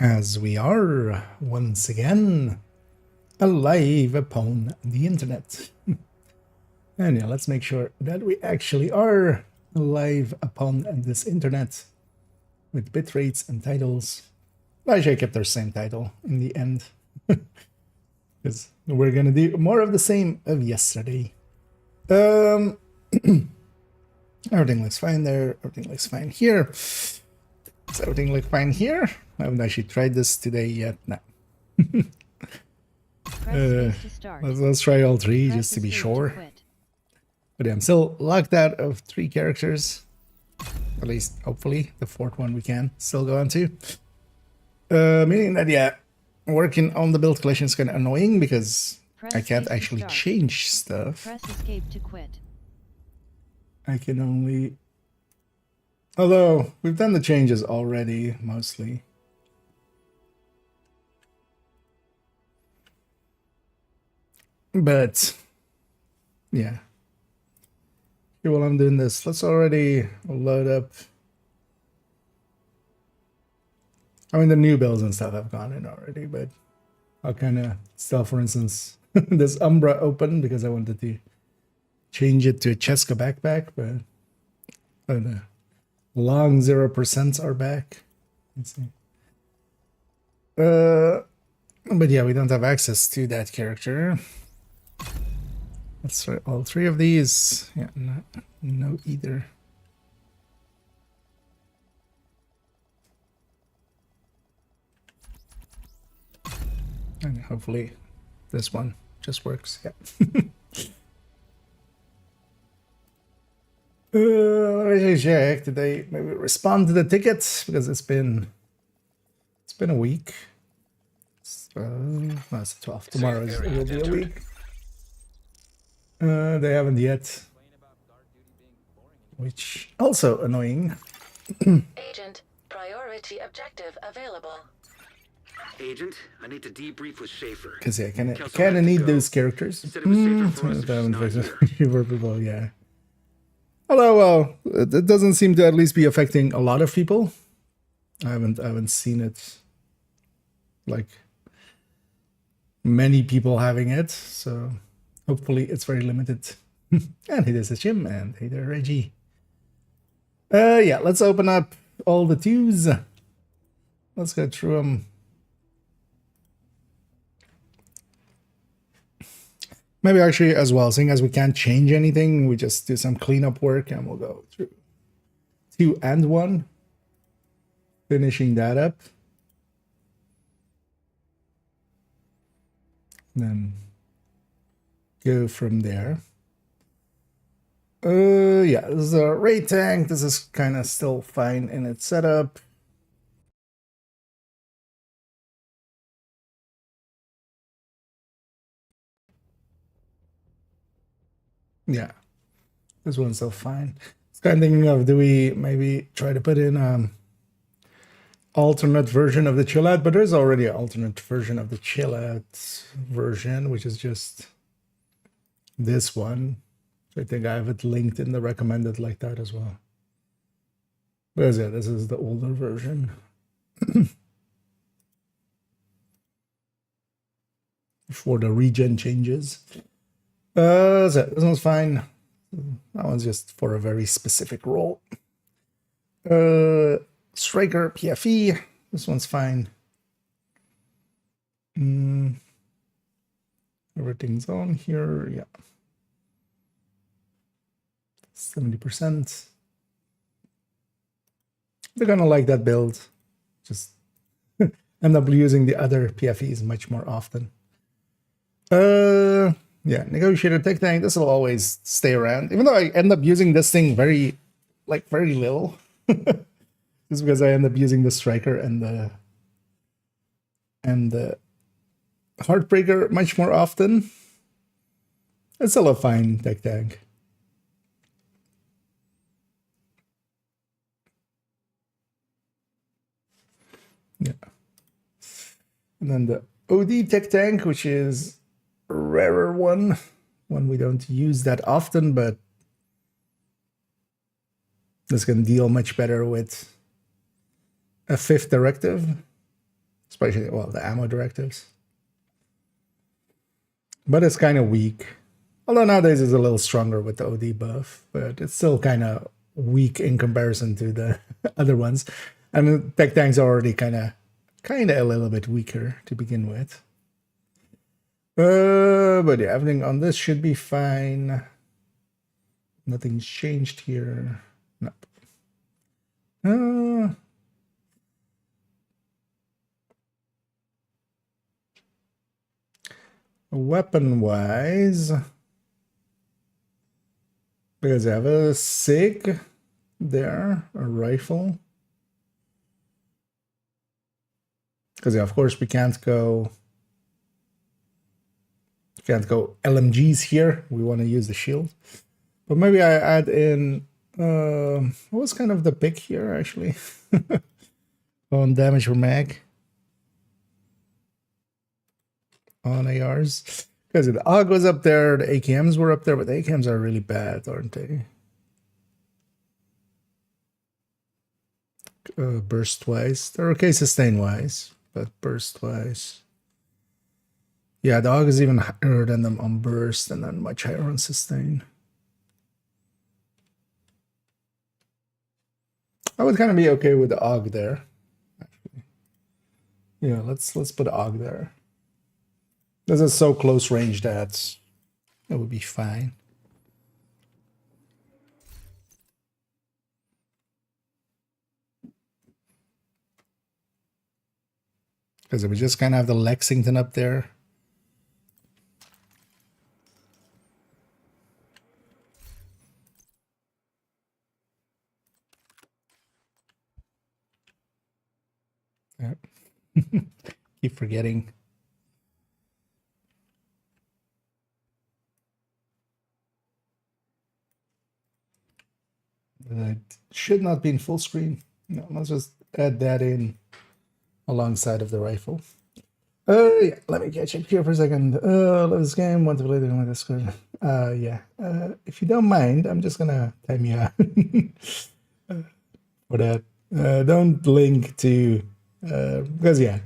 as we are once again alive upon the internet. And yeah, let's make sure that we actually are alive upon this internet with bit rates and titles. I actually kept our same title in the end because we're gonna do more of the same of yesterday. Everything looks fine there. Everything looks fine here. Does everything look fine here? I haven't actually tried this today yet. No. Let's try all three just to be sure. But yeah, I'm still locked out of 3 characters. At least, hopefully, the 4th one we can still go on to. Meaning that, yeah, working on the build collection is kind of annoying because I can't actually change stuff. Press escape to quit. I can only... Although, we've done the changes already, mostly. But, yeah. Okay, while I'm doing this, let's already load up... I mean, the new builds and stuff have gone in already, but I'll kind of still, for instance, this Umbra open because I wanted to change it to a Cheska backpack, but the long 0% are back. Let's see. But yeah, we don't have access to that character. Let's try all 3 of these. Yeah, no either. And hopefully this one just works. Yeah. Let me check. Did they maybe respond to the tickets? Because it's been a week. No, it's the 12th. Tomorrow will be a week. They haven't yet. Which also annoying. Agent, priority objective available. Agent, I need to debrief with Schaefer. Because yeah, kind of need those characters. Instead of a safer force, there's people, yeah. Although, well, it doesn't seem to at least be affecting a lot of people. I haven't seen it like many people having it, so hopefully it's very limited. And it is a Jim, and hey there, Reggie. Yeah, let's open up all the 2s. Let's go through them. Maybe actually as well, seeing as we can't change anything, we just do some cleanup work and we'll go through 2 and 1. Finishing that up. Then go from there. Yeah, this is a raid tank. This is kind of still fine in its setup. Yeah, this one's still fine. It's kind of thinking of, do we maybe try to put in alternate version of the chill out? But there's already an alternate version of the chill out version, which is just this one. I think I have it linked in the recommended like that as well. But yeah, this is the older version. For the regen changes. So this one's fine. That one's just for a very specific role. Striker PFE. This one's fine. Everything's on here. Yeah. 70%. They're gonna like that build. Just end up using the other PFEs much more often. Yeah, negotiator tech tank. This will always stay around, even though I end up using this thing very little. Just because I end up using the striker and the heartbreaker much more often. It's still a fine tech tank. Yeah. And then the OD tech tank, which is a rarer one we don't use that often, but this can deal much better with a 5th directive. especially, well, the ammo directives. But it's kind of weak. Although nowadays it's a little stronger with the OD buff, but it's still kind of weak in comparison to the other ones. And the tech tanks are already kind of a little bit weaker to begin with. But yeah, everything on this should be fine. Nothing's changed here. No. Weapon-wise, because I have a SIG there, a rifle. Because yeah, of course we can't go LMGs here. We want to use the shield. But maybe I add in what was kind of the pick here actually? On damage per mag. On ARs. Because the AUG was up there, the AKMs were up there, but the AKMs are really bad, aren't they? Burst wise. They're okay sustain wise, but burst wise. Yeah, the AUG is even higher than them on burst and then much higher on sustain. I would kind of be okay with the AUG there. Actually. Yeah, let's put AUG there. This is so close range that it would be fine. Because we just kind of have the Lexington up there. Yep. Keep forgetting. It should not be in full screen. No, let's just add that in alongside of the rifle. Yeah, let me catch up here for a second. This game, want to play on my Discord. Yeah. If you don't mind, I'm just gonna time you out for that. Don't link to because yeah,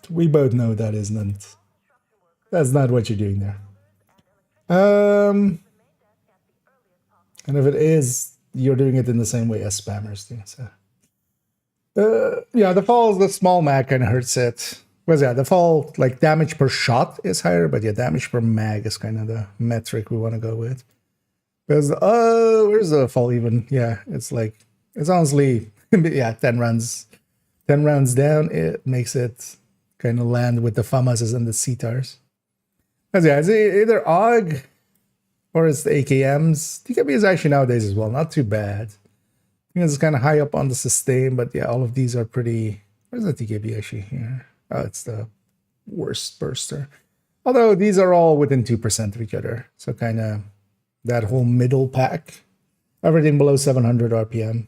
we both know that's not what you're doing there. And if it is, you're doing it in the same way as spammers do. So, yeah, the small mag kind of hurts it. Because yeah, the fall like damage per shot is higher, but yeah, damage per mag is kind of the metric we want to go with. Because where's the fall even? Yeah, it's honestly yeah, 10 rounds down. It makes it kind of land with the FAMASs and the CTARs. Because yeah, it's either AUG or it's the AKMs. TKB is actually nowadays as well, not too bad. I think it's kind of high up on the sustain, but yeah, all of these are pretty... Where's the TKB actually here? Oh, it's the worst burster. Although these are all within 2% of each other. So kind of that whole middle pack. Everything below 700 RPM.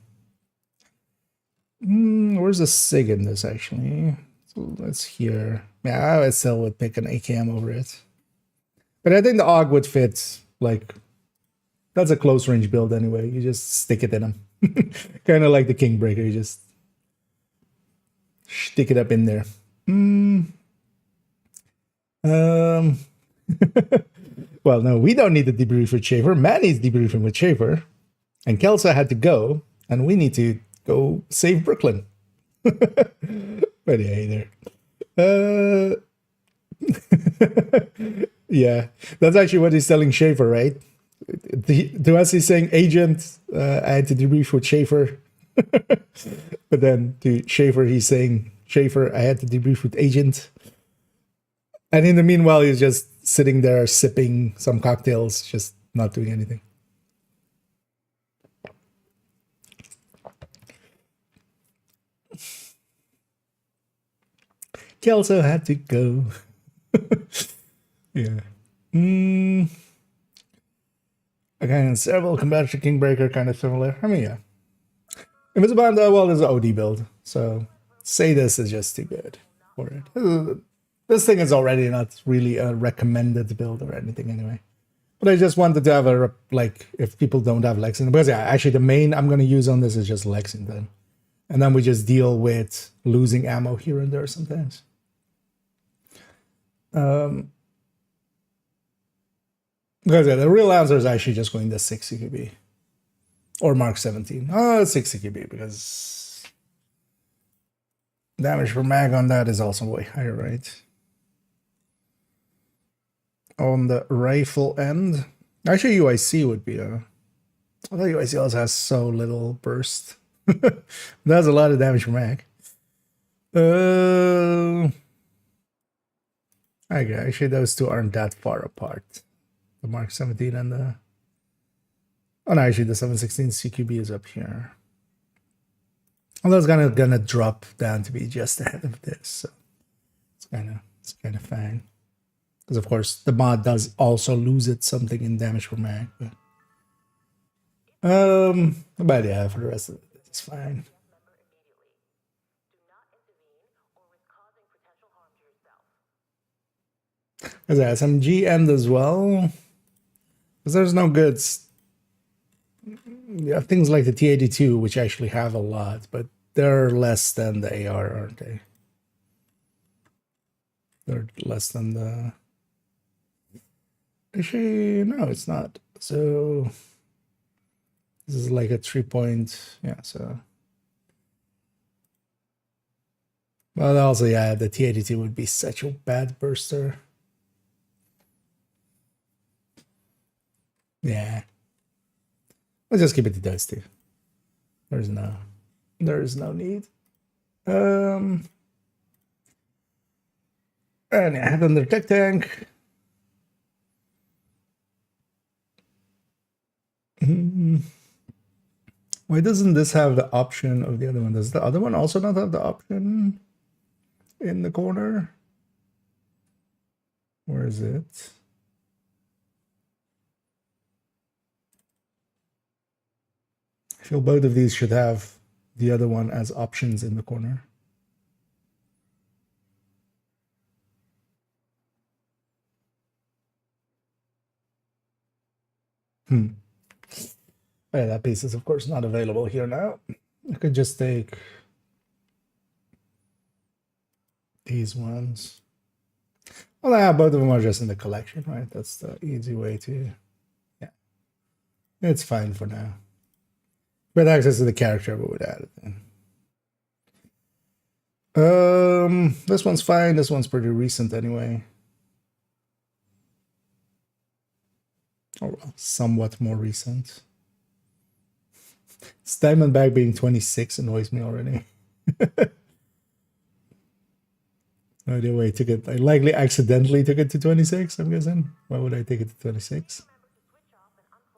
Where's the SIG in this actually? So that's here. Yeah, I still would pick an AKM over it. But I think the AUG would fit. Like, that's a close range build anyway. You just stick it in them. Kind of like the Kingbreaker. You just stick it up in there. Well, no, we don't need to debrief with Schaefer. Matt needs debriefing with Schaefer. And Kelsa had to go. And we need to go save Brooklyn. But yeah, there. Yeah, that's actually what he's telling Schaefer, right? To us, he's saying, Agent, I had to debrief with Schaefer. But then to Schaefer, he's saying, Schaefer, I had to debrief with Agent. And in the meanwhile, he's just sitting there sipping some cocktails, just not doing anything. Kelso had to go. Yeah. Again, several compared to Kingbreaker, kind of similar. I mean, yeah. If it's about well, there's an OD build, so say this is just too good for it. This thing is already not really a recommended build or anything anyway. But I just wanted to have a, like, if people don't have Lexington, because yeah, actually the main I'm going to use on this is just Lexington. And then we just deal with losing ammo here and there sometimes. Because yeah, the real answer is actually just going to 6 CQB or Mark 17. 6 CQB because damage per mag on that is also way higher, right? On the rifle end, actually UIC would be a. I thought UIC also has so little burst. That's a lot of damage per mag. Okay, actually those two aren't that far apart. The Mark 17 and the. Oh no, actually the 716 CQB is up here. Although it's gonna drop down to be just ahead of this, so it's kind of fine. Because of course the mod does also lose it something in damage per mag. But yeah, for the rest of it, it's fine. There's the SMG end as well. Because there's no goods. You have things like the T82, which actually have a lot, but they're less than the AR, aren't they? They're less than the. Actually, no, it's not. So this is like a 3-point. Yeah, so. But also, yeah, the T82 would be such a bad burster. Yeah. Let's just keep it to those two. There is no need. And yeah, head under tech tank. Why doesn't this have the option of the other one? Does the other one also not have the option in the corner? Where is it? I feel both of these should have the other one as options in the corner. Yeah, that piece is of course not available here now. I could just take these ones. Well, yeah, both of them are just in the collection, right? That's the easy way to, yeah. It's fine for now. With access to the character, we would add it in. This one's fine. This one's pretty recent anyway. Oh, well, somewhat more recent. Diamondback being 26 annoys me already. No idea why I took it. I likely accidentally took it to 26, I'm guessing. Why would I take it to 26?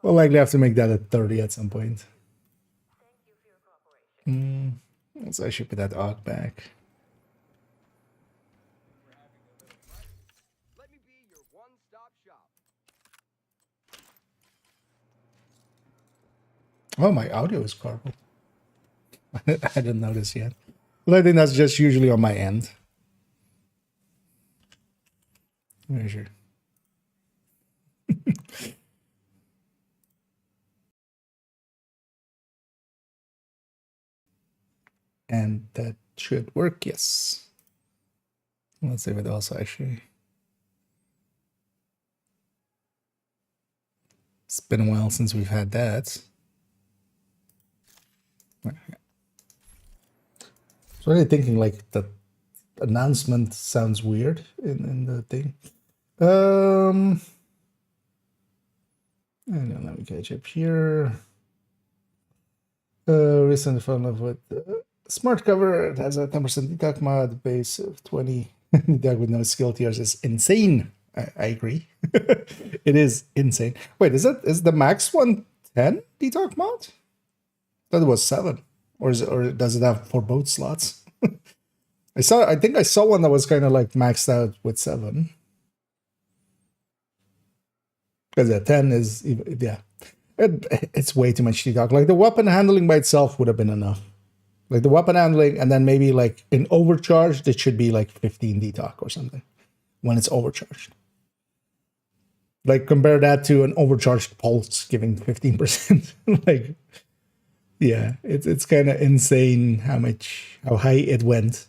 We'll likely have to make that a 30 at some point. So I should put that AUG back. Oh, my audio is garbled. I didn't notice yet. But I think that's just usually on my end. Measure. And that should work, yes. Let's see if it also actually. It's been a while since we've had that. So really thinking like the announcement sounds weird in the thing. And then let me catch up here. Recent phone with smart cover. It has a 10% detox mod, base of 20. Detox with no skill tiers is insane. I agree. It is insane. Wait, is the max one 10 detox mod? I thought it was 7. Or does it have for both slots? I think I saw one that was kind of like maxed out with 7. Because yeah, 10 is, yeah. It's way too much detox. Like the weapon handling by itself would have been enough. Like the weapon handling, and then maybe like in overcharged, it should be like 15 detox or something when it's overcharged. Like compare that to an overcharged pulse giving 15%. Like, yeah, it's kind of insane how high it went.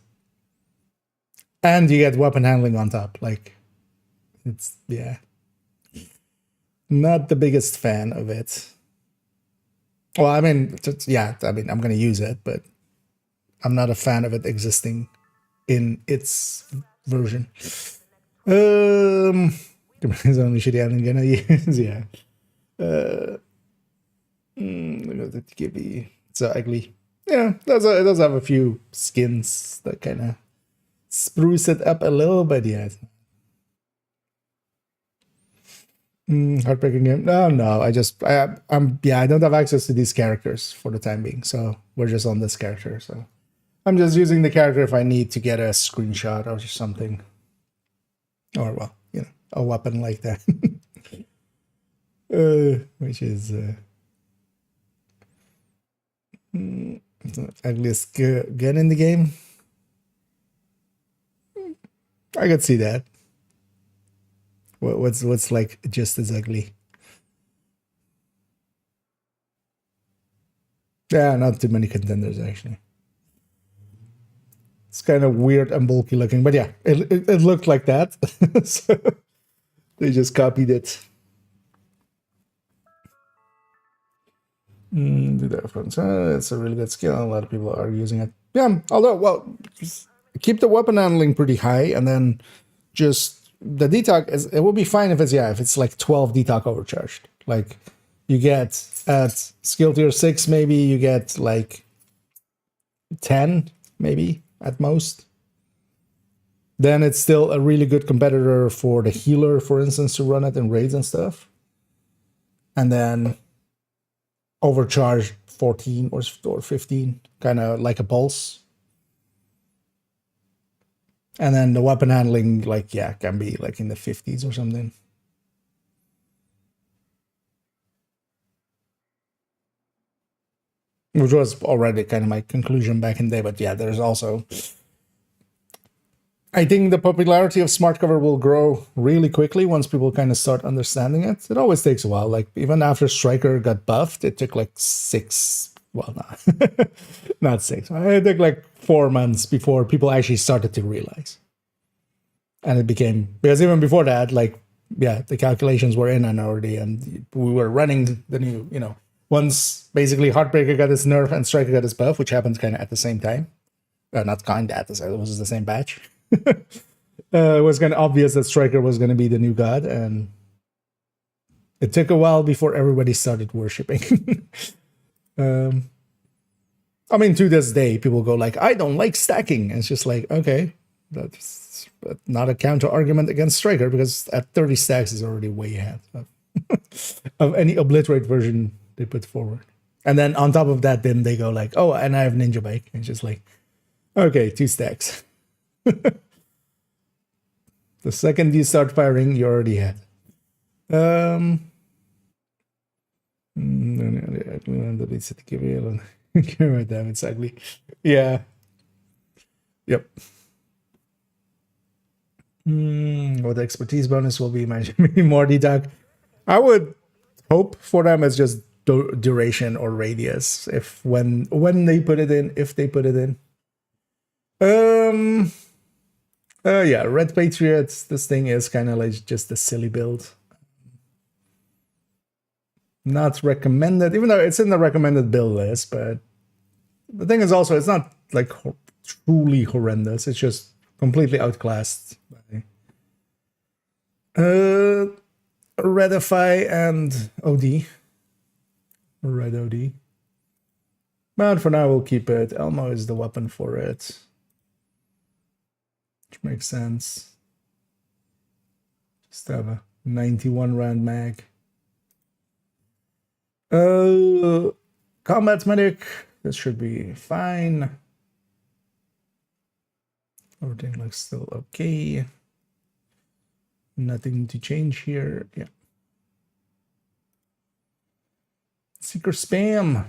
And you get weapon handling on top. Like, It's, yeah, not the biggest fan of it. Well, I mean, yeah, I mean, I'm going to use it, but I'm not a fan of it existing in its version. Depends on the shitty I'm gonna use, yeah. Look at that Gibby. It's so ugly. Yeah, it does have a few skins that kind of spruce it up a little, but yeah. Heartbreaking game. No. I don't have access to these characters for the time being, so we're just on this character. So I'm just using the character if I need to get a screenshot or something, or well, a weapon like that, which is ugliest gun in the game. I could see that. What's like just as ugly? Yeah, not too many contenders actually. It's kind of weird and bulky looking, but yeah, it looked like that. So they just copied it. Do that front. It's a really good skill. A lot of people are using it. Yeah, although, well, keep the weapon handling pretty high, and then just the detox it will be fine if it's like 12 detox overcharged. Like you get at skill tier 6, maybe you get like 10, maybe at most. Then it's still a really good competitor for the healer, for instance, to run it in raids and stuff. And then overcharged 14 or 15, kind of like a pulse. And then the weapon handling, like, yeah, can be like in the 50s or something. Which was already kind of my conclusion back in the day. But yeah, there's also... I think the popularity of smart cover will grow really quickly once people kind of start understanding it. It always takes a while. Like, even after Striker got buffed, it took like 6... Well, no, not 6. It took like 4 months before people actually started to realize. And it became... Because even before that, like, yeah, the calculations were in and already, and we were running the new, once basically Heartbreaker got his nerf and Striker got his buff, which happened kind of at the same time. Not kind of, it was the same batch. It was kind of obvious that Striker was going to be the new god, and it took a while before everybody started worshipping. I mean, to this day, people go like, I don't like stacking. And it's just like, okay, that's not a counter argument against Striker, because at 30 stacks is already way ahead of any obliterate version they put forward. And then on top of that, then they go like, oh, and I have Ninja Bike. And it's just like, okay, 2 stacks. The second you start firing, you already had. Damn, it's ugly. Yeah. Yep. What the expertise bonus will be? Maybe more detox. I would hope for them as just duration or radius. If when they put it in, if they put it in. Yeah, Red Patriots, this thing is kind of like just a silly build. Not recommended, even though it's in the recommended build list, but the thing is also, it's not like truly horrendous. It's just completely outclassed by Redify and OD. Red OD. But for now, we'll keep it. Elmo is the weapon for it. Which makes sense. Just have a 91 round mag. Combat medic. This should be fine. Everything looks still okay. Nothing to change here. Yeah. Seeker spam.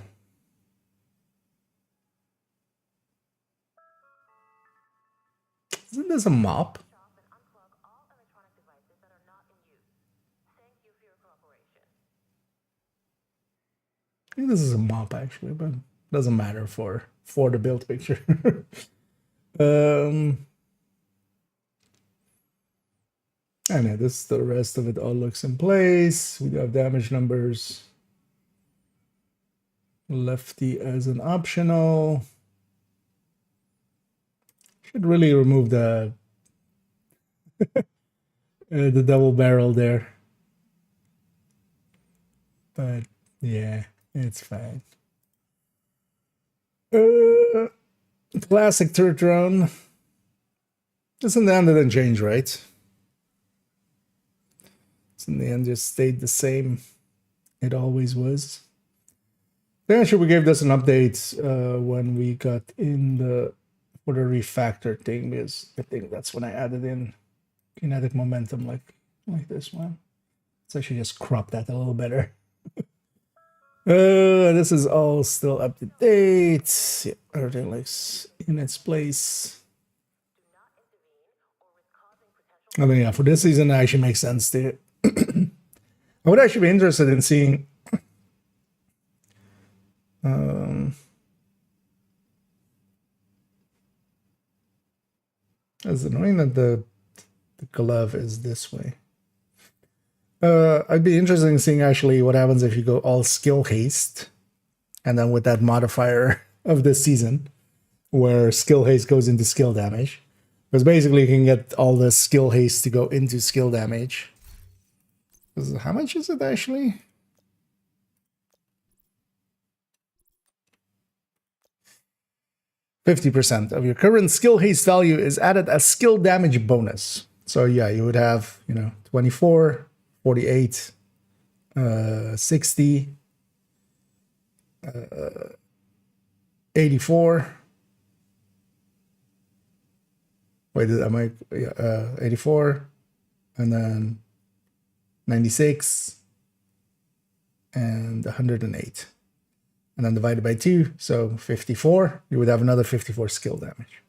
Isn't this a mop? I think this is a mop actually, but doesn't matter for the build picture. And yeah, this the rest of it all looks in place. We do have damage numbers. Lefty as an optional. Should really remove the double barrel there. But yeah, it's fine. Classic turret drone. Just in the end, it didn't change, right? It's in the end just stayed the same. It always was. Then actually we gave this an update when we got in the for the refactor thing, because I think that's when I added in kinetic momentum like this one. Let's actually just crop that a little better. This is all still up to date. Yeah, everything looks in its place. I mean, yeah, for this season, it actually makes sense to. I would actually be interested in seeing. It's annoying that the glove is this way. I'd be interested in seeing actually what happens if you go all skill haste, and then with that modifier of this season, where skill haste goes into skill damage. Because basically you can get all the skill haste to go into skill damage. How much is it actually? %50 of your current skill haste value is added as skill damage bonus. So yeah, you would have, 24, 48, 60, 84. Wait, am I 84, and then 96, and 108, and then divided by 2, so 54. You would have another 54 skill damage,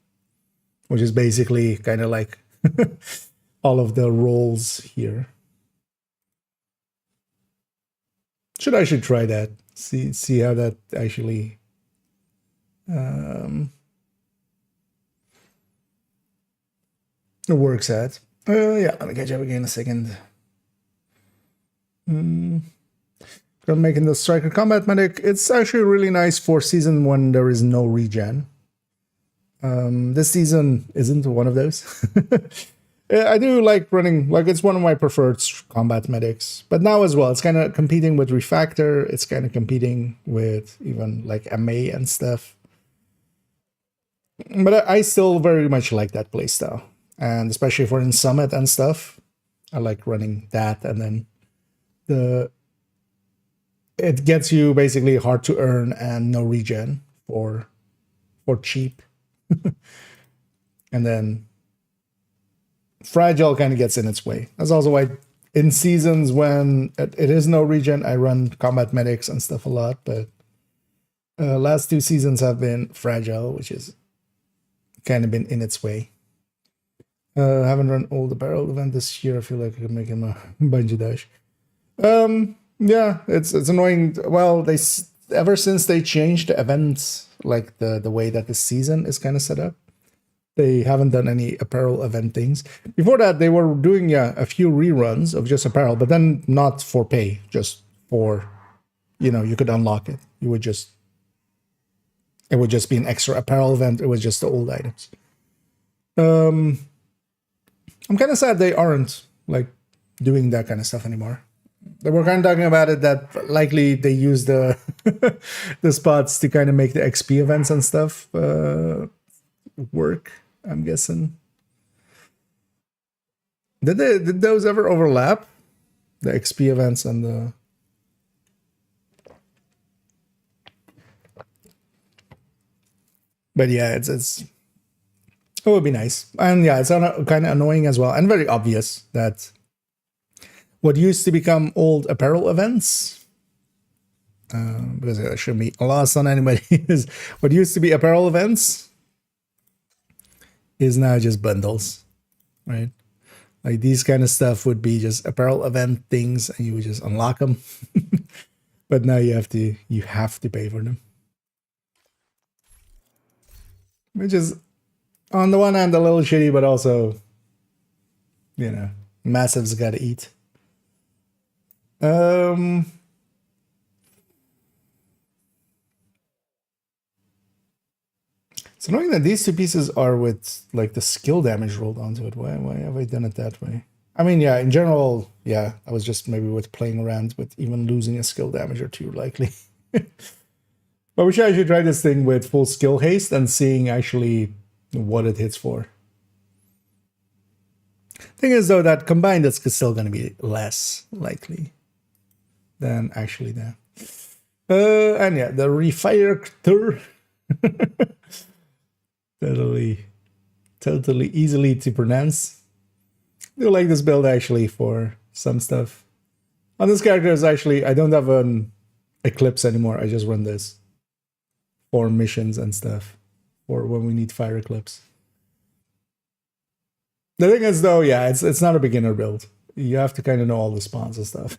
which is basically kind of like all of the rolls here. I should try that. See how that actually. It works at. Yeah, let me catch up again in a second. I'm making the striker combat medic. It's actually really nice for season when there is no regen. This season isn't one of those. I do like running, like it's one of my preferred combat medics. But now as well, it's kind of competing with Refactor. It's kind of competing with even like MA and stuff. But I still very much like that playstyle. And especially for in Summit and stuff, I like running that. And then it gets you basically hard to earn and no regen for cheap. And then Fragile kind of gets in its way. That's also why in seasons when it is no regen, I run combat medics and stuff a lot. But last 2 seasons have been Fragile, which is kind of been in its way. I haven't run all the barrel event this year. I feel like I could make him a bungee dash. Yeah, it's annoying. Well, ever since they changed the events, like the way that the season is kind of set up, they haven't done any apparel event things. Before that, they were doing a few reruns of just apparel, but then not for pay, just for, you could unlock it. It would just be an extra apparel event. It was just the old items. I'm kind of sad they aren't like doing that kind of stuff anymore. They were kind of talking about it that likely they use the the spots to kind of make the XP events and stuff work, I'm guessing. Did those ever overlap? The XP events and the... But yeah, it would be nice. And yeah, it's kind of annoying as well, and very obvious that what used to become old apparel events, because it shouldn't be lost on anybody, is what used to be apparel events is now just bundles, right? Like these kind of stuff would be just apparel event things, and you would just unlock them. But now you have to pay for them, which is on the one hand a little shitty, but also, Massive's got to eat. It's annoying that these two pieces are with like the skill damage rolled onto it. Why have I done it that way? I mean, yeah, in general, yeah, I was just maybe with playing around with even losing a skill damage or two likely. But we should actually try this thing with full skill haste and seeing actually what it hits for. Thing is, though, that combined, it's still going to be less likely than actually that. And yeah, the refire totally easily to pronounce. I do like this build actually for some stuff. On this character is actually, I don't have an Eclipse anymore. I just run this for missions and stuff, or when we need Fire Eclipse. The thing is, though, yeah, it's not a beginner build. You have to kind of know all the spawns and stuff.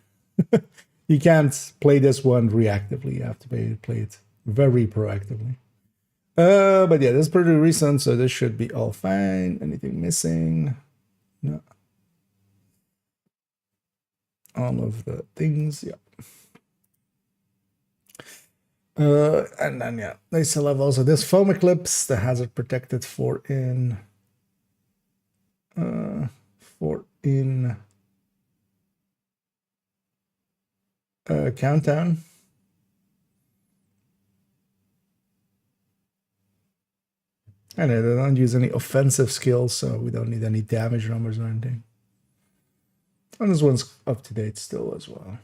You can't play this one reactively. You have to play it very proactively. But yeah, this is pretty recent, so this should be all fine. Anything missing? No. All of the things, yeah. And then yeah, they still have also this foam eclipse, the hazard protected 4 in countdown. And they don't use any offensive skills, so we don't need any damage numbers or anything. And this one's up to date still as well.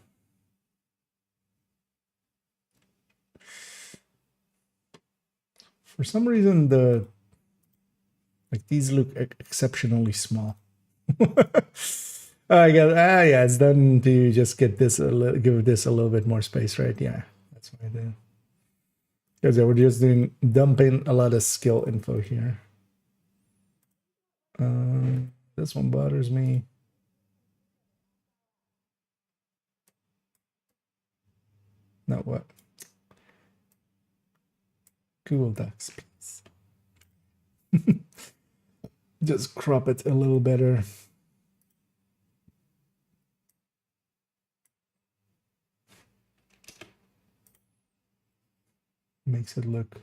For some reason, these look exceptionally small. I got yeah, it's done to just get this give this a little bit more space, right? Yeah, that's what I did. Because yeah, we're just dumping a lot of skill info here. This one bothers me. Now what? Google Docs, please. Just crop it a little better. Makes it look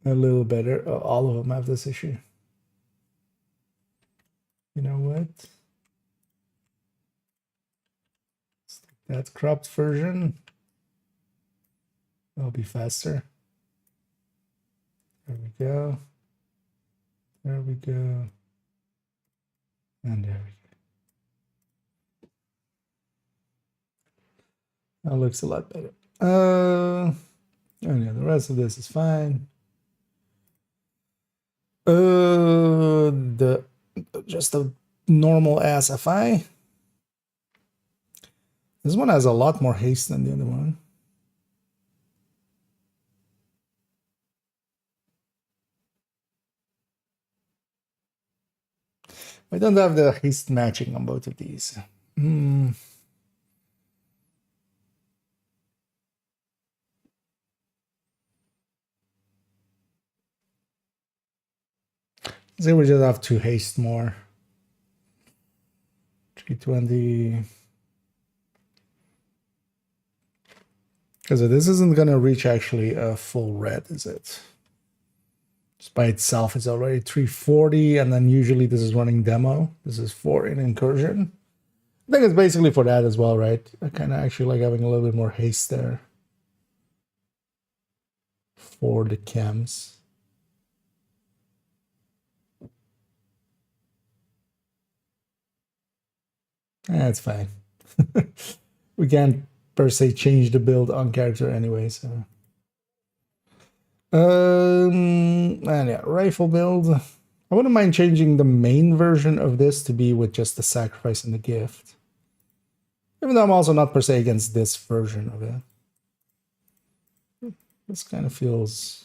a little better. Oh, all of them have this issue. You know what? That cropped version. That'll be faster. There we go. There we go. And there we go. That looks a lot better. Oh yeah, the rest of this is fine. Just a normal ass FI. This one has a lot more haste than the other one. I don't have the haste matching on both of these. So we just have to haste more. 320. Because this isn't going to reach actually a full red, is it? Just by itself, it's already 340, and then usually this is running demo. This is 4 in incursion. I think it's basically for that as well, right? I kind of actually like having a little bit more haste there for the chems. That's fine. We can't per se change the build on character anyway, so. And yeah, rifle build. I wouldn't mind changing the main version of this to be with just the sacrifice and the gift. Even though I'm also not per se against this version of it. This kind of feels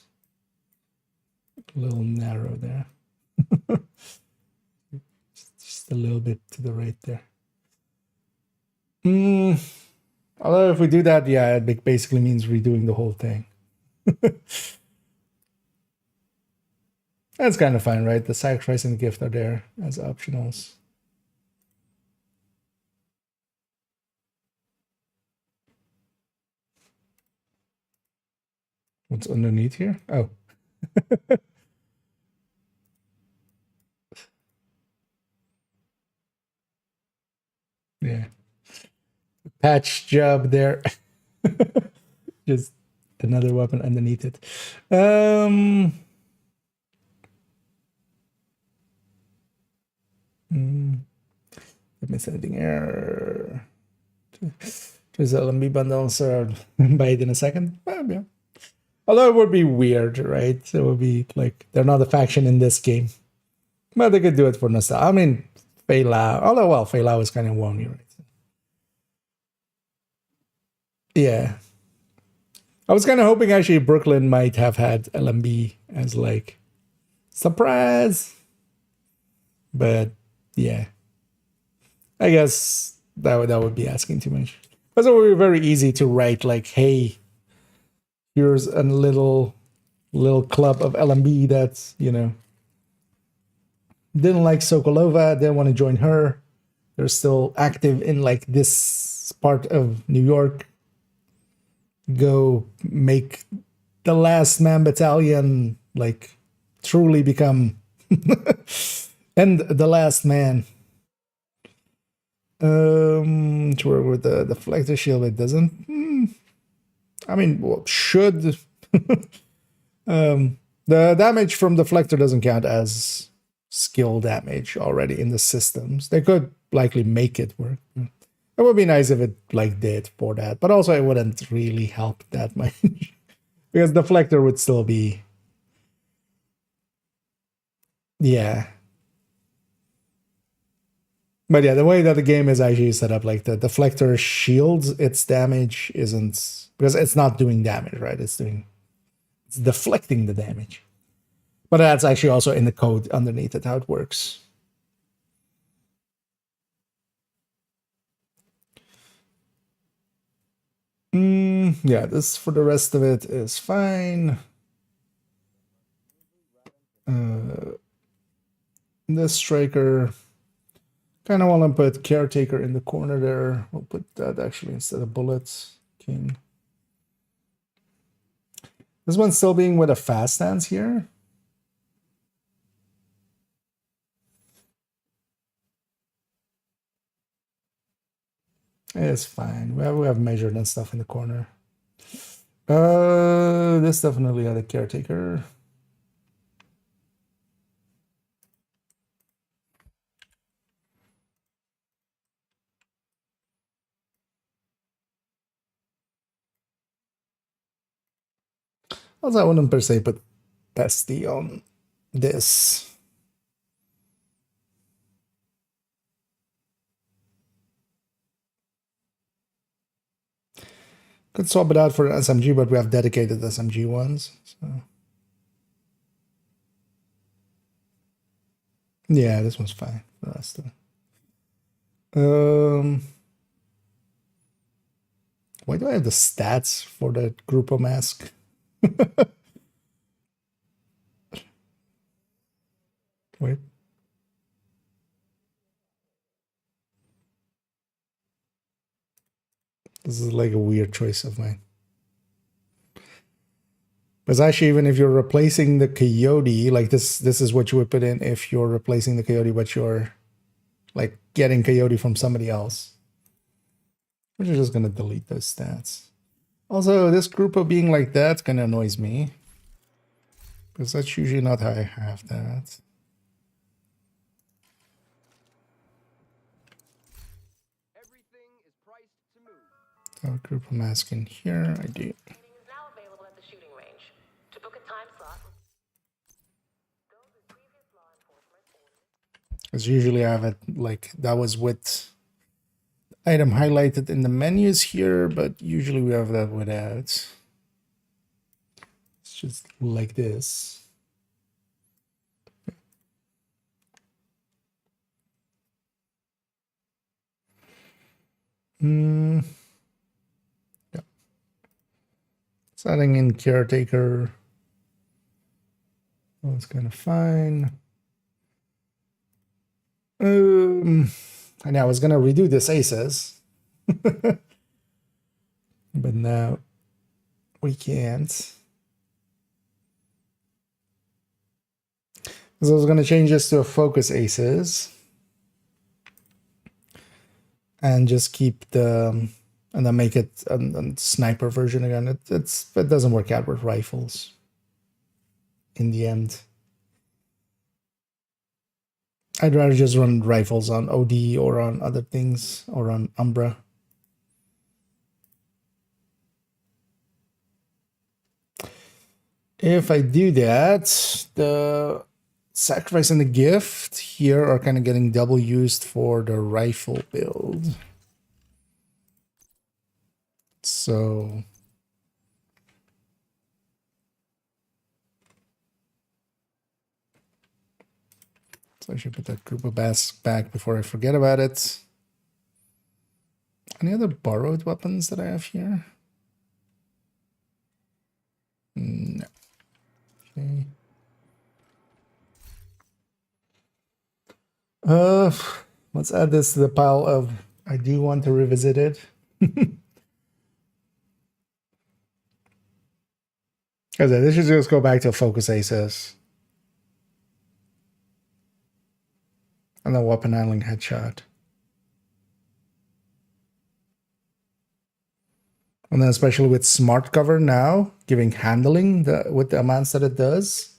a little narrow there. Just a little bit to the right there. Although if we do that, yeah, it basically means redoing the whole thing. That's kind of fine, right? The sacrifice and the gift are there as optionals. What's underneath here? Oh. Yeah. Patch job there. Just another weapon underneath it. Let me anything here. There's LMB bundles are buy it in a second. Well, yeah. Although it would be weird, right? It would be like they're not a faction in this game. But they could do it for nostalgia. I mean, Fei Lao. Although, well, Fei Lao is kind of wony, right? Yeah. I was kind of hoping actually Brooklyn might have had LMB as like surprise. But yeah. I guess that would be asking too much. Because it would be very easy to write like, hey, here's a little club of LMB that's, you know, didn't like Sokolova, didn't want to join her. They're still active in like this part of New York. Go make the last man battalion like truly become and the last man. To work with the deflector shield, it doesn't. I mean, well, should the damage from deflector doesn't count as skill damage already in the systems. They could likely make it work. It would be nice if it like did for that, but also it wouldn't really help that much because deflector would still be, yeah. But yeah, the way that the game is actually set up, like the deflector shields its damage isn't because it's not doing damage, right? It's deflecting the damage. But that's actually also in the code underneath it, how it works. Yeah, this for the rest of it is fine. This striker, kind of want to put caretaker in the corner there. We'll put that actually instead of bullets. King. This one's still being with a fast stance here. It's fine. We have measured and stuff in the corner. This definitely had a caretaker. Also, I wouldn't per se put Pesty on this. Could swap it out for an SMG, but we have dedicated SMG ones. So. Yeah, this one's fine. The rest of it. Why do I have the stats for the Grupo mask? Wait. This is like a weird choice of mine. Because actually, even if you're replacing the Coyote, like this is what you would put in if you're replacing the Coyote, but you're like getting Coyote from somebody else. We're just gonna delete those stats. Also, this Grupo being like that kind of annoys me. Because that's usually not how I have that. So Grupo mask in here, I do. Now available at the shooting range. To book a time slot. Because usually I have it like that was with item highlighted in the menus here, but usually we have that without. It's just like this. Yeah. Setting in caretaker. That's kind of fine. And I was gonna redo this aces, but now we can't. So I was going to change this to a focus aces. And just keep the, and then make it a sniper version again. It doesn't work out with rifles in the end. I'd rather just run rifles on OD or on other things or on Umbra. If I do that, the sacrifice and the gift here are kind of getting double used for the rifle build. So I should put that group of bass back before I forget about it. Any other borrowed weapons that I have here? No. Okay. Let's add this to the pile of I do want to revisit it. Because this should just go back to focus aces. And then weapon handling headshot. And then especially with smart cover now, giving handling with the amounts that it does.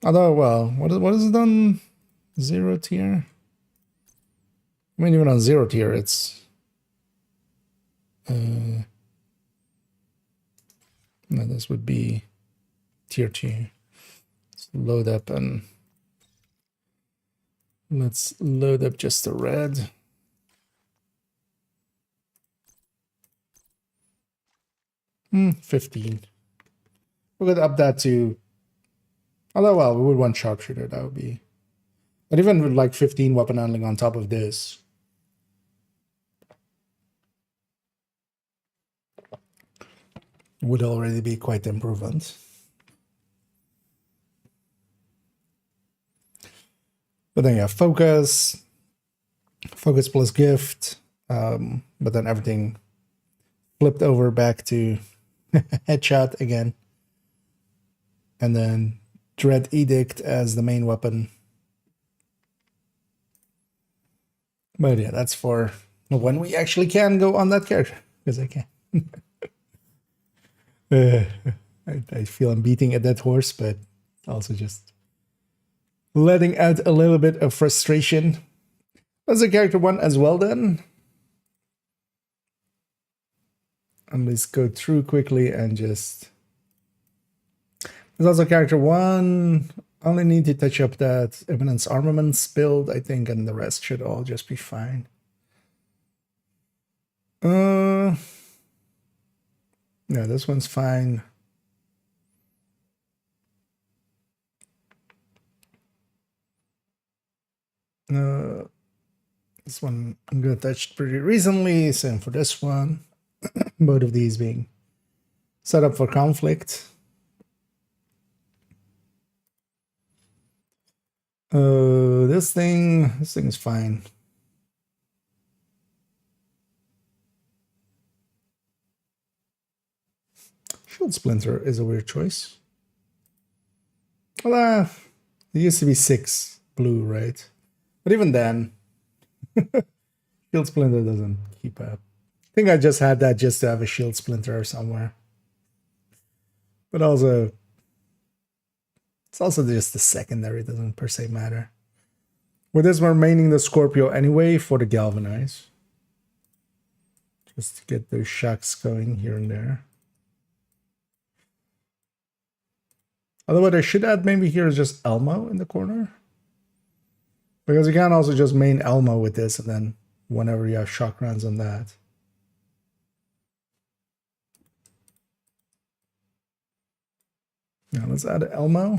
Although, well, what is it on 0 tier? I mean, even on 0 tier, it's... no, this would be tier 2. Let's load up and... Let's load up just the red. Hmm, 15. We're going to up that to... Although, well, we would want sharpshooter, that would be... But even with like 15 weapon handling on top of this... would already be quite the improvement. But then yeah, focus plus gift, but then everything flipped over back to headshot again. And then Dread Edict as the main weapon. But yeah, that's for when we actually can go on that character, because I can. I feel I'm beating a dead horse, but also just letting out a little bit of frustration. That's a character 1 as well then. And let's go through quickly and just... There's also character 1. Only need to touch up that Eminence Armaments build, I think, and the rest should all just be fine. Yeah, this one's fine. This one I'm going to touch pretty recently, same for this one. Both of these being set up for conflict. This thing is fine. Shield Splinter is a weird choice. Well, it used to be 6 blue, right? But even then, Shield Splinter doesn't keep up. I think I just had that just to have a Shield Splinter somewhere. But also, it's also just the secondary, it doesn't per se matter. With this, we're maining the Scorpio anyway for the Galvanize. Just to get those shocks going here and there. Although what I should add maybe here is just Elmo in the corner. Because you can also just main Elmo with this, and then whenever you have shock rounds on that. Now let's add Elmo.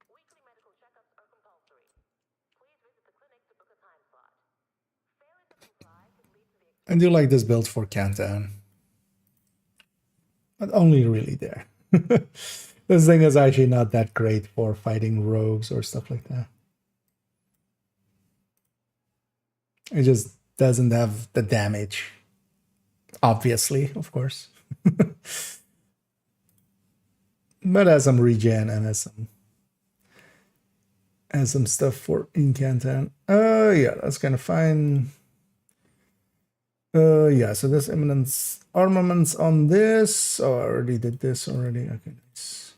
Weekly medical checkups are compulsory. Please visit the clinic to book a time slot. Failing to comply could lead to the... I do like this build for Countdown. But only really there. This thing is actually not that great for fighting rogues or stuff like that. It just doesn't have the damage, obviously, of course. But has some regen and has some stuff for incantant. Yeah, that's kind of fine. Yeah, so there's eminence armaments on this. Oh, I already did this already. Okay, nice.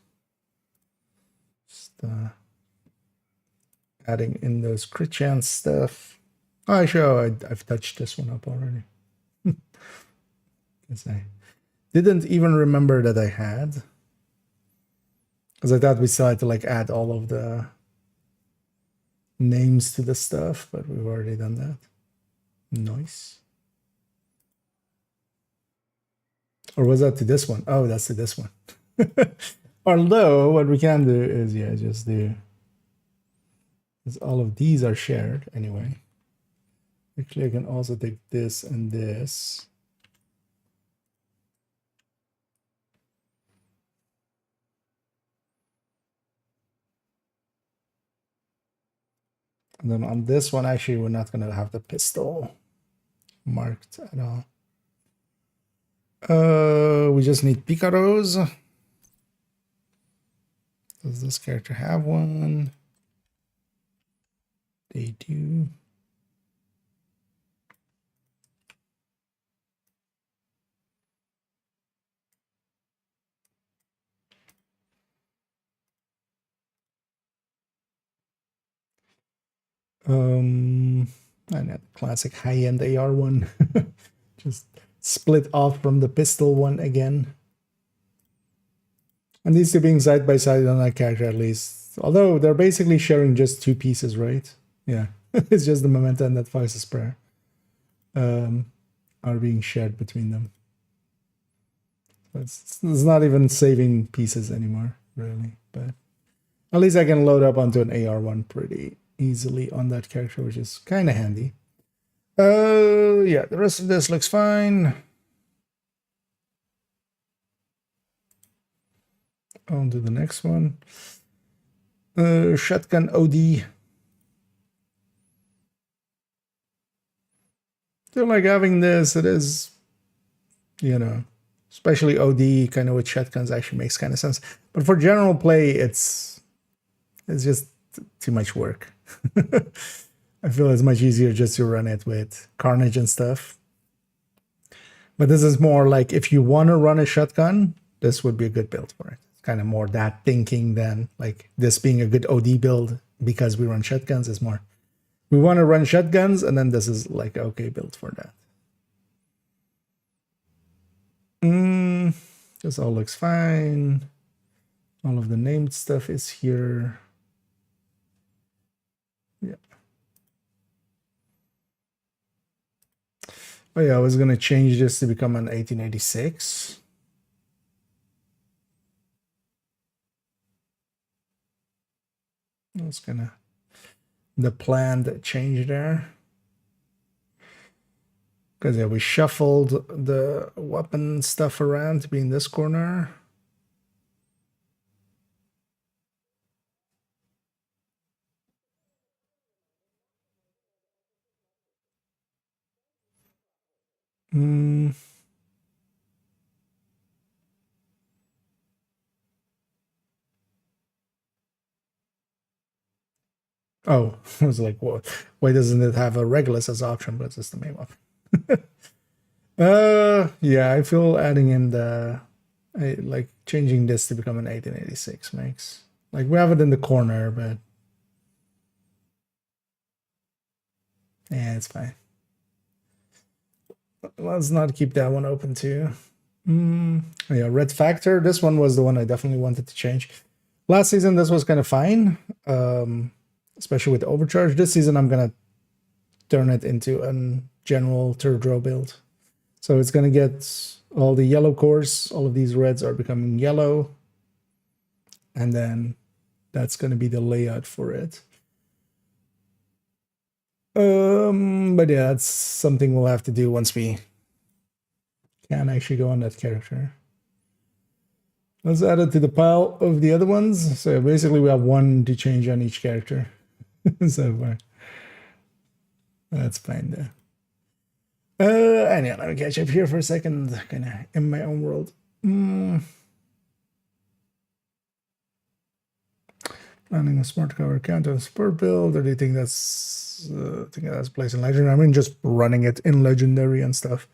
Just adding in those crit chance stuff. Oh, sure, I've touched this one up already. Guess I didn't even remember that I had. Because I thought we still had to like add all of the names to the stuff, but we've already done that. Nice. Or was that to this one? Oh, that's to this one. Although what we can do is, yeah, just do, because all of these are shared anyway. Actually, I can also take this and this. And then on this one, actually, we're not going to have the pistol marked at all. We just need picaros. Does this character have one? They do. And that classic high-end AR one. Just split off from the pistol one again. And these two being side by side on that character at least. Although they're basically sharing just two pieces, right? Yeah. It's just the momentum that fires the sprayer. Are being shared between them. It's not even saving pieces anymore, really. But at least I can load up onto an AR1 pretty easily on that character, which is kind of handy. Yeah, the rest of this looks fine. On to the next one. Shotgun OD. Still like having this, it is, you know, especially OD kind of with shotguns actually makes kind of sense. But for general play, it's just too much work. I feel it's much easier just to run it with Carnage and stuff. But this is more like if you want to run a shotgun, this would be a good build for it. It's kind of more that thinking than like this being a good OD build because we run shotguns is more. We want to run shotguns, and then this is like okay build for that. This all looks fine. All of the named stuff is here. Yeah. Oh yeah, I was gonna change this to become an 1886. That's gonna the planned change there. Because yeah, we shuffled the weapon stuff around to be in this corner. Oh, I was like, well, why doesn't it have a Regulus as option, but it's just the main weapon? Yeah, I feel adding in like changing this to become an 1886 makes, like we have it in the corner, but yeah, it's fine. Let's not keep that one open too. Yeah, Red Factor. This one was the one I definitely wanted to change. Last season, this was kind of fine, especially with Overcharge. This season, I'm gonna turn it into a general third row build. So it's gonna get all the yellow cores. All of these reds are becoming yellow, and then that's gonna be the layout for it. But yeah, it's something we'll have to do once we can actually go on that character. Let's add it to the pile of the other ones. So basically we have one to change on each character so far. That's fine though. Anyway, let me catch up here for a second, kind of in my own world. Planning a smart cover count on support build, or do you think that's place in legendary? I mean, just running it in legendary and stuff.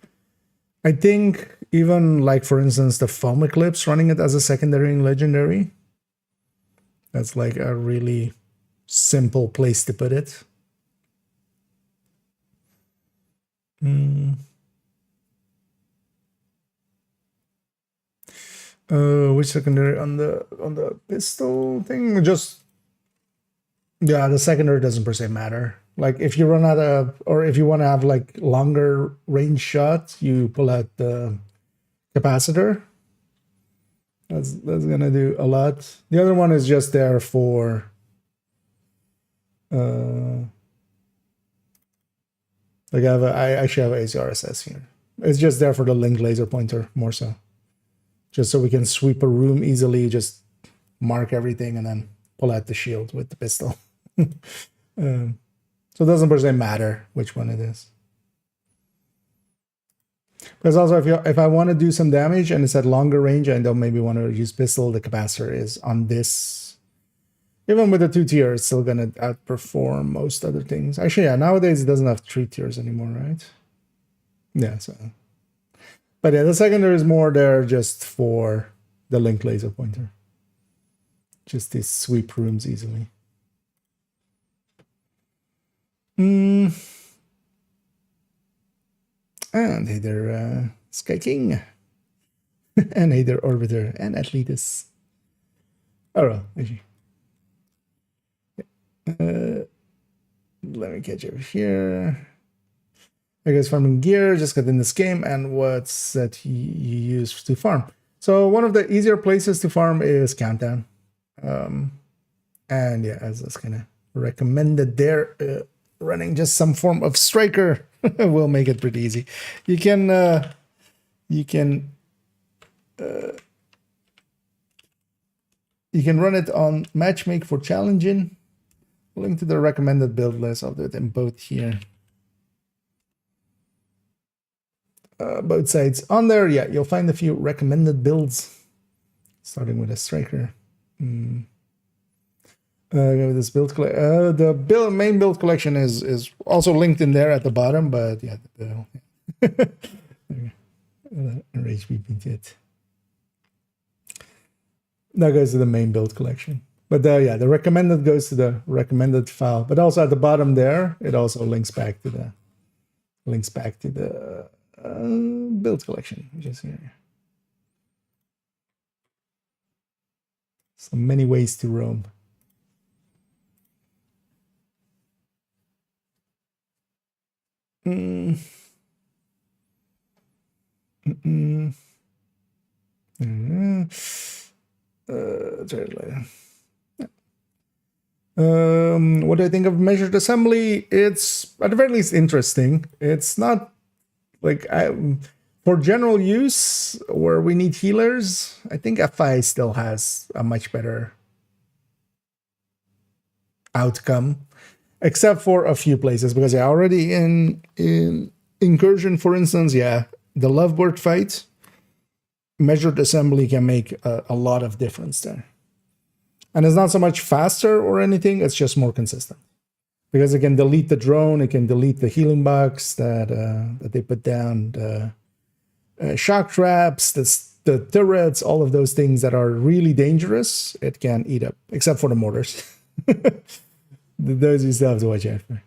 I think even like, for instance, the foam eclipse, running it as a secondary in legendary. That's like a really simple place to put it. Which secondary on the pistol thing? Just yeah, the secondary doesn't per se matter. Like if you run out of, or if you want to have like longer range shot, you pull out the capacitor. That's gonna do a lot. The other one is just there for like I actually have ACRSS here. It's just there for the link laser pointer more so. Just so we can sweep a room easily, just mark everything and then pull out the shield with the pistol. So it doesn't per se matter which one it is. Because also if I want to do some damage and it's at longer range and don't maybe want to use pistol, the capacitor is on this. Even with the 2 tier, it's still gonna outperform most other things. Actually, yeah, nowadays it doesn't have 3 tiers anymore, right? Yeah, so. But yeah, the secondary is more there just for the link laser pointer. Just to sweep rooms easily. And hey there, Sky King. And hey there, Orbiter and Atletus. Oh, well, actually. Let me catch over here. I guess farming gear, just got in this game, and what's that you use to farm. So one of the easier places to farm is Countdown. And yeah, as that's kind of recommended there, running just some form of striker will make it pretty easy. You can run it on matchmake for challenging. Link to the recommended build list. I'll do them both here. Both sides on there. Yeah, you'll find a few recommended builds, starting with a striker. Go with this build. The main build collection is also linked in there at the bottom, but yeah, RHBP that goes to the main build collection. But yeah, the recommended goes to the recommended file. But also at the bottom there, it also links back to the build collection, which is here. So many ways to roam. Try it later. What do I think of measured assembly? It's at the very least interesting. It's not like for general use where we need healers. I think FI still has a much better outcome, except for a few places, because yeah, already in incursion, for instance, yeah, the lovebird fight, measured assembly can make a lot of difference there. And it's not so much faster or anything, it's just more consistent. Because it can delete the drone, it can delete the healing box that they put down, the shock traps, the turrets, all of those things that are really dangerous, it can eat up, except for the mortars. Those you still have to watch out for.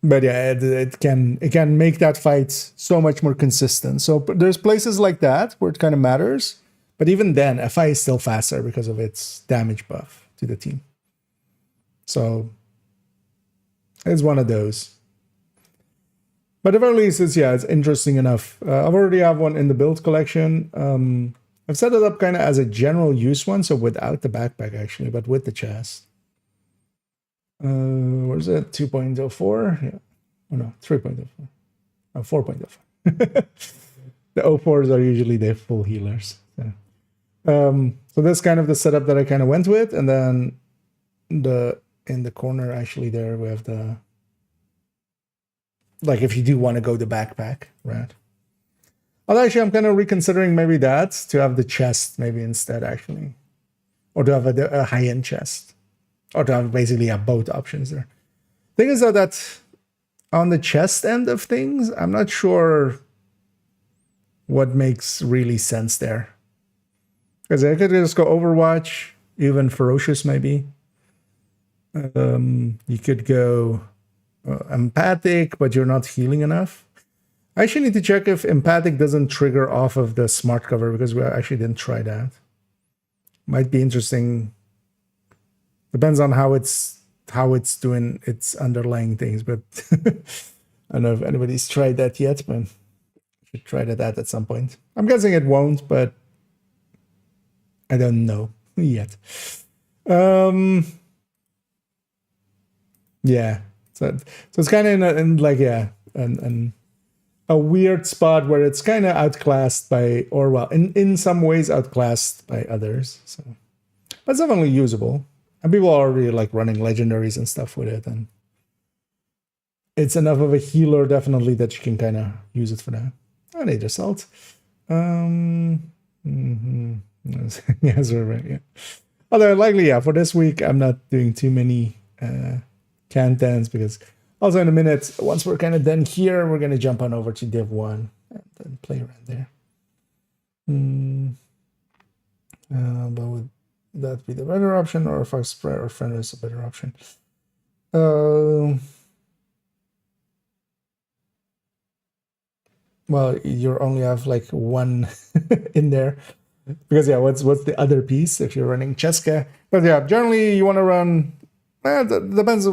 But yeah, it can make that fight so much more consistent. So there's places like that where it kind of matters. But even then, FI is still faster because of its damage buff to the team. So it's one of those. But at the very least, it's interesting enough. I've already have one in the build collection. I've set it up kind of as a general use one, so without the backpack actually, but with the chest. Where's it? 2.04? Yeah. Oh no, 3.04. Oh, 4.04. The 04s are usually the full healers. So that's kind of the setup that I kind of went with, and then in the corner actually there we have the like if you do want to go the backpack, right? Although actually, I'm kind of reconsidering maybe that to have the chest maybe instead, actually, or to have a high-end chest, or to have basically have both options there. Thing is though that on the chest end of things, I'm not sure what makes really sense there, because I could just go Overwatch, even Ferocious maybe. You could go Empathic, but you're not healing enough. I actually need to check if Empathic doesn't trigger off of the smart cover, because we actually didn't try that. Might be interesting. Depends on how it's doing its underlying things, but I don't know if anybody's tried that yet, but should try that at some point. I'm guessing it won't, but I don't know yet. Yeah, so it's kind of in like a weird spot where it's kind of outclassed by, or well, in some ways outclassed by others. So, but it's definitely usable, and people are already like running legendaries and stuff with it, and it's enough of a healer definitely that you can kind of use it for that. I need assault. Yes, right. Yeah. Although likely, yeah, for this week I'm not doing too many Cantans, because also in a minute, once we're kind of done here, we're going to jump on over to Div1 and then play around there. But would that be the better option, or if I spread or friend is a better option? Well, you only have like one in there, because yeah, what's the other piece if you're running Cheska? But yeah, generally you want to run. Depends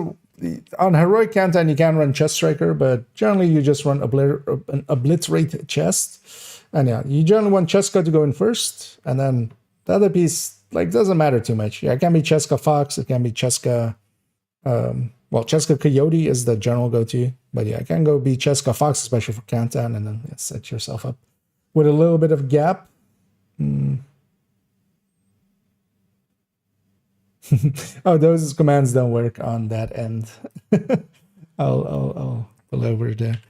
on heroic Canton. You can run Chest Striker, but generally you just run an Obliterate Chest, and yeah, you generally want Cheska to go in first, and then the other piece like doesn't matter too much. Yeah, it can be Cheska Fox, it can be Cheska. Well, Cheska Coyote is the general go-to, but yeah, it can go be Cheska Fox, especially for Canton, and then set yourself up with a little bit of gap. Oh, those commands don't work on that end. I'll pull over there.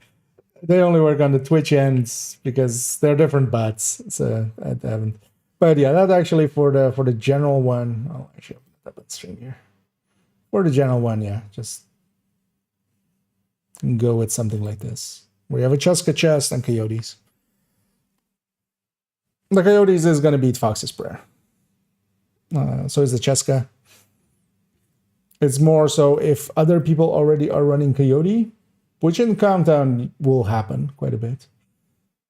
They only work on the Twitch ends because they're different bots, so I haven't. But yeah, that's actually for the general one. I'll actually open up that stream here. For the general one, yeah, just go with something like this. We have a Cheska chest and Coyotes. The Coyotes is going to beat Fox's Prayer. So is the Cheska. It's more so if other people already are running Coyote, which in Countdown will happen quite a bit,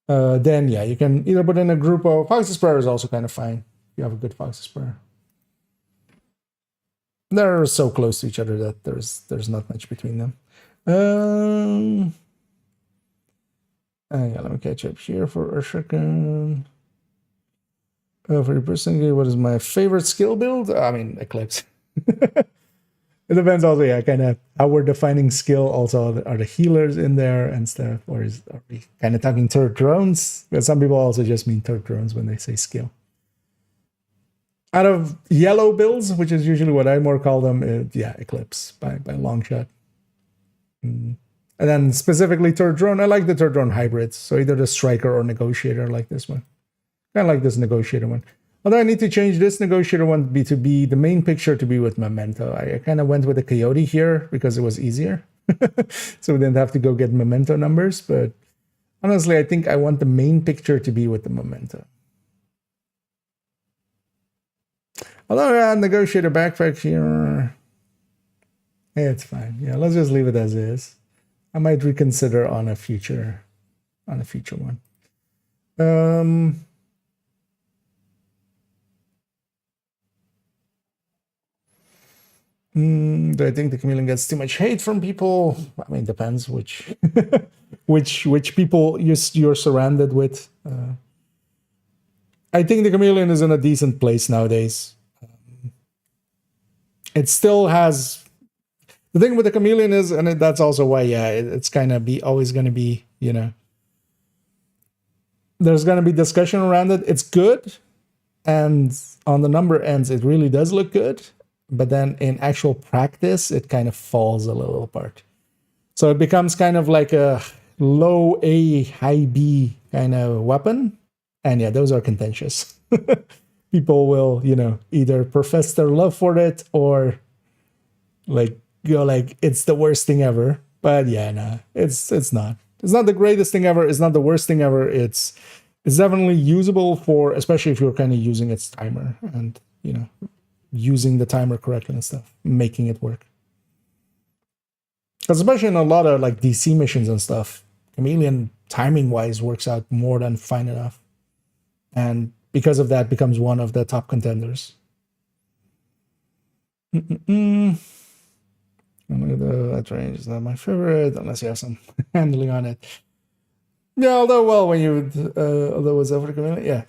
then yeah, you can either put in a group of Fox's Prayer is also kind of fine. You have a good Fox's Prayer. They're so close to each other that there's not much between them. Yeah, let me catch up here for a second. For your personally, what is my favorite skill build? I mean, Eclipse. It depends also, yeah, kind of how we're defining skill. Also, are the healers in there and stuff, or are we kind of talking third drones? Because some people also just mean third drones when they say skill. Out of yellow builds, which is usually what I more call them, yeah, Eclipse by a long shot. And then specifically third drone, I like the third drone hybrids. So either the Striker or Negotiator, like this one. I like this Negotiator one. Although I need to change this Negotiator one to be the main picture to be with Memento. I kind of went with a Coyote here because it was easier. So we didn't have to go get Memento numbers. But honestly, I think I want the main picture to be with the Memento. Although Negotiator backpack here, yeah, it's fine. Yeah, let's just leave it as is. I might reconsider on a future one. Do I think the chameleon gets too much hate from people? I mean, depends which which people you're surrounded with. I think the chameleon is in a decent place nowadays. It still has. The thing with the chameleon is, and that's also why, yeah, it's kind of always going to be, you know, there's going to be discussion around it. It's good, and on the number ends, it really does look good. But then in actual practice, it kind of falls a little apart. So it becomes kind of like a low A, high B kind of weapon. And yeah, those are contentious. People will, you know, either profess their love for it or like go like it's the worst thing ever. But yeah, no, it's not. It's not the greatest thing ever. It's not the worst thing ever. It's definitely usable for, especially if you're kind of using its timer and, you know, using the timer correctly and stuff, making it work. Because especially in a lot of like DC missions and stuff, Chameleon timing wise works out more than fine enough. And because of that, becomes one of the top contenders. That range is not my favorite, unless you have some handling on it. Yeah, although, well, when you, although it's over the community, yeah.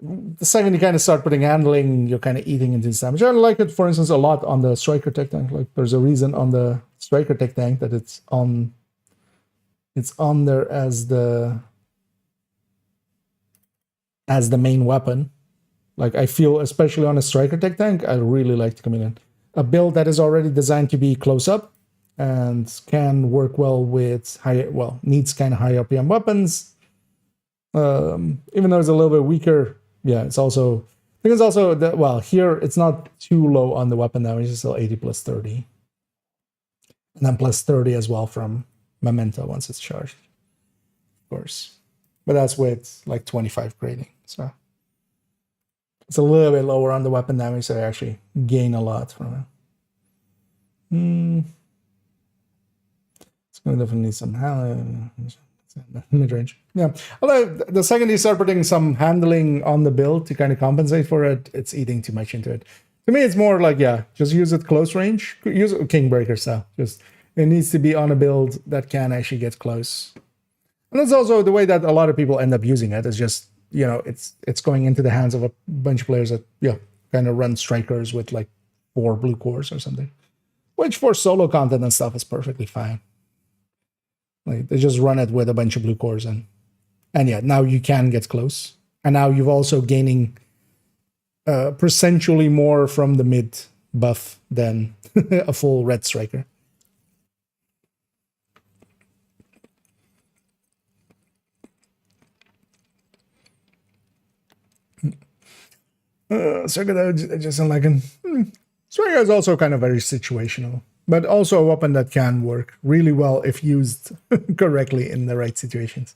The second you kind of start putting handling, you're kind of eating into this damage. I like it, for instance, a lot on the Striker Tech Tank. Like, there's a reason on the Striker Tech Tank that it's on there as the main weapon. Like, I feel, especially on a Striker Tech Tank, I really like the Chameleon. A build that is already designed to be close up and can work well with needs kind of high RPM weapons. Even though it's a little bit weaker, yeah, it's also, I think it's also that, well, here it's not too low on the weapon damage, it's still 80 plus 30. And then plus 30 as well from Memento once it's charged, of course. But that's with like 25 grading, so it's a little bit lower on the weapon damage, so I actually gain a lot from it. It's going to definitely need some mid-range. Yeah, although the second you start putting some handling on the build to kind of compensate for it, it's eating too much into it. To me, it's more like, yeah, just use it close range. Use it Kingbreaker style. Just, it needs to be on a build that can actually get close. And that's also the way that a lot of people end up using it, is just, you know, it's going into the hands of a bunch of players that, yeah, kind of run strikers with like 4 blue cores or something. Which for solo content and stuff is perfectly fine. Like, they just run it with a bunch of blue cores and yeah, now you can get close. And now you've also gaining percentually more from the mid buff than a full red striker. Striker, I just don't like him. Striker is also kind of very situational, but also a weapon that can work really well if used correctly in the right situations.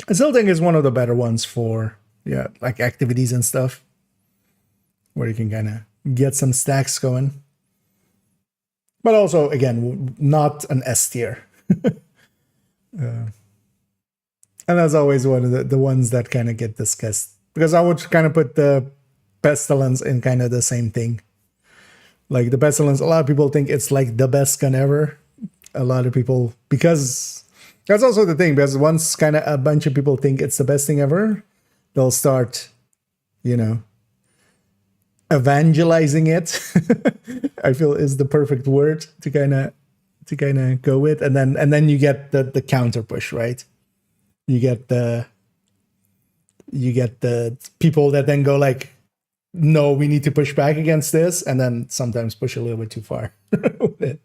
I still think it's one of the better ones for, yeah, like activities and stuff, where you can kind of get some stacks going. But also, again, not an S tier. And that's always one of the ones that kind of get discussed. Because I would kind of put the Pestilence in kind of the same thing. Like the Pestilence, a lot of people think it's like the best gun ever. A lot of people, because that's also the thing, because once kind of a bunch of people think it's the best thing ever, they'll start, you know, evangelizing it. I feel is the perfect word to kind of go with, and then you get the counter push, right? You get the people that then go like, no, we need to push back against this, and then sometimes push a little bit too far with it.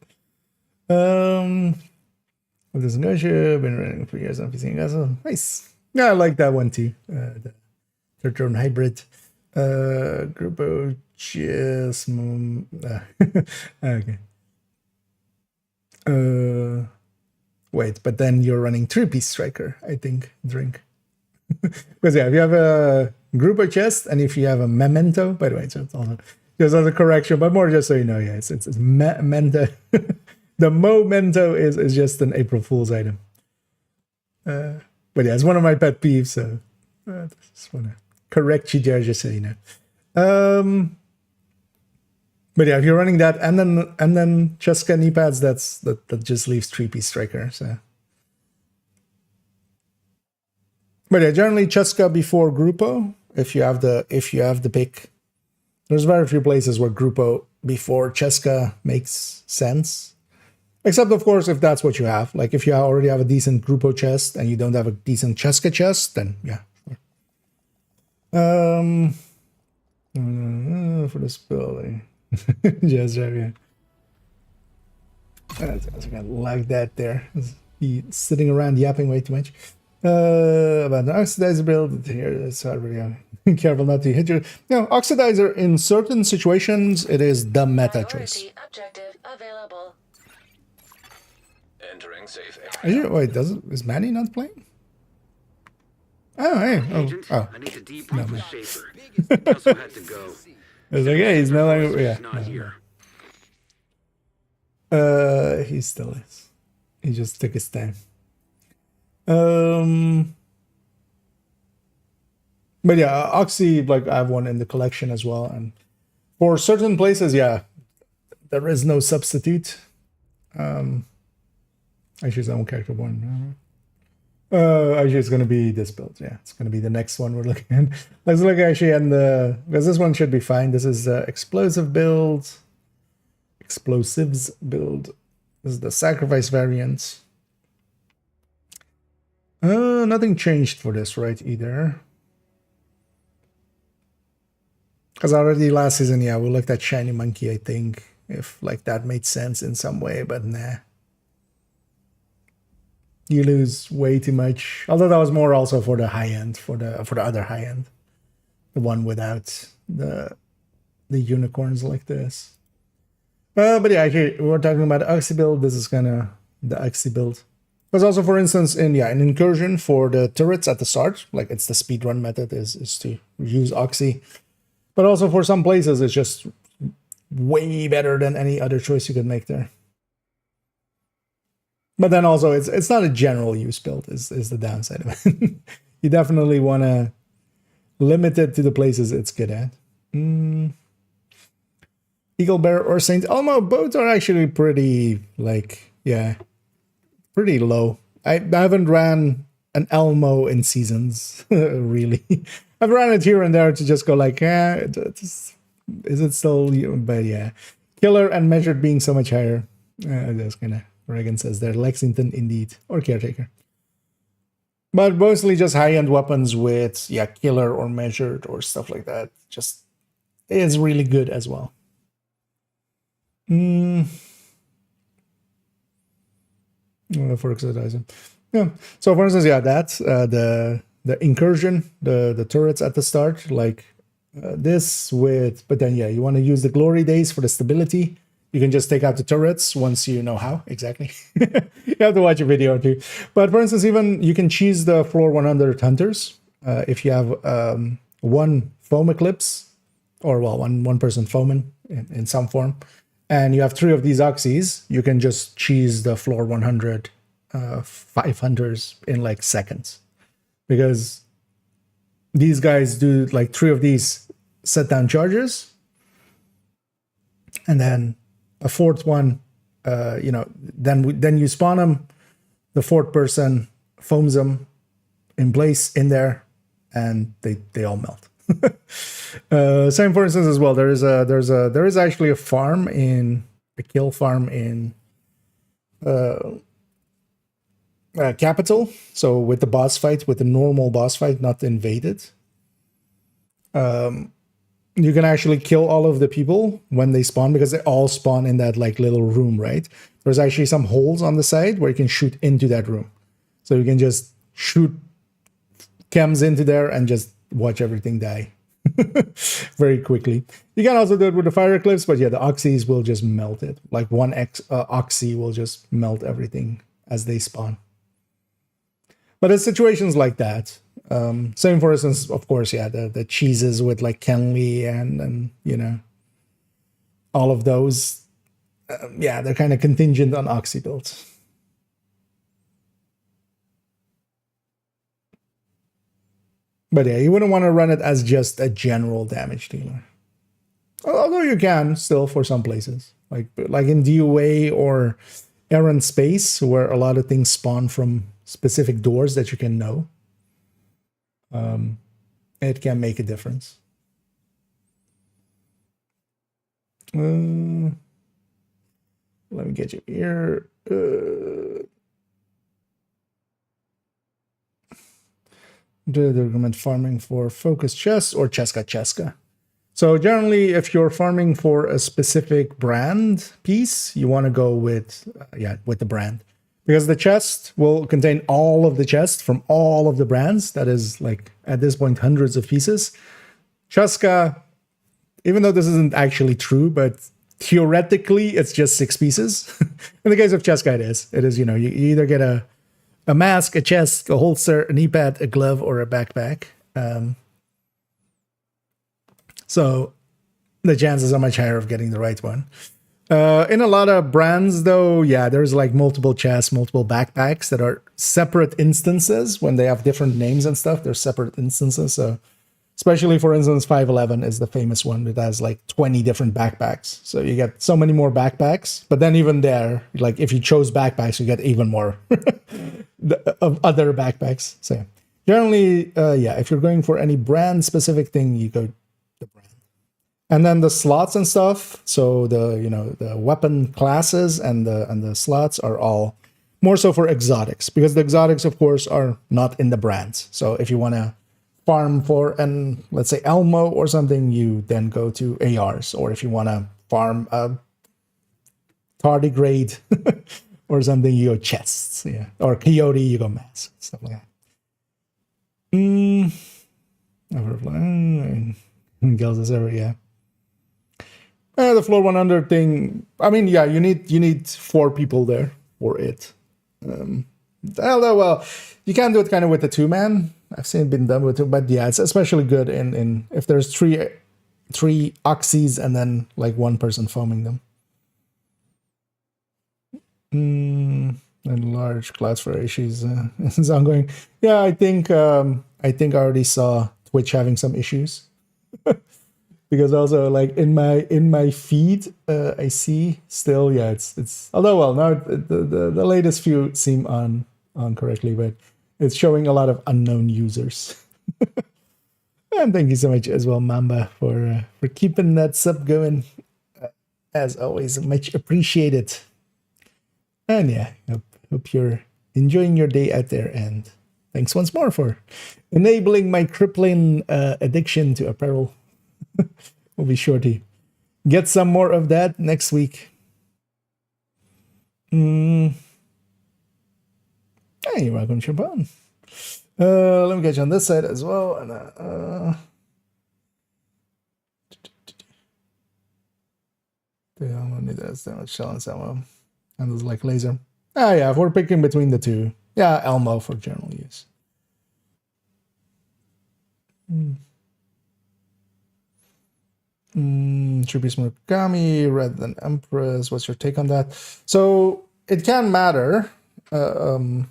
With this negotiation, been running for years on PC and Gaza. Nice. Yeah, I like that one too. The third drone hybrid. Grupo Chess. Okay. Wait, but then you're running 3-piece striker, I think. Drink. Because yeah, if you have a Grupo Chest and if you have a Memento, by the way, so it's also just as a correction, but more just so you know, yeah, it's Memento. The Memento is just an April Fool's item. But yeah, it's one of my pet peeves, so I just want to correct you there, just so you know. But yeah, if you're running that and then Cheska knee pads, that just leaves 3-piece striker. So, but yeah, generally Cheska before Grupo. If you have the pick, there's very few places where Grupo before Cheska makes sense. Except of course if that's what you have. Like if you already have a decent Grupo chest and you don't have a decent Cheska chest, then yeah. For this building. Just right, yeah. I got like that there. He sitting around yapping way too much. About the oxidizer build here, it's already careful not to hit your. Oxidizer in certain situations it is the meta choice. Objective available. Entering safe Wait, is Manny not playing? Oh, hey. Agent, Oh. I need to debrief with Schaefer. He also had to go. I was like, yeah, he's no longer. Yeah. Not here. He still is. He just took his time. But yeah, Oxy, like I have one in the collection as well, and for certain places, yeah, there is no substitute. Actually, it's own character one. Actually, it's gonna be this build. Yeah, it's gonna be the next one we're looking at. Let's look actually at because this one should be fine. This is explosives build. This is the sacrifice variant. Nothing changed for this, right? Either. Because already last season, yeah, we looked at Shiny Monkey, I think, if like that made sense in some way, but nah. You lose way too much. Although that was more also for the high end, for the other high end. The one without the unicorns like this. But yeah, here we're talking about Oxy build. This is the Oxy build. Because also, for instance, in incursion for the turrets at the start, like it's the speedrun method is to use Oxy. But also for some places, it's just way better than any other choice you could make there. But then also, it's not a general use build, is the downside of it. You definitely want to limit it to the places it's good at. Eagle Bear or Saint Elmo, both are actually pretty, pretty low. I haven't ran an Elmo in seasons, really. I've run it here and there to just go like, is it still? But yeah, Killer and Measured being so much higher. That's Reagan says there, Lexington indeed, or Caretaker. But mostly just high-end weapons with, Killer or Measured or stuff like that. Just, it's really good as well. For oxidizer. Yeah. So for instance, that's the incursion, the turrets at the start, like this with, but then you want to use the glory days for the stability. You can just take out the turrets once you know how exactly. You have to watch a video or two. But for instance, even you can choose the floor 100 hunters if you have one foam eclipse, or one person foeman in some form, and you have 3 of these oxys. You can just choose the floor 100 5 hunters in like seconds, because these guys do like 3 of these set down charges, and then a 4th one, then you spawn them. The 4th person foams them in place in there, and they all melt. Same for instance as well. There is actually a farm in a kill farm in Capital. So with the boss fight, with the normal boss fight, not invaded. You can actually kill all of the people when they spawn, because they all spawn in that like little room, right? There's actually some holes on the side where you can shoot into that room. So you can just shoot chems into there and just watch everything die very quickly. You can also do it with the fire eclipse, but the oxys will just melt it. Like one oxy will just melt everything as they spawn. But in situations like that, same for instance, of course, the cheeses with like Kenley and all of those, they're kind of contingent on oxy builds. But you wouldn't want to run it as just a general damage dealer. Although you can still for some places, like in DOA or Errant Space, where a lot of things spawn from specific doors that you can know. It can make a difference. Let me get you here. Do they recommend farming for focus chests or Cheska? So generally, if you're farming for a specific brand piece, you want to go with with the brand, because the chest will contain all of the chests from all of the brands. That is like at this point hundreds of pieces. Cheska, even though this isn't actually true, but theoretically it's just 6 pieces. In the case of Cheska, it is. It is, you know, you either get a mask, a chest, a holster, a knee pad, a glove, or a backpack. So the chances are much higher of getting the right one. In a lot of brands, though, yeah, there's like multiple chests, multiple backpacks that are separate instances. When they have different names and stuff, they're separate instances. So especially, for instance, 511 is the famous one that has like 20 different backpacks. So you get so many more backpacks. But then even there, like if you chose backpacks, you get even more of other backpacks. So generally, if you're going for any brand specific thing, you go the brand. And then the slots and stuff. So the weapon classes and the slots are all more so for exotics, because the exotics, of course, are not in the brands. So if you want to farm for let's say Elmo or something, you then go to ARs. Or if you want to farm a tardigrade or something, you go chests. Yeah. Or coyote, you go masks, stuff like that. Girls is ever, yeah. The floor 100 thing. I mean, yeah, you need 4 people there for it. Well, you can do it kind of with the 2-man. I've seen it been done with it, but yeah, it's especially good in if there's three oxys and then like 1 person foaming them. And large clouds for issues is ongoing. Yeah, I think I already saw Twitch having some issues. Because also like in my feed, I see still, yeah, it's although well now the latest few seem on correctly, but it's showing a lot of unknown users. And thank you so much as well, Mamba, for keeping that sub going. As always, much appreciated. And yeah, hope you're enjoying your day out there, and thanks once more for enabling my crippling addiction to apparel. We'll be sure to get some more of that next week. Hey, you're welcome, Chapon. Let me get you on this side as well. And I don't need that much challenge ammo. And there's like laser. Yeah, if we're picking between the two. Yeah, Elmo for general use. Three-piece Murakami, rather than Empress. What's your take on that? So it can matter. The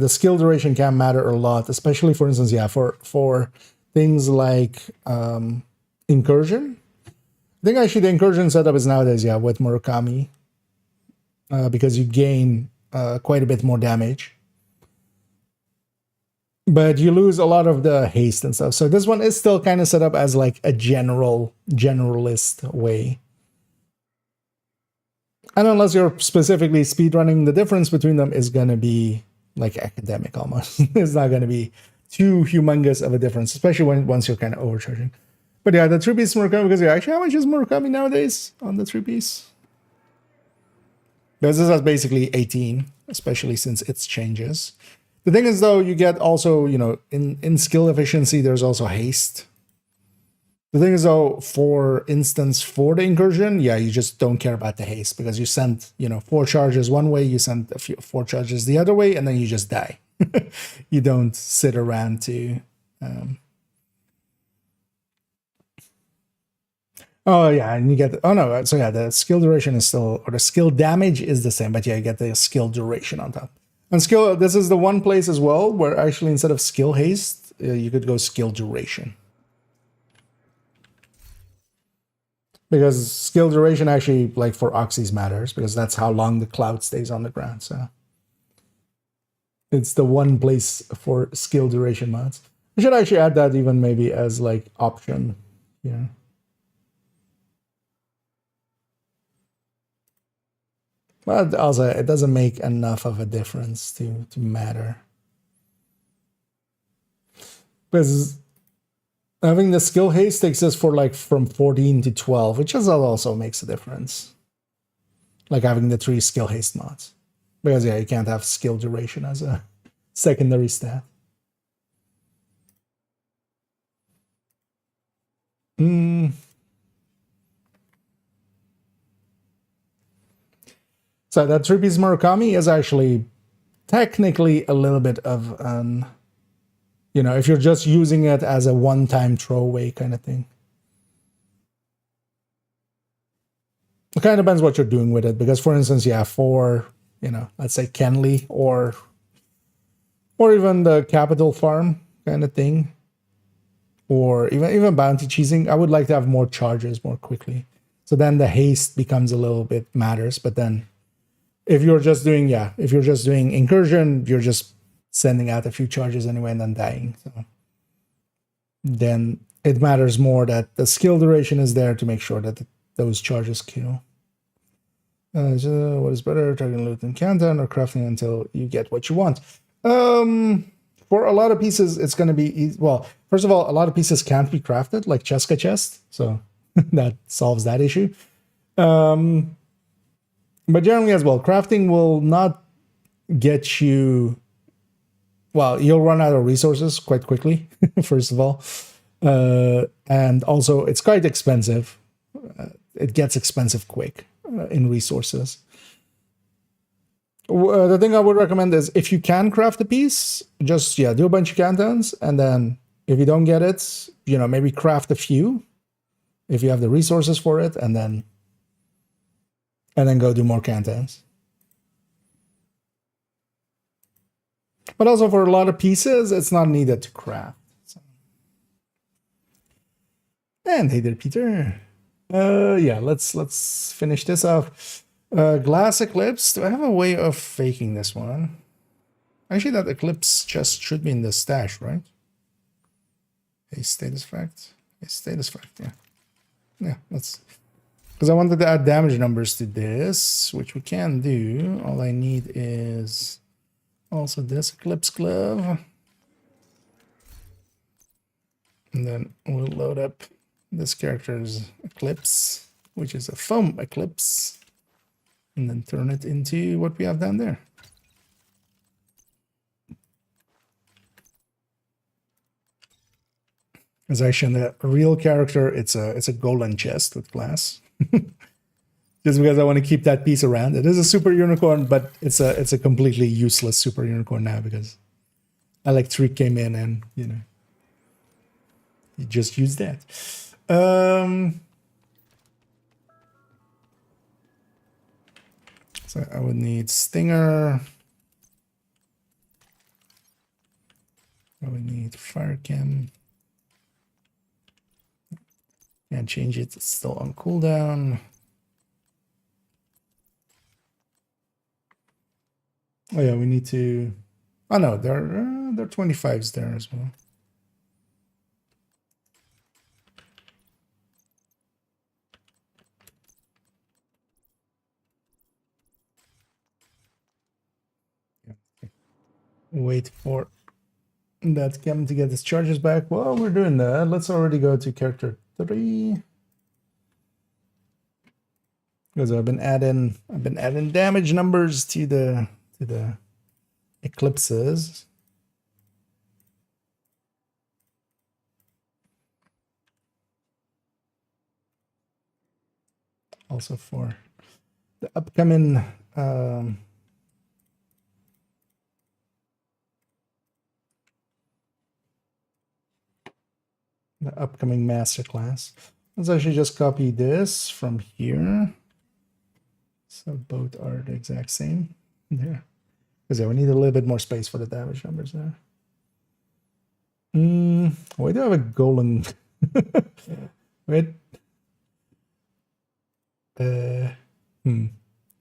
skill duration can matter a lot, especially for instance, for things like incursion. I think actually the incursion setup is nowadays with Murakami, because you gain quite a bit more damage. But you lose a lot of the haste and stuff. So this one is still kind of set up as like a generalist way. And unless you're specifically speedrunning, the difference between them is going to be like academic almost. It's not going to be too humongous of a difference, especially once you're kind of overcharging. But yeah, the 3-piece Murakami, because actually, how much is Murakami nowadays on the 3-piece? Because this is basically 18, especially since it's changes. The thing is, though, you get also, in skill efficiency, there's also haste. The thing is, though, for instance, for the incursion, you just don't care about the haste because you send, 4 charges one way, you send 4 charges the other way, and then you just die. You don't sit around to... Oh, yeah, and you get... Oh, no, so yeah, the skill duration is still... Or the skill damage is the same, but yeah, you get the skill duration on top. And skill, this is the one place as well where actually instead of skill haste, you could go skill duration. Because skill duration actually, like for Oxys, matters because that's how long the cloud stays on the ground. So it's the one place for skill duration mods. I should actually add that even maybe as like option. Yeah. But also, it doesn't make enough of a difference to matter. Because Having the skill haste takes us for like from 14 to 12, which is also makes a difference. Like having the 3 skill haste mods. Because yeah, you can't have skill duration as a secondary stat. So that 3-piece Murakami is actually technically a little bit of an, you know, if you're just using it as a one-time throwaway kind of thing. It kind of depends what you're doing with it, because for instance, yeah, for, you know, let's say Kenley or even the capital farm kind of thing, or even bounty cheesing, I would like to have more charges more quickly. So then the haste becomes a little bit matters, but then if you're just doing, yeah, if you're just doing incursion, you're just sending out a few charges anyway and then dying. So then it matters more that the skill duration is there to make sure that those charges kill. So what is better, targeting loot and countdown, or crafting until you get what you want? For a lot of pieces, it's going to be, well, first of all, a lot of pieces can't be crafted, like Cheska chest, so that solves that issue. But generally as well, crafting will not get you, well, you'll run out of resources quite quickly, first of all. And also, it's quite expensive. It gets expensive quick in resources. The thing I would recommend is if you can craft a piece, just, yeah, do a bunch of countdowns. And then if you don't get it, you know, maybe craft a few if you have the resources for it, and then go do more countdowns. But also for a lot of pieces, it's not needed to craft. So. And hey there, Peter. Yeah, let's finish this off. Glass Eclipse. Do I have a way of faking this one? Actually, that Eclipse just should be in the stash, right? A status fact. A status fact, yeah. Yeah, let's... Because I wanted to add damage numbers to this, which we can do. All I need is also this Eclipse Glove. And then we'll load up this character's Eclipse, which is a foam Eclipse. And then turn it into what we have down there. As I shown the real character, it's a golden chest with glass. Just because I want to keep that piece around. It is a super unicorn, but it's a completely useless super unicorn now because Electric came in and, you know, you just use that. So I would need Stinger. I would need Fire Chem. Can't change it, it's still on cooldown. Oh yeah, we need to... Oh no, there are 25s there as well. Yeah. Wait for that Chem to get his charges back. While we're doing that, let's already go to character 3. Because I've been adding damage numbers to the eclipses. Also for the upcoming masterclass. Let's actually just copy this from here. So both are the exact same there. Because yeah, we need a little bit more space for the damage numbers there. Why do I have a golem? Wait.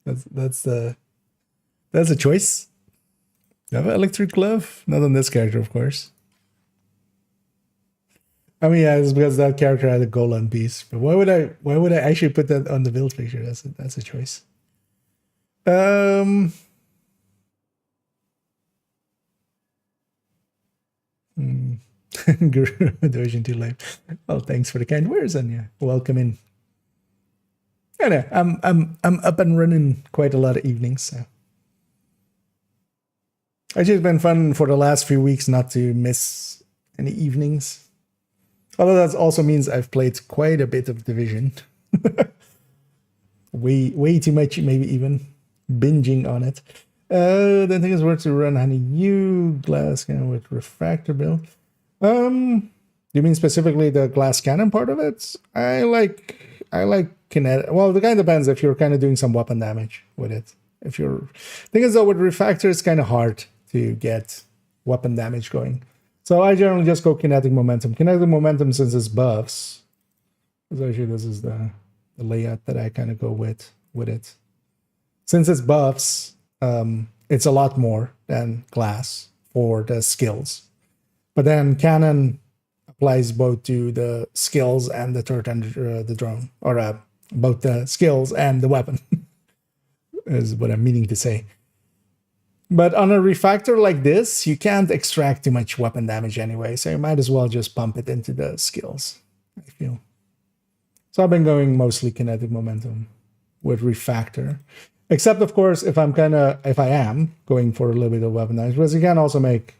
That's a choice. Do I have an electric glove? Not on this character, of course. I mean, yeah, it's because that character had a golem piece. But why would I actually put that on the build picture? That's a choice. Division 2 live. Oh, thanks for the kind words, and yeah, welcome in. I know I'm up and running quite a lot of evenings, so it's just been fun for the last few weeks not to miss any evenings. Although that also means I've played quite a bit of Division. way too much, maybe even binging on it. Don't think it's worth to run Honey U glass cannon with refractor build. You mean specifically the glass cannon part of it? I like kinetic. Well, it kind of depends if you're kind of doing some weapon damage with it. If you're, thing is though, with refractor, it's kind of hard to get weapon damage going. So I generally just go kinetic momentum. Kinetic momentum, since it's buffs, because actually this is the layout that I kind of go with it. Since it's buffs, it's a lot more than glass for the skills. But then cannon applies both to the skills and the turret and the drone, or both the skills and the weapon, is what I'm meaning to say. But on a refractor like this, you can't extract too much weapon damage anyway, so you might as well just pump it into the skills, I feel. So I've been going mostly kinetic momentum with refractor. Except, of course, if I am going for a little bit of weapon damage, because you can also make,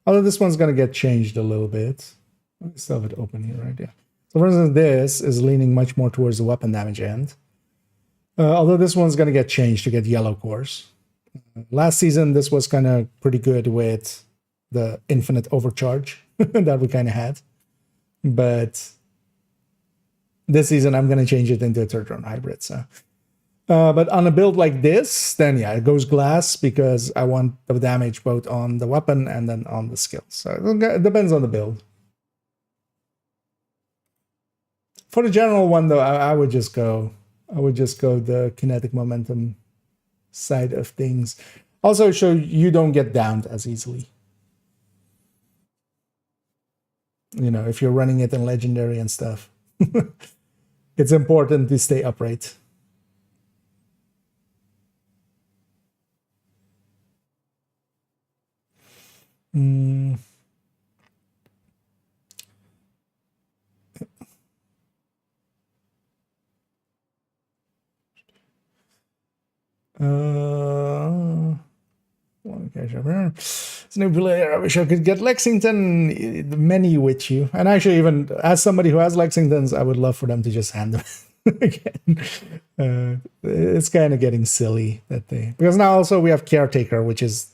although this one's going to get changed a little bit. Let me still have it open here, right? Yeah. So for instance, this is leaning much more towards the weapon damage end. Although this one's going to get changed to get yellow cores. Last season, this was kind of pretty good with the infinite overcharge that we kind of had. But this season, I'm going to change it into a third drone hybrid. So, but on a build like this, then yeah, it goes glass because I want the damage both on the weapon and then on the skills. So it depends on the build. For the general one, though, I would just go the kinetic momentum side of things. Also, so you don't get downed as easily. You know, if you're running it in legendary and stuff, it's important to stay upright. It's new player. I wish I could get Lexington many with you. And actually, even as somebody who has Lexingtons, I would love for them to just hand them again. It's kind of getting silly that they, because now also we have Caretaker, which is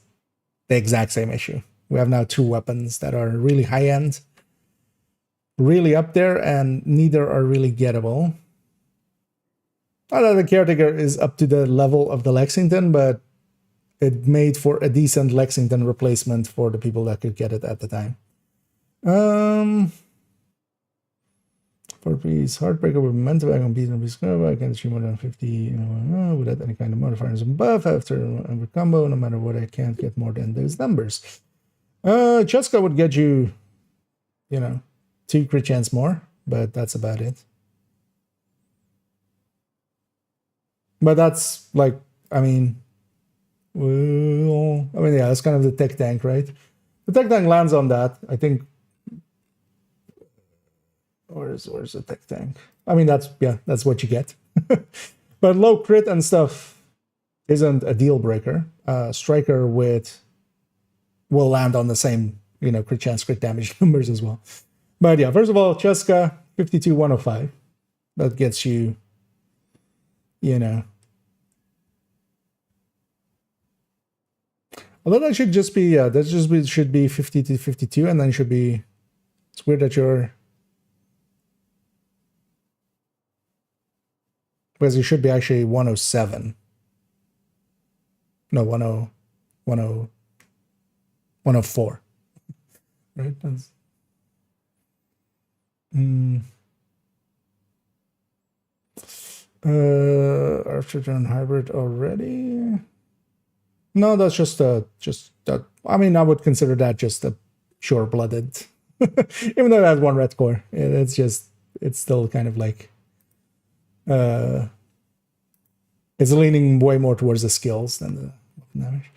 the exact same issue. We have now two weapons that are really high end, really up there, and neither are really gettable. Although the Caretaker is up to the level of the Lexington, but it made for a decent Lexington replacement for the people that could get it at the time. For piece Heartbreaker with momentum, I can beat and discover. I can achieve more than 50 without any kind of modifiers and buff after every combo. No matter what, I can't get more than those numbers. Cheska would get you, 2 crit chance more, but that's about it. But that's like, yeah, that's kind of the tech tank, right? The tech tank lands on that. I think. Where's the tech tank? I mean, that's what you get. But low crit and stuff isn't a deal breaker. Striker will land on the same, crit chance, crit damage numbers as well. But yeah, first of all, Cheska 52-105. That gets you, although that should just be, should be 50-52, and then should be, it's weird that you're, because you should be actually 107. No, 104. Right? That's, Archer turn hybrid already? No, that's just that. I mean, I would consider that just a pure-blooded, even though it has 1 red core. It's still kind of like, it's leaning way more towards the skills than the weapon damage.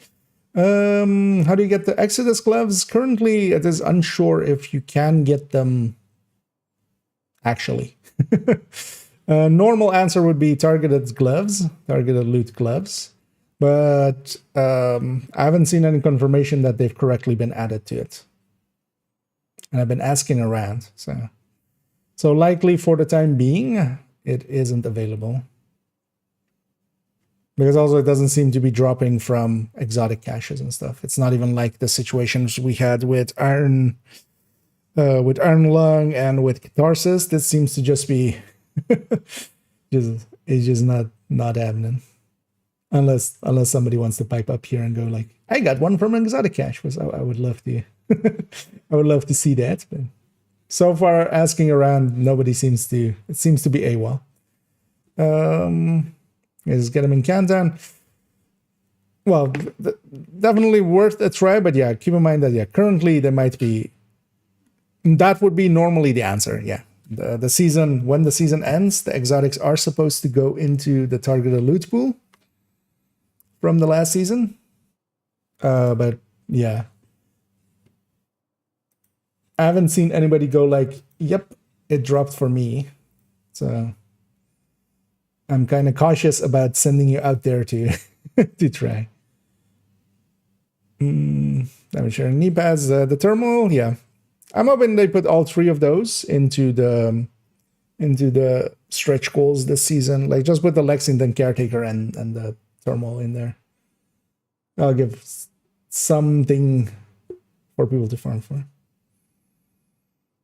How do you get the Exodus gloves? Currently, it is unsure if you can get them actually. Normal answer would be targeted gloves, targeted loot gloves. But I haven't seen any confirmation that they've correctly been added to it. And I've been asking around. So likely for the time being, it isn't available. Because also it doesn't seem to be dropping from exotic caches and stuff. It's not even like the situations we had with Iron Lung and with Catharsis. This seems to just be just not happening. Unless somebody wants to pipe up here and go like, I got one from an exotic cache. I would love to I would love to see that. But so far asking around, nobody seems to be AWOL. Is get them in countdown. Well, definitely worth a try, but yeah, keep in mind that currently there might be. That would be normally the answer. Yeah, the season, when the season ends, the exotics are supposed to go into the targeted loot pool from the last season. But yeah, I haven't seen anybody go like, "Yep, it dropped for me." So I'm kind of cautious about sending you out there to to try. I'm sharing knee pads. The thermal, yeah. I'm hoping they put all three of those into the stretch goals this season. Like just put the Lexington Caretaker and the thermal in there. I'll give something for people to farm for.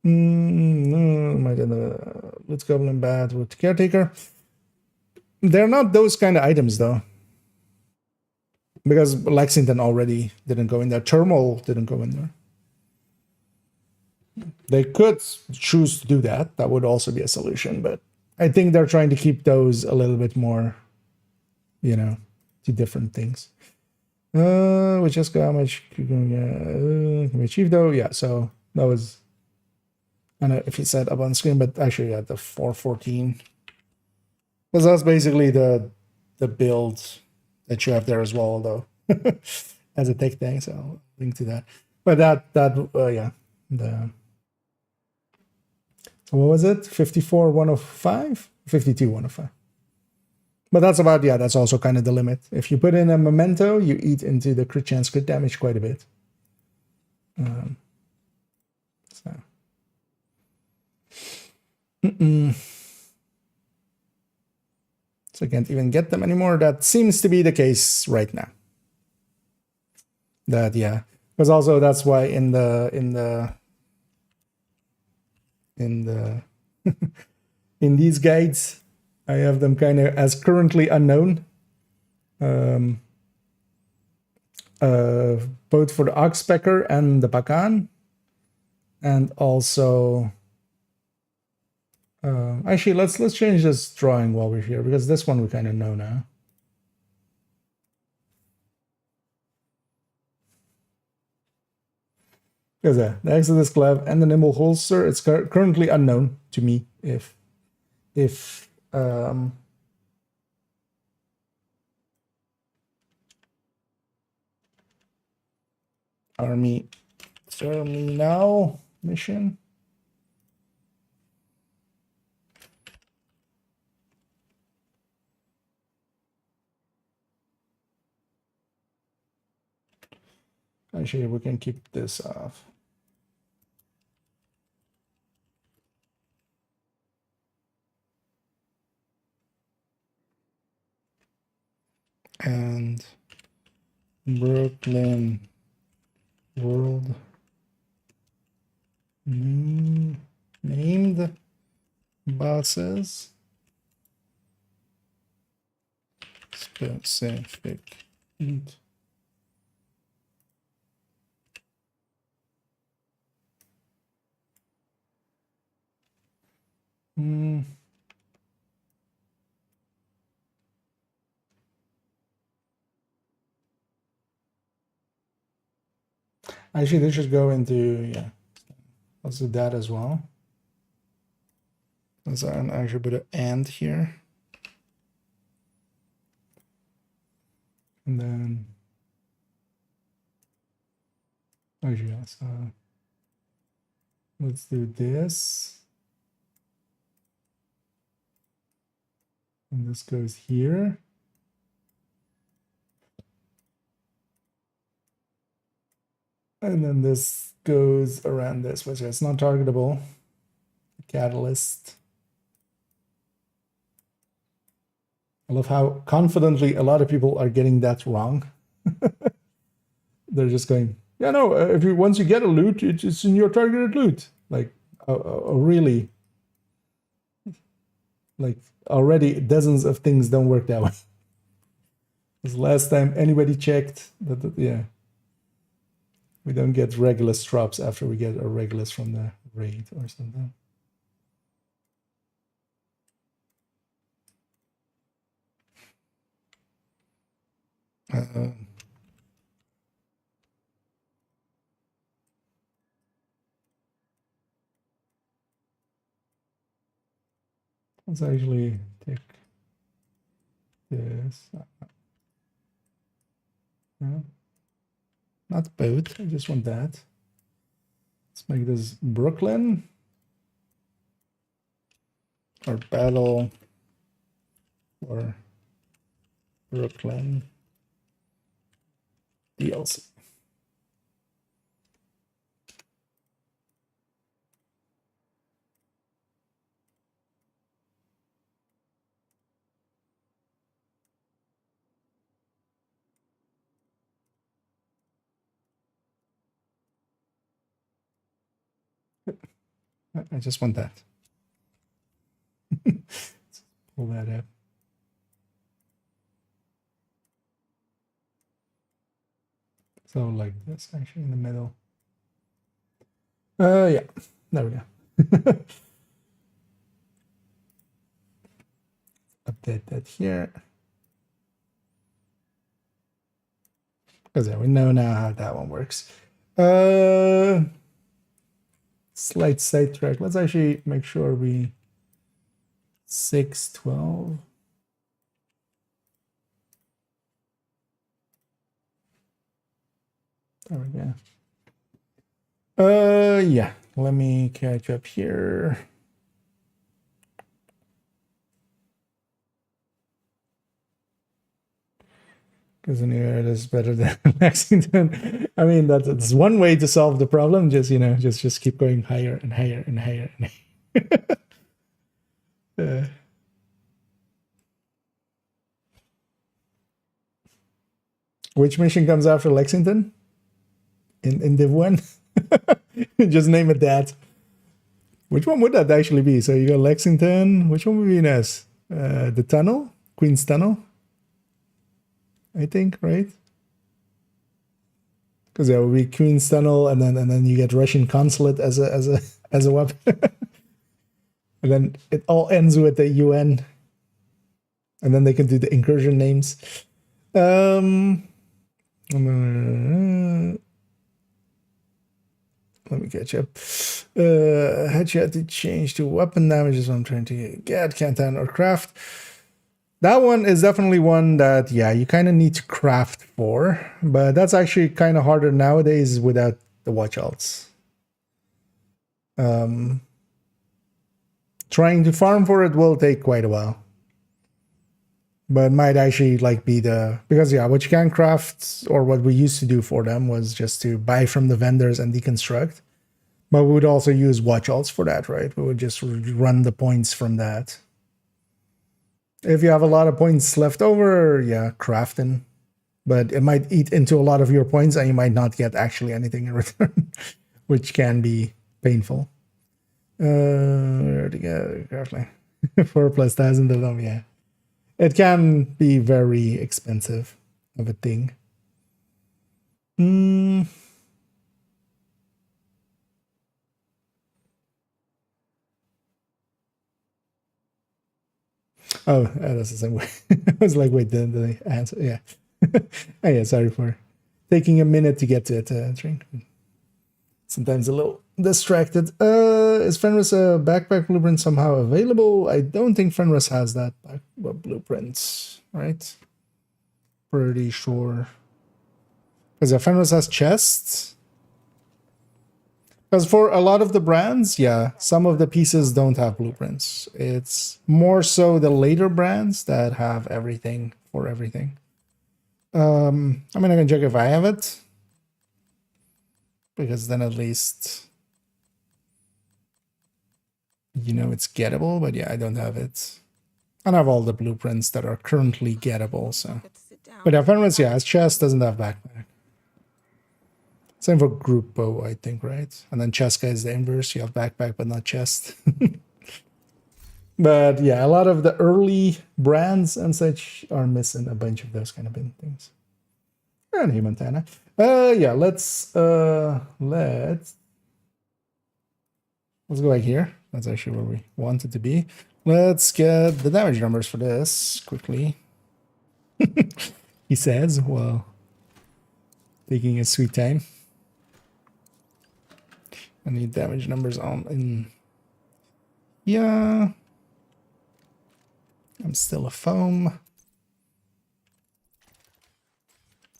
Might end Let's Goblin Bat with Caretaker. They're not those kind of items though. Because Lexington already didn't go in there. Thermal didn't go in there. They could choose to do that. That would also be a solution. But I think they're trying to keep those a little bit more, to different things. We just got how much can we achieve though? Yeah, so that was, I don't know if it said up on screen, but actually at the 414. Because that's basically the build that you have there as well, though, as a tech thing. So I'll link to that. But yeah, so what was it? 54,105, 52,105. But that's about, that's also kind of the limit. If you put in a memento, you eat into the crit chance, crit damage quite a bit. So. So I can't even get them anymore. That seems to be the case right now. That, yeah. Because also that's why in the in these guides, I have them kind of as currently unknown. Both for the Oxpecker and the Pacan. And also actually let's change this drawing while we're here, because this one we kind of know now. Because the Exodus Glove and the Nimble Holster, it's currently unknown to me if Army now mission. Actually, we can keep this off. And Brooklyn World named bosses specific. Actually, they should go into, let's do that as well. Let's actually put an and here. And then Actually, yeah, so let's do this. And this goes here. And then this goes around this, which is not targetable. Catalyst. I love how confidently a lot of people are getting that wrong. They're just going, yeah, no, if you once you get a loot, it's in your targeted loot. Like, really? Like, already dozens of things don't work that way. Because last time anybody checked, yeah, we don't get Regulus drops after we get a Regulus from the raid or something. Let's actually take this. No, not both. I just want that. Let's make this Brooklyn or battle or Brooklyn DLC. I just want that. Let's pull that up. So like this, actually, in the middle. Yeah, there we go. Update that here. Because yeah, we know now how that one works. Slight sidetrack. Let's actually make sure we 612. There we go. Yeah, let me catch up here. Because anyway, it is better than Lexington. I mean, that's one way to solve the problem. Just, you know, just keep going higher and higher and higher and higher. Which mission comes after Lexington? In Div1? Just name it that. Which one would that actually be? So you got Lexington. Which one would be next? The tunnel? Queen's Tunnel? I think, right? Because there will be Queen's Tunnel, and then you get Russian consulate as a weapon. And then it all ends with the UN. And then they can do the incursion names. Let me catch up. Headshot to change to weapon damage is what I'm trying to get. Canton or craft. That one is definitely one that, yeah, you kind of need to craft for. But that's actually kind of harder nowadays without the watch alts. Trying to farm for it will take quite a while. But might actually like be the, because yeah, what you can craft, or what we used to do for them, was just to buy from the vendors and deconstruct. But we would also use watch alts for that, right? We would just run the points from that. If you have a lot of points left over, yeah, crafting. But it might eat into a lot of your points and you might not get actually anything in return, which can be painful. Where to go? Carefully. 4,000+ of them, yeah. It can be very expensive of a thing. Oh, that's the same way. I was like, wait, did I answer? Yeah. Oh, yeah, sorry for taking a minute to get to it. Drink. Sometimes a little distracted. Is Fenris a backpack blueprint somehow available? I don't think Fenris has that blueprint, right? Pretty sure. Because Fenris has chests. Because for a lot of the brands, yeah, some of the pieces don't have blueprints. It's more so the later brands that have everything for everything. I mean, I can check if I have it. Because then at least, you know, it's gettable. But yeah, I don't have it. I don't have all the blueprints that are currently gettable, so. But yeah, Fenris, yeah, chess doesn't have backpack. Same for group bow, I think, right? And then Cheska is the inverse. You have backpack, but not chest. But yeah, a lot of the early brands and such are missing a bunch of those kind of things. And hey, Montana. Yeah, let's go back here. That's actually where we wanted to be. Let's get the damage numbers for this quickly. He says, while taking his sweet time. I need damage numbers on in. Yeah. I'm still a foam.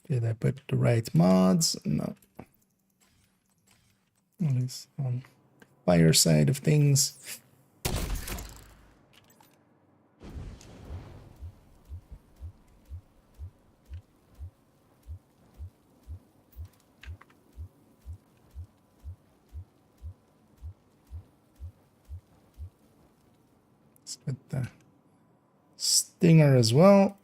Did I put the right mods? No. At least on fire side of things. Let's put the stinger as well.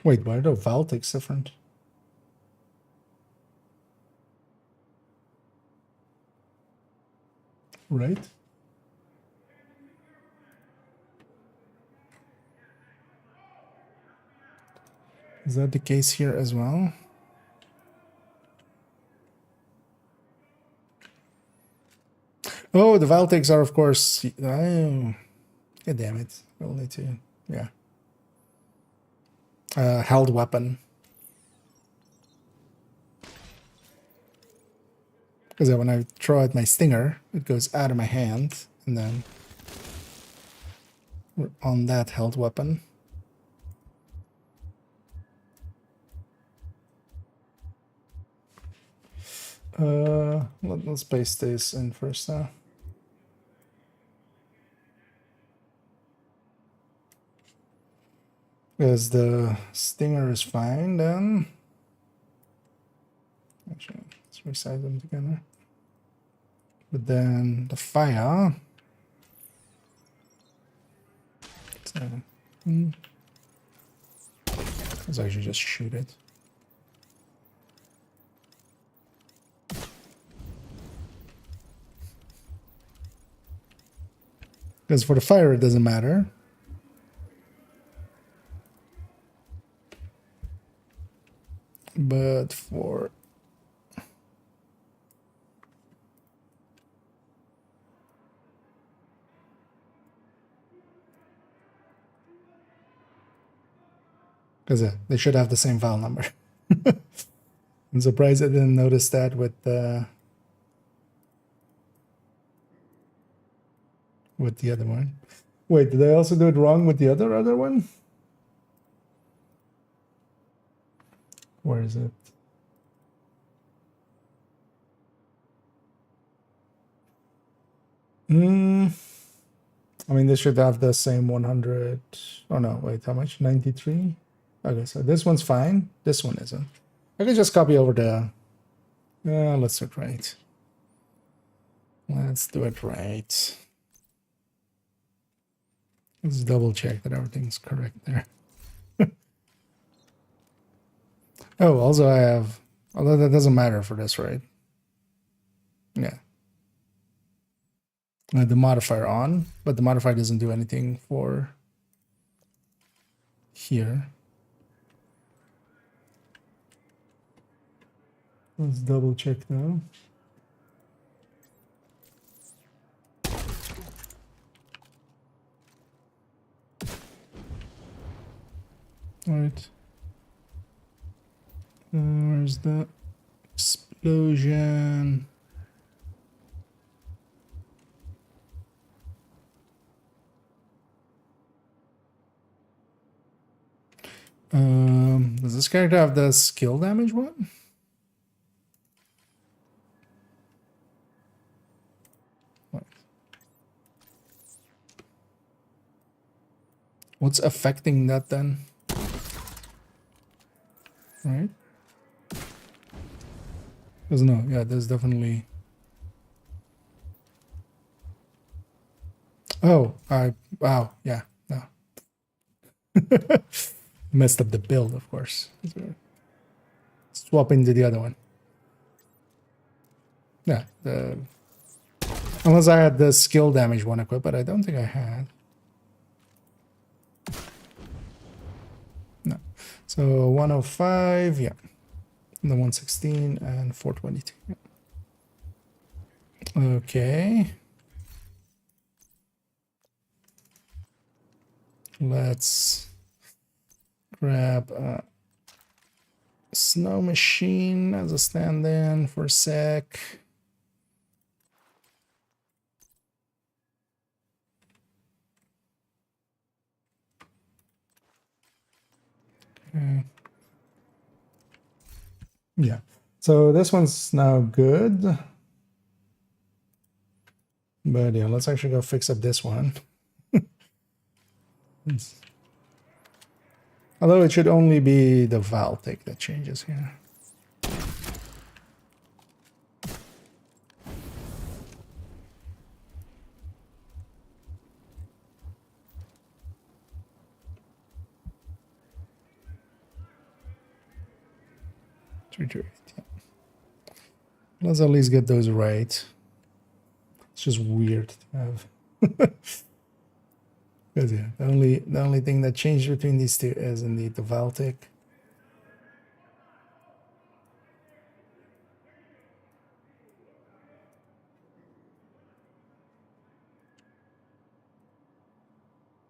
Wait, why are the Valtics different? Right? Is that the case here as well? Oh, the Valtics are, of course. Oh, god damn it. Only two. Yeah. Held weapon. Because when I throw out my stinger, it goes out of my hand, and then we're on that held weapon. Let's paste this in first now. Because the stinger is fine, then. Actually, let's resize them together. But then the fire. So, let's actually just shoot it. Because for the fire, it doesn't matter. But for... Because they should have the same file number. I'm surprised I didn't notice that with the other one. Wait, did I also do it wrong with the other one? Where is it? I mean, this should have the same 100. Oh no, wait, how much? 93? Okay, so this one's fine. This one isn't. I can just copy over the... let's do it right. Let's do it right. Let's double check that everything's correct there. Oh, also I have... Although that doesn't matter for this, right? Yeah. The modifier on, but the modifier doesn't do anything for here. Let's double check now. All right. Where's the explosion? Does this character have the skill damage one? What? What's affecting that then? Right? There's no, yeah, there's definitely. Oh, wow, yeah, no. Messed up the build, of course. Swap into the other one. Yeah, unless I had the skill damage one equipped, but I don't think I had. No. So 105, yeah. And the 116 and 422. Yeah. Okay. Let's grab a snow machine as a stand-in for a sec. Okay. Yeah. So this one's now good. But yeah, let's actually go fix up this one. Although it should only be the valve tick that changes here. Yeah. Let's at least get those right. It's just weird to have. Because yeah, the only thing that changed between these two is indeed the valve tick.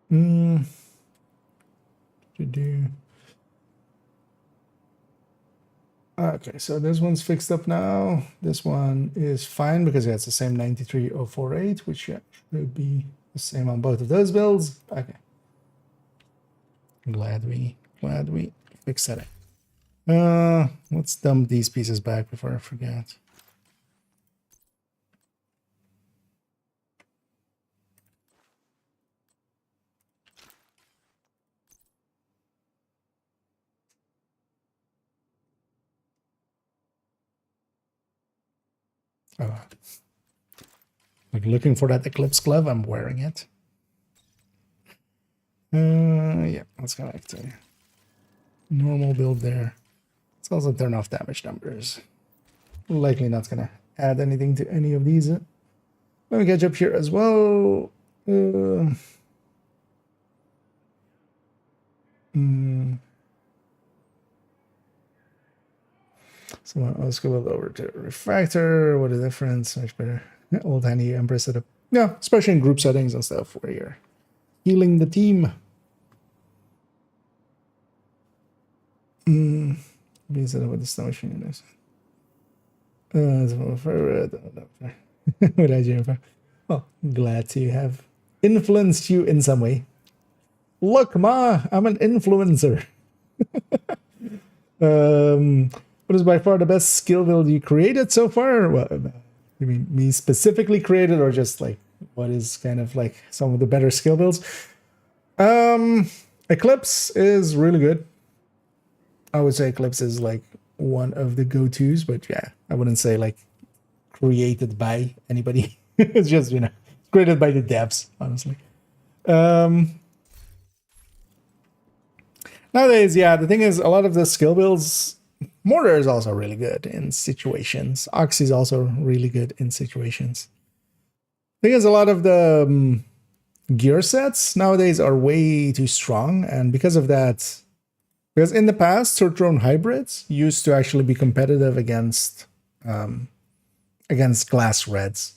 To do. Okay, so this one's fixed up now. This one is fine because yeah, it's the same 93048, which yeah, should be the same on both of those builds. Okay. Glad we fixed that. Let's dump these pieces back before I forget. Like looking for that Eclipse glove, I'm wearing it. Yeah, let's go back to normal build there. Let's also turn off damage numbers. Likely not gonna add anything to any of these. Let me catch up here as well. So let's go over to refractor. What a difference! Much better. Old handy Empress setup. Yeah, especially in group settings and stuff where you're healing the team. Be set up with the snow machine. Well, glad to have influenced you in some way. Look, Ma, I'm an influencer. What is by far the best skill build you created so far? Well, you mean me specifically created, or just like what is kind of like some of the better skill builds? Eclipse is really good. I would say Eclipse is like one of the go-tos, but yeah, I wouldn't say like created by anybody. It's just, you know, created by the devs, honestly. Nowadays, yeah, the thing is, a lot of the skill builds, Mortar is also really good in situations. Oxy is also really good in situations. The thing is, a lot of the gear sets nowadays are way too strong, and because of that, because in the past, Surtron hybrids used to actually be competitive against glass reds.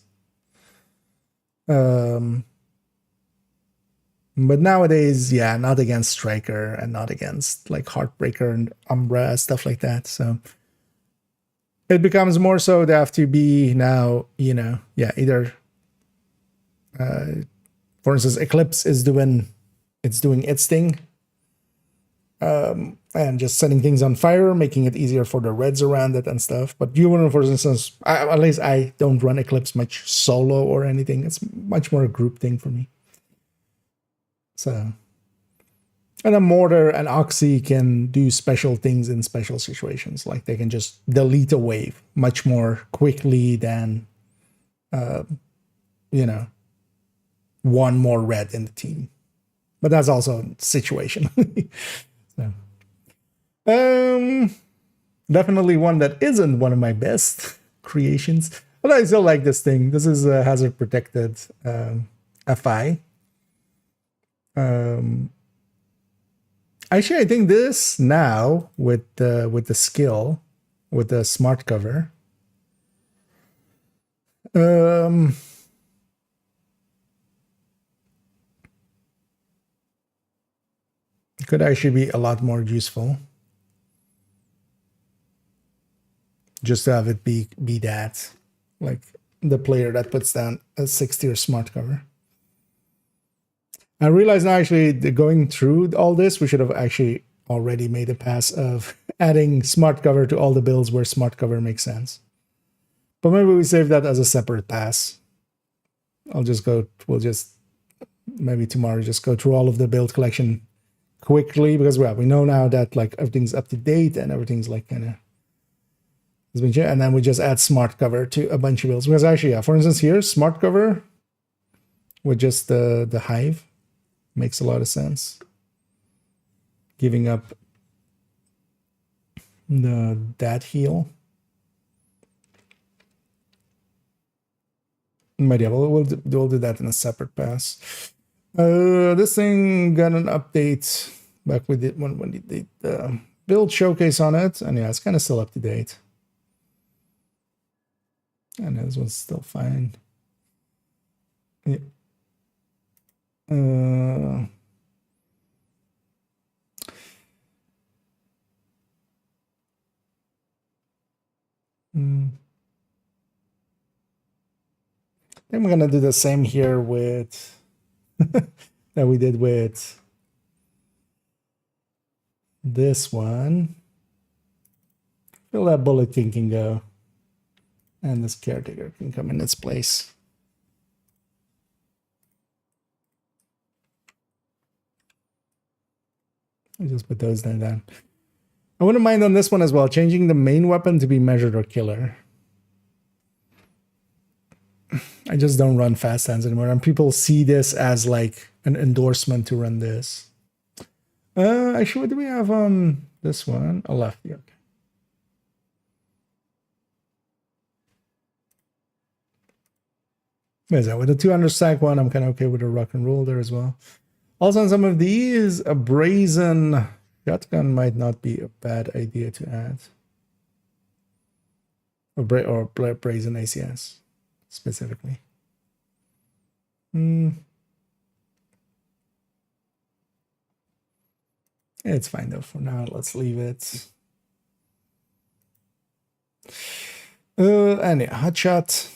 But nowadays, yeah, not against Striker and not against like Heartbreaker and Umbra, stuff like that. So it becomes more so they have to be now, you know, yeah, either, for instance, Eclipse is doing its thing, and just setting things on fire, making it easier for the reds around it and stuff. But you wouldn't, for instance, at least I don't run Eclipse much solo or anything. It's much more a group thing for me. So, and a Mortar and Oxy can do special things in special situations. Like they can just delete a wave much more quickly than, you know, one more red in the team. But that's also situational. So, definitely one that isn't one of my best creations, but I still like this thing. This is a hazard protected FI. Actually, I think this now with the skill, with the smart cover, could actually be a lot more useful. Just to have it be that, like the player that puts down a 6-tier smart cover. I realize now, actually, going through all this, we should have actually already made a pass of adding smart cover to all the builds where smart cover makes sense. But maybe we save that as a separate pass. We'll just maybe tomorrow just go through all of the build collection quickly, because well, we know now that like everything's up to date and everything's like kind of, and then we just add smart cover to a bunch of builds. Because actually, yeah, for instance, here smart cover with just the hive makes a lot of sense. Giving up that heal. But yeah, we'll do that in a separate pass. This thing got an update back with it when we did the build showcase on it, and yeah, it's kind of still up to date. And this one's still fine. Yeah. I think we're gonna do the same here with that we did with this one. Feel that Bullet King can go, and this Caretaker can come in its place. I just put those down. I wouldn't mind on this one as well, changing the main weapon to be measured or killer. I just don't run fast hands anymore, and people see this as like an endorsement to run this. Actually, what do we have on this one? A lefty. Okay. What is that? With the 200 stack one, I'm kind of okay with a rock and roll there as well. Also, on some of these, a brazen shotgun might not be a bad idea to add. Or brazen ACS specifically. It's fine though for now. Let's leave it. And yeah, hotshot.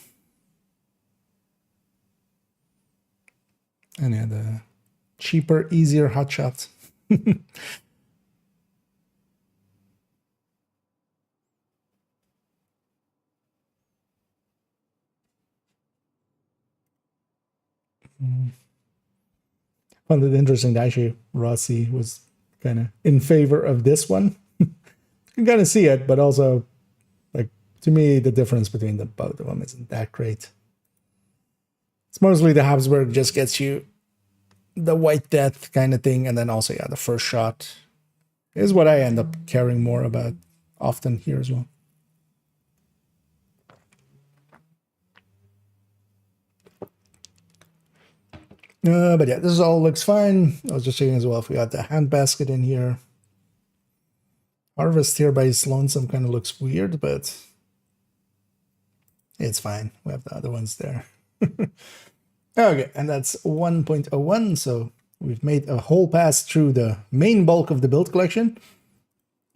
And yeah, the cheaper, easier hotshot. Found it interesting that actually Rossi was kind of in favor of this one. You can kind of see it, but also, like, to me, the difference between the both of them isn't that great. It's mostly the Habsburg just gets you the White Death kind of thing, and then also, yeah, the first shot is what I end up caring more about often here as well. But yeah, this all looks fine. I was just checking as well if we got the handbasket in here. Harvest here by Lonesome kind of looks weird, but it's fine. We have the other ones there. Okay, and that's 1.01, so we've made a whole pass through the main bulk of the build collection,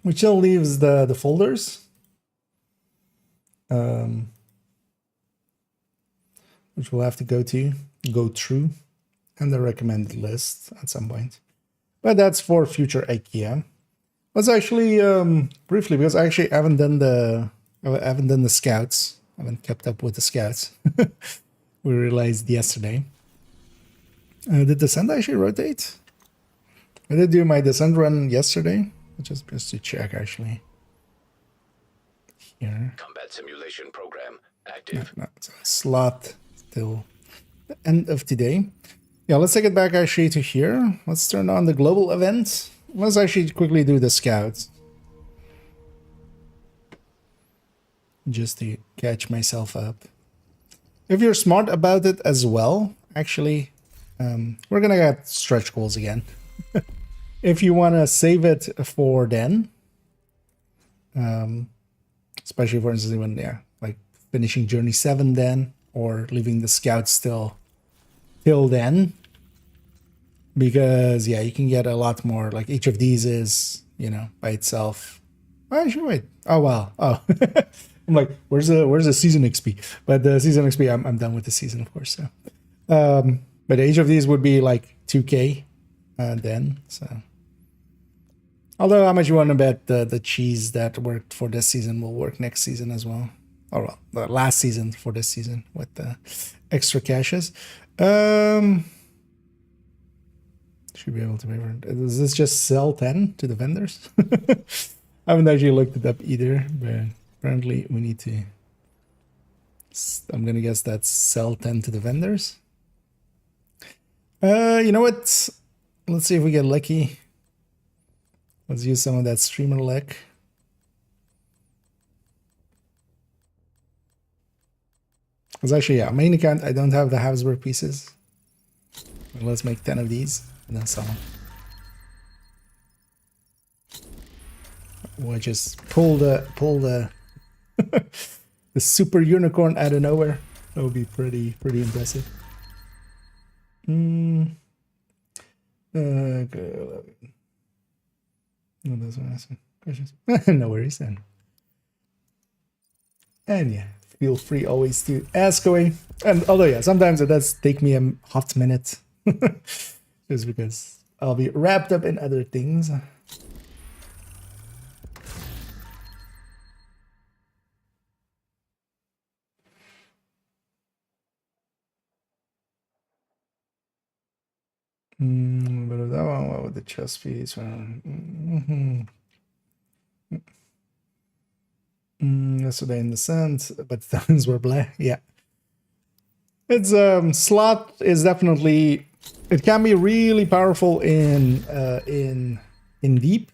which still leaves the folders, which we'll have to go through, and the recommended list at some point. But that's for future IKEA. Let's actually briefly, because I actually haven't done the scouts. I haven't kept up with the scouts. We realized yesterday. Did Descent actually rotate? I did do my Descent run yesterday, just to check actually. Here. Combat simulation program active. No, it's a slot till the end of today. Yeah, let's take it back actually to here. Let's turn on the global event. Let's actually quickly do the scouts. Just to catch myself up. If you're smart about it as well, actually, we're gonna get stretch goals again. If you want to save it for then, especially for instance when like finishing journey 7 then, or leaving the scouts till then, because yeah, you can get a lot more. Like each of these is, you know, by itself. Oh, I should wait. Oh wow. Oh, I'm like, where's the season XP? But the season XP, I'm done with the season, of course. So, but each of these would be like 2K then. So, although how much you want to bet the cheese that worked for this season will work next season as well? Or well, the last season for this season with the extra caches. Should be able to pay for it. Does this just sell 10 to the vendors? I haven't actually looked it up either, but apparently we need to. I'm gonna guess that's sell 10 to the vendors. You know what? Let's see if we get lucky. Let's use some of that streamer luck. Because actually, yeah, main account, I don't have the Habsburg pieces. But let's make 10 of these and then sell them. We'll just pull the the super unicorn out of nowhere. That would be pretty impressive. Okay. No, those are asking questions. No worries then. And yeah, feel free always to ask away. And although yeah, sometimes it does take me a hot minute, just because I'll be wrapped up in other things. But that one, what would the chest piece? Yesterday in the sand, but the thumbs were black. Yeah, it's slot is definitely, it can be really powerful in deep,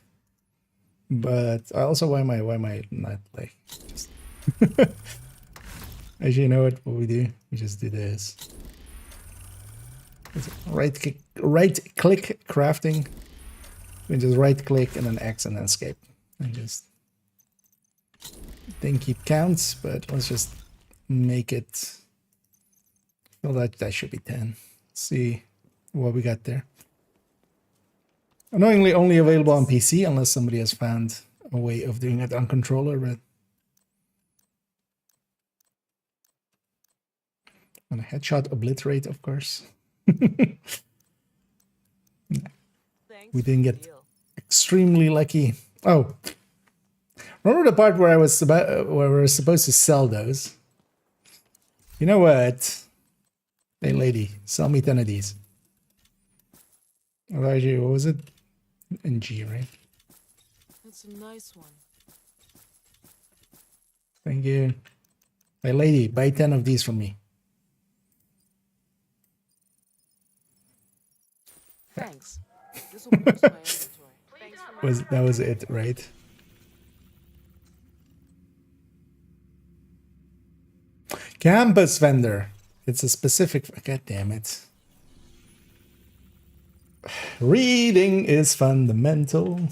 but I also why am I not like just actually, you know what we do? We just do this. Right click crafting. We just right click and then X and then escape. And just didn't keep counts, but let's just make it. Well, that should be 10. Let's see what we got there. Annoyingly only available on PC unless somebody has found a way of doing it on controller, but on a headshot obliterate, of course. We didn't get extremely lucky. Oh, remember the part where I was where we were supposed to sell those? You know what? Hey lady, sell me 10 of these. Actually, what was it? NG, right? That's a nice one. Thank you. Hey lady, buy 10 of these from me. Thanks. This will boost my inventory. Thanks for That was it, right? Campus vendor. It's a specific. God damn it. Reading is fundamental.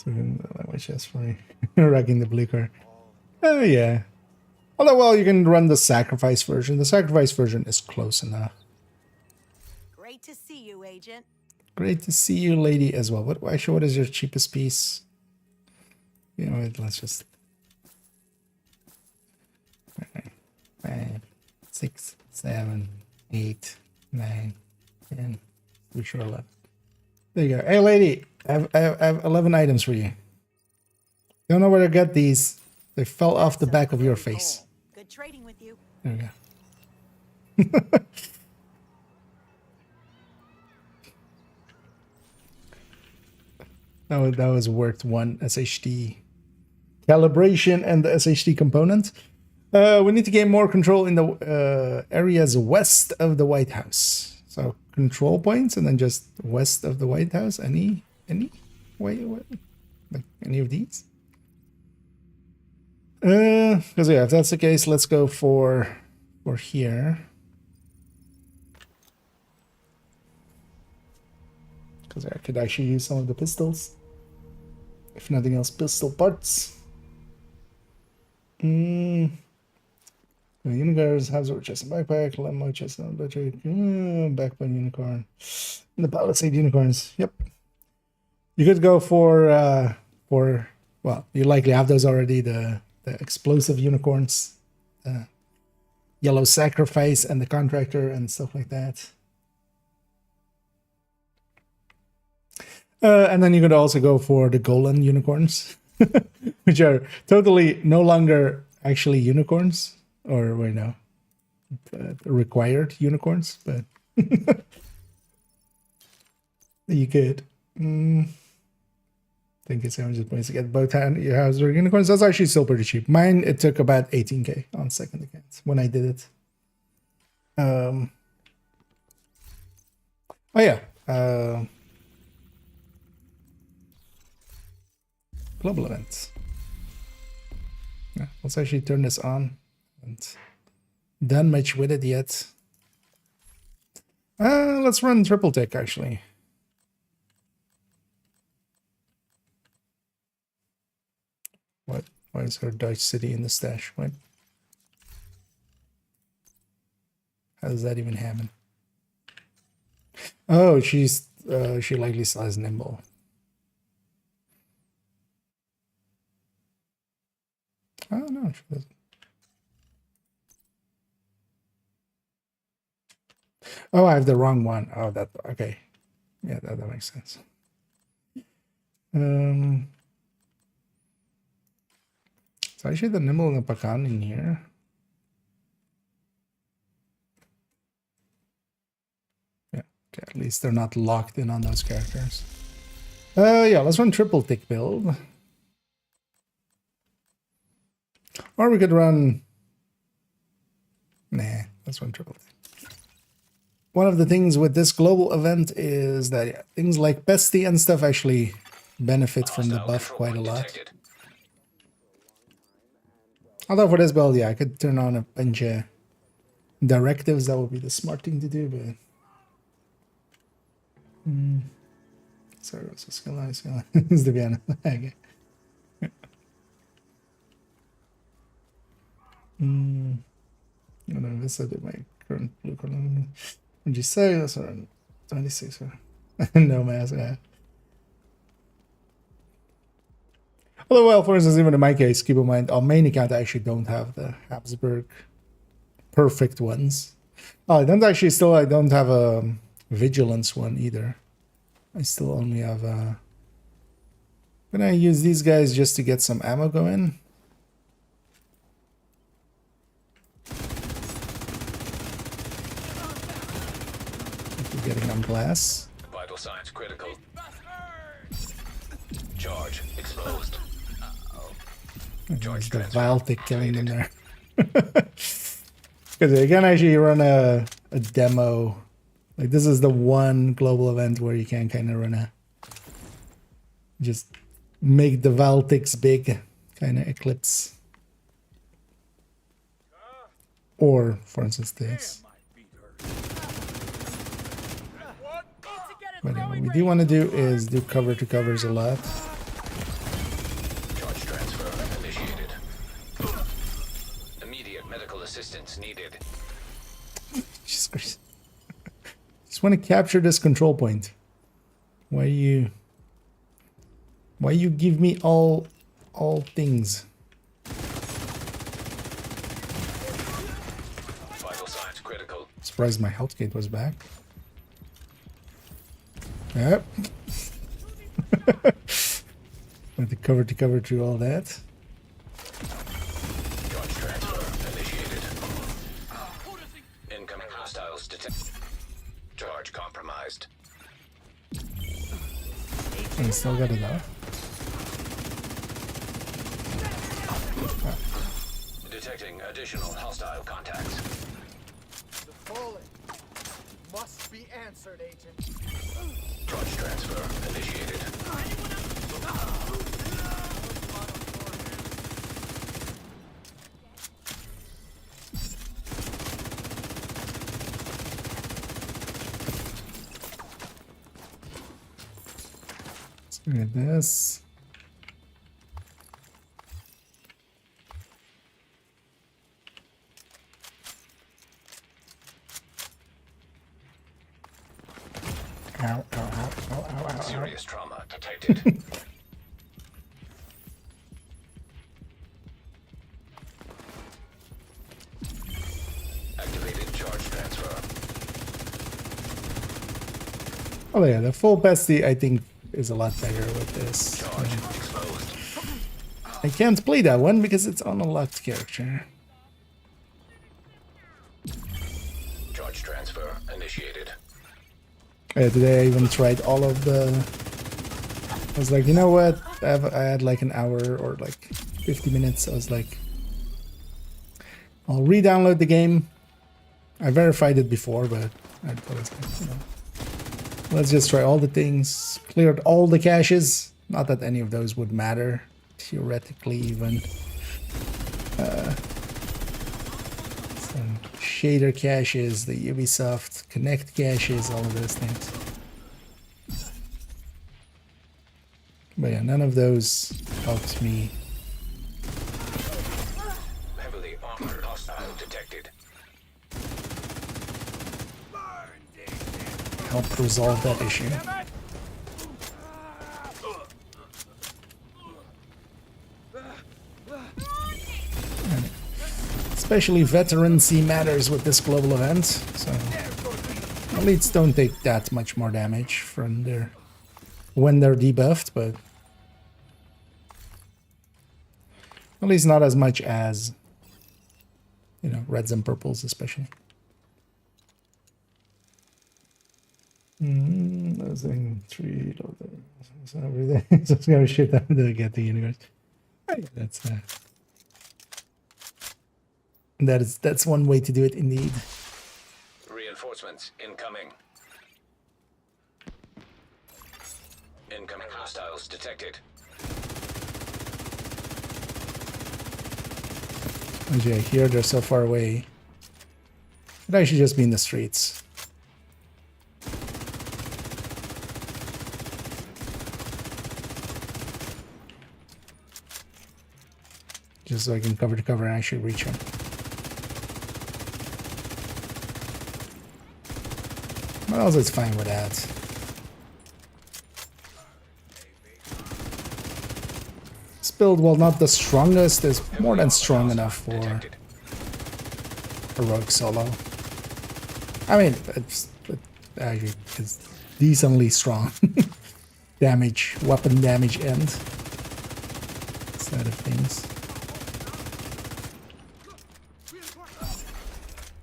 So language is for me. Wrecking the blue car. Oh yeah. Although, well, you can run the sacrifice version. The sacrifice version is close enough. Great to see you, Agent. Great to see you, lady, as well. What is your cheapest piece? You know what? Let's just 5, 6, 7, 8, 9, 10. We sure 11. There you go. Hey, lady, I have 11 items for you. Don't know where to get these. They fell off the back of your face. Good trading with you. There we go. That was worked one SHD calibration and the SHD component. We need to gain more control in the areas west of the White House. So control points and then just west of the White House. Any wait, like any of these? Because yeah, if that's the case, let's go for here. Because I could actually use some of the pistols. If nothing else, pistol parts. Unicorns, hazard chest and backpack, limo chest and electric, backbone unicorn. And the Palisade unicorns. Yep. You could go for well, you likely have those already, the explosive unicorns, yellow sacrifice and the contractor and stuff like that. And then you could also go for the Golan unicorns, which are totally no longer actually unicorns, or wait, no, required unicorns, but you could. I think it's 700 points to get both hazard unicorns. That's actually still pretty cheap. Mine, it took about 18k on second account when I did it. Oh yeah. Global event. Yeah, let's actually turn this on. Haven't done much with it yet. Let's run triple tick actually. What? Why is her Dutch city in the stash? What? How does that even happen? Oh, she likely still has nimble. Oh no, she doesn't. Oh, I have the wrong one. Oh, that okay. Yeah, that makes sense. So actually the nimble and the pecan in here. Yeah, okay, at least they're not locked in on those characters. Yeah, let's run triple tick build. Or we could run... Nah, let's run triple tick. One of the things with this global event is that things like Pesty and stuff actually benefit from the buff quite a lot. Although for this build, yeah, I could turn on a bunch of directives. That would be the smart thing to do, but... Sorry, what's the skill line? It's the piano. Okay. I don't know if I did my current blue color. Would you say that's around 26? No mass, yeah. Although, well, for instance, even in my case, keep in mind, on main account, I actually don't have the Habsburg perfect ones. Oh, I don't have a vigilance one either. I still only have a... Can I use these guys just to get some ammo going? Getting on glass. Vital signs critical. Charge exposed. There's the Valtic killing them there. Because you can actually run a demo. Like this is the one global event where you can kind of run a... Just make the Valtics big kind of eclipse. Or, for instance, this. But anyway, what we do want to do is do cover to covers a lot. want to capture this control point. Why you give me all things? Vital signs critical. Surprised my health gate was back. Yep. Went to cover through all that. Charge transfer initiated. Incoming hostiles detected. Charge compromised. I still got it up. Detecting additional hostile contacts. The fallen must be answered, Agent. Charge transfer initiated. Look at this. Ow, ow, ow, ow, ow, ow. Serious trauma detected. Activated charge transfer. Oh yeah, the full bestie I think is a lot better with this. Charge exposed. I can't play that one because it's on a locked character. Charge transfer initiated. Today I even tried all of the... I was like, you know what? I had like an hour or like 50 minutes. I was like, I'll re-download the game. I verified it before, but I thought it's like, you know, let's just try all the things. Cleared all the caches. Not that any of those would matter, theoretically even. Some shader caches, the Ubisoft Connect caches, all of those things. But yeah, none of those helped me Heavily armored hostile detected. help resolve that issue. And especially veterancy matters with this global event, so elites don't take that much more damage from their when they're debuffed, but at least not as much as, you know, reds and purples especially. Losing 3 so everything. Just gonna shit out to get the universe. That's that's one way to do it indeed. Reinforcements incoming. Incoming hostiles detected. As I hear they're so far away. It actually just be in the streets. Just so I can cover to cover and actually reach him. But also it's fine with that. This build, while not the strongest, is more than strong enough for Detected. a rogue solo. I mean, actually it's decently strong. Damage, weapon damage end side of things.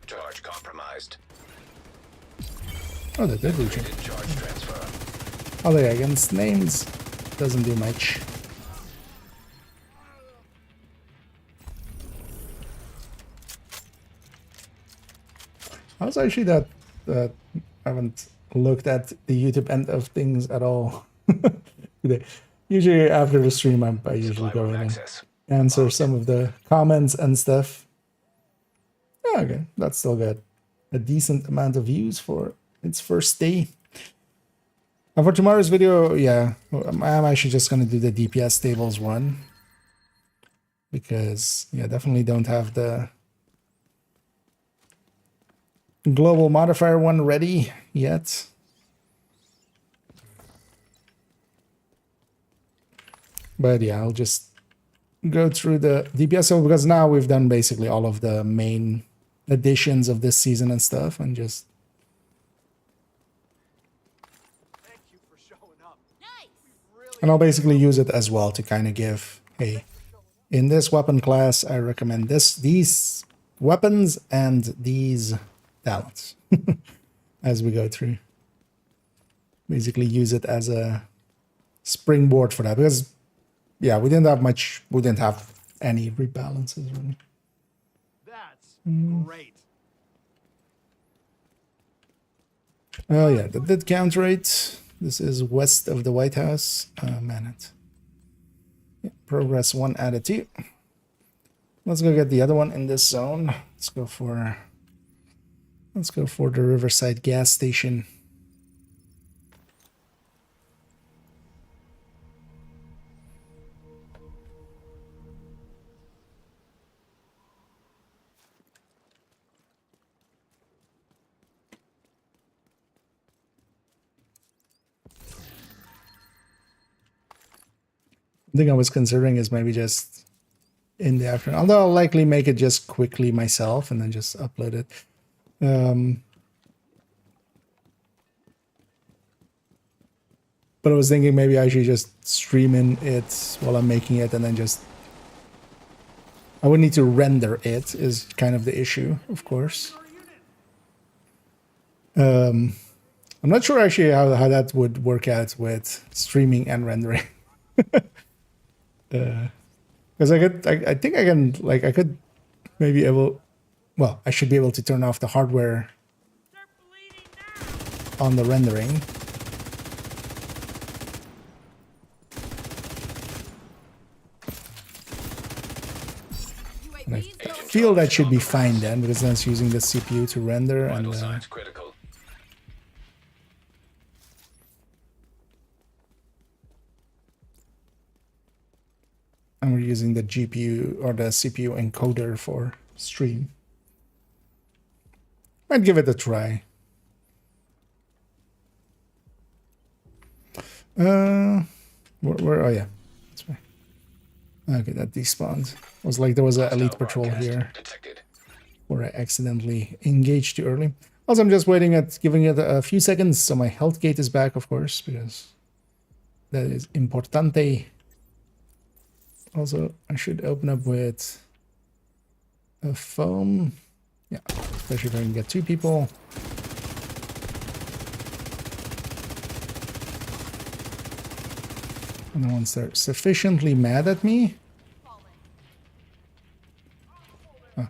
Charge compromised. Oh, they did reach him. Activated charge transfer. Oh, yeah, against names doesn't do much. I was actually that I haven't looked at the YouTube end of things at all today. Usually after the stream, I usually go in and Access. answer some of the comments and stuff. Yeah, okay, that's still got a decent amount of views for its first day. And for tomorrow's video, yeah, I'm actually just gonna do the DPS tables one because yeah, definitely don't have the global modifier one ready yet. But yeah, I'll just go through the DPS. So because now we've done basically all of the main additions of this season and stuff, and just Thank you for showing up. and I'll basically use it as well to kind of give, hey, in this weapon class, I recommend these weapons and these talents as we go through. Basically use it as a springboard for that, because yeah, we didn't have any rebalances really. That's great. Oh yeah, the dead count rate. This is west of the White House. Manhunt. Yeah, progress 1 out of 2. Let's go get the other one in this zone. Let's go for the Riverside gas station. The thing I was considering is maybe just in the afternoon. Although I'll likely make it just quickly myself and then just upload it. But I was thinking maybe I should just stream in it while I'm making it, and then just... I would need to render it, is kind of the issue, of course. I'm not sure actually how that would work out with streaming and rendering. Because I think I can, like, I could maybe I should be able to turn off the hardware on the rendering. And I feel that should be fine then, because then it's using the CPU to render, Vital and signs critical. we're using the GPU or the CPU encoder for stream. Might give it a try. Where oh yeah, that's right. Okay, that despawned. It was like there was an elite patrol here Detected. where I accidentally engaged too early. Also, I'm just waiting at giving it a few seconds so my health gate is back, of course, because that is importante. Also, I should open up with a foam. Yeah, especially if I can get 2 people. And then once they're sufficiently mad at me... Oh.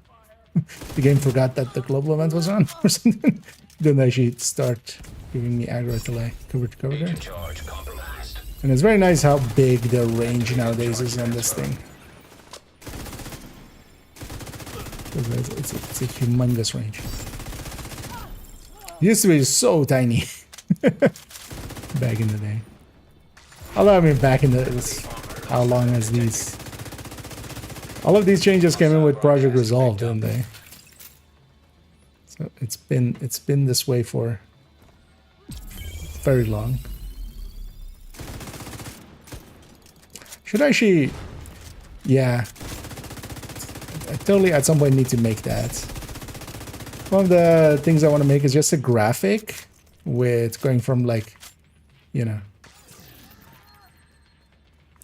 The game forgot that the global event was on or something. Then they should start giving me aggro delay. Cover to cover there. Agent charge compromised. And it's very nice how big the range nowadays is on this thing. It's a humongous range. It used to be so tiny back in the day. Although, I mean, back in the... How long has these... All of these changes came in with Project Resolve, didn't they? So it's been this way for very long. Should I actually... Yeah. I totally at some point need to make that. One of the things I want to make is just a graphic with going from, like, you know,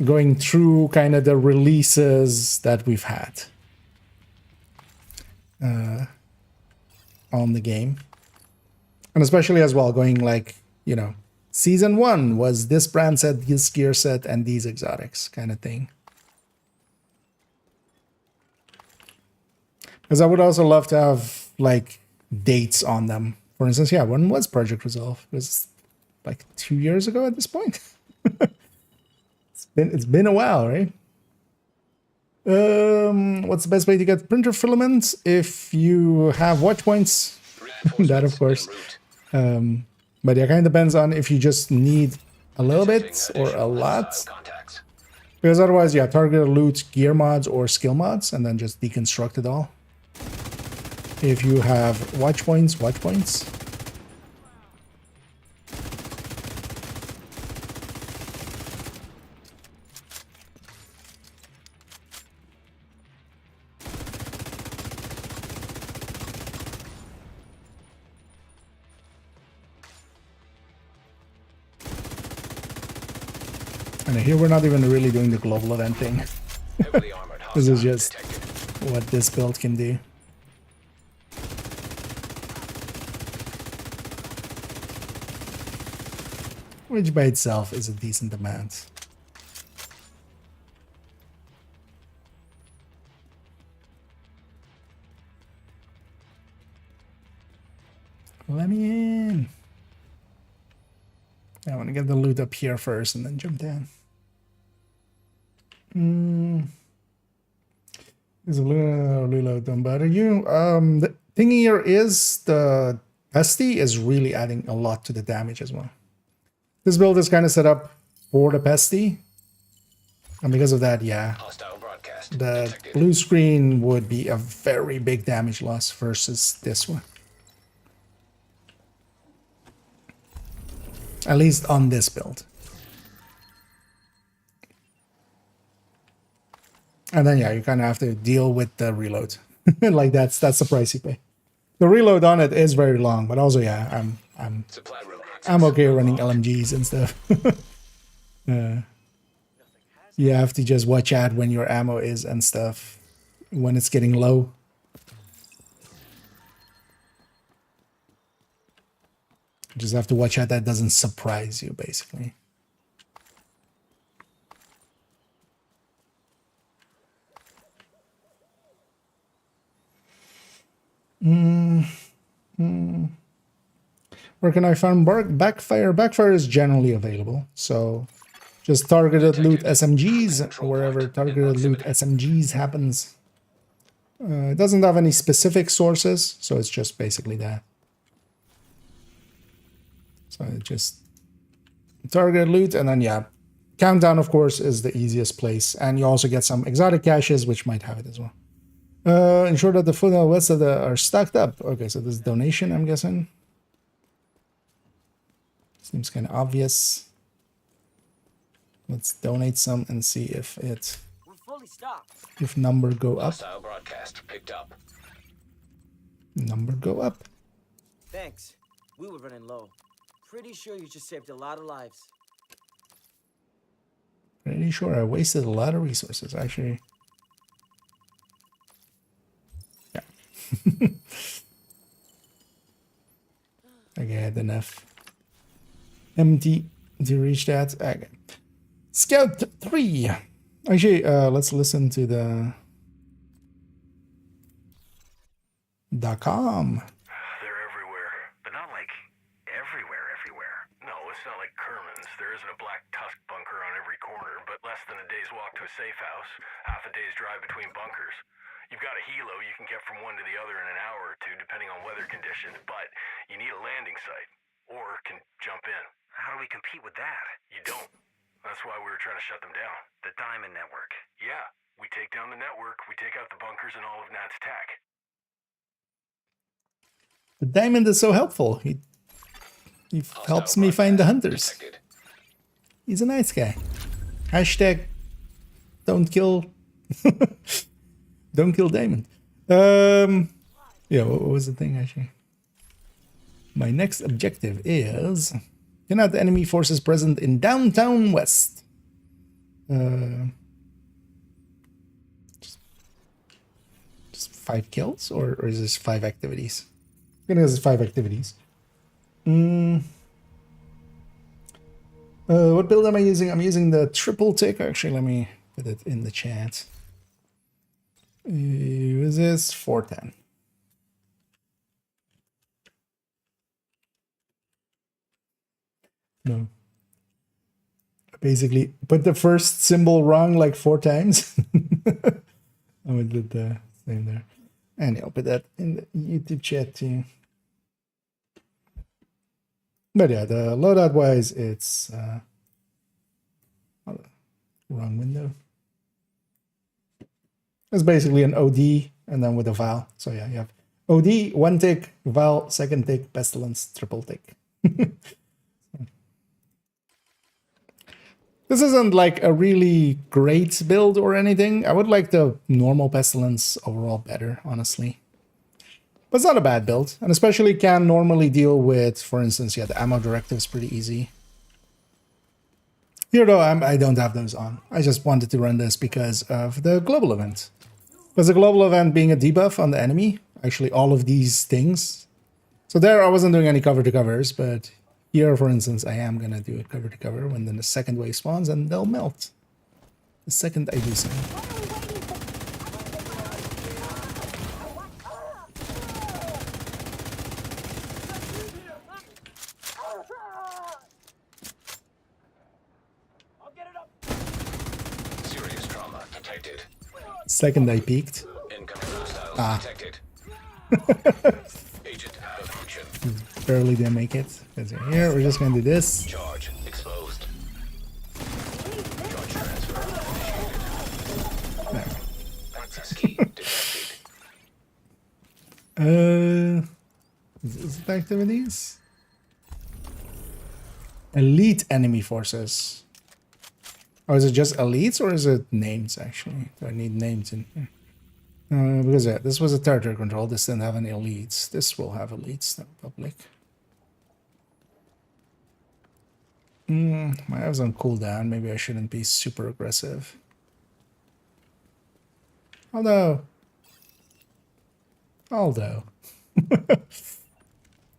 going through kind of the releases that we've had on the game. And especially as well, going like, you know, season 1 was this brand set, this gear set, and these exotics kind of thing. Because I would also love to have, like, dates on them. For instance, yeah, when was Project Resolve? It was like 2 years ago at this point. It's been a while, right? What's the best way to get printer filaments? If you have watch points, that of course. But yeah, kind of depends on if you just need a little bit or a lot. Because otherwise, yeah, target loot gear mods or skill mods, and then just deconstruct it all. If you have watch points, watch points. And here we're not even really doing the global event thing. Heavily armored This is hostile just detected. what this build can do. Which by itself is a decent amount. Let me in. I want to get the loot up here first and then jump down. Is a reload don't bother you. The thing here is the pesty is really adding a lot to the damage as well. This build is kind of set up for the pesty, and because of that, yeah, Hostile broadcast the detected. blue screen would be a very big damage loss versus this one. At least on this build. And then yeah, you kind of have to deal with the reload. Like that's the price you pay. The reload on it is very long, but also yeah, Supply room access I'm okay running unlocked. LMGs and stuff. You have to just watch out when your ammo is and stuff when it's getting low. You just have to watch out that doesn't surprise you, basically. Where can I find backfire? Backfire is generally available, so just targeted loot SMGs, wherever targeted loot SMGs happens. It doesn't have any specific sources, so it's just basically that. So it just targeted loot, and then yeah, countdown of course is the easiest place, and you also get some exotic caches which might have it as well. Ensure that the food and the west of the are stacked up. Okay, so this is donation, I'm guessing. Seems kind of obvious. Let's donate some and see if it We're fully stocked. if number go up. Hostile broadcast picked up. Number go up. Thanks. We were running low. Pretty sure you just saved a lot of lives. Pretty sure I wasted a lot of resources, actually. Yeah. Okay, I had enough. Empty to reach that. Okay. Scout 3. Actually, let's listen to the .com. They're everywhere, but not like everywhere. No, it's not like Kerman's. There isn't a black tusk bunker on every corner, but less than a day's walk to a safe house, half a day's drive between bunkers. You've got a helo you can get from one to the other in an hour or two, depending on weather conditions, but you need a landing site, or can jump in. How do we compete with that? You don't. That's why we were trying to shut them down. The Diamond Network. Yeah, we take down the network, we take out the bunkers and all of Nat's tech. The diamond is so helpful. He helps me find the hunters. Detected. He's a nice guy. Hashtag don't kill don't kill Diamond. Yeah, what was the thing actually? My next objective is clean out the enemy forces present in downtown West. Just 5 kills, or is this 5 activities? I think it's 5 activities. What build am I using? I'm using the triple tick. Actually, let me put it in the chat. Is this 410? No. I basically put the first symbol wrong like 4 times. I would do the same there. And I'll put that in the YouTube chat too. But yeah, the loadout wise, it's wrong window. It's basically an OD and then with a val. So yeah, you have OD, 1 tick, Val, 2nd tick, Pestilence, triple tick. This isn't like a really great build or anything. I would like the normal Pestilence overall better, honestly. But it's not a bad build, and especially can normally deal with, for instance, yeah, the ammo directive is pretty easy. Here though, I don't have those on. I just wanted to run this because of the global event. Because the global event being a debuff on the enemy, actually all of these things. So there I wasn't doing any cover to covers, but here, for instance, I am gonna do a cover to cover when then the second wave spawns and they'll melt. The second I do so. Serious trauma detected. Second I peeked. Incoming hostiles detected. Agent out of function. Barely didn't make it. Because here, we're just gonna do this. Charge exposed. Charge transfer initiated. There. Access key detected. Is it activities? Elite enemy forces. Oh, is it just elites or is it names actually? Do I need names in here? Because yeah, this was a territory control. This didn't have any elites. This will have elites, not public. My eyes on cooldown. Maybe I shouldn't be super aggressive. Although,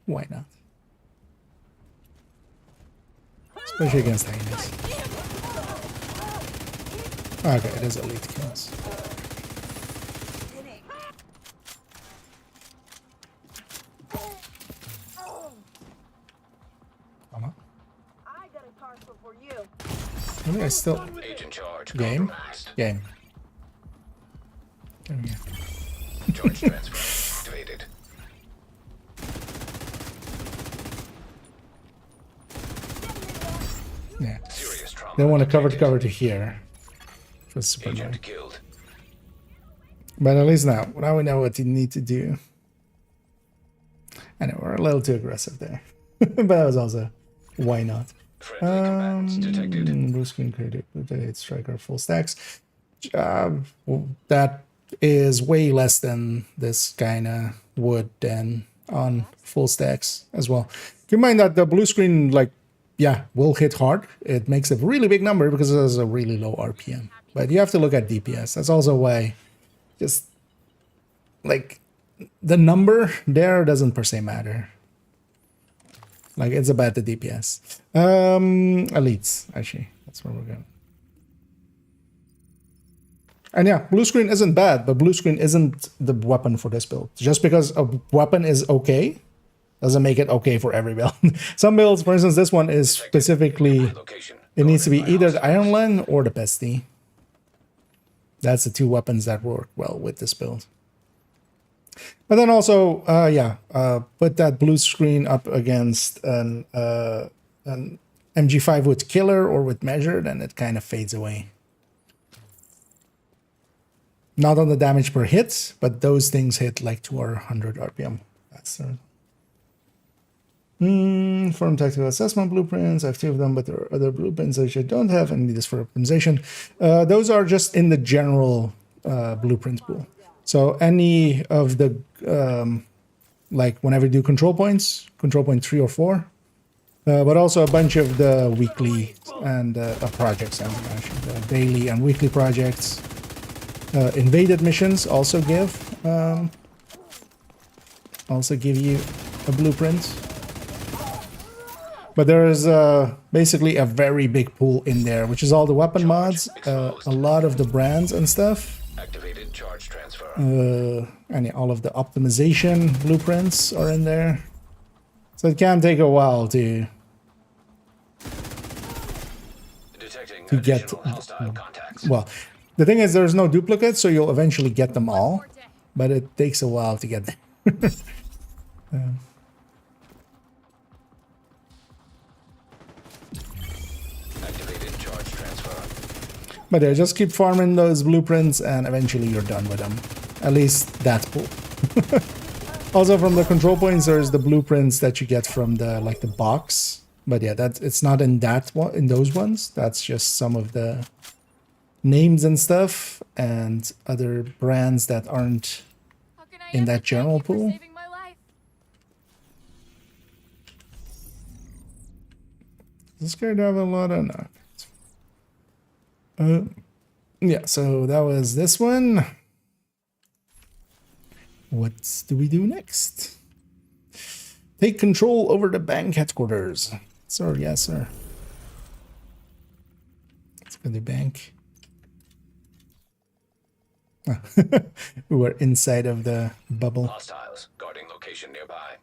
why not? Especially against hyenas. Okay, it is elite kills. Come on. I got a parcel for you. I think I still Agent charge game. compromised. Game. There we go. Charge transfer activated. Yeah. Serious trauma. They want to detected. cover to here. For super annoying. Agent killed. But at least now we know what you need to do. I know we're a little too aggressive there. But that was also why not? Friendly combatants detected. Blue screen created striker full stacks. That is way less than this kinda would than on full stacks as well. Keep in mind that the blue screen, like, yeah, will hit hard. It makes a really big number because it has a really low RPM. But you have to look at DPS. That's also why just like the number there doesn't per se matter. Like, it's about the DPS. Elites, actually. That's where we're going. And yeah, blue screen isn't bad, but blue screen isn't the weapon for this build. Just because a weapon is okay, doesn't make it okay for every build. Some builds, for instance, this one is specifically, Location. it needs to be either the Iron Lung or the Pesty. That's the two weapons that work well with this build. But then also, put that blue screen up against an MG5 with Killer or with Measured, and it kind of fades away. Not on the damage per hit, but those things hit like 2 or 100 RPM. That's Form tactical assessment blueprints. I have 2 of them, but there are other blueprints which I don't have and need this for optimization. Those are just in the general blueprint pool. So any of the, like whenever you do control point 3 or 4, but also a bunch of the weekly and projects, actually, the daily and weekly projects. Invaded missions also give you a blueprint. But there is basically a very big pool in there, which is all the weapon mods, a lot of the brands and stuff. Activated charge transfer. And all of the optimization blueprints are in there. So it can take a while to Detecting get. hostile contacts. Well, the thing is, there's no duplicates, so you'll eventually get them all, but it takes a while to get them. Activated charge transfer. But yeah, just keep farming those blueprints, and eventually you're done with them. At least that pool. Also, from the control points, there's the blueprints that you get from the like the box. But yeah, that it's not in that one, in those ones. That's just some of the names and stuff, and other brands that aren't How can I in ever that general thank you for pool. saving my life? This guy have a lot of no. Yeah, so that was this one. What do we do next? Take control over the bank headquarters. Sir, yes, sir. Let's go to the bank. We were inside of the bubble. Hostiles. Guarding location nearby.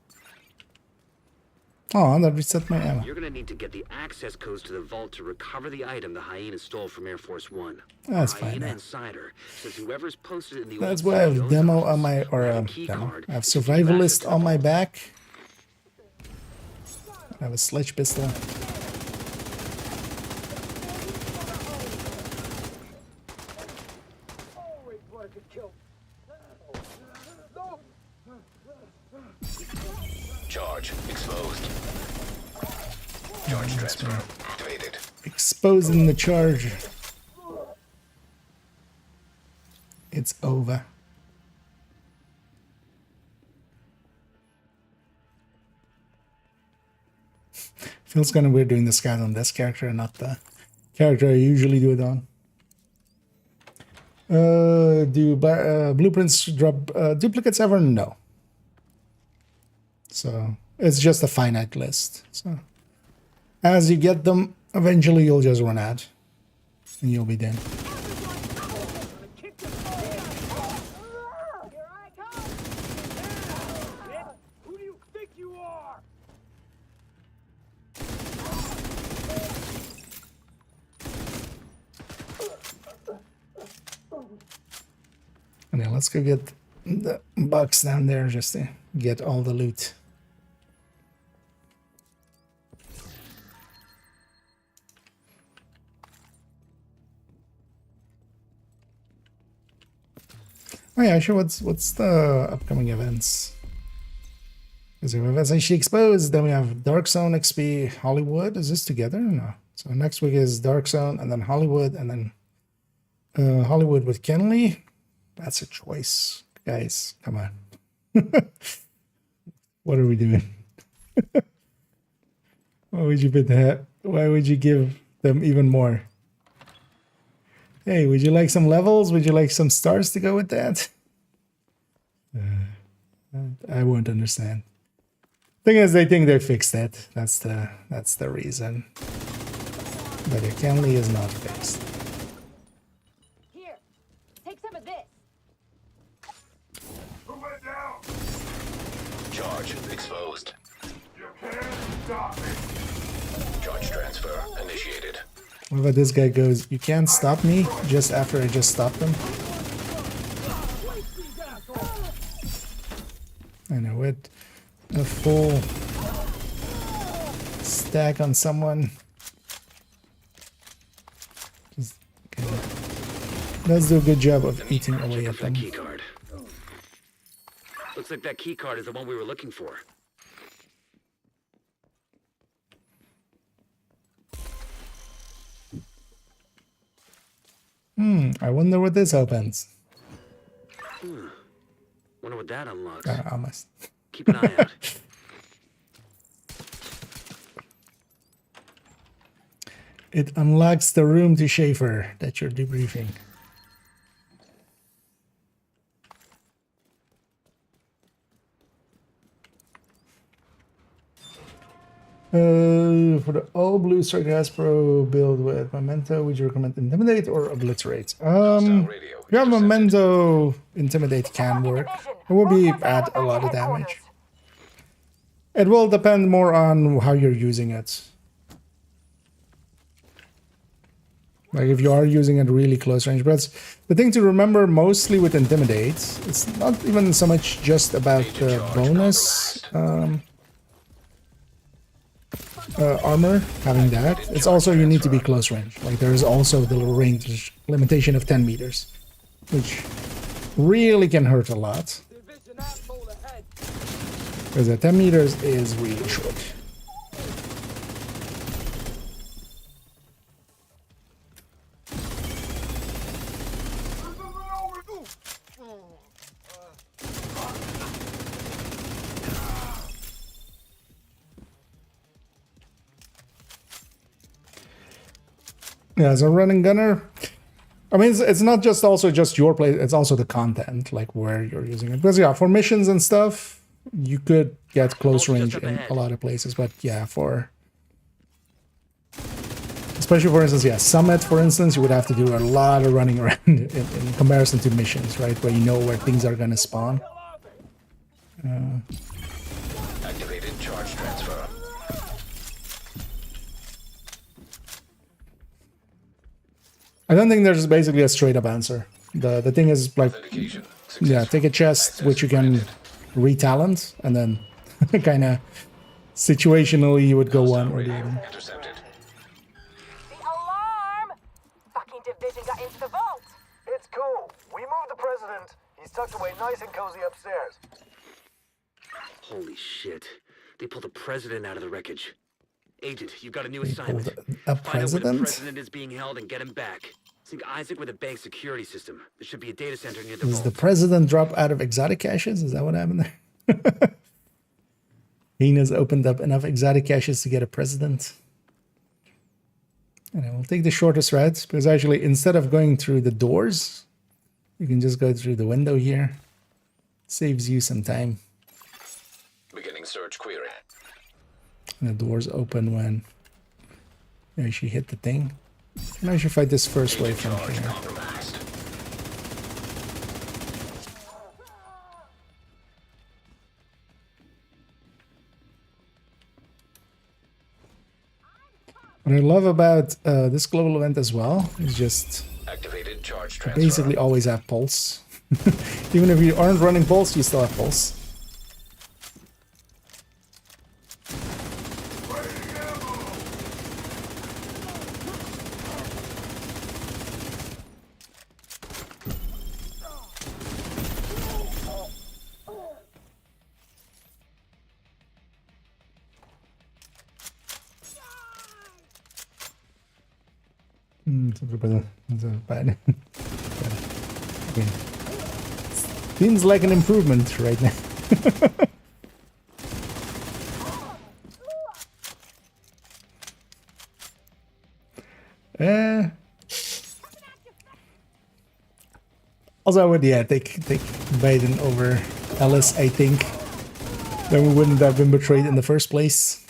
Oh, that reset my ammo. You're gonna need to get the access codes to the vault to recover the item the hyena stole from Air Force One. That's The fine, hyena yeah. insider says whoever's posted in the That's old why I have CEO's demo office on my, or will have a demo. key card I have to give access survivalist to the on my vault. back. I have a sledge pistol. Charge exposed. Charge transfer activated. Exposing the charge. It's over. Feels kind of weird doing the scan on this character and not the character I usually do it on. Do blueprints drop duplicates ever? No. So it's just a finite list. So as you get them, eventually you'll just run out and you'll be done. Who do you think you are? And then let's go get the box down there just to get all the loot. Oh yeah, sure. What's the upcoming events? Is there events actually exposed? Then we have Dark Zone XP Hollywood. Is this together or no? So next week is Dark Zone and then Hollywood and then Hollywood with Kenley. That's a choice, guys. Come on. What are we doing? Why would you put that? Why would you give them even more? Hey, would you like some levels? Would you like some stars to go with that? I won't understand. Thing is, they think they fixed it. That's the reason. But your Kenley is not fixed. Here, take some of this. Charge exposed. Charge transfer initiated. What about this guy goes, you can't stop me just after I just stopped him? I know it. A full stack on someone. Just okay. Does do a good job of eating away at Check for them. that key card. Looks like that key card is the one we were looking for. I wonder what this opens. Wonder what that unlocks. Almost. Keep an eye out. It unlocks the room to Schaefer that you're debriefing. For the all blue Striker Aspro build with Memento, would you recommend Intimidate or Obliterate? If you have Memento, Intimidate can work. It will be add a lot of damage. It will depend more on how you're using it. Like if you are using it really close range, but the thing to remember mostly with Intimidate, it's not even so much just about the bonus armor, having that. It's also you need to be close range. Like there is also the range limitation of 10 meters, which really can hurt a lot. Division asshole ahead. Because the 10 meters is really short. Yeah, as a running gunner, I mean, it's not just also just your play, it's also the content, like where you're using it. Because yeah, for missions and stuff, you could get close range in a lot of places, but yeah, especially for instance, yeah, Summit, for instance, you would have to do a lot of running around in comparison to missions, right, where you know where things are going to spawn. Activated charge transfer. I don't think there's basically a straight up answer. The thing is like, Authentication. yeah, Successful. take a chest Access which you can granted. retalent, and then kind of situationally you would go one or the Radio other. intercepted. The alarm! Fucking Division got into the vault. It's cool. We moved the president. He's tucked away nice and cozy upstairs. Holy shit. They pulled the president out of the wreckage. Agent, you've got a new They assignment. pulled a Find out where the president? president is being held and get him back. Sync Isaac with the bank security system. There should be a data center near the Does the vault. president drop out of exotic caches? Is that what happened there? Hina's opened up enough exotic caches to get a president. And I will take the shortest route, because actually instead of going through the doors, you can just go through the window here. Saves you some time. Beginning search query. And the doors open when you actually hit the thing. And I should fight this first wave from Charge here. compromised. What I love about this global event as well is just Activated charge transfer. basically always have pulse. Even if you aren't running pulse, you still have pulse. That's bad. Okay. Seems like an improvement right now. Also, I would take Biden over Ellis. I think then we wouldn't have been betrayed in the first place.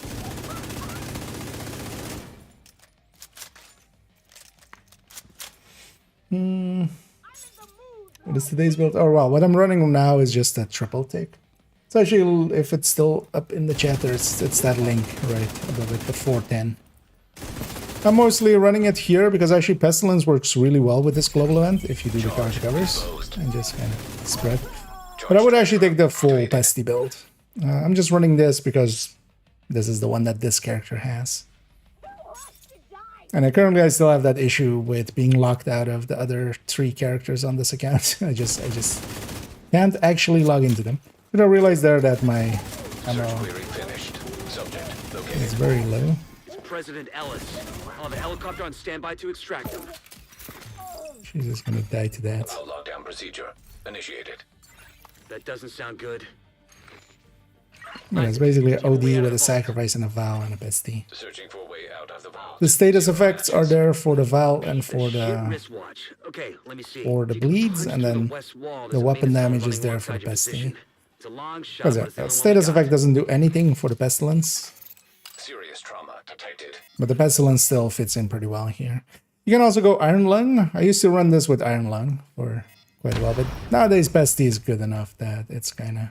What is today's build? Oh well, what I'm running now is just a triple tick. So actually, if it's still up in the chat, it's that link right above it, the 410. I'm mostly running it here because actually Pestilence works really well with this global event if you do the charge covers and just kind of spread. But I would actually take the full pesty build. I'm just running this because this is the one that this character has. And I still have that issue with being locked out of the other 3 characters on this account. I just can't actually log into them. But I realized there that my ammo Search query finished. Subject located. is very low. It's President Ellis. I'll have a helicopter on standby to extract him. She's just gonna die to that. All lockdown procedure initiated. That doesn't sound good. Yeah, it's basically an OD with a sacrifice and a vow and a bestie. Searching for a way out of the vault. The status effects are there for the vow and for Shit the wristwatch. Okay, let me see. for the If you can bleeds, punch and through then west wall, the there's a weapon main assault damage is running there for the alongside your bestie. position. It's a long shot, Because but it's the only one we status got. effect doesn't do anything for the pestilence, Serious trauma detected. but the pestilence still fits in pretty well here. You can also go Iron Lung. I used to run this with Iron Lung for quite a while, but nowadays bestie is good enough that it's kind of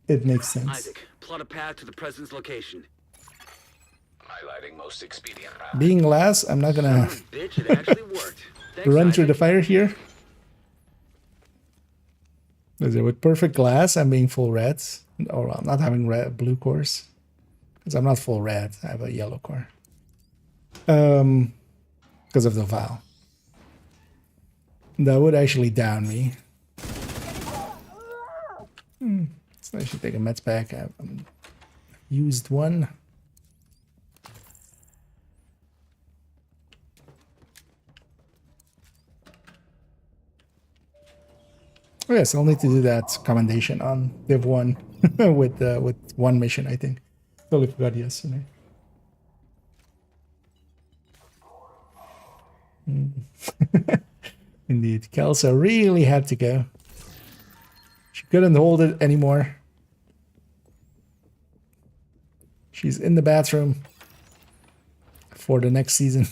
it makes sense. Isaac, plot a path to the president's location. Highlighting most expedient route. Being last, I'm not gonna Bitch, it actually worked. Thanks, run through Isaac. the fire here. Is it with perfect glass? I'm being full red, or I'm not having blue cores because I'm not full red. I have a yellow core. Because of the vow. That would actually down me. It's So I should take a meds pack. I haven't used one. Oh yes, I'll need to do that commendation on Div1 with one mission, I think. Totally forgot yesterday. Indeed, Kelsa really had to go. She couldn't hold it anymore. She's in the bathroom for the next season.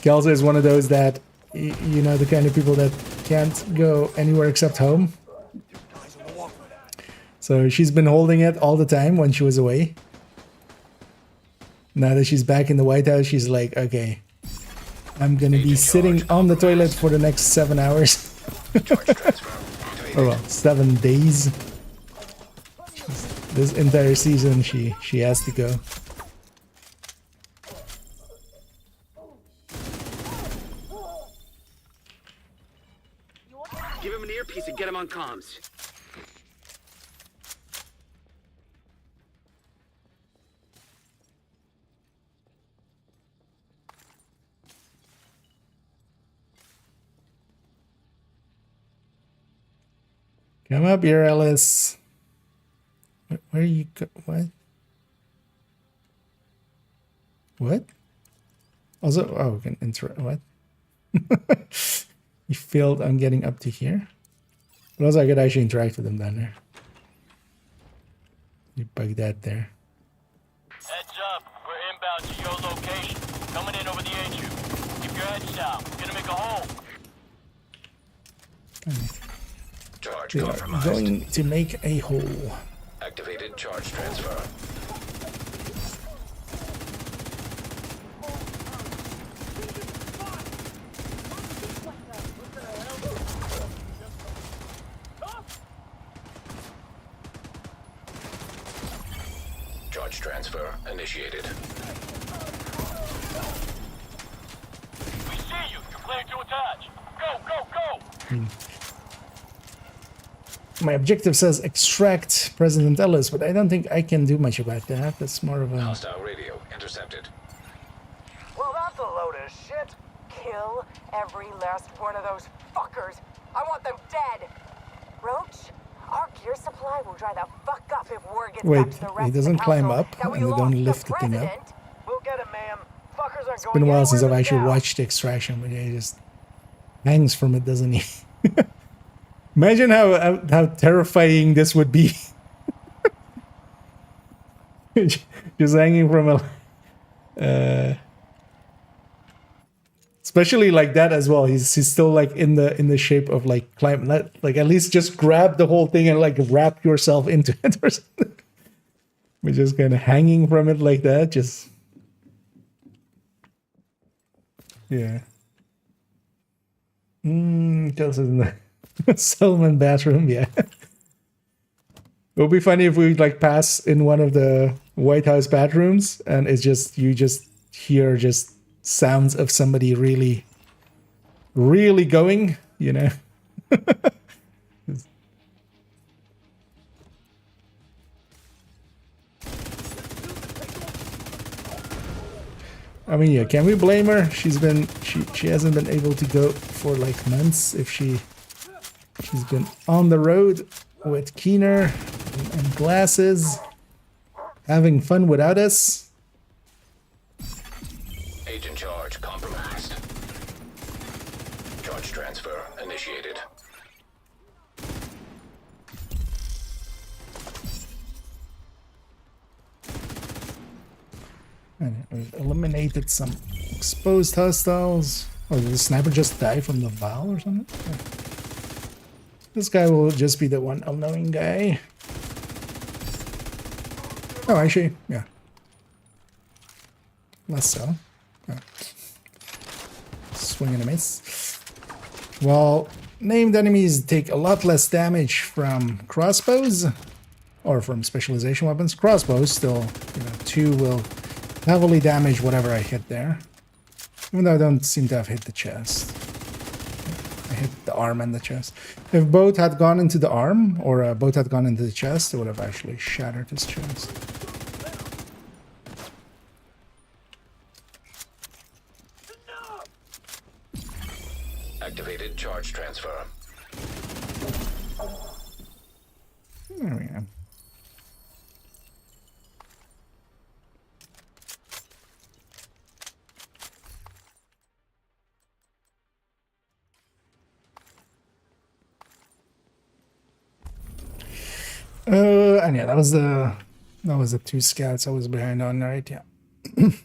Kelsa is one of those that, you know, the kind of people that can't go anywhere except home. So she's been holding it all the time when she was away. Now that she's back in the White House, she's like, okay, I'm gonna be sitting on the toilet for the next 7 hours. Or well, 7 days. This entire season she has to go. Give him an earpiece and get him on comms. Come up here, Ellis. Where are you go? What? What? Also, oh, we can interact. What? You failed on getting up to here. But also, I could actually interact with them down there. You bug that there. Heads up, we're inbound to your location. Coming in over the HU. Keep your heads down. We're gonna make a hole. Charge We are compromised. going to make a hole. Activated charge transfer. Charge transfer initiated. We see you. You're clear to attach. Go, go, go! My objective says extract President Ellis, but I don't think I can do much about that. That's more of a... Hostile radio intercepted. Well, that's a load of shit. Kill every last one of those fuckers. I want them dead. Roach, our gear supply will dry the fuck up if word gets Wait, back to the rest he of doesn't the climb council up that we and they don't lost lift the thing up? president. We'll get him, ma'am. Fuckers aren't It's going been a while since I've anywhere actually now. watched the extraction, but yeah, he just hangs from it, doesn't he? Imagine how terrifying this would be. Just hanging from a... especially like that as well. He's still like in the shape of like climb. Like at least just grab the whole thing and like wrap yourself into it or something. We're just kind of hanging from it like that. Just... Yeah. Tells us in the Solomon bathroom, yeah. It would be funny if we like pass in one of the White House bathrooms and it's just you just hear just sounds of somebody really going, you know. I mean, yeah, can we blame her? She hasn't been able to go for like months. If she's been on the road with Keener and glasses, having fun without us. Agent charge compromised. Charge transfer initiated. And we've eliminated some exposed hostiles. Oh, did the sniper just die from the valve or something? Oh. This guy will just be the one unknowing guy. Oh, actually, yeah. Less so. Oh. Swing and a miss. Well, named enemies take a lot less damage from crossbows or from specialization weapons. Crossbows still, 2 will heavily damage whatever I hit there. Even though I don't seem to have hit the chest. hit the arm and the chest. If both had gone into the arm, or both had gone into the chest, it would have actually shattered his chest. Activated charge transfer. There we go. And yeah, that was the 2 scouts I was behind on, right? Yeah.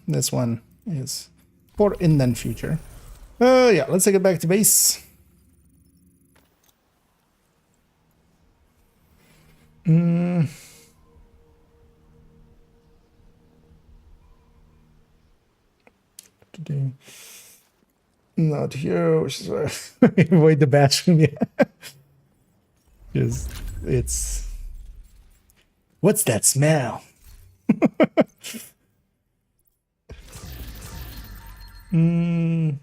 This one is for indent future. Yeah, let's take it back to base. Today. Not here, which is why avoid the bathroom, yeah. Because it's... What's that smell? Gonna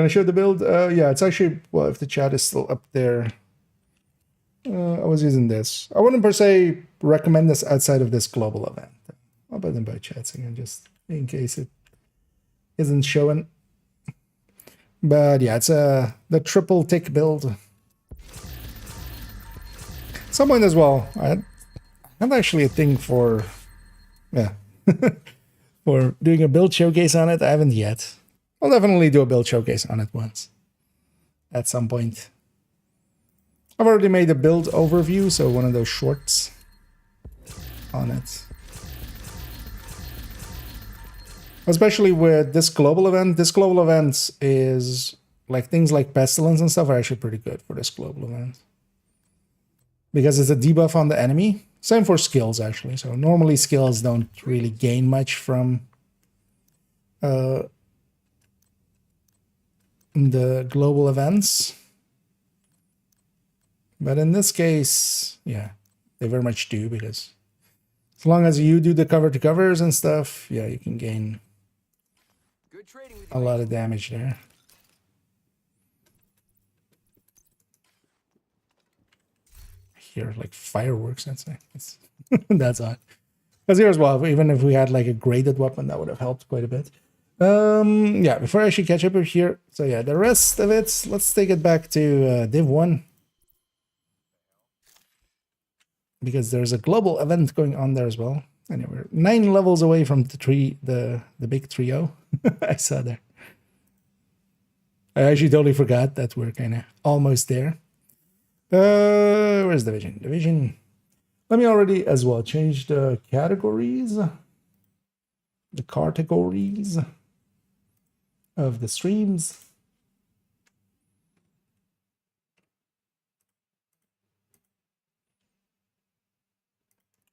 show the build? Yeah, it's actually, well, if the chat is still up there. I was using this. I wouldn't per se recommend this outside of this global event. I'll put them by chats again, just in case it isn't showing. But yeah, it's the triple tick build. Some point as well. I have actually a thing for, yeah, for doing a build showcase on it. I haven't yet. I'll definitely do a build showcase on it once. At some point. I've already made a build overview, so one of those shorts on it. Especially with this global event. This global event is, like, things like pestilence and stuff are actually pretty good for this global event. Because it's a debuff on the enemy. Same for skills, actually. So normally skills don't really gain much from the global events. But in this case, yeah, they very much do, because as long as you do the cover-to-covers and stuff, yeah, you can gain a lot of damage there. Here, like fireworks, that's it's that's odd. Because here as well, even if we had like a graded weapon, that would have helped quite a bit. Yeah, before I actually catch up here, so yeah, the rest of it, let's take it back to Div1. Because there's a global event going on there as well. Anyway, we're 9 levels away from the big trio. I saw there. I actually totally forgot that we're kind of almost there. Where's division? Division. Let me already as well change the categories. The categories of the streams.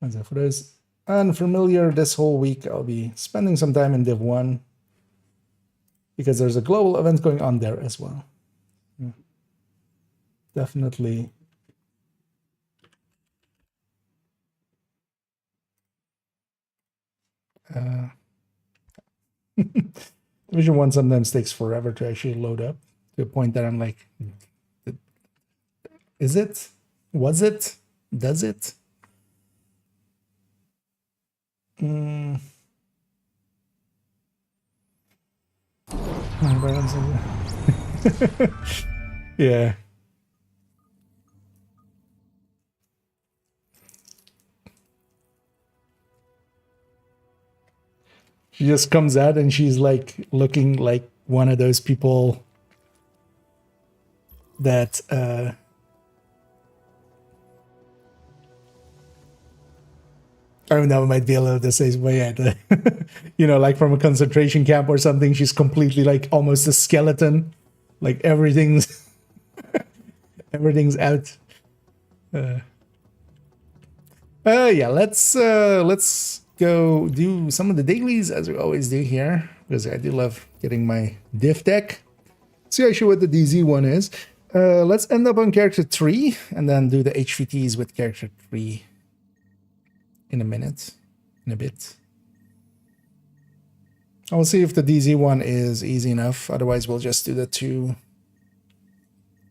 And so for those unfamiliar, this whole week I'll be spending some time in Div1 because there's a global event going on there as well. Yeah. Definitely. Division 1 sometimes takes forever to actually load up, to a point that I'm like, is it? Was it? Does it? Yeah. She just comes out and she's like looking like one of those people that I don't know, it might be a little the same way, yeah, you know, like from a concentration camp or something. She's completely like almost a skeleton, like everything's everything's out. Yeah, let's go do some of the dailies as we always do here, because I do love getting my diff deck. See actually what the DZ one is. Let's end up on character 3 and then do the HVTs with character 3 in a bit. I'll see if the DZ one is easy enough. Otherwise, we'll just do the 2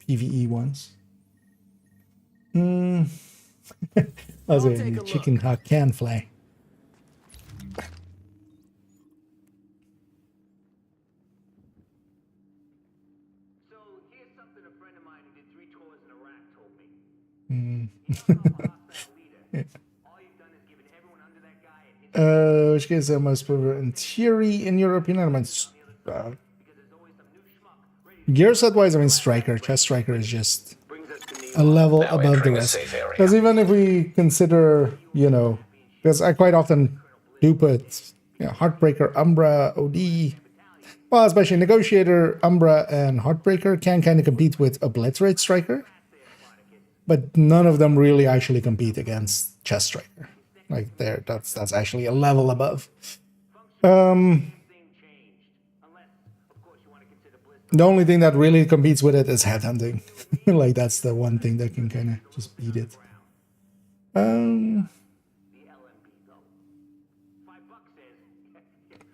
PvE ones. Also, take a chicken hawk can fly. So here's something a friend of mine who did 3 tours in Iraq told me. You don't know a hostile leader. All you've done is given everyone under that guy a Which gives the most preferred in theory in European elements. Gear set wise, I mean, Striker, Chest Striker is just a level Now above the entering a rest. safe area. Because even if we consider, you know, because I quite often do put, you know, Heartbreaker, Umbra, OD, well, especially Negotiator, Umbra, and Heartbreaker can kind of compete with Obliterate Striker, but none of them really actually compete against Chest Striker. Like there, that's actually a level above. The only thing that really competes with it is headhunting. Like that's the one thing that can kind of just beat it.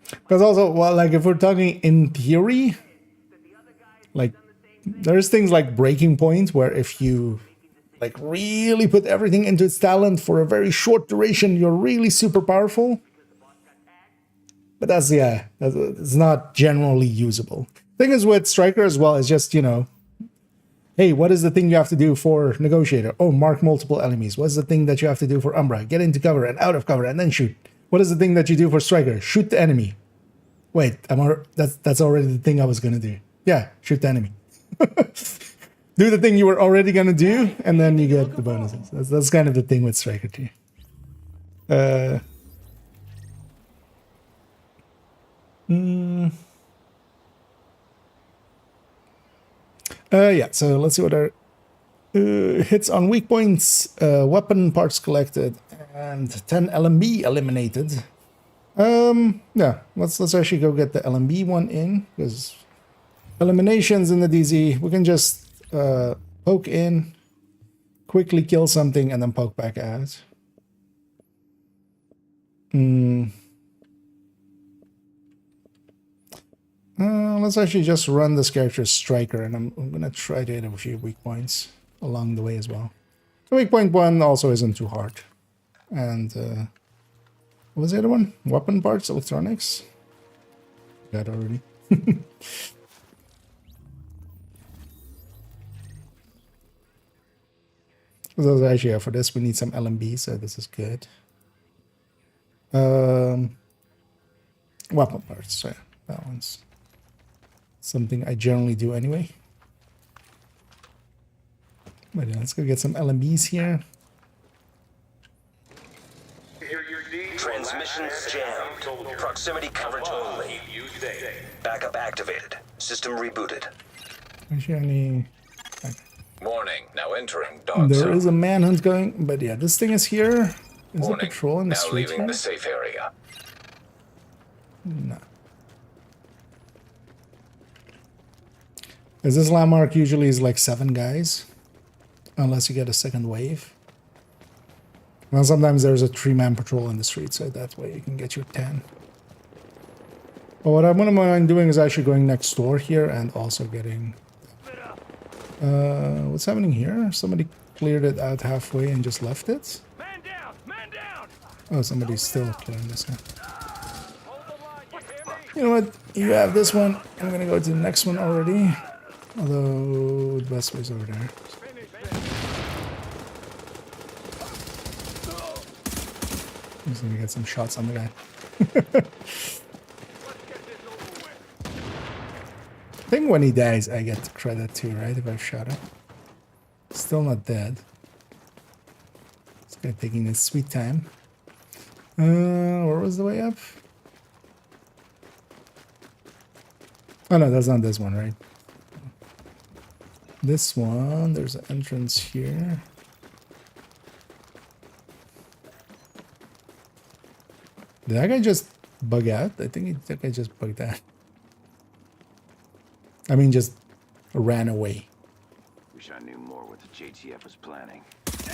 Because also, well, like if we're talking in theory, like there's things like Breaking Point where if you like really put everything into its talent for a very short duration, you're really super powerful. But that's, yeah, it's not generally usable. Thing is with Striker as well, is just, you know, hey, what is the thing you have to do for Negotiator? Oh, mark multiple enemies. What's the thing that you have to do for Umbra? Get into cover and out of cover and then shoot. What is the thing that you do for Striker? Shoot the enemy. Wait, that's already the thing I was gonna do. Yeah, shoot the enemy. Do the thing you were already gonna do, and then you get the bonuses. That's kind of the thing with Striker too. Yeah, so let's see what our hits on weak points, weapon parts collected, and 10 LMB eliminated. Yeah, let's actually go get the LMB one in, because eliminations in the DZ, we can just poke in, quickly kill something, and then poke back out. Let's actually just run this character Striker, and I'm gonna try to hit a few weak points along the way as well. The weak point one also isn't too hard. And what was the other one? Weapon parts, electronics. Got already. So actually, yeah, for this we need some LMB, so this is good. Weapon parts, so yeah, that one's something I generally do anyway. But yeah, let's go get some LMBs here. Transmissions jammed. Proximity coverage only. Backup activated. System rebooted. Actually, I need... Warning. Now entering dog There zone. is a manhunt going, but yeah, this thing is here. Is Warning. it patrol in the Now street leaving here? the safe area. No. Is this landmark usually is like 7 guys? Unless you get a second wave. Well, sometimes there's a 3-man patrol in the street, so that way you can get your 10. But what I wouldn't mind doing is actually going next door here and also getting... what's happening here? Somebody cleared it out halfway and just left it? Man down! Man down! Oh, somebody's still clearing this guy. You know what? You have this one. I'm gonna go to the next one already. Although the best way is over there. I'm just gonna get some shots on the guy. I think when he dies, I get the credit too, right? If I've shot him. Still not dead. This guy taking his sweet time. Where was the way up? Oh no, that's not this one, right? This one, there's an entrance here. Did that guy just bug out? I think that guy just bugged out. I mean, just ran away. Wish I knew more what the JTF was planning. They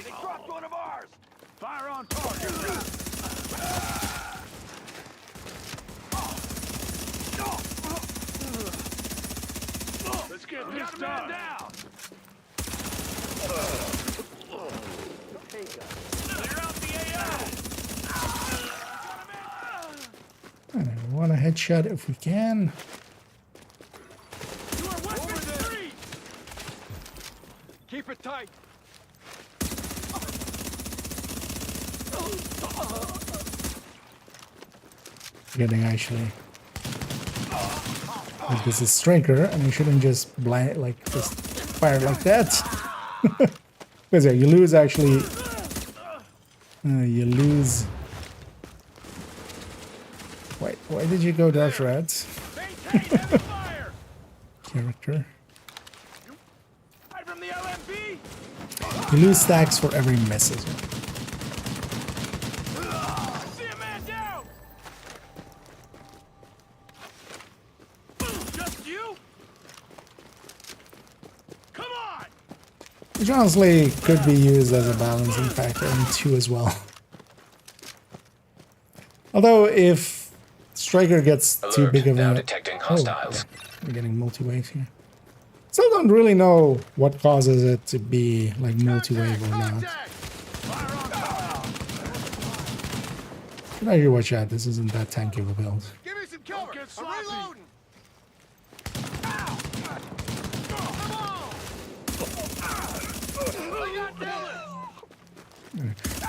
dropped one of ours! Fire on target! Let's get this done. Down. Clear out the AO. I want a headshot if we can. You are weapons free. Keep it tight. Getting actually. Like this is striker, and you shouldn't just blind like just fire like that. Because yeah, you lose actually. You lose. Wait, why did you go Dark Red? Character. From the LMB. You lose stacks for every miss as well. See a man down. Just you? Come on. Which honestly could be used as a balancing factor in 2 as well. Although if Striker gets too big of a... detecting hostiles. We're getting multi-wave here. Still don't really know what causes it to be like multi-wave or not. Can I hear watch out? This isn't that tanky of a build. Give me some cover. I'm reloading.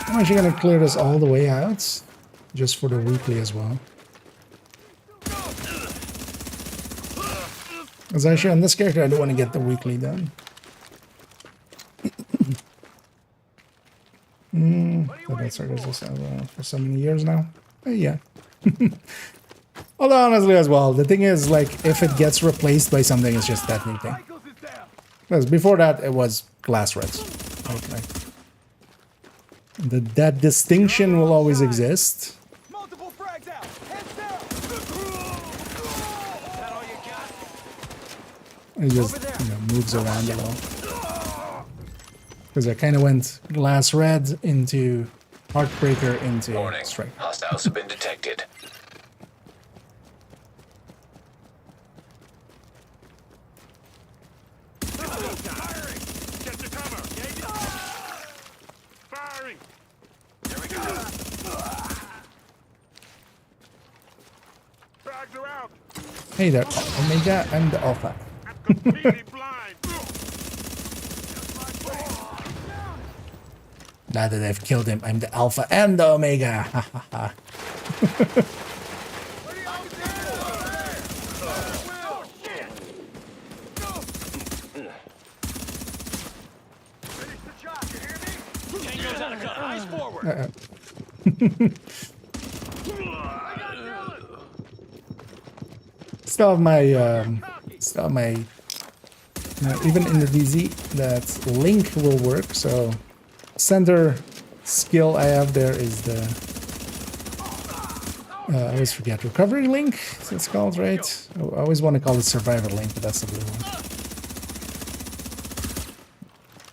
I'm actually gonna clear this all the way out, just for the weekly as well. Because actually on this character I don't want to get the weekly done. I've been started this for so many years now. Yeah. Although honestly as well, the thing is like if it gets replaced by something, it's just that new thing. Because before that it was glass reds. Okay. That distinction will always exist. Multiple frags out. Heads down. That all you got? It just moves around a little. Because I kind of went glass red into heartbreaker into strike. Hostiles have been detected. Firing. Get to cover. Firing. Here we go. Frags are out. Hey there, Omega, I'm the Alpha. Completely blind. Now that I've killed him, I'm the Alpha and the Omega. Ha ha ha. Still have my, even in the DZ, that link will work. So center skill I have there is the, I always forget, recovery link, it's called, right? I always want to call it survivor link, but that's the blue one.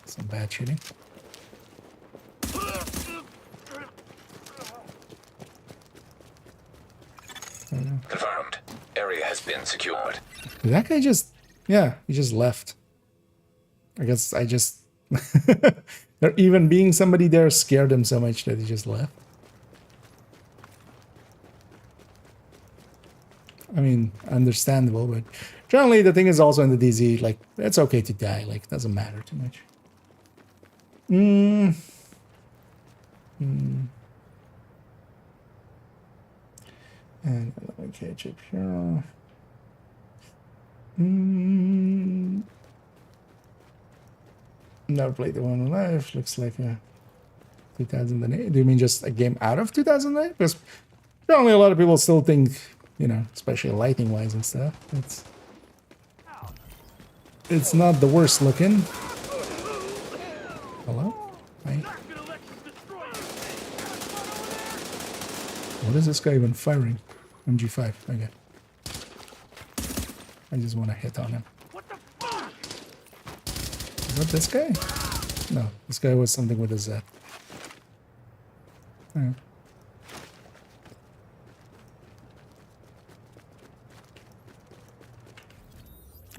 Some bad shooting. Confirmed. Area has been secured. Did that guy just... Yeah, he just left. I guess I just... there even being somebody there scared him so much that he just left. I mean, understandable, but... Generally, the thing is also in the DZ, like, it's okay to die. Like, it doesn't matter too much. And okay, chip here. Never played the one in life. Looks like a 2008. Do you mean just a game out of 2008? Because apparently a lot of people still think, you know, especially lighting wise and stuff, it's not the worst looking. Hello? Hi. What is this guy even firing? MG5. Okay. I just want to hit on him. Is that this guy? No, this guy was something with a Z. Yeah.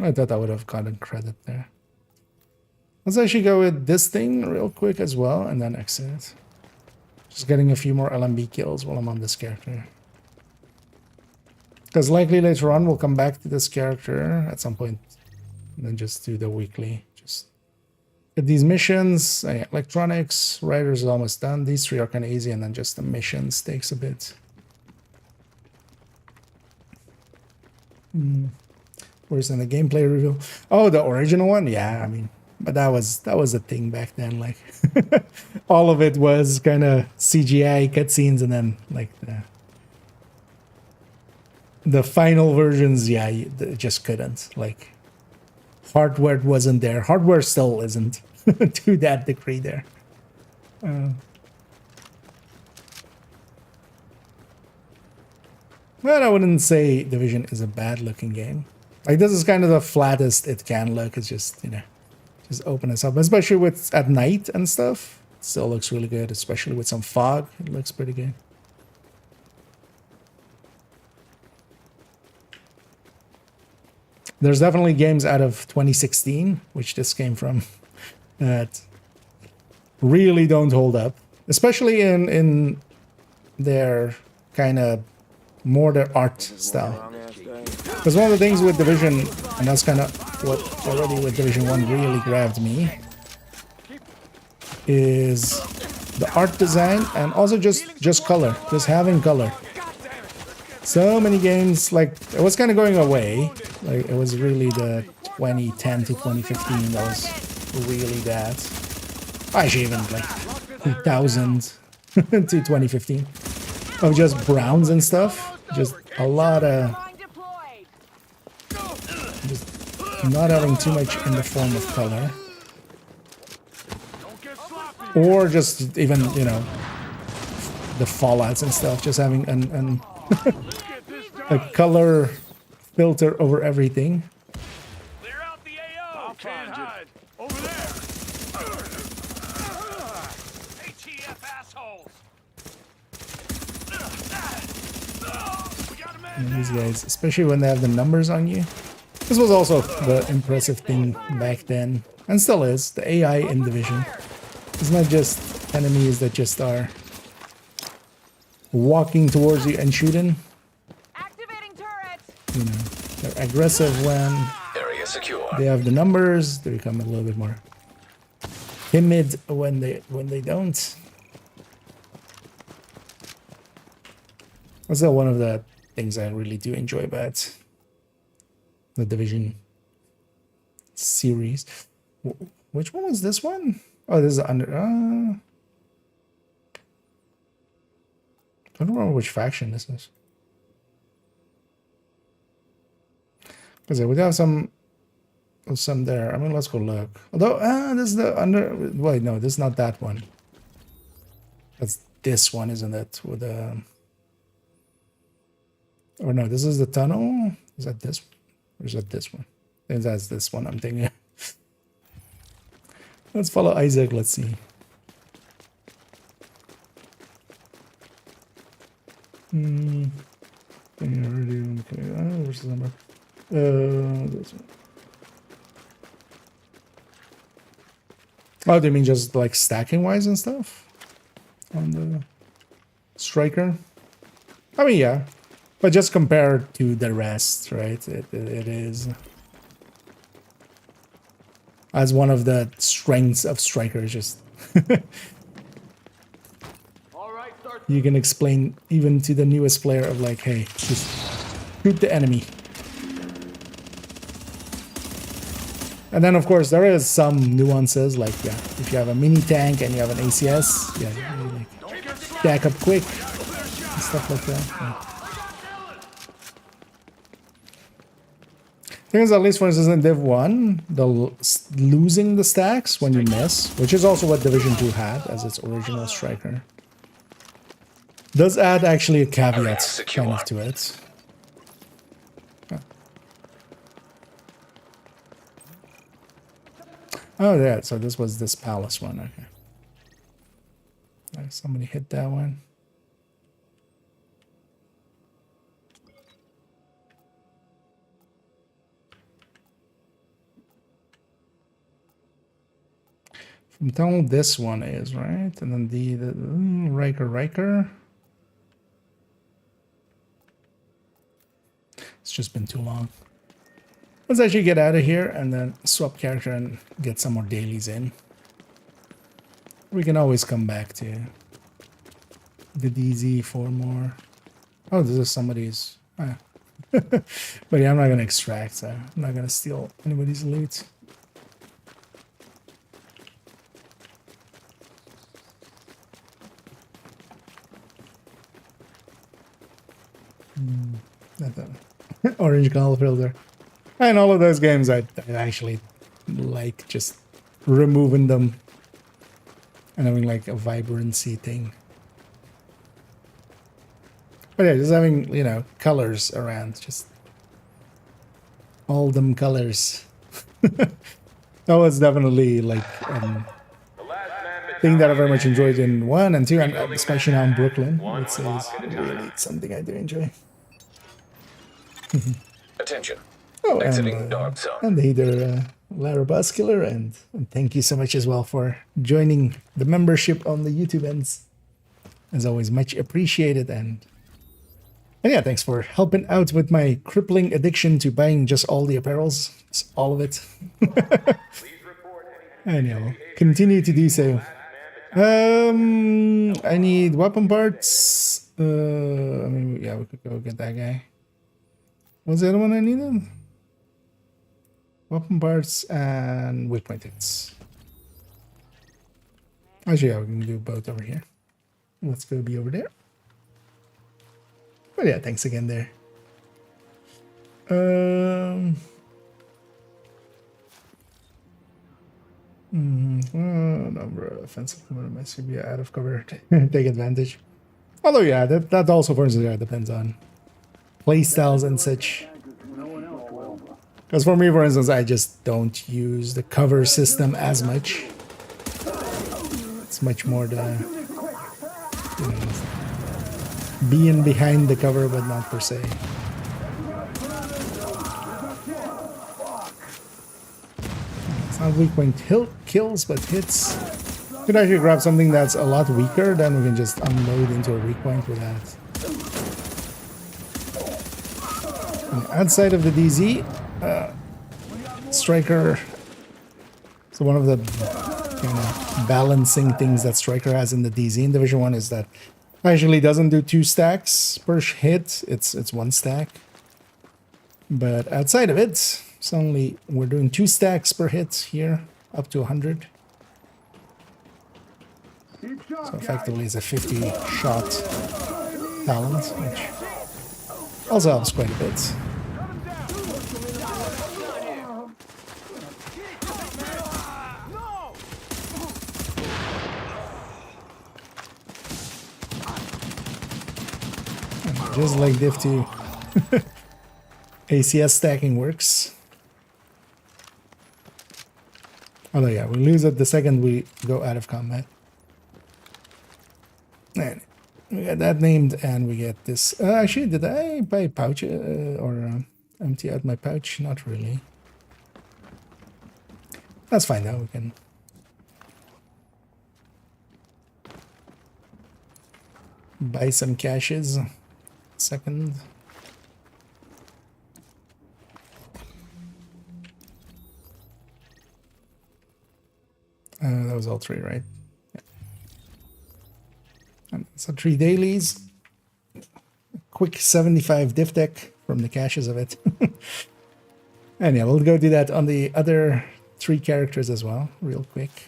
I thought I would have gotten credit there. Let's actually go with this thing real quick as well, and then exit. Just getting a few more LMB kills while I'm on this character. Because likely later on we'll come back to this character at some point. And then just do the weekly. Just get these missions. Electronics, Riders is almost done. These three are kind of easy, and then just the missions takes a bit. Where's in the gameplay review? Oh, the original one? Yeah, I mean, but that was a thing back then. Like, all of it was kind of CGI cutscenes, and then like the final versions, yeah, you just couldn't. Like, hardware wasn't there. Hardware still isn't to that degree there. But I wouldn't say Division is a bad looking game. Like, this is kind of the flattest it can look. It's just, you know, just open us up. Especially with at night and stuff. It still looks really good, especially with some fog. It looks pretty good. There's definitely games out of 2016, which this came from, that really don't hold up. Especially in their kind of more their art style. Because one of the things with Division, and that's kind of what already with Division 1 really grabbed me, is the art design and also just color, just having color. So many games, like, it was kind of going away. Like, it was really the 2010 to 2015 that was really that. Actually, even like 2000 to 2015 of just browns and stuff. Just a lot of just not having too much in the form of color, or just even, you know, the fallouts and stuff, just having an a color filter over everything. Clear out the AO. Can't hide. Over there. ATF assholes. And these guys, especially when they have the numbers on you. This was also the impressive thing back then, and still is. The AI in Division. It's not just enemies that just are walking towards you and shooting. Activating turret. You know, they're aggressive when Area secure. they have the numbers. They become a little bit more timid when they don't. That's still one of the things I really do enjoy about the Division series. Which one was this one? Oh, this is under. I don't remember which faction this is. Because we have some there. I mean, let's go look. Although, this is the under. Wait, no, this is not that one. That's this one, isn't it? With the. Or no, this is the tunnel. Is that this? Or is that this one? I think that's this one I'm thinking. Let's follow Isaac. Let's see. Okay. Where's the number? This one. Oh, do you mean just like stacking wise and stuff on the striker? I mean, yeah, but just compared to the rest, right? It is as one of the strengths of strikers. Just you can explain even to the newest player of like, hey, just shoot the enemy. And then, of course, there is some nuances, like, yeah, if you have a mini tank and you have an ACS, yeah, you like stack up quick and stuff like that. Yeah. Thing is, at least for instance in Div 1, losing the stacks when you miss, which is also what Division 2 had as its original striker, does add actually a caveat kind of to it. Oh, yeah, so this was this palace one, okay. Somebody hit that one. I'm telling this one is, right? And then the Riker. It's just been too long. Let's actually get out of here and then swap character and get some more dailies in. We can always come back to the DZ for more. Oh, this is somebody's. Ah. But yeah, I'm not gonna extract, so I'm not gonna steal anybody's loot. Not the orange color filter. And all of those games, I actually like just removing them and having like a vibrancy thing. But yeah, just having, you know, colors around, just all them colors. That was definitely like thing that I very much enjoyed in 1 and 2, and especially now in Brooklyn, which is really something I do enjoy. Attention. Oh, Exiting dark zone. and either Lara Buskiller, and thank you so much as well for joining the membership on the YouTube ends. As always, much appreciated, and yeah, thanks for helping out with my crippling addiction to buying just all the apparels, just all of it. And I'll continue to do so. I need weapon parts. I mean, yeah, we could go get that guy. What's the other one I needed? Weapon parts and waypoint hits. Actually, yeah, we can do both over here. Let's go be over there. But yeah, thanks again there. Number of offensive component should be out of cover. Take advantage. Although, yeah, that also, for instance, depends on playstyles and such. Because for me, for instance, I just don't use the cover system as much. It's much more the, you know, being behind the cover, but not per se. It's not weak point kills, but hits. Could actually grab something that's a lot weaker, then we can just unload into a weak point with that. And outside of the DZ, Striker. So one of the balancing things that Striker has in the DZ in Division 1 is that actually doesn't do 2 stacks per hit. It's 1 stack. But outside of it, it's only we're doing 2 stacks per hit here, up to 100. So effectively, it's a 50 shot talent, which also helps quite a bit. Just like Div2, ACS stacking works. Although, yeah, we lose it the second we go out of combat. And we got that named, and we get this. Actually, did I buy a pouch or empty out my pouch? Not really. That's fine though. We can. Buy some caches. Second. That was all 3, right? Yeah. And so 3 dailies. Quick 75 diff deck from the caches of it. And yeah, we'll go do that on the other 3 characters as well, real quick.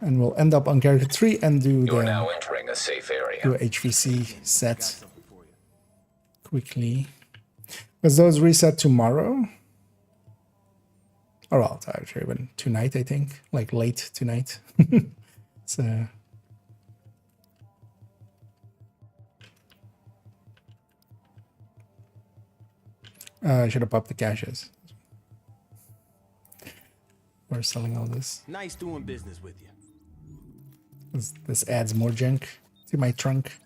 And we'll end up on character 3 and do You're now entering a safe area. Do a HVC set quickly. Because those reset tomorrow. Or well, actually even tonight, I think. Like late tonight. So I should have popped the caches. We're selling all this. Nice doing business with you. This adds more junk to my trunk.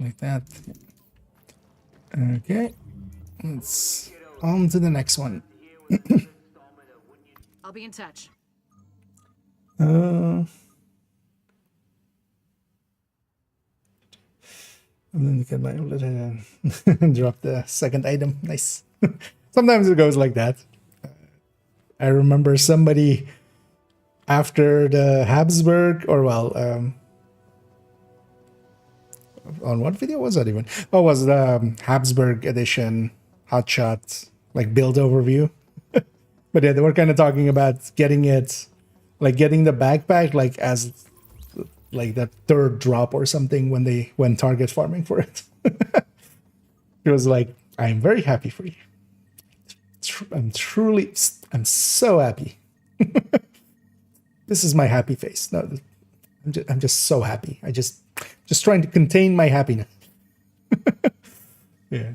like that. Okay, let's on to the next one. I'll be in touch. And then you can like drop the second item. Nice. Sometimes it goes like that. I remember somebody after the Habsburg, or well, on what video was that even? Oh, it was the Habsburg edition hotshot like build overview. But yeah, they were kind of talking about getting it, like getting the backpack like as like that third drop or something when they went target farming for it. It was like, I'm very happy for you. I'm so happy. This is my happy face. No, I'm just so happy. Just trying to contain my happiness. Yeah.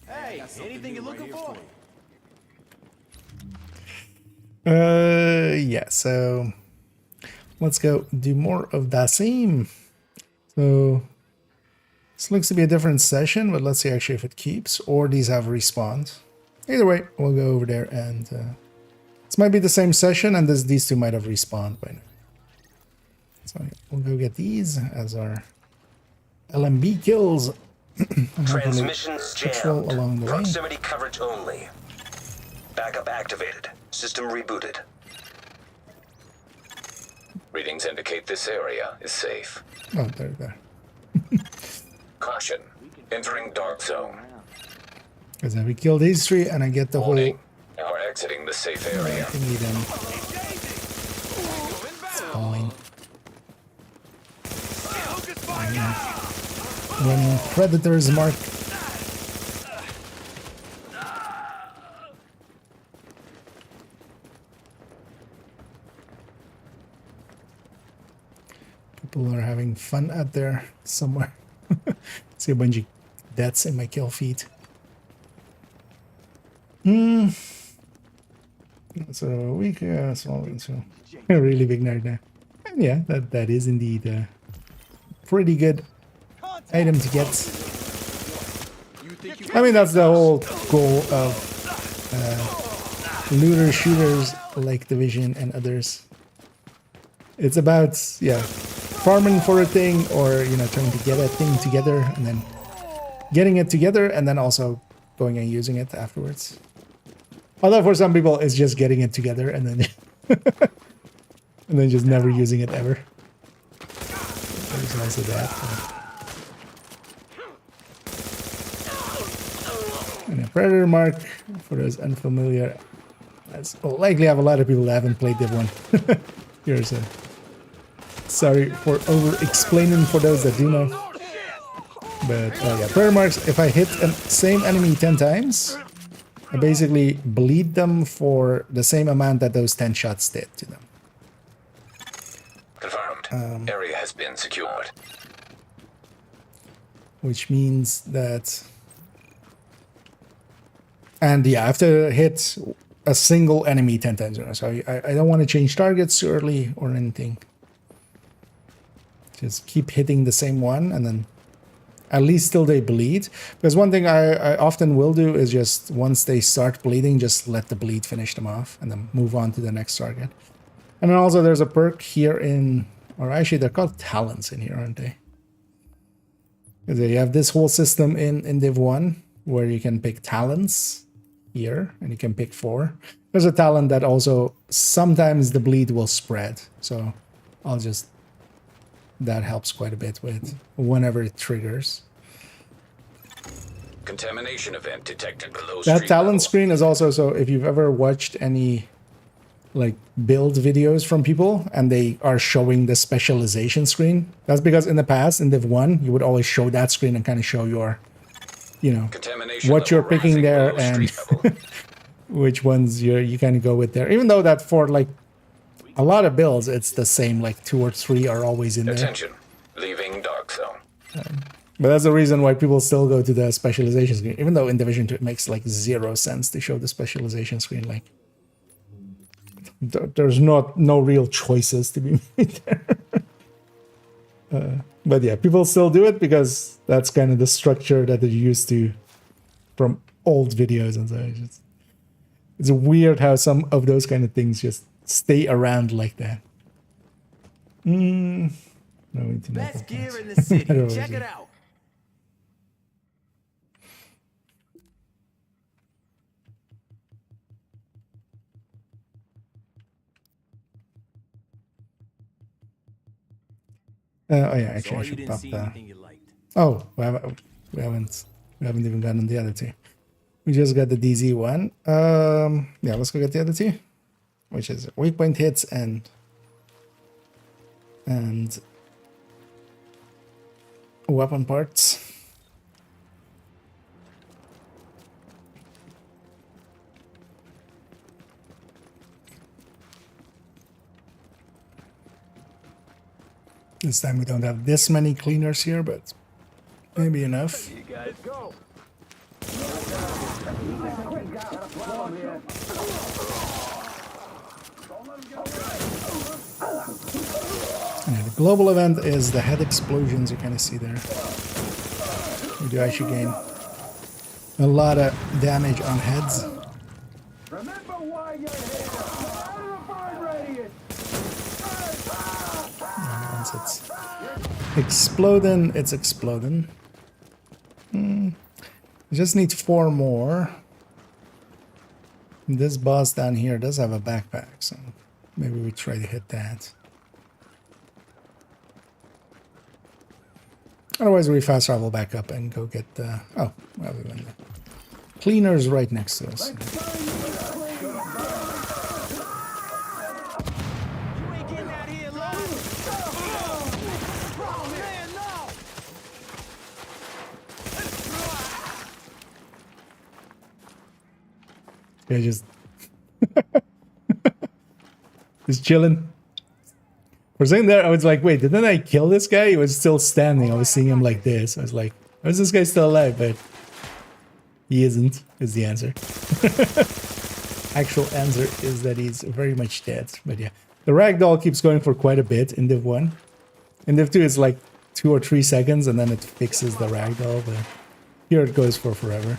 Hey, anything you're looking for? Yeah, so let's go do more of that same. So this looks to be a different session, but let's see actually if it keeps or these have respawns. Either way, we'll go over there and this might be the same session and these two might have respawned by now. So we'll go get these as our LMB kills. Transmissions jammed. Along the way. Proximity coverage only. Backup activated. System rebooted. Readings indicate this area is safe. Oh, there. Caution. Entering dark zone. Because then we kill these three and I get the Warning. Now we're exiting the safe area. Thingy then. It's fine. When predators mark. People are having fun out there somewhere. See a bunch of deaths in my kill feed. So weak, small, so a really big nerd now. And yeah, that is indeed a pretty good item to get. I mean, that's the whole goal of looter shooters like Division and others. It's about, yeah, farming for a thing, or, you know, trying to get a thing together and then getting it together and then also going and using it afterwards. Although for some people it's just getting it together and then and then just never using it ever. There's also that. And a predator mark for those unfamiliar. As likely have a lot of people that haven't played Div1. Here's a sorry for over explaining for those that do know. But yeah, predator marks, if I hit the same enemy 10 times, I basically bleed them for the same amount that those 10 shots did to them. Confirmed. Area has been secured. Which means that... And yeah, I have to hit a single enemy 10 times. So I don't want to change targets too early or anything. Just keep hitting the same one and then at least till they bleed. Because one thing I often will do is just once they start bleeding, just let the bleed finish them off and then move on to the next target. And then also there's a perk here in, or actually they're called talents in here, aren't they? Because you have this whole system in Div1 where you can pick talents here and you can pick 4. There's a talent that also sometimes the bleed will spread. So I'll just... That helps quite a bit with whenever it triggers. Contamination event detected below. That talent screen is also, so if you've ever watched any like build videos from people and they are showing the specialization screen, that's because in the past in Div1 you would always show that screen and kind of show your, you know, what you're picking there and which ones you kind of go with there. Even though that for like a lot of builds, it's the same, like 2 or 3 are always in there. Attention, leaving dark zone. But that's the reason why people still go to the specialization screen, even though in Division 2 it makes like 0 sense to show the specialization screen. Like, there's no real choices to be made there. But yeah, people still do it because that's kind of the structure that they're used to from old videos and so. It's weird how some of those kind of things just stay around like that. No, Best gear in the city. Check it out. Oh yeah, actually I should pop that. Oh, we haven't even gotten the other two. We just got the DZ1. Yeah, let's go get the other two, which is weak point hits and weapon parts. This time we don't have this many cleaners here, but maybe enough. You guys go. Yeah, the global event is the head explosions you kind of see there. We do actually gain a lot of damage on heads. Remember why you're here. Burn radius. And once it's exploding, it's exploding. We just need 4 more. This boss down here does have a backpack, so maybe we try to hit that. Otherwise, we fast travel back up and go get the... Oh, well, we went there. Cleaners right next to us. You ain't getting out here alive. Oh, man, no. Yeah, just... just chilling. For a second there, I was like, wait, didn't I kill this guy? He was still standing. I was seeing him like this. I was like, how is this guy still alive? But he isn't, is the answer. Actual answer is that he's very much dead. But yeah, the ragdoll keeps going for quite a bit in Div 1. In Div 2, it's like 2 or 3 seconds, and then it fixes the ragdoll. But here it goes for forever.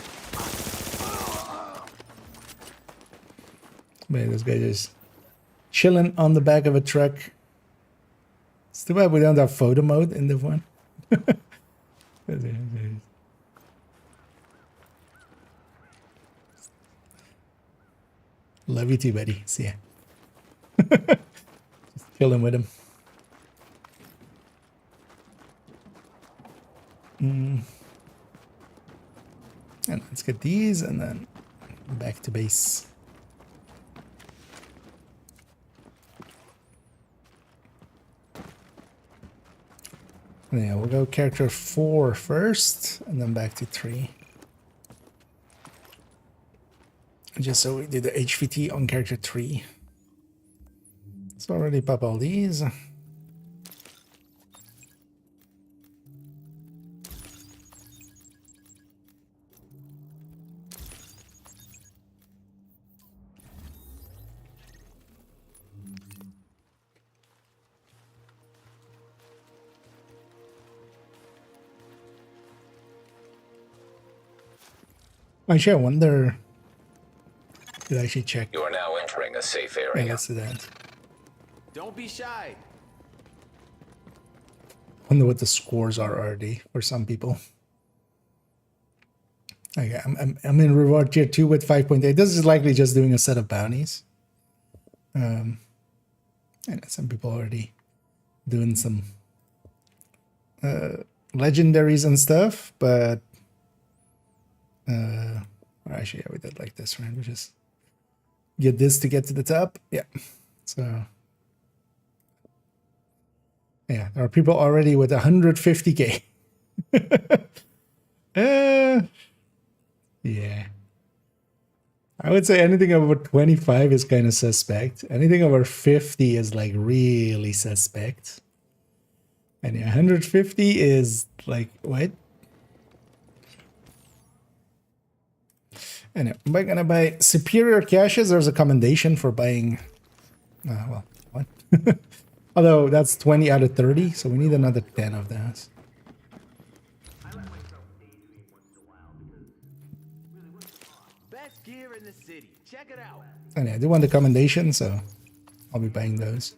But yeah, this guy just chilling on the back of a truck. It's too bad we don't have photo mode in Div 1. Love you too, buddy. See ya. Just chilling with him. And let's get these and then back to base. Yeah, we'll go character 4 first, and then back to 3. Just so we do the HVT on character 3. So already pop all these. Actually, I wonder... Did I actually check? You are now entering a safe area. Yeah, let's do that. Don't be shy. Wonder what the scores are already for some people. Okay, I'm in reward tier 2 with 5.8. This is likely just doing a set of bounties. And some people already doing some legendaries and stuff, but actually, yeah, we did like this, right? We just get this to get to the top. Yeah. So yeah, there are people already with 150k. Yeah. I would say anything over 25 is kind of suspect. Anything over 50 is like really suspect. And yeah, 150 is like, what? Anyway, am I gonna buy superior caches? There's a commendation for buying. Well, what? Although that's 20 out of 30, so we need another 10 of those. Best gear in the city. Check it out. And yeah, I do want the commendation, so I'll be buying those.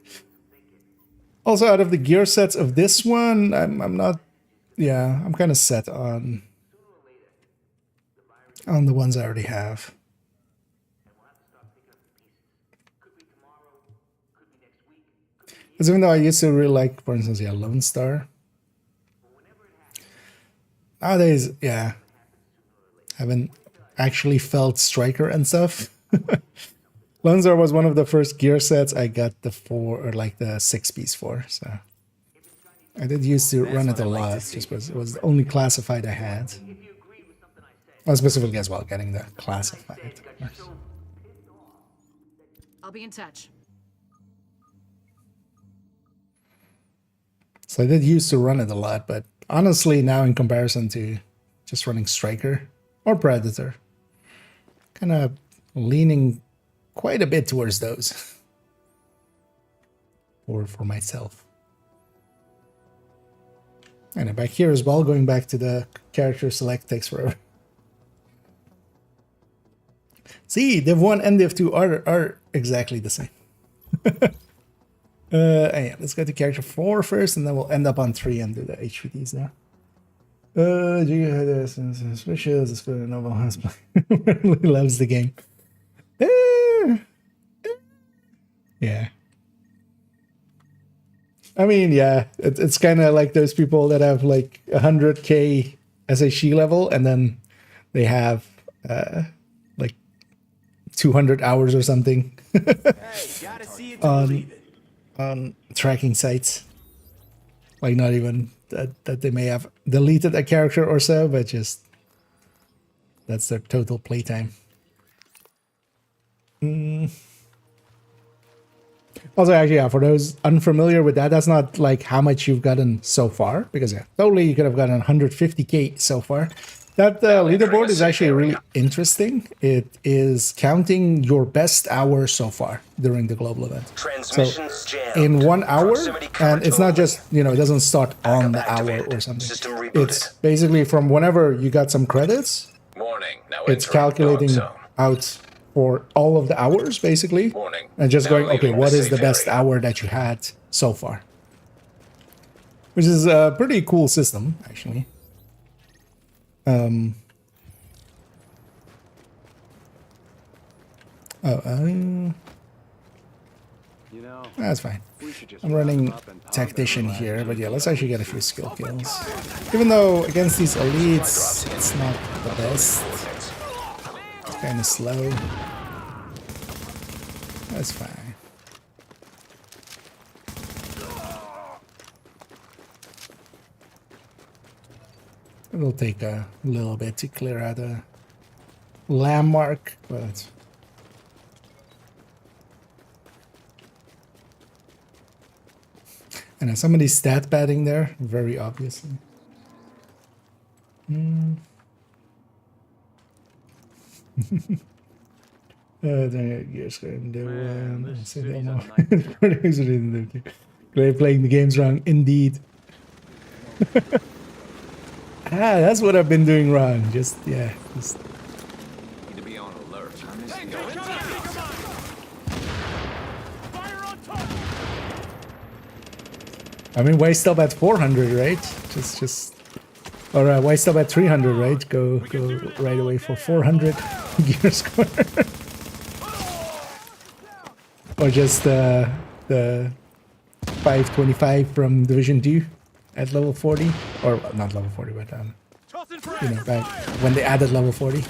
Also, out of the gear sets of this one, I'm not. Yeah, I'm kind of set on the ones I already have. Because even though I used to really like, for instance, yeah, Lone Star. Nowadays, yeah, haven't actually felt Striker and stuff. Lone Star was one of the first gear sets I got the 6-piece for, so I did used to run it a lot, just because it was the only classified I had. Well, specifically as well, getting the classified. I'll be in touch. So I did used to run it a lot, but honestly now in comparison to just running Striker or Predator, kind of leaning quite a bit towards those. Or for myself. And back here as well, going back to the character select takes forever. See, Div1 and Div2 are exactly the same. Yeah, let's go to character 4 first, and then we'll end up on 3 and do the HVDs now. Do you have this? Suspicious, it's good. Novel husband really loves the game. Yeah. I mean, yeah, it's kind of like those people that have like 100k SHE level, and then they have like 200 hours or something on tracking sites. Like not even that they may have deleted a character or so, but just that's their total playtime. Also, actually, yeah, for those unfamiliar with that, that's not like how much you've gotten so far, because yeah, totally you could have gotten 150k so far. That leaderboard is actually really interesting. It is counting your best hour so far during the global event. So in 1 hour, and it's not just, you know, it doesn't start on the hour or something. It's basically from whenever you got some credits, it's calculating out for all of the hours, basically, and just going, okay, what is the best hour that you had so far? Which is a pretty cool system, actually. That's fine. I'm running tactician here, but yeah, let's actually get a few skill kills. Even though against these elites, it's not the best. It's kind of slow. That's fine. It'll take a little bit to clear out a landmark, but and somebody's stat padding there, very obviously. Playing the games wrong, indeed. That's what I've been doing wrong. Just yeah, just Need to be on alert. I mean, why stop at 400, right? Or why stop at 300, right? Go right away for 400 gear score. Or just the 525 from Division 2 at level 40, or not level 40, but you know, back when they added level 40.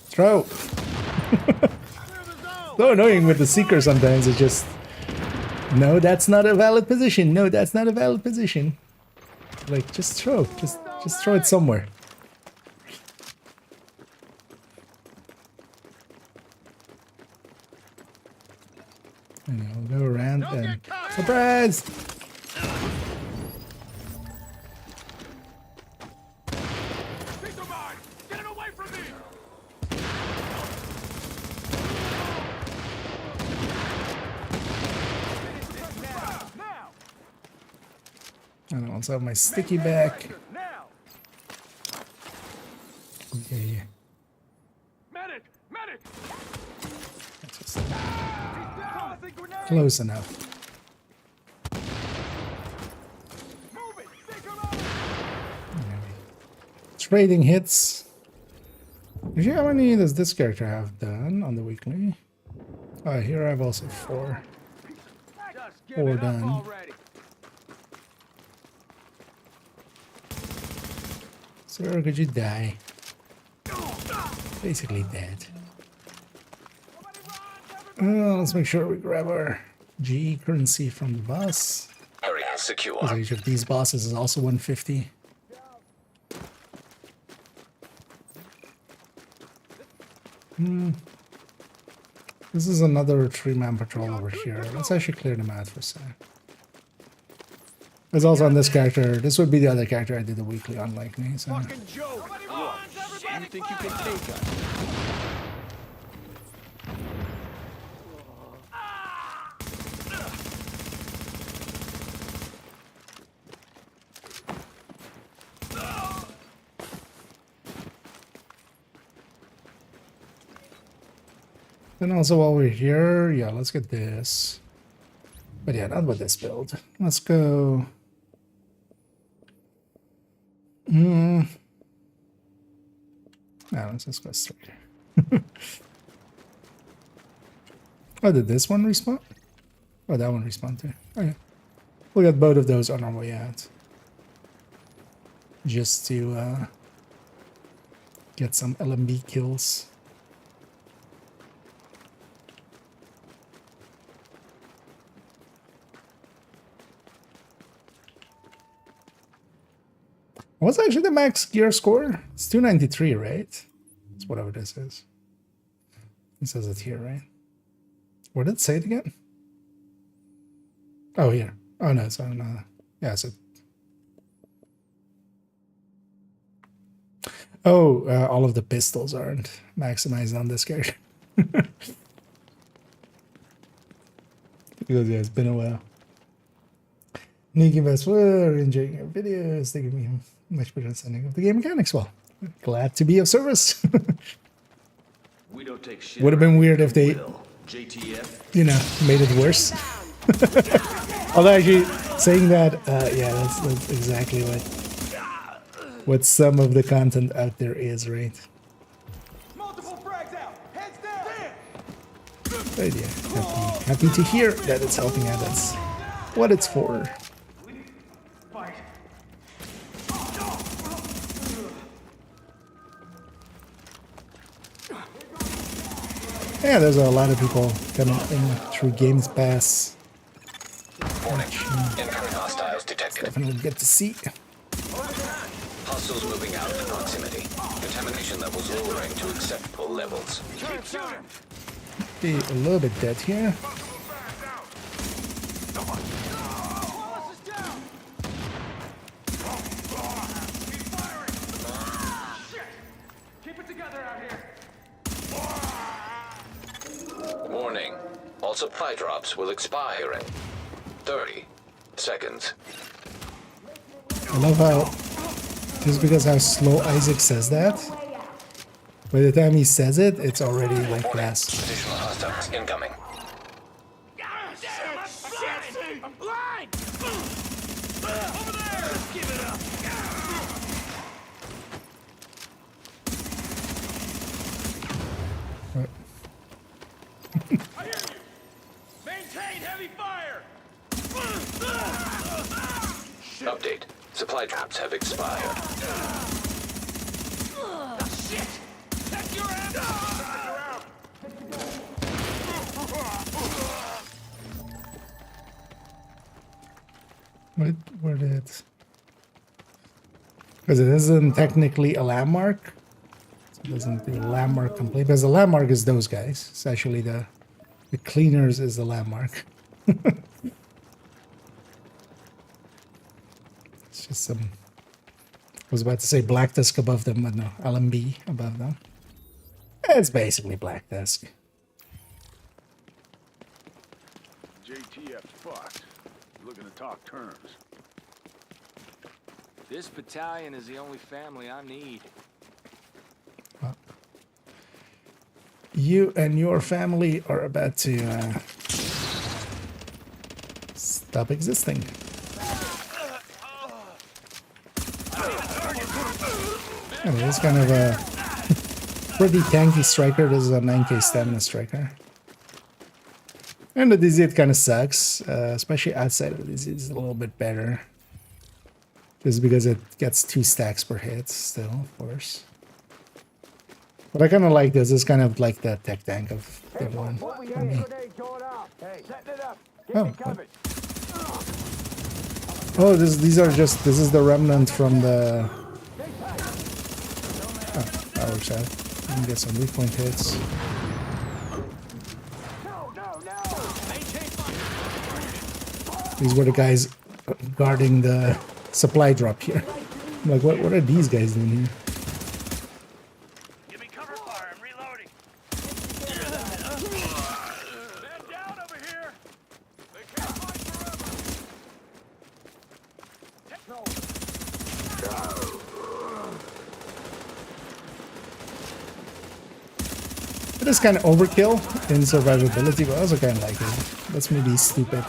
Throw. So annoying with the seeker sometimes. It's just, no, that's not a valid position. No, that's not a valid position. Like, just throw. Just throw it somewhere. And I'll go around and surprise. And I also have my sticky back. Okay. Medic! Medic! That's just close enough. Trading hits. Usually, how many does this character have done on the weekly? Here I have also 4. 4 done. Sir, could you die? Basically dead. Let's make sure we grab our G currency from the boss. Area secure. Because each of these bosses is also 150. This is another 3-man patrol over here. Let's actually clear them out for a sec. There's also on this character. This would be the other character I did the weekly on, like me. So. You think you can take us? And also while we're here, yeah, let's get this. But yeah, not with this build. Let's go. No, let's just go straight. Oh, did this one respawn? Oh, that one respawned too. Okay. We'll get both of those on our way out. Just to get some LMB kills. What's actually the max gear score? It's 293, right? It's whatever this is. It says it here, right? Where did it say it again? Oh, here. Oh, no, it's on... yeah, so... Oh, all of the pistols aren't maximized on this character. Because, yeah, it's been a while. Nick Invest, we're enjoying your videos. They give me much better understanding of the game mechanics. Well, glad to be of service. We don't take shit. Would have been weird if they, JTF. you know, made it worse. Although actually saying that, yeah, that's exactly what some of the content out there is, right? Multiple frags out. Heads down. But yeah, happy to hear that it's helping out. That's what it's for. Yeah, there's a lot of people coming in through Games Pass. Warning. Incoming hostiles detected. Definitely good to see. Hostiles moving out of proximity. Contamination levels lowering to acceptable levels. Be a little bit dead here. Warning. All supply drops will expire in 30 seconds. I love how, just because how slow Isaac says that, by the time he says it, it's already like glass. Additional hostiles incoming. Right. Maintain heavy fire! Update. Supply drops have expired. Shit! Check your ass! Where did it? Because it isn't technically a landmark. So it doesn't do a landmark complete. Because the landmark is those guys. It's actually the cleaners is the landmark. It's just some... I was about to say Black Desk above them, but no, LMB above them. It's basically Black Desk. JTF fucked. Looking to talk terms. This battalion is the only family I need. You and your family are about to stop existing. And it is kind of a pretty tanky striker. This is a 9k stamina striker. And the DZ it kind of sucks, especially outside of the DZ it's a little bit better. Just because it gets 2 stacks per hit still, of course. But I kind of like this. It's kind of like the tech tank of Div1 for me. Oh, these are just, this is the remnant from the... Oh, that works out. You can get some weak point hits. These were the guys guarding the supply drop here. I'm like, what are these guys doing here? Give me cover fire. I'm reloading. Man down over here. They can't fight forever. It is kind of overkill in survivability, but I also kind of like it. That's maybe stupid.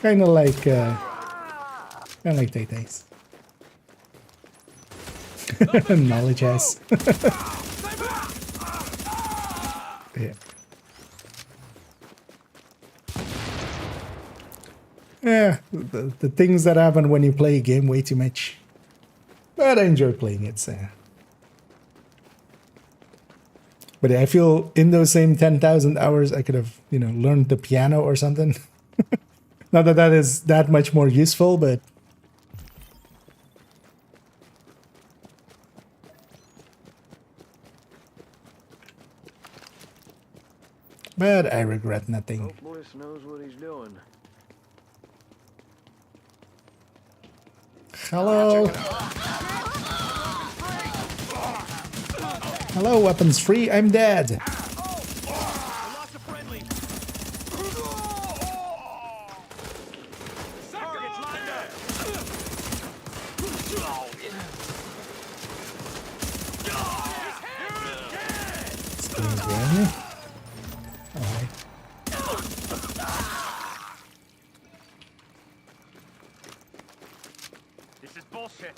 kind of like Tay-Tays. Knowledge ass. Yeah. Yeah, the things that happen when you play a game way too much. But I enjoy playing it, so. But I feel in those same 10,000 hours, I could have, you know, learned the piano or something. Not that that is that much more useful, but... But I regret nothing. Hope Bliss knows what he's doing. Hello. Hello, weapons free. I'm dead. This is bullshit.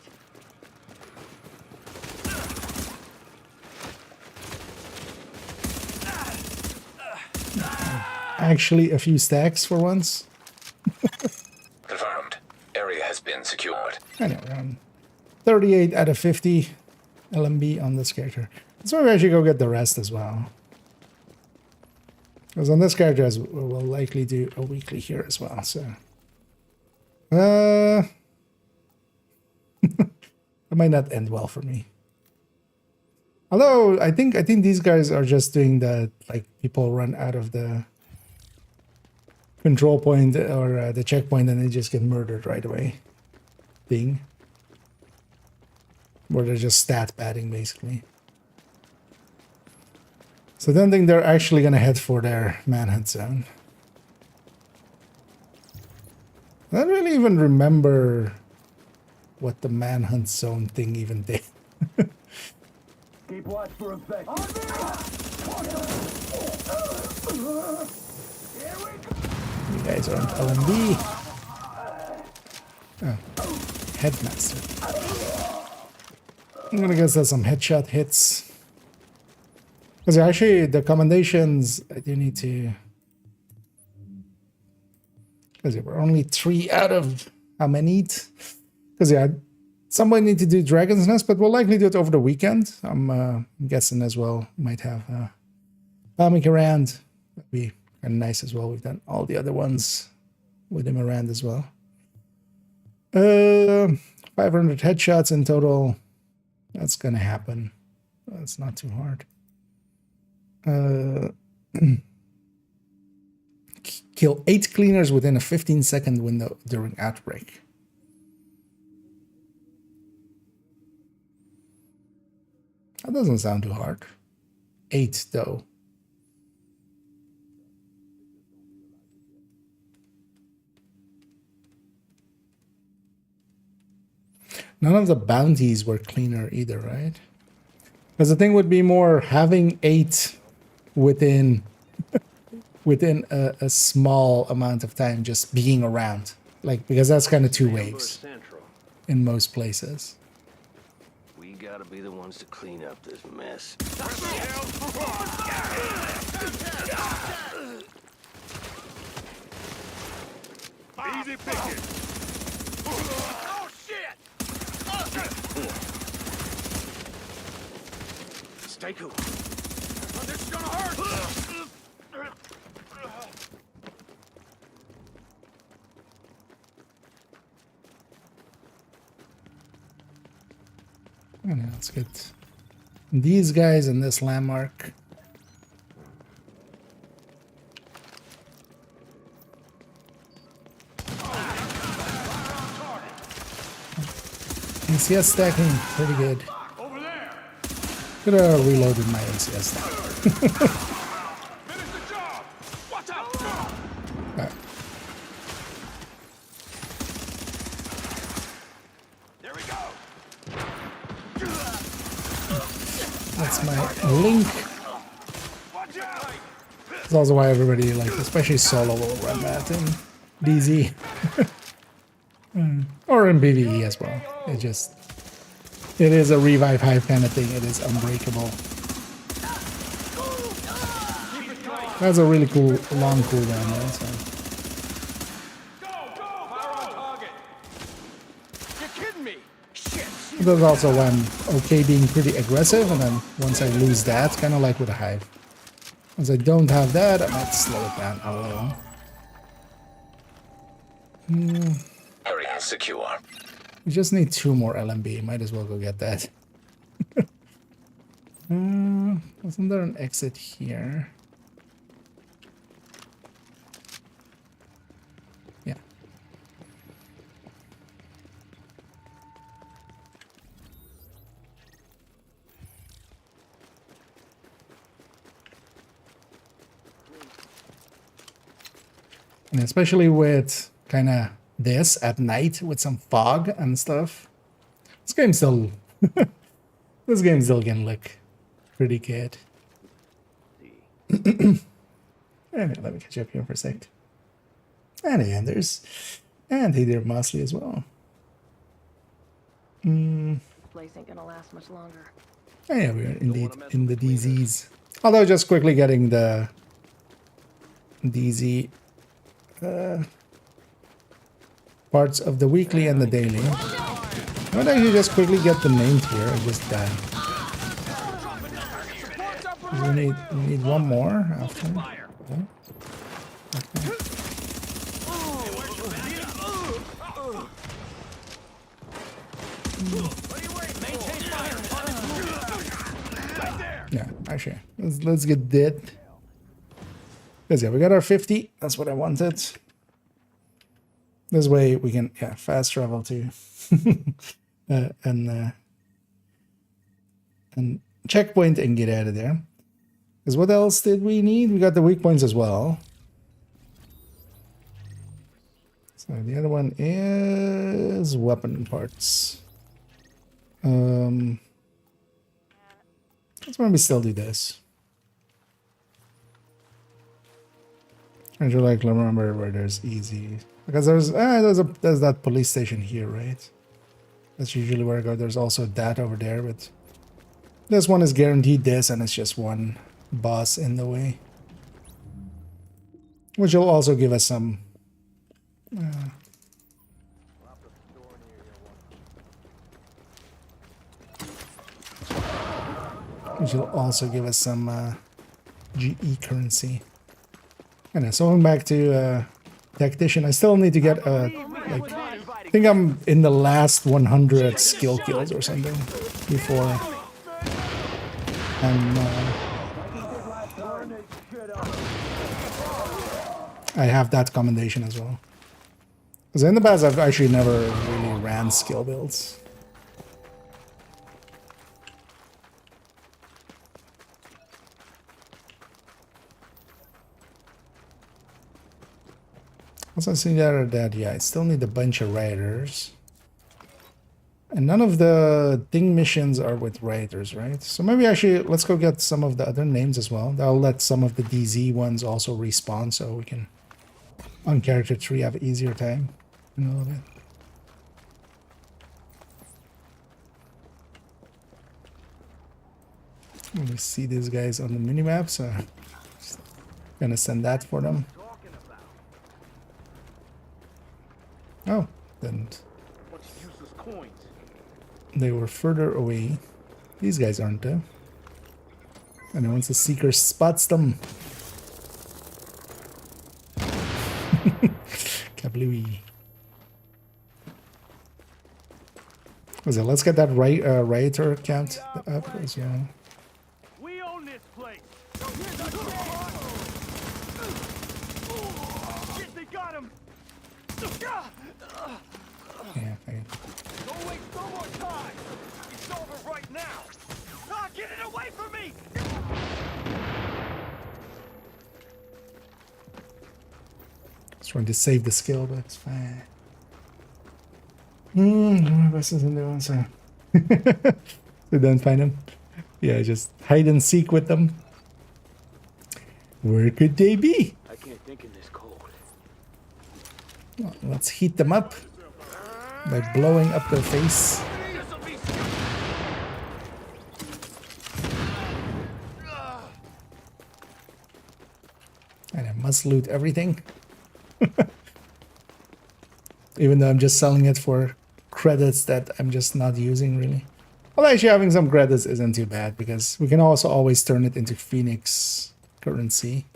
Actually, a few stacks for once. Confirmed. Area has been secured. Anyway, around 38 out of 50 LMB on this character. So maybe I should go get the rest as well. Because on this character, as we'll likely do a weekly here as well. So, that might not end well for me. Although I think these guys are just doing the like people run out of the control point or the checkpoint and they just get murdered right away thing. Where they're just stat padding basically. So I don't think they're actually gonna head for their manhunt zone. I don't really even remember what the manhunt zone thing even did. Keep watch for effect. You guys are on LMB. Oh, Headmaster. I'm gonna guess there's some headshot hits. Because actually, the commendations, I do need to... Because yeah, we're only 3 out of how many? Because yeah, somebody need to do Dragon's Nest, but we'll likely do it over the weekend. I'm guessing as well. Might have Comic around. That'd be kind of nice as well. We've done all the other ones with him around as well. 500 headshots in total. That's gonna happen. That's not too hard. Kill 8 cleaners within a 15-second window during outbreak. That doesn't sound too hard. 8 though. None of the bounties were cleaner either, right? Because the thing would be more having 8 within a small amount of time, just being around, like, because that's kind of 2 waves in most places. We gotta be the ones to clean up this mess. Easy picking. Oh shit! Stay cool. This is gonna hurt. I don't know, let's get these guys in this landmark. ACS stacking, pretty good. Could have reloaded my ACS stack. Finish the job. Watch out. Right. There we go. That's my link. Watch out. That's also why everybody, like, especially solo, will run that in DZ. Or in PvE as well. It is a revive hive kind of thing. It is unbreakable. That's a really cool, long cooldown, right? So. You're kidding me. Shit. That's also why I'm okay being pretty aggressive, and then once I lose that, kind of like with a hive. Once I don't have that, I might slow it down a little. Area secure. We just need 2 more LMB. Might as well go get that. Wasn't there an exit here? Yeah. And especially with kind of this at night with some fog and stuff. This game still can look pretty good. Anyway, let me catch up here for a sec. And again, there's hey there, Mosley as well. Place ain't gonna last much longer. Yeah, we are indeed in the DZs. Although just quickly getting the DZ parts of the weekly and the daily. I might actually just quickly get the names here and just die. We need 1 more after. Okay. Yeah, actually, let's get that. Because yeah, we got our 50. That's what I wanted. This way we can, yeah, fast travel too. and checkpoint and get out of there. Because what else did we need? We got the weak points as well. So the other one is weapon parts. Let's maybe still do this. I should like remember where there's easy. Because there's that police station here, right? That's usually where I go. There's also that over there, but this one is guaranteed this, and it's just 1 boss in the way. Which will also give us some... which will also give us some GE currency. And so going back to tactician, I still need to get like, I think I'm in the last 100 skill kills or something before I have that commendation as well. Because in the past I've actually never really ran skill builds. Also, I see that, yeah, I still need a bunch of riders. And none of the thing missions are with writers, right? So maybe actually let's go get some of the other names as well. That'll let some of the DZ ones also respawn so we can, on character 3, have easier time in a little bit. We see these guys on the minimap, so just gonna send that for them. Oh, then they were further away. These guys aren't there. And then once the seeker spots them, kablooey. So let's get that rioter count up as well. We own this place. Shit, they got him. Yeah, okay. Don't waste no more time. It's over right now. Ah, get it away from me. I was trying to save the skill, but it's fine. One of us isn't doing so. We don't find them. Yeah, just hide and seek with them. Where could they be? I can't think in this cold. Well, let's heat them up by blowing up their face. And I must loot everything. Even though I'm just selling it for credits that I'm just not using really. Well, actually having some credits isn't too bad because we can also always turn it into Phoenix currency.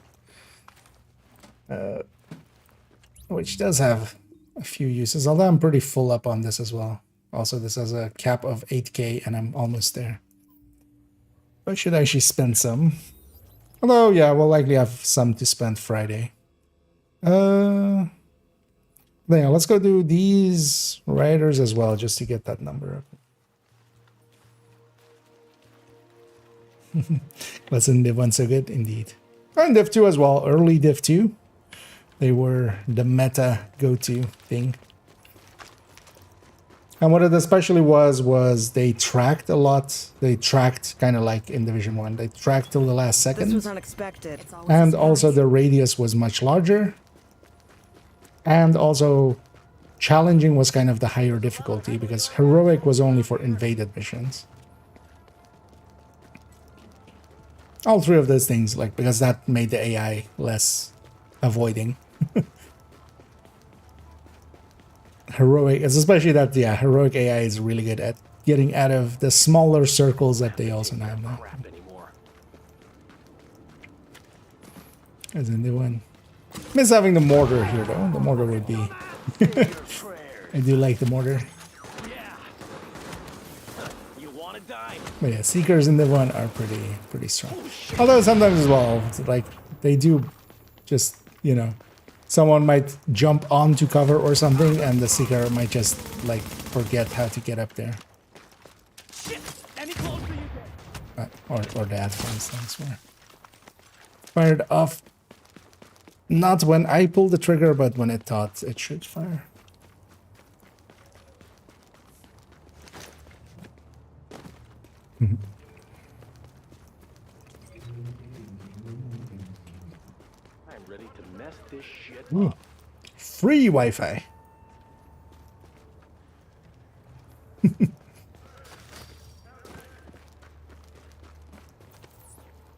Which does have a few uses, although I'm pretty full up on this as well. Also, this has a cap of 8k and I'm almost there. I should actually spend some. Although, yeah, we'll likely have some to spend Friday. Yeah, let's go do these riders as well, just to get that number up. Let's in Div 1 so good, indeed. And Div 2 as well, early Div 2. They were the meta go-to thing. And what it especially was they tracked a lot. They tracked kind of like in Division 1. They tracked till the last second. This was unexpected. And also the radius was much larger. And also challenging was kind of the higher difficulty because heroic was only for invaded missions. All three of those things, like, because that made the AI less avoiding. Heroic, it's especially that, yeah, heroic AI is really good at getting out of the smaller circles that they also have now. As in the one. Miss having the mortar here though. The mortar would be. I do like the mortar. But yeah, seekers in the one are pretty strong. Although sometimes as well, like they do just, you know, someone might jump onto cover or something and the seeker might just like forget how to get up there. Or that, for instance, where fired off. Not when I pull the trigger, but when it thought it should fire. I'm ready to mess this shit up. Free Wi-Fi.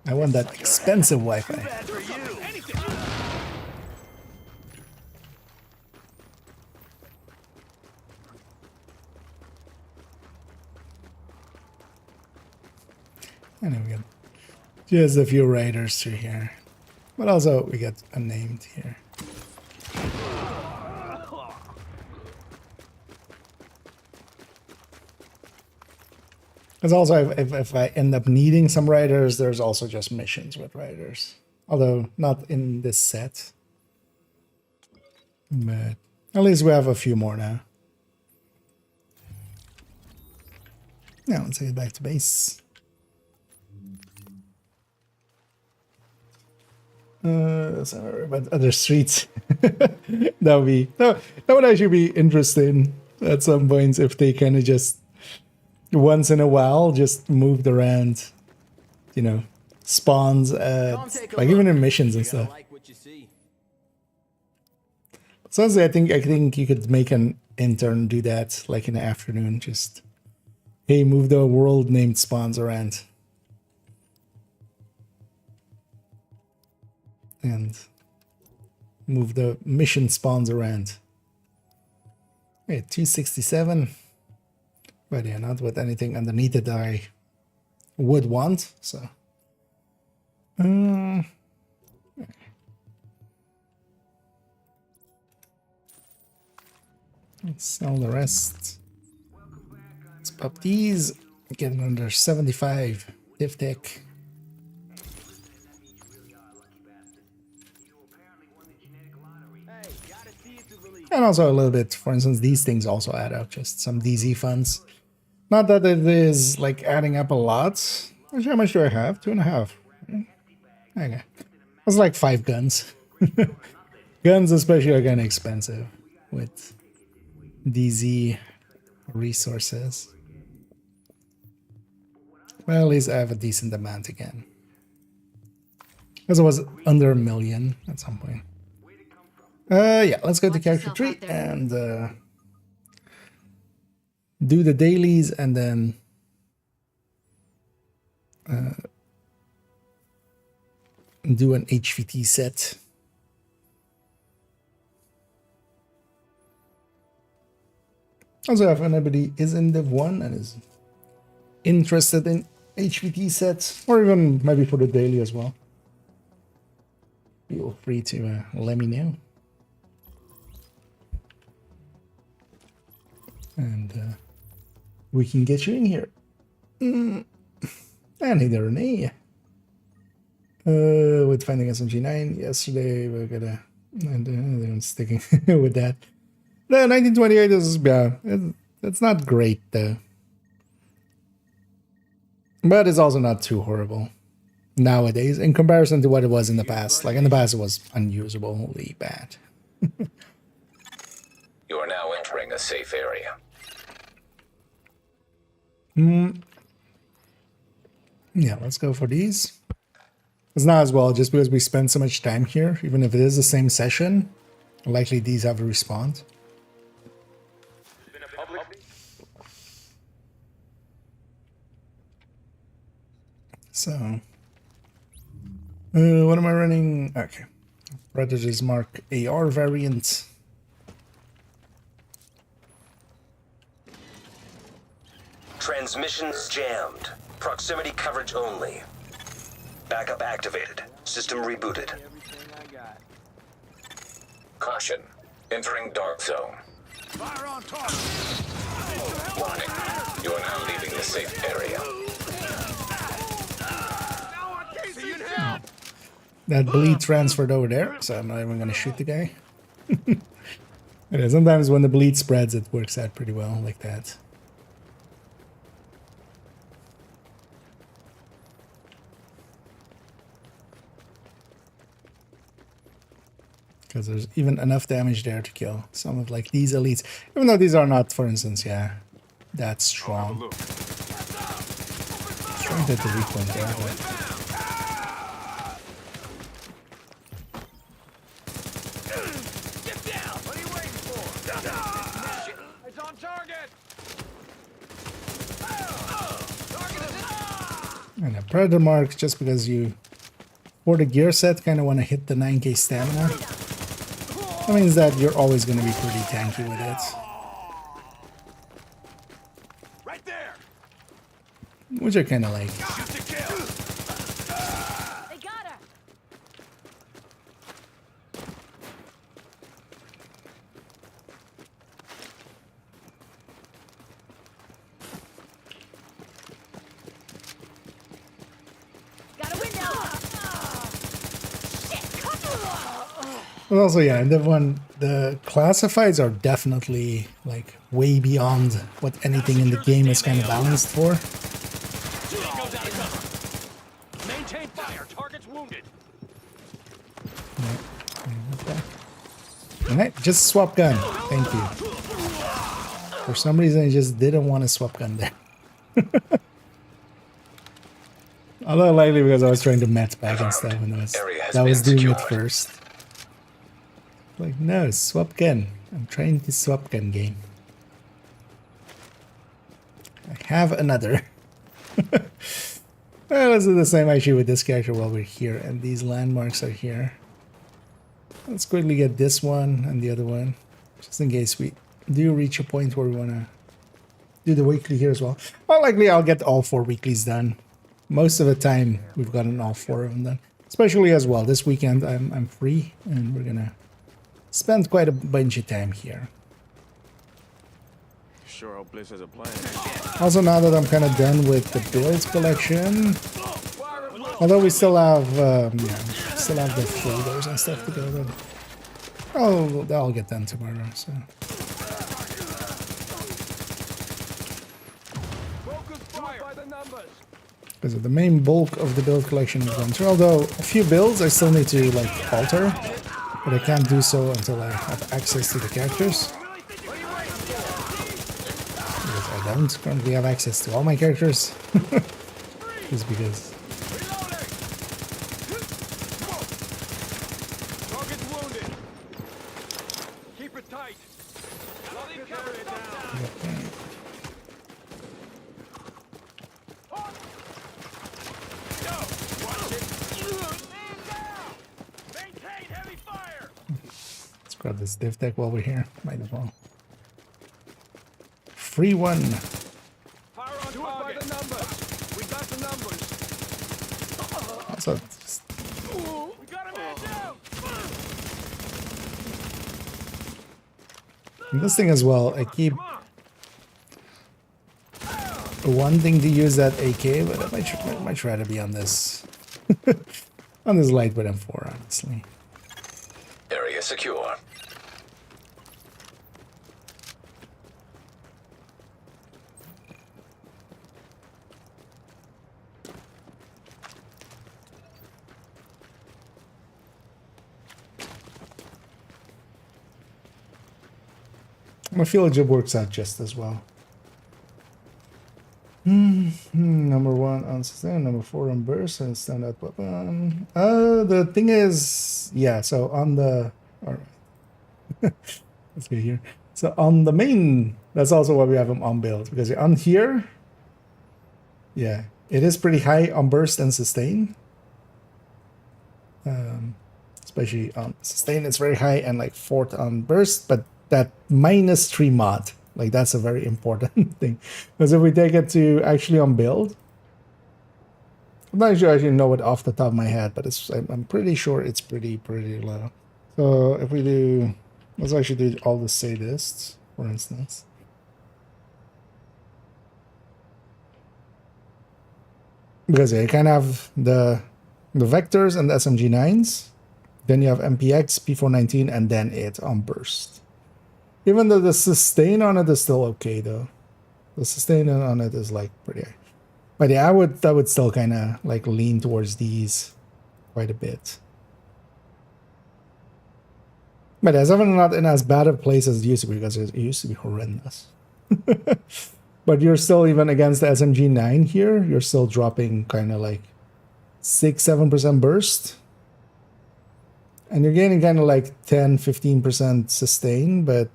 I want that expensive Wi-Fi. And then we got just a few raiders through here. But also we got unnamed here. Because also if I end up needing some riders, there's also just missions with riders. Although not in this set. But at least we have a few more now. Now let's get back to base. Sorry, but other streets. that would actually be interesting at some points if they kind of just once in a while, just moved around, you know, spawns, like even in missions and stuff. So honestly, I think you could make an intern do that, like in the afternoon. Just, hey, move the world named spawns around, and move the mission spawns around. Hey, 267. But yeah, not with anything underneath it that I would want. So, let's sell the rest. Let's pop these. Get another 75 div tech. And also a little bit, for instance, these things also add up, just some DZ funds. Not that it is like adding up a lot. Actually, how much do I have? 2.5. Okay. That's like 5 guns. Guns especially are kind of expensive with DZ resources. Well, at least I have a decent amount again. Because it was under 1 million at some point. Yeah, let's go to character tree and do the dailies and then do an HVT set. Also, if anybody is in Div1 and is interested in HVT sets, or even maybe for the daily as well, feel free to let me know. And we can get you in here. And hey there, Renee. With finding SMG9 yesterday, we're gonna and I'm sticking with that. The 1928 is it's not great though, but it's also not too horrible nowadays in comparison to what it was in the past. Like in the past, it was unusably bad. You are now entering a safe area. Yeah, let's go for these. It's not as well just because we spend so much time here. Even if it is the same session, likely these have a respawn. So, what am I running? Okay, Predator's Mark AR variant. Transmissions jammed. Proximity coverage only. Backup activated. System rebooted. Caution. Entering dark zone. Fire on target! Warning. You are now leaving the safe area. That bleed transferred over there, so I'm not even going to shoot the guy. Yeah, sometimes when the bleed spreads, it works out pretty well like that. Because there's even enough damage there to kill some of like these elites. Even though these are not, for instance, yeah, that strong. Trying to hit the weak point there. Get down! What are you waiting for? It's on target! And a Predator Mark, just because you, for the gear set, kind of want to hit the 9k stamina. That means that you're always going to be pretty tanky with it. Right there! Which I kind of like. Shoot to kill! They got her! Got a window! But also, yeah, in Div1, the classifieds are definitely like way beyond what anything in the game is kind of balanced for. Goes out of cover. Maintain fire. Target's wounded. Alright, just swap gun. Thank you. For some reason, I just didn't want to swap gun there. Although likely because I was trying to match back and stuff, and that was doing it first. Like, no, swap gun. I'm trying to swap gun game. I have another. Well, let's do the same actually with this character while we're here, and these landmarks are here. Let's quickly get this one and the other one, just in case we do reach a point where we want to do the weekly here as well. Well, likely I'll get all 4 weeklies done. Most of the time, we've gotten all 4 of them done. Especially as well, this weekend I'm free, and we're gonna spend quite a bunch of time here. Sure hope Bliss has a plan. Also, now that I'm kind of done with the builds collection, although we still have, still have the folders and stuff to go, but that'll get done tomorrow. So. Because the main bulk of the build collection is gone through. Although a few builds I still need to like alter, but I can't do so until I have access to the characters. Because I don't currently have access to all my characters. Just because. Keep it tight. Let's grab this div deck while we're here. Might as well. Free one. Also, this thing as well, I keep wanting to use that AK, but I might try to be on this on this light with M4, honestly. Area secure. I feel jib works out just as well. Number 1 on sustain, number 4 on burst, and standout weapon. The thing is, yeah, so on the... Alright. Let's go here. So on the main, that's also why we have them on build, because on here, yeah, it is pretty high on burst and sustain. Especially on sustain, it's very high, and like 4th on burst, but that -3 mod, like that's a very important thing, because if we take it to actually on build, I'm not sure I actually know it off the top of my head, but I'm pretty sure it's pretty low. So if we do, let's actually do all the sadists, for instance. Because you kind of have the vectors and the SMG9s, then you have MPX, P419, and then it on burst. Even though the sustain on it is still okay, though. The sustain on it is like pretty high. But yeah, I would still kind of like lean towards these quite a bit. But it's definitely not in as bad a place as it used to be, because it used to be horrendous. But you're still, even against the SMG9 here, you're still dropping kind of like 6-7% burst. And you're gaining kind of like 10-15% sustain, but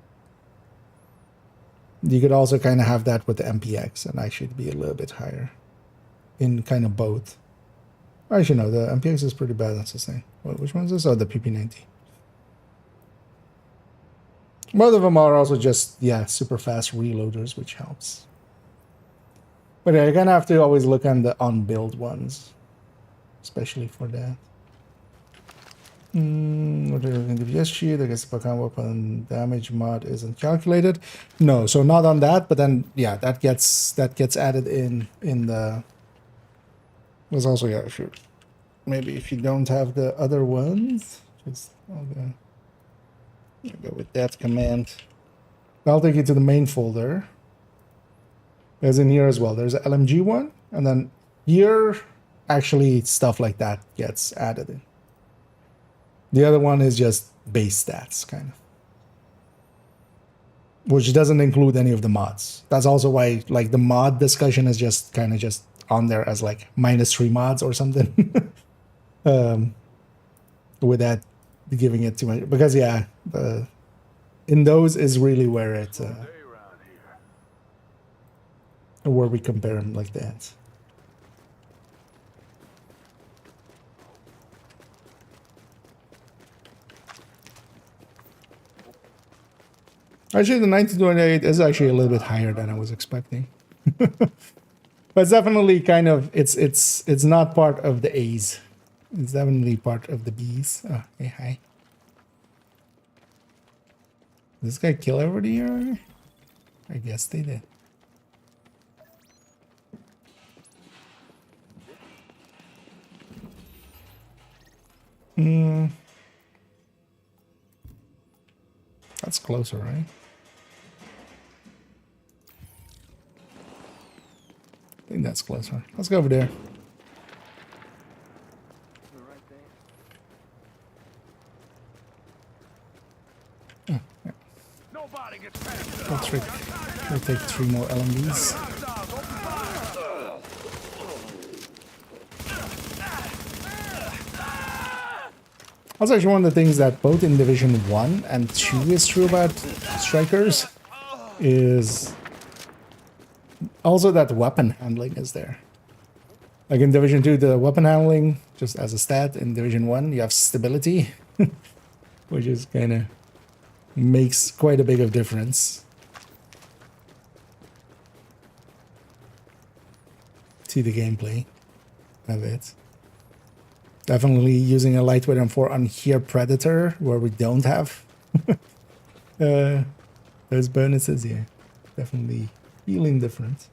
you could also kind of have that with the MPX and actually be a little bit higher in kind of both. Actually, no, the MPX is pretty bad on sustain. Which one is this? Oh, the PP90. Both of them are also just, yeah, super fast reloaders, which helps. But yeah, you're gonna have to always look on the on-build ones, especially for that. What are the DPS sheet? I guess the Poppin weapon damage mod isn't calculated. No, so not on that, but then yeah, that gets added in the. There's also, yeah, sure. Maybe if you don't have the other ones, just I'll go with that command. I'll take you to the main folder. There's in here as well. There's an LMG one, and then here actually stuff like that gets added in. The other one is just base stats, kind of. which doesn't include any of the mods. That's also why like the mod discussion is just kind of just on there as like -3 mods or something. Without giving it too much, because yeah, in those is really where it where we compare them like that. Actually, the 1928 is actually a little bit higher than I was expecting. But it's definitely kind of it's not part of the A's. It's definitely part of the B's. Oh, hey, hi. Did this guy kill everybody here? I guess they did. That's closer, right? I think that's closer. Let's go over there. Oh, yeah. We'll take 3 more LMBs. That's actually one of the things that both in Division 1 and 2 is true about strikers, is also that weapon handling is there. Like in Division 2, the weapon handling, just as a stat, in Division 1, you have stability, which is kind of makes quite a big of difference. See the gameplay of it. Definitely using a lightweight M4 on here Predator, where we don't have those bonuses, yeah. Definitely feeling different.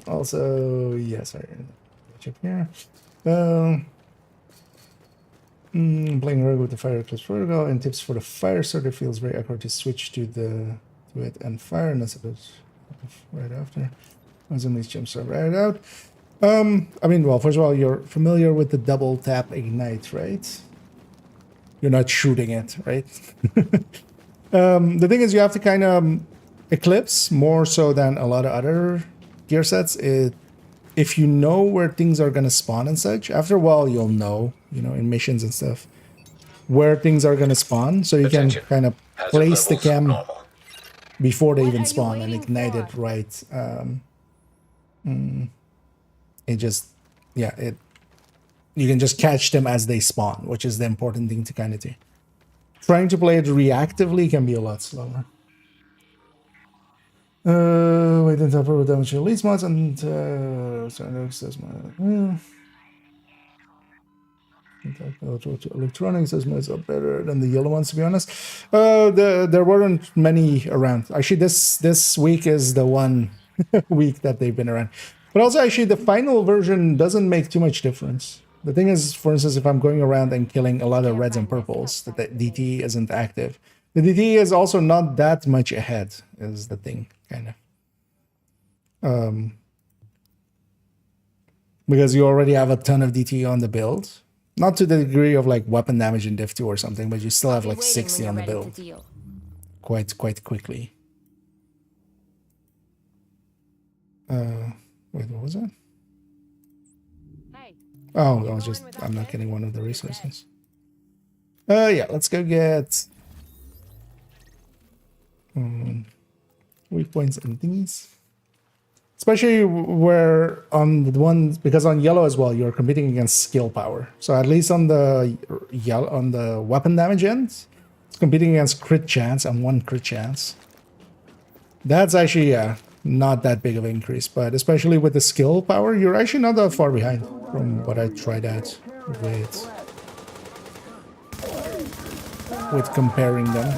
Also, yeah, sorry. Check here. Playing rogue with the fire eclipse protocol and tips for the fire starter feels very awkward to switch to it and fire, and that's a bit right after. As in these jumps are right out. I mean, well, first of all, you're familiar with the double tap ignite, right? You're not shooting it, right? The thing is, you have to kind of eclipse more so than a lot of other gear sets. If you know where things are going to spawn and such, after a while, you'll know, you know, in missions and stuff, where things are going to spawn. So you can kind of place the cam before they even spawn and ignite it right. It just, yeah, you can just catch them as they spawn, which is the important thing to kind of do. Trying to play it reactively can be a lot slower. Wait until proper damage release mods and electronics mods are better than the yellow ones, to be honest. There weren't many around. Actually, this week is the one week that they've been around. But also, actually, the final version doesn't make too much difference. The thing is, for instance, if I'm going around and killing a lot of reds and purples, that the DT isn't active. The DT is also not that much ahead, is the thing, kind of. Because you already have a ton of DT on the build. Not to the degree of like weapon damage in Div 2 or something, but you still have like 60 on the build. Quite quickly. Wait, what was that? Oh, that was just, I'm not getting one of the resources. Yeah, let's go get weak points and thingies. Especially where on the ones, because on yellow as well, you're competing against skill power. So at least on the yellow, on the weapon damage end, it's competing against crit chance and 1 crit chance. That's actually, yeah, not that big of an increase, but especially with the skill power, you're actually not that far behind from what I tried out with comparing them.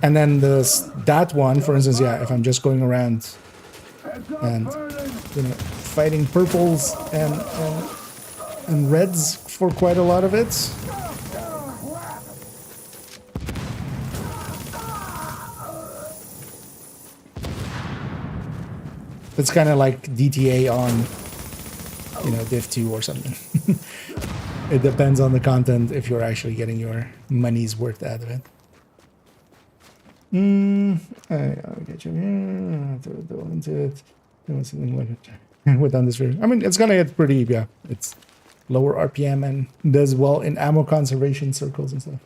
And then that one, for instance, yeah, if I'm just going around and, you know, fighting purples and reds for quite a lot of it. It's kind of like DTA on, you know, Div 2 or something. it depends on the content if you're actually getting your money's worth out of it. I'll get you here. Throw into it. Doing something like it. With on this video. I mean, it's gonna get pretty. Yeah, it's lower RPM and does well in ammo conservation circles and stuff.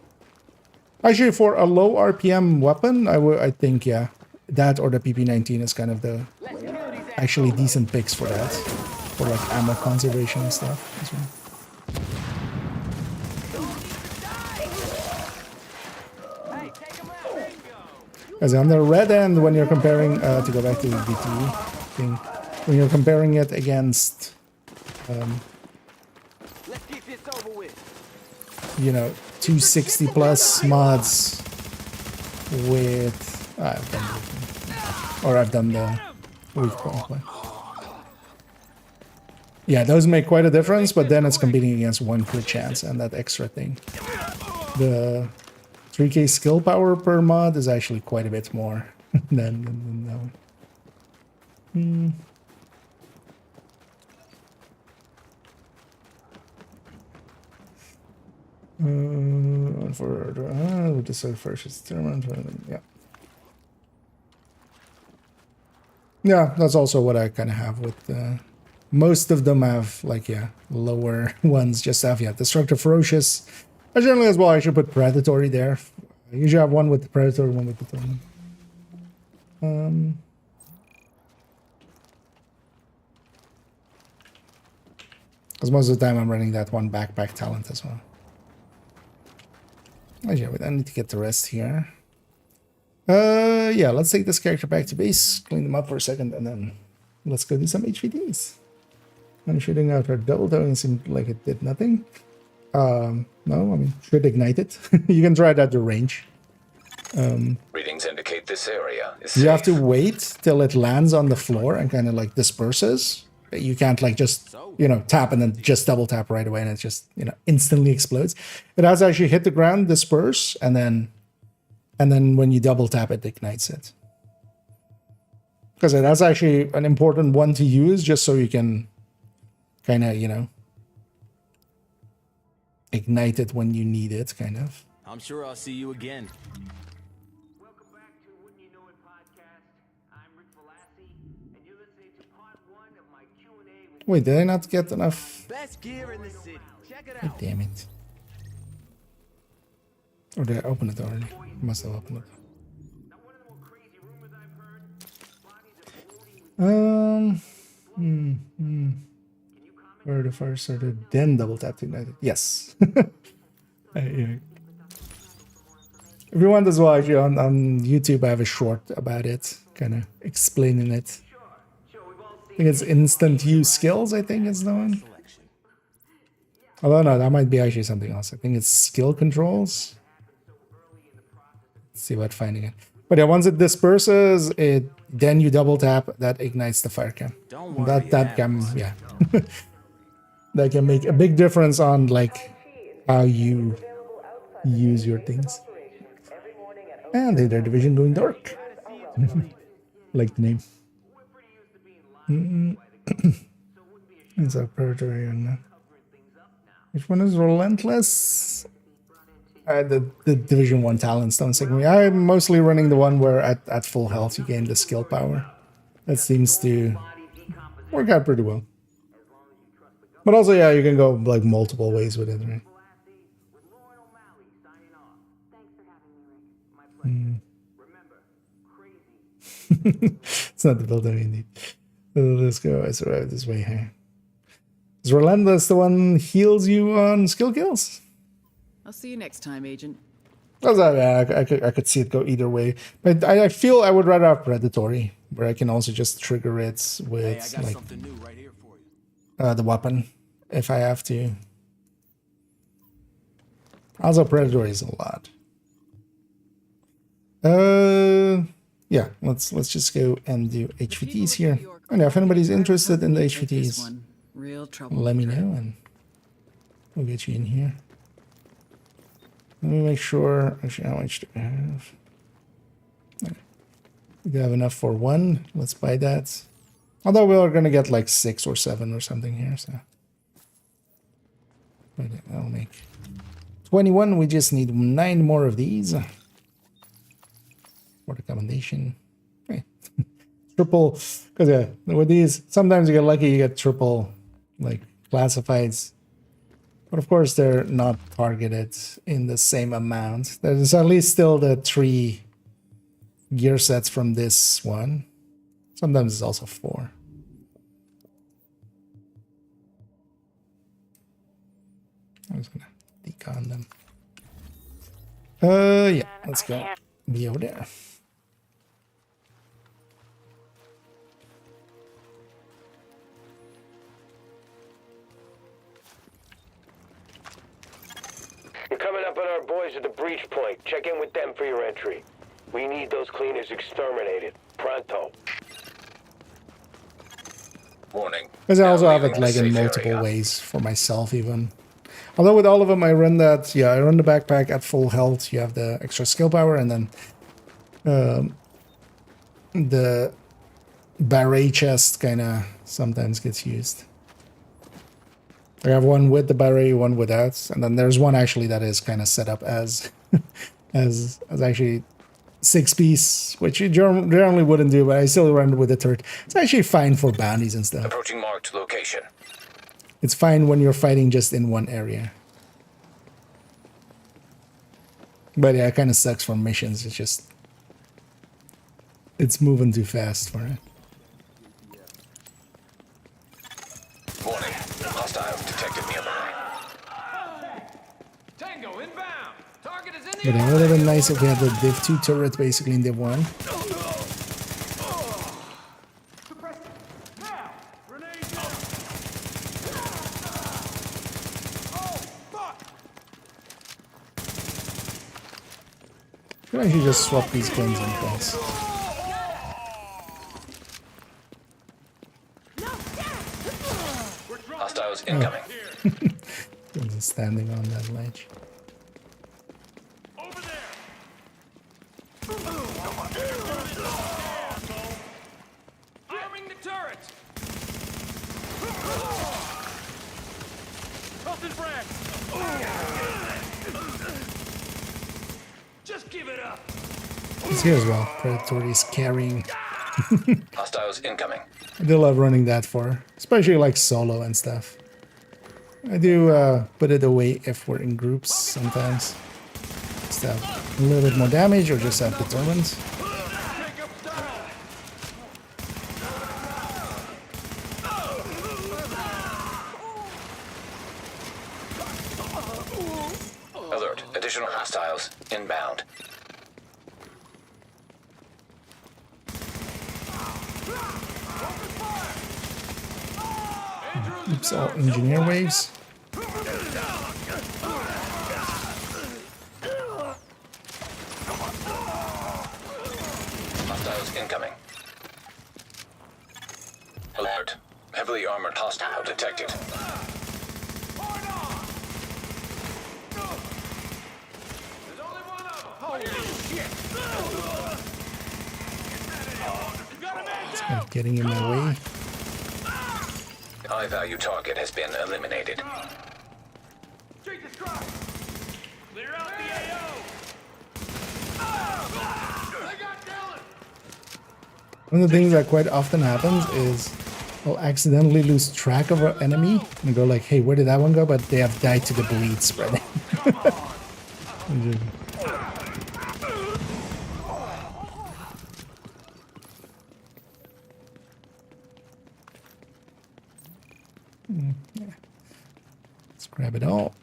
Actually, for a low RPM weapon, I think yeah, that or the PP19 is kind of the actually decent picks for that, for like ammo conservation and stuff as well. As on the red end, when you're comparing to go back to the BT thing, when you're comparing it against, you know, 260 plus mods with I've done the weak point play. Yeah, those make quite a difference, but then it's competing against 1 crit chance and that extra thing. The 3k skill power per mod is actually quite a bit more than that one. With the third first is determined. Yeah. Yeah, that's also what I kind of have with most of them have like lower ones just have destructive ferocious. I generally as well I should put predatory there. I usually have one with the predatory, one with the determined. Because most of the time I'm running that one backpack talent as well. Actually, I need to get the rest here. Yeah, let's take this character back to base, clean them up for a second, and then let's go do some HVDs. I'm shooting out our double towing seemed like it did nothing. No, I mean, should ignite it. You can try it at the range. Readings indicate this area is you have to wait till it lands on the floor and kind of like disperses. You can't like just, you know, tap and then just double tap right away and it just, you know, instantly explodes. It has to actually hit the ground, disperse, and then when you double tap it ignites it. Because that's actually an important one to use just so you can kind of, you know, ignite it when you need it, kind of. I'm sure I'll see you again. Welcome back to Wouldn't You Know It podcast. I'm Rick Velassi, and you're listening to part 1 of my Q&A with... Wait, did I not get enough? Best gear in the city. Check it God out. damn it. Or did I open it already? I must have opened it. Now, one of the more crazy rumors I've heard, bodies are floating with... Where the fire started, then double tap to ignite it. Yes. Yeah. If you want as well, actually on YouTube, I have a short about it, kind of explaining it. I think it's instant use skills, I think is the one. Although no, that might be actually something else. I think it's skill controls. Let's see about finding it. But yeah, once it disperses, then you double tap, that ignites the fire cam. That can, yeah. That can make a big difference on like how you use your things. And their division going dark. Like the name. It's a predatory and which one is relentless? The Division 1 talents don't stick me. I'm mostly running the one where at full health you gain the skill power. That seems to work out pretty well. But also, yeah, you can go like multiple ways with it, right? It's not the building you need. Let's go. I survived this way here. Is Relentless the one heals you on skill kills? I'll see you next time, Agent. I could see it go either way. But I feel I would rather have Predatory, where I can also just trigger it with like Right here for you. The weapon, if I have to. Also, Predatory is a lot. Yeah, let's just go and do HVTs here. And if anybody's interested in the HVTs, let me know and we'll get you in here. Let me make sure, actually, how much do we have? We have enough for one. Let's buy that. Although we are going to get like 6 or 7 or something here, so. But I'll make 21. We just need 9 more of these for the commendation. Okay. Triple, because yeah, with these, sometimes you get lucky, you get triple like classifieds. But of course, they're not targeted in the same amount. There's at least still the 3 gear sets from this one. Sometimes it's also 4. I was gonna decon them. Yeah, let's go. Be over there. You're coming up on our boys at the breach point. Check in with them for your entry. We need those cleaners exterminated. Pronto. Warning. Because I also have it like in multiple ways for myself even. Although with all of them I run that, yeah, I run the backpack at full health. You have the extra skill power and then the barret chest kind of sometimes gets used. I have one with the barret, one without, and then there's one actually that is kind of set up as as actually 6-piece, which you generally wouldn't do, but I still run with the turret. It's actually fine for bounties and stuff. Approaching marked location. It's fine when you're fighting just in one area. But yeah, it kind of sucks for missions. It's just... it's moving too fast for it. Warning. Hostiles detected nearby. Tango inbound. Target is in the But it would have been nice if we had the Div2 turret basically in Div1. I could actually just swap these guns in place. Hostiles incoming. Guns standing on that ledge. Over there. Arming the turret. Tossing frag. Just give it up. It's here as well. Predatory is carrying. Hostiles incoming. I do love running that for, especially like solo and stuff. I do put it away if we're in groups sometimes. Just have a little bit more damage or just have determined. Alert. Additional hostiles inbound. Oops, all engineer waves. Hostiles incoming. Alert. Heavily armored hostile detected. It's kind of getting in my way. High-value target has been eliminated. Jesus Christ! Clear out the AO! They got Dylan! One of the things that quite often happens is I'll accidentally lose track of our enemy and go like, hey, where did that one go? But they have died to the bleed spreading. Let's grab it all.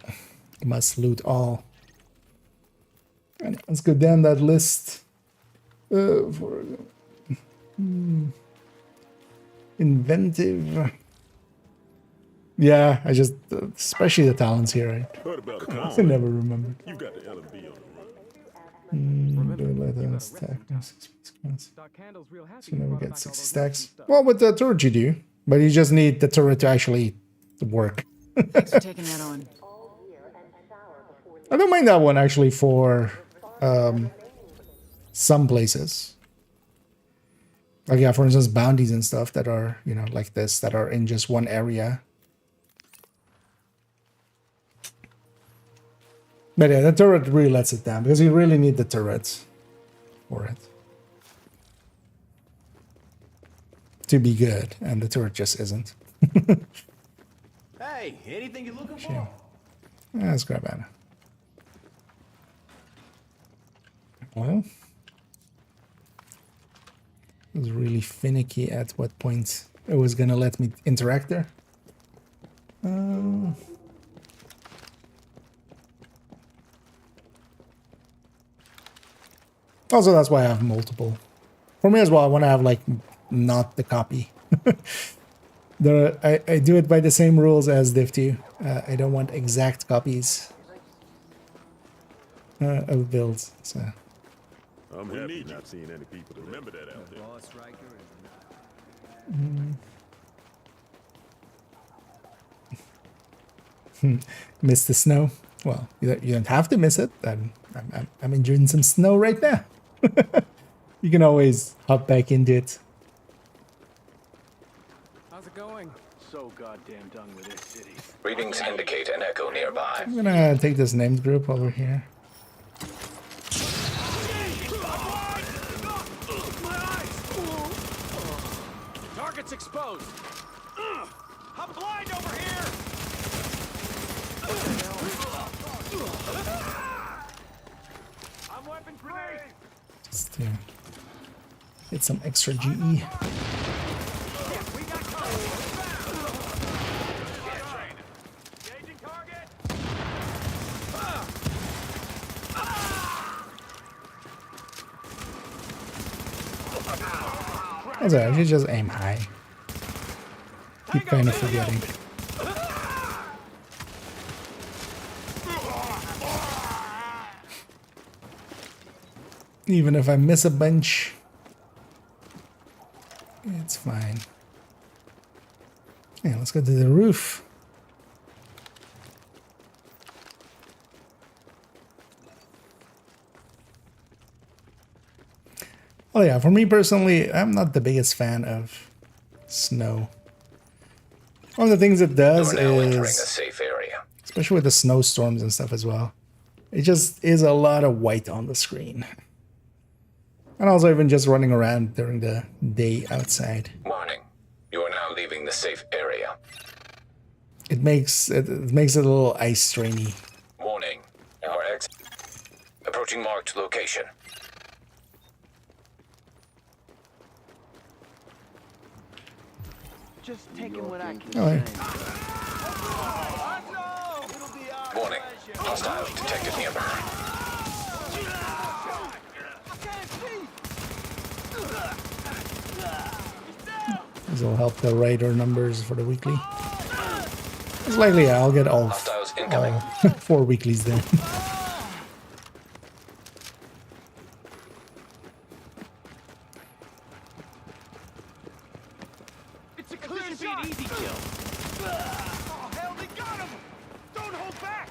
Must loot all. And let's go down that list. Inventive. Yeah, I just, especially the talents here. I never remember. You got the LMB on So never get 60 stacks. Well, with the turret you do, but you just need the turret to actually work. Thanks for taking that on. I don't mind that one actually for some places. Like, yeah, for instance, bounties and stuff that are, you know, like this, that are in just one area. But yeah, the turret really lets it down because you really need the turrets for it to be good, and the turret just isn't. Hey, anything you looking Shame. for? Yeah, let's grab Anna. Well, I was really finicky at what point it was gonna let me interact there. Also, that's why I have multiple. For me as well, I want to have like not the copy. I do it by the same rules as Div2. I don't want exact copies of builds. So. I'm happy not seeing any people to remember that out there. Miss the snow? Well, you don't have to miss it. I'm enjoying some snow right now. You can always hop back into it. How's it going? So goddamn done with this city. Readings indicate an echo nearby. I'm gonna take this named group over here. Target's exposed. I'm blind over here. I'm weapon grenade. Just to get some extra GE. We got target. Engaging target. That's alright, you just aim high. Keep kind of forgetting. Even if I miss a bunch, it's fine. Yeah, let's go to the roof. Oh yeah, for me personally, I'm not the biggest fan of snow. One of the things it does Entering a is, safe area. especially with the snowstorms and stuff as well, it just is a lot of white on the screen. And also even just running around during the day outside. Warning. You are now leaving the safe area. It makes it a little ice strainy. Warning. Our exit. Approaching marked location. Just taking what I can Alright. Warning. Hostiles detected nearby. This will help the writer numbers for the weekly. It's likely I'll get all 4 weeklies then. It's a clear shot. Easy kill. Oh hell, they got him! Don't hold back.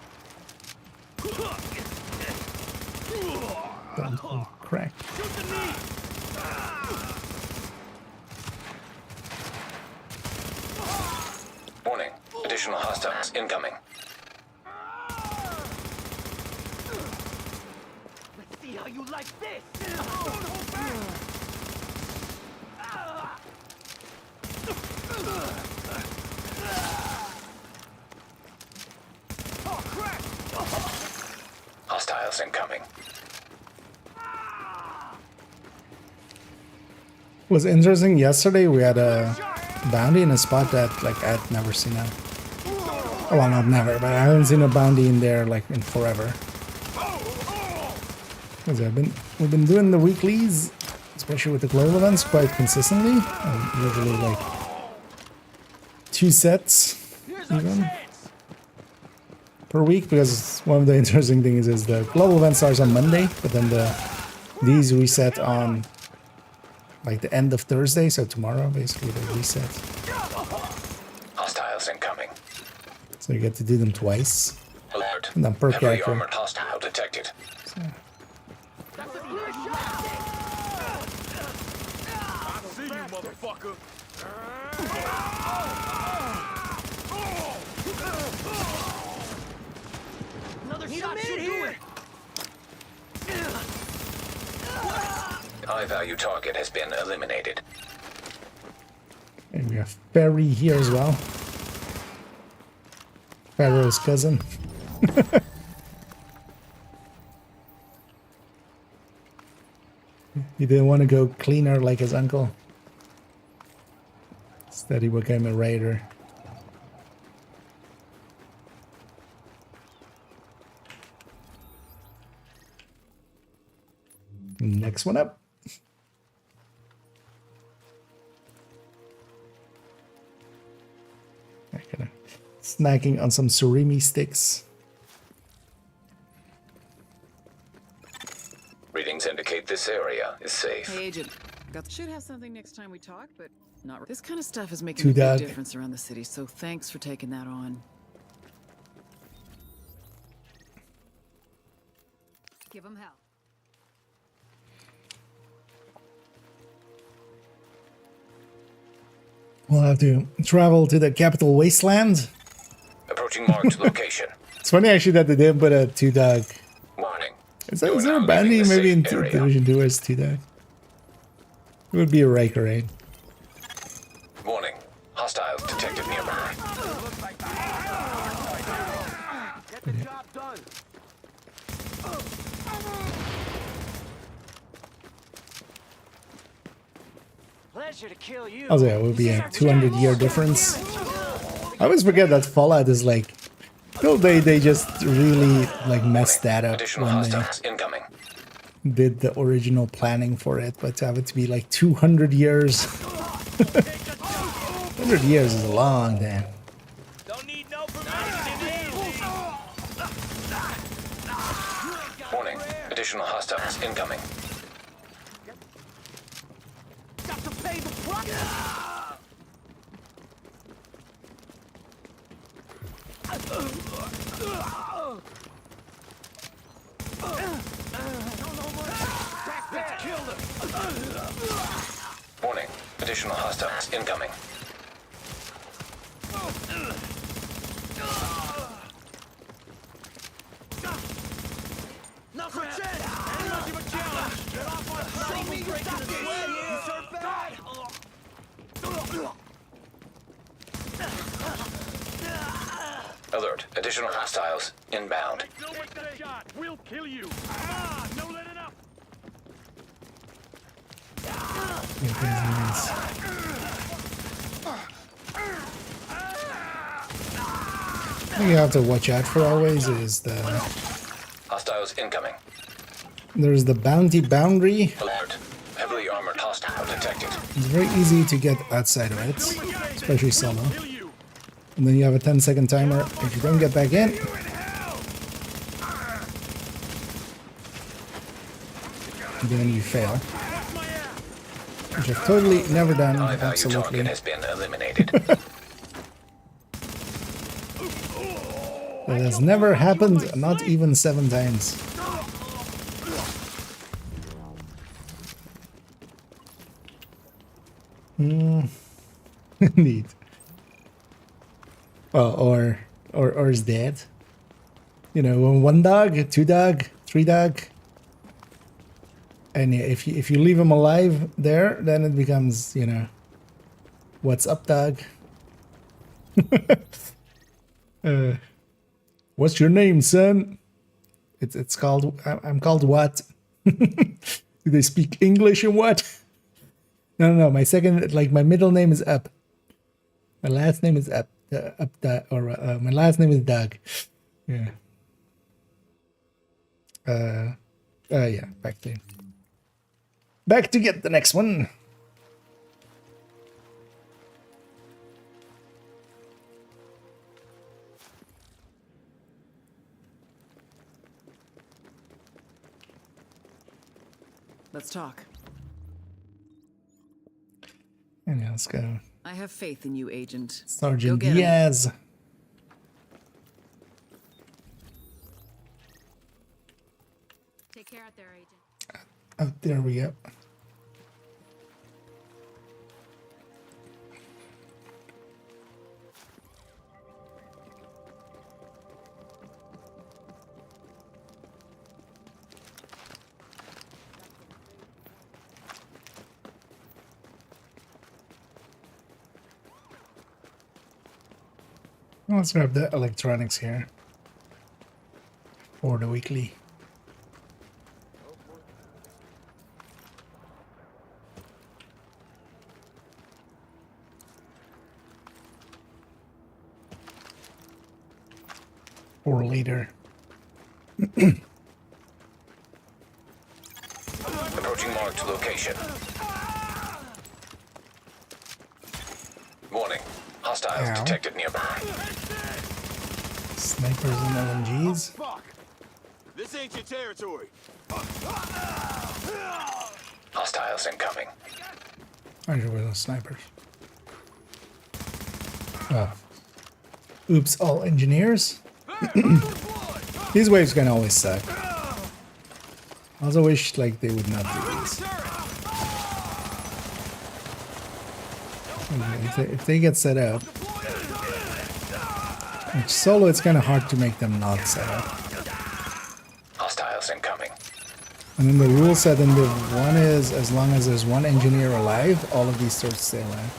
Crack. Shoot the knee. Warning. Additional hostiles incoming. Let's see how you like this. Don't hold back. Oh crap! Hostiles incoming. Was interesting. Yesterday we had a bounty in a spot that like I'd never seen a. Well, not never, but I haven't seen a bounty in there like in forever. Because we've been doing the weeklies, especially with the global events, quite consistently. Usually like 2 sets even per week. Because one of the interesting things is the global event starts on Monday, but then these reset on like the end of Thursday, so tomorrow basically they reset. Hostiles incoming. So you get to do them twice. Alert. And then per Heavily character. armored hostile detected. So, I see you, motherfucker. Another shot should do it. High-value target has been eliminated. And we have Ferry here as well. Pharaoh's cousin. He didn't want to go cleaner like his uncle. Instead he became a raider. Next one up. Snacking on some surimi sticks. Readings indicate this area is safe. Hey, Agent. Should have something next time we talk, but not. This kind of stuff is making Too a big dark. difference around the city, so thanks for taking that on. Give them hell. We'll have to travel to the capital wasteland. Approaching marked location. It's funny actually that they didn't put a 2-dog. Warning. Is there a banding maybe in Division 2 as 2-dog? It would be a Riker, right? Warning. Hostiles detected nearby. Get the job done. Pleasure to kill you. Also, yeah, it would be a 200-year difference. I always forget that Fallout is like, till they just really like messed that up Additional when hostiles incoming. they did the original planning for it, but to have it to be like 200 years. 100 years is a long time. Don't need no permission. Warning. Additional hostiles incoming. Got to pay the price. Let's kill them. Warning. Additional hostiles incoming. Not for chance. Ain't much of a challenge. Get off my show me you got this. You serve bad. Alert. Additional hostiles inbound. No one that shot. We'll kill you. Ah, no letting up. What you have to watch out for always is the Hostiles incoming. there's the bounty boundary. Alert. Heavily armored hostile detected. It's very easy to get outside of it, especially solo. And then you have a 10-second timer. If you don't get back in, then you fail. Which I've totally never done. High-value Absolutely. target has been eliminated. That has never happened, not even 7 times. Indeed. Well, or is dead. You know, 1 dog, 2 dog, 3 dog. And yeah, if you leave him alive there, then it becomes, you know, what's up, dog? What's your name, son? It's called. I'm called what? Do they speak English and what? No. My second, like my middle name is Up. My last name is Up. My last name is Doug. Yeah. Yeah. Back to get the next one. Let's talk. And yeah, let's go. I have faith in you, Agent. Sergeant Go get 'em. Diaz. Take care out there, Agent. Oh, there we go. Let's grab the electronics here for the weekly. Or later. Approaching marked location. Warning. Hostiles Ow. detected nearby. Snipers and LMGs. Fuck! This ain't your territory. Hostiles incoming. I know where those snipers. Oh. Oops, all engineers. These waves can always suck. I also wish like they would not do this. If they get set up, like solo, it's kind of hard to make them not set up. Hostiles incoming. And then the rule set in Div1 is as long as there's one engineer alive, all of these sorts stay alive.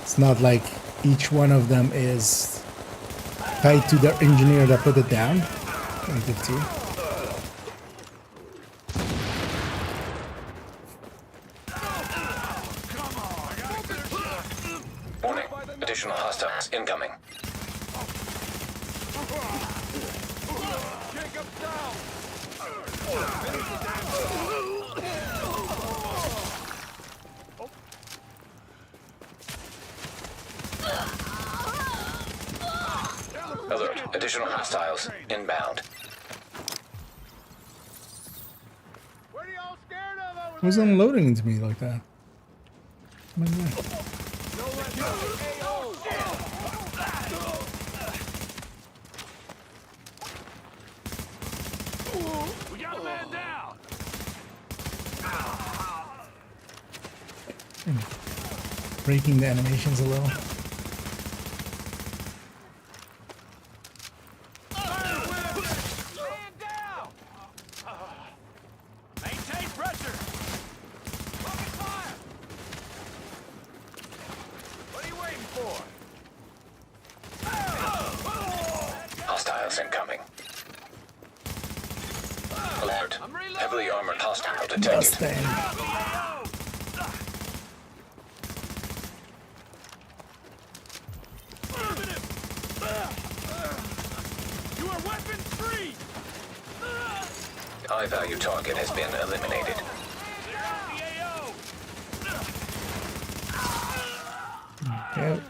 It's not like each one of them is tied to the engineer that put it down. I did too. Warning. Additional hostiles incoming. Alert. Additional hostiles inbound. Who's unloading into me like that? My God. We got a man down. Breaking the animations a little. Man down. Maintain pressure. Fucking fire. What are you waiting for? Hostiles incoming. Alert. Heavily armored hostile detected. Mustang. You are weapon free. High value target has been eliminated. Yep.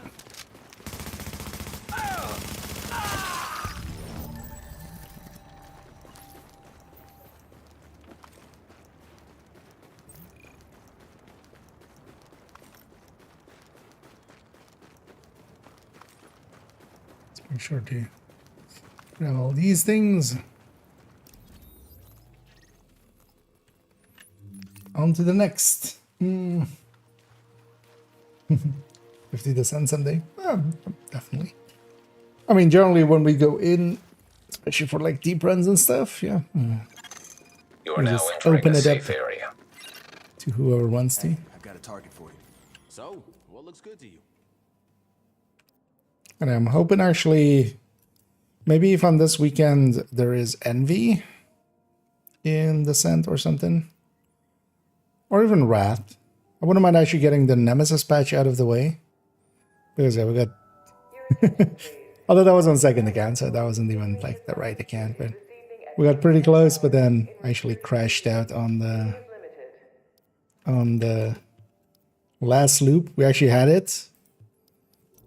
Let's make sure to grab all these things. On to the next. 50 to send someday. Definitely. I mean, generally when we go in, especially for like deep runs and stuff, yeah. You are We now just entering open a it safe up area. to whoever wants to. I've got a target for you. So, what looks good to you? And I'm hoping actually, maybe if on this weekend there is Envy in Descent or something, or even Wrath. I wouldn't mind actually getting the Nemesis patch out of the way. Because yeah, we got... Although that was on second account, so that wasn't even like the right account, but we got pretty close, but then actually crashed out on the last loop. We actually had it,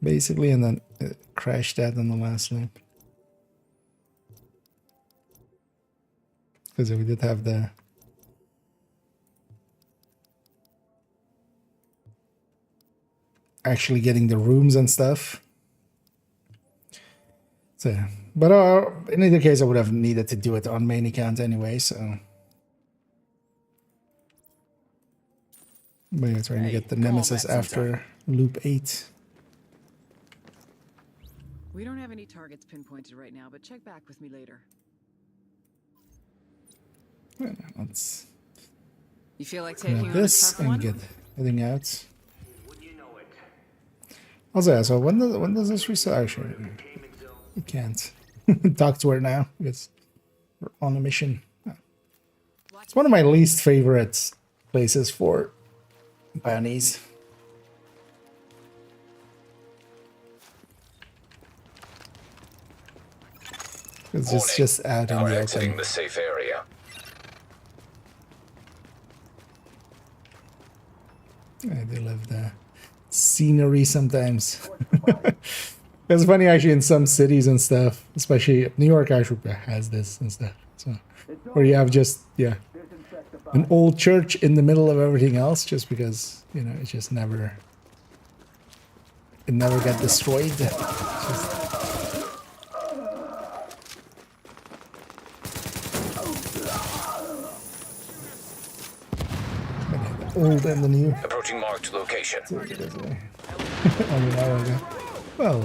basically, and then it crashed out on the last loop. Because we did have the... actually getting the rooms and stuff. So, but in either case, I would have needed to do it on main account anyway, so. But yeah, trying to get the Nemesis after loop 8. We don't have any targets pinpointed right now, but check back with me later. Let's You feel like grab taking on a this tough and one? get heading out. Also, yeah, so when does this restart? Actually, you can't talk to her now because we're on a mission. It's one of my least favorite places for bunnies. It's just out in the open. The safe area. Yeah, they love the scenery sometimes. It's funny actually in some cities and stuff, especially New York actually has this and stuff. So where you have just an old church in the middle of everything else, just because it just never got destroyed. Old and the new. Approaching marked location. Well,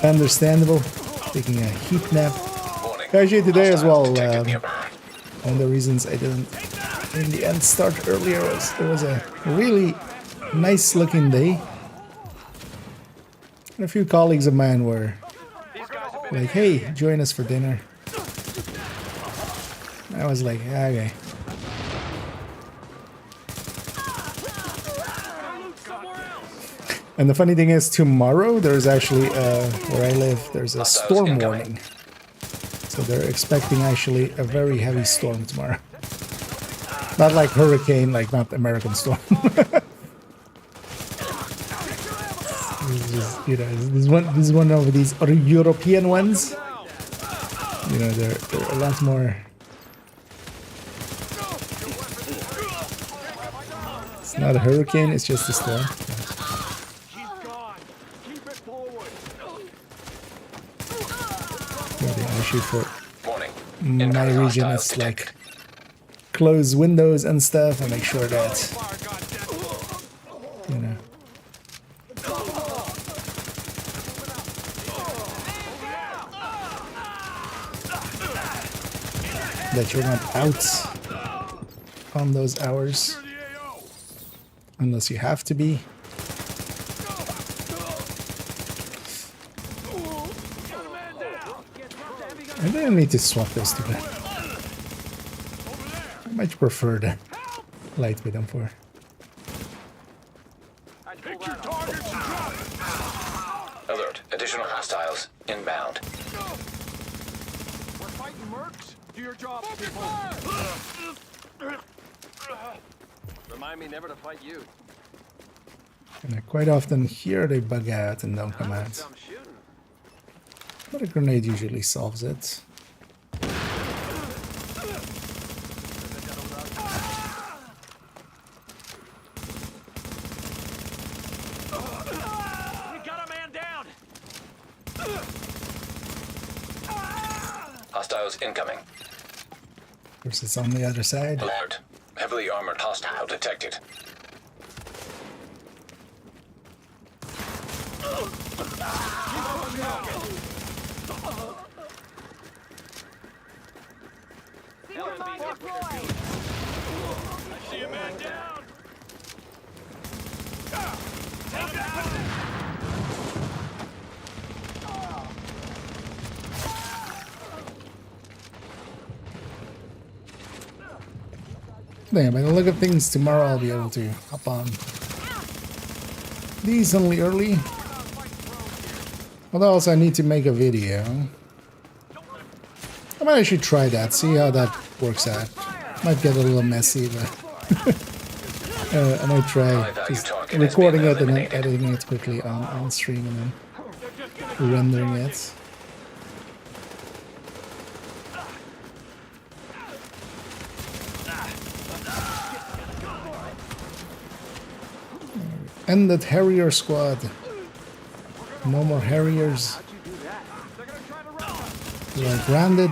understandable. Taking a heat nap. Actually, today as well. One of the reasons I didn't, in the end, start earlier was it was a really nice-looking day. And a few colleagues of mine were like, "Hey, join us for dinner." I was like, "Okay." And the funny thing is, tomorrow there's actually, where I live, there's a storm warning. So they're expecting actually a very heavy storm tomorrow. Not like hurricane, like not American storm. This is one of these other European ones. They're a lot more. It's not a hurricane, it's just a storm. For my region, it's like close windows and stuff and make sure that that you're not out on those hours unless you have to be. I didn't need to swap those two. I much prefer the light with them for. Alert. Additional hostiles inbound. We're fighting mercs. Do your job, people. Remind me never to fight you. And I quite often hear they bug out and don't come out. But a grenade usually solves it. Hostiles incoming. Of course, it's on the other side. Alert. Heavily armored hostile detected. I see a man down. Take that. Yeah, by the look of things, tomorrow I'll be able to hop on decently early. Although also I need to make a video. I might actually try that, see how that works out. Might get a little messy, but I might try just recording it and then editing it quickly on stream and then rendering it. End that Harrier squad. No more Harriers. We are grounded.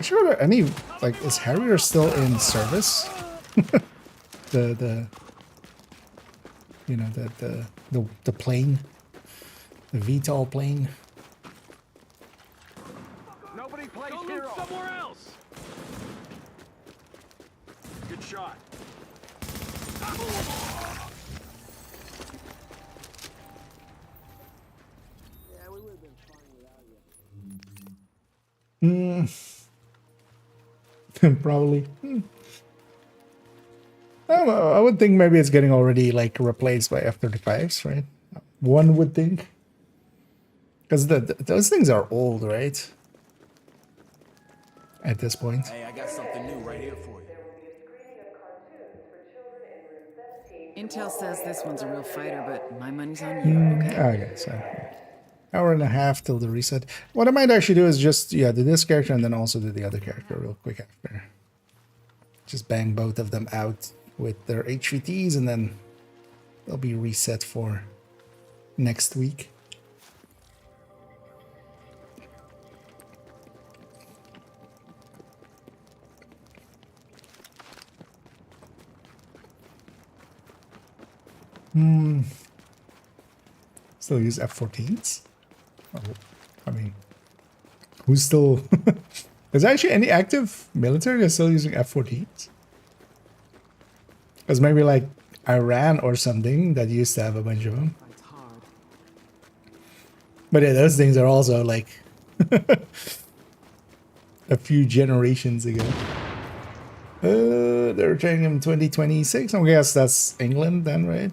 Sure, there any like is Harrier still in service? the plane, the VTOL plane. Nobody plays hero. Somewhere else. Good shot. Probably. I would think maybe it's getting already like replaced by F-35s, right? One would think. Because those things are old, right? At this point. Hey, I got something new right here for you. Intel says this one's a real fighter, but my money's on you, okay? Okay, so hour and a half till the reset. What I might actually do is just, do this character and then also do the other character real quick after. Just bang both of them out with their HVTs and then they'll be reset for next week. Still use F-14s? Oh, I mean, who's still... Is there actually any active military that's still using F-14s? Because maybe like Iran or something that used to have a bunch of them. But yeah, those things are also like a few generations ago. They're training in 2026. I guess that's England then, right?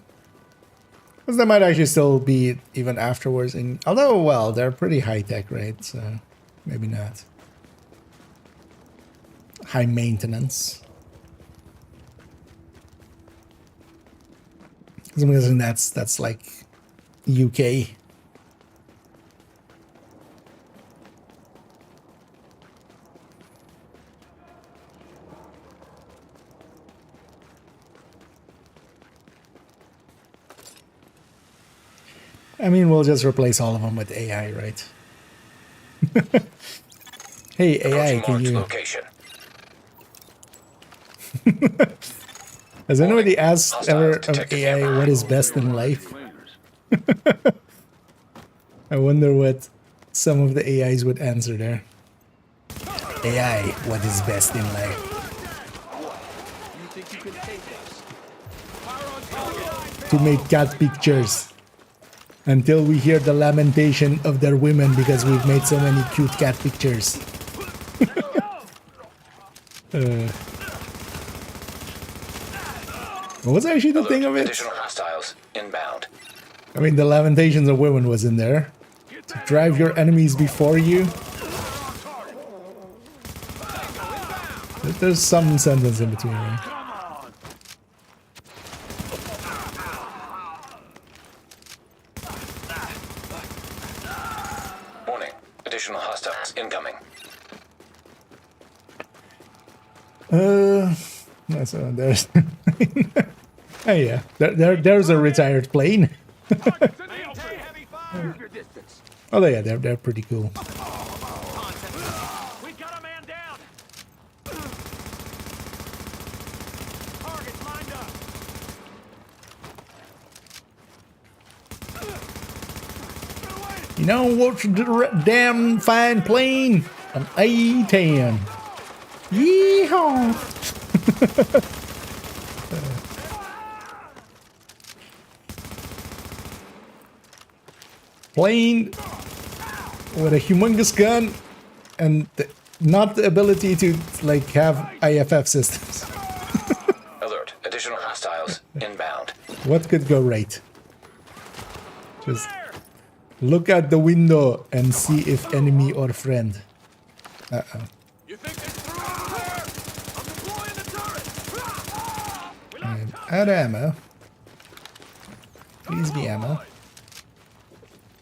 Because they might actually still be even afterwards. Although, well, they're pretty high tech, right? So maybe not. High maintenance. Because I'm guessing that's like UK. I mean, we'll just replace all of them with AI, right? Hey, AI, can you... Location. Has anybody asked ever of AI what is best in life? I wonder what some of the AIs would answer there. AI, what is best in life? To make cat pictures. Until we hear the lamentation of their women because we've made so many cute cat pictures. What's actually the thing of it? Additional hostiles inbound. I mean, the lamentations of women was in there. To drive your enemies before you. There's some sentence in between, right? Additional hostiles incoming. There's. Oh yeah, there's a retired plane. Oh yeah, they're pretty cool. We got a man down. Targets lined up. You know what's the damn fine plane? An A-10. Yeehaw! Plane with a humongous gun and not the ability to like have IFF systems. Alert! Additional hostiles inbound. What could go right? Just look out the window and see if enemy or friend. Uh-oh. You think they threw it there? I'm deploying the turret. Out of ammo. Please be ammo.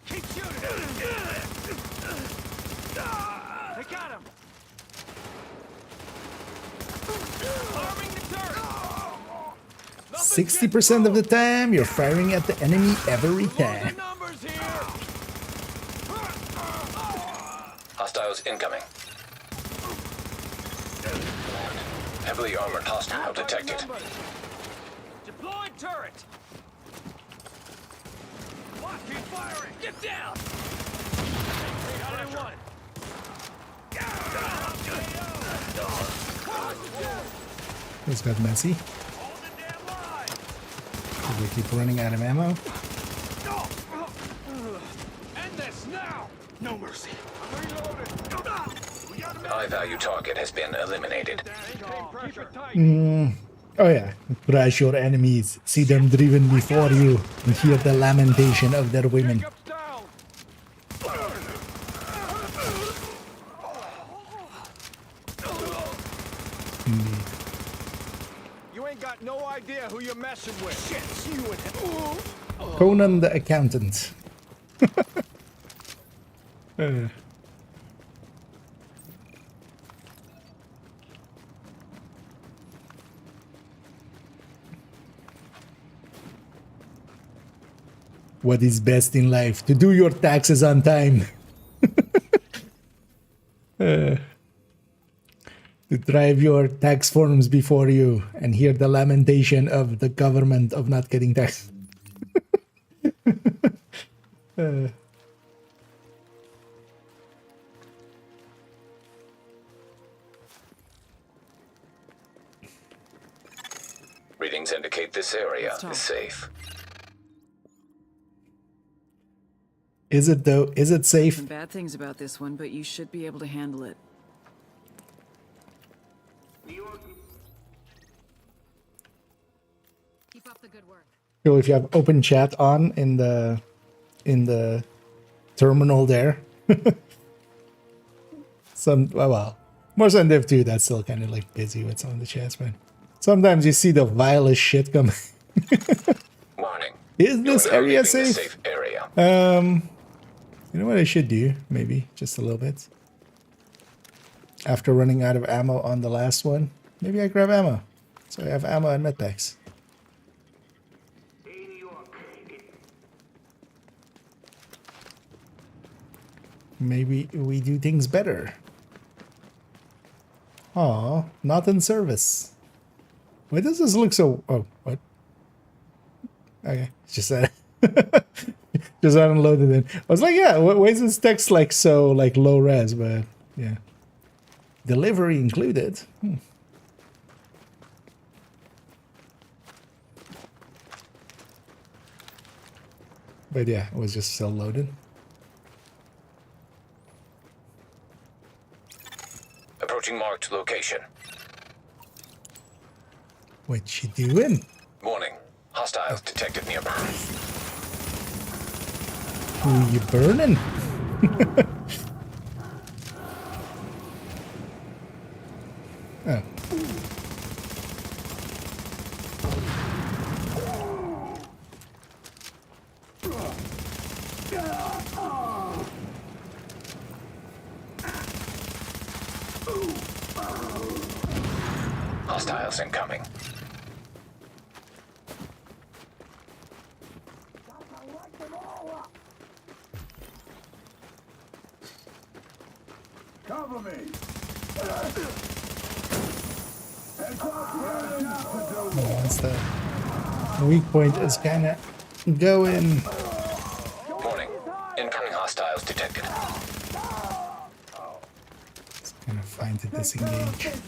Keep shooting. They got him. Arming the turret. 60% of the time, you're firing at the enemy every time. Hostiles incoming. Heavily armored hostile detected. Deployed turret. Keep firing. Get down. This got messy. We keep running out of ammo. End this now. No mercy. High-value target has been eliminated. Oh yeah, crush your enemies, see them driven before you, and hear the lamentation of their women. Indeed. You ain't got no idea who you're messing with. Shit, see you in Conan the Accountant. What is best in life? To do your taxes on time. To drive your tax forms before you and hear the lamentation of the government of not getting taxed. Readings indicate this area is safe. Is it though? Is it safe? Some bad things about this one, but you should be able to handle it. Keep up the good work. So if you have open chat on in the terminal there, well, more so in Div 2, that's still kind of like busy with some of the chats, but sometimes you see the vilest shit come. Warning. Is this area safe? Safe area. You know what I should do? Maybe just a little bit. After running out of ammo on the last one, maybe I grab ammo. So I have ammo and medpacks. Maybe we do things better. Aw, not in service. Why does this look so... Oh, what? Okay, it's just that... just unloaded it. I was like, yeah, why is this text like so like low res? But yeah, delivery included. But yeah, it was just so loaded. Approaching marked location. What you doing? Warning. Hostiles detected nearby. Who you burning? Oh. Hostiles incoming. Cover me. Once the weak point is kind of going. Warning. Incoming hostiles detected. It's kind of fine to disengage. It's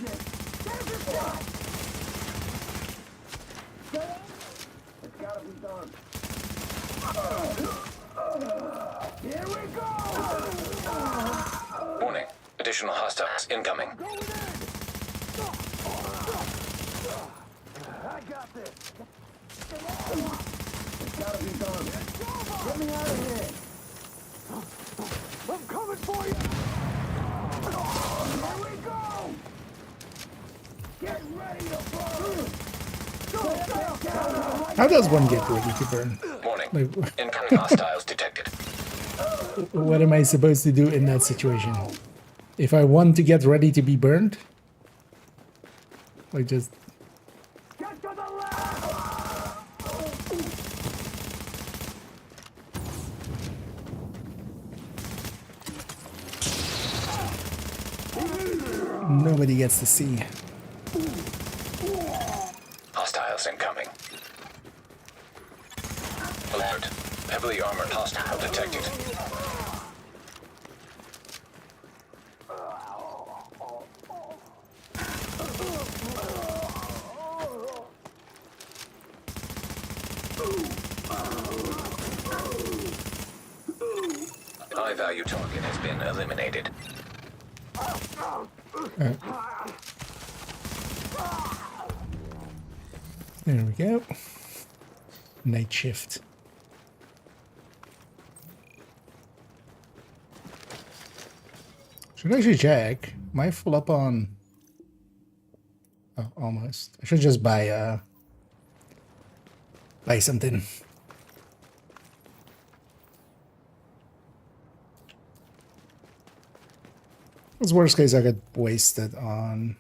gotta be done. Here we go. Warning. Additional hostiles incoming. I got this. It's gotta be done. Get me out of here. I'm coming for you. Here we go. Get ready to burn. How does one get ready to burn? Warning. Like, Incoming hostiles detected. what am I supposed to do in that situation? If I want to get ready to be burned? Like just... Get to the left. Nobody gets to see. Hostiles incoming. Alert. Heavily armored hostile detected. High-value target has been eliminated. Alright. There we go. Night shift. Should I actually check? Am I full up on... Oh, almost. I should just buy something. It's worst case I could waste it on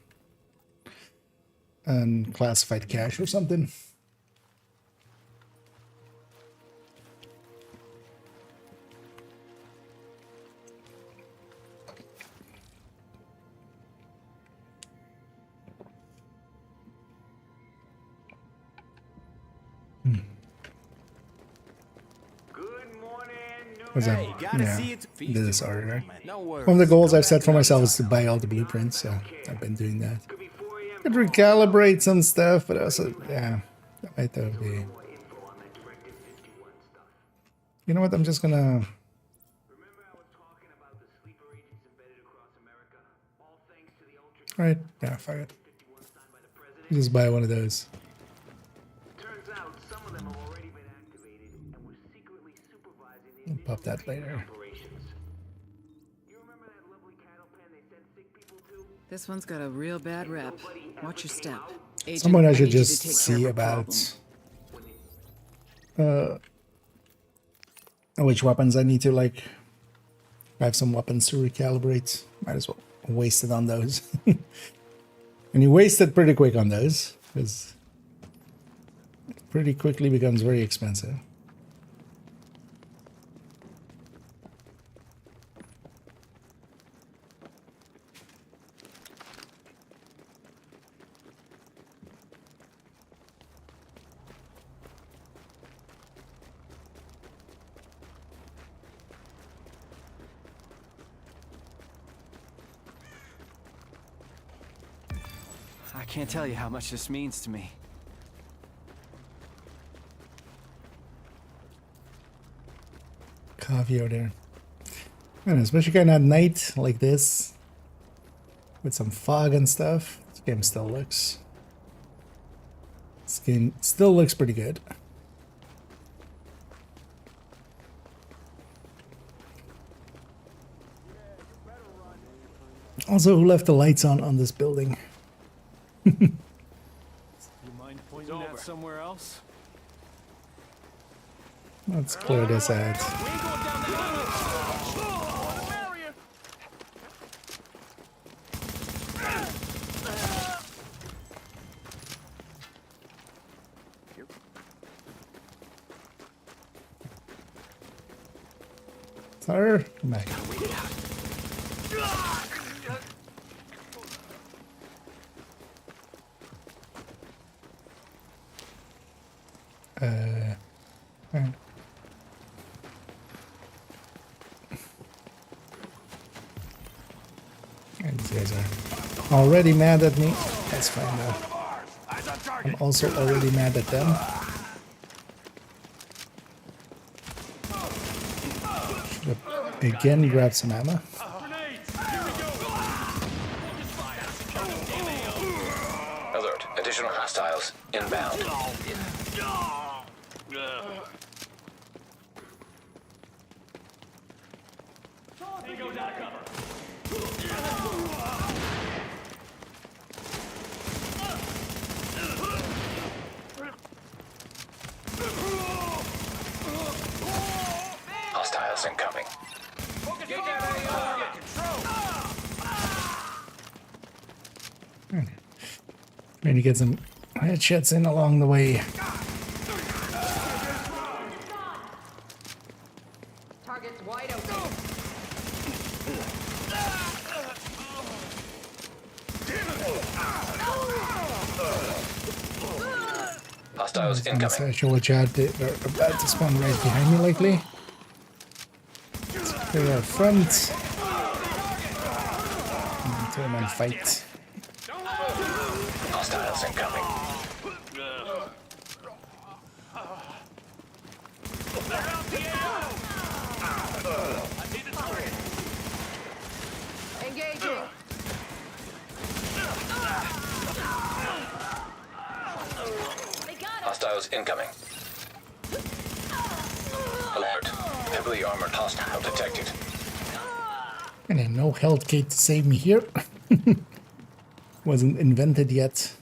unclassified cash or something. Was that? Yeah, did this already, right? One of the goals I've set for myself is to buy all the blueprints, so I've been doing that. Could recalibrate some stuff, but also, yeah, that might be. You know what? I'm just gonna. All right, yeah, fuck it. Just buy one of those. I'll pop that later. This one's got a real bad rep. Watch your step. Agent, Someone I should need you to just take care see of a about which weapons I need to, like, I have some weapons to recalibrate. Might as well waste it on those. And you waste it pretty quick on those, because it pretty quickly becomes very expensive. I can't tell you how much this means to me. Coffee out there. And especially kind of at night like this, with some fog and stuff, this game still looks pretty good. Also, who left the lights on this building? You mind pointing that somewhere else? Let's clear this out. Sir, come back. Alright. And these guys are already mad at me. That's fine though. I'm also already mad at them. Should have again grabbed some ammo. Alert. Additional hostiles inbound. Hostiles incoming. Trying to get some headshots in along the way. Target's wide open. Hostiles incoming. Actually, watch out, they're about to spawn right behind me, likely. Let's clear our front. And turn and fight. Hostiles incoming. Engage. Engaging. Hostiles incoming. Alert. Heavily armored hostile detected. And then no health kit to save me here. Wasn't invented yet.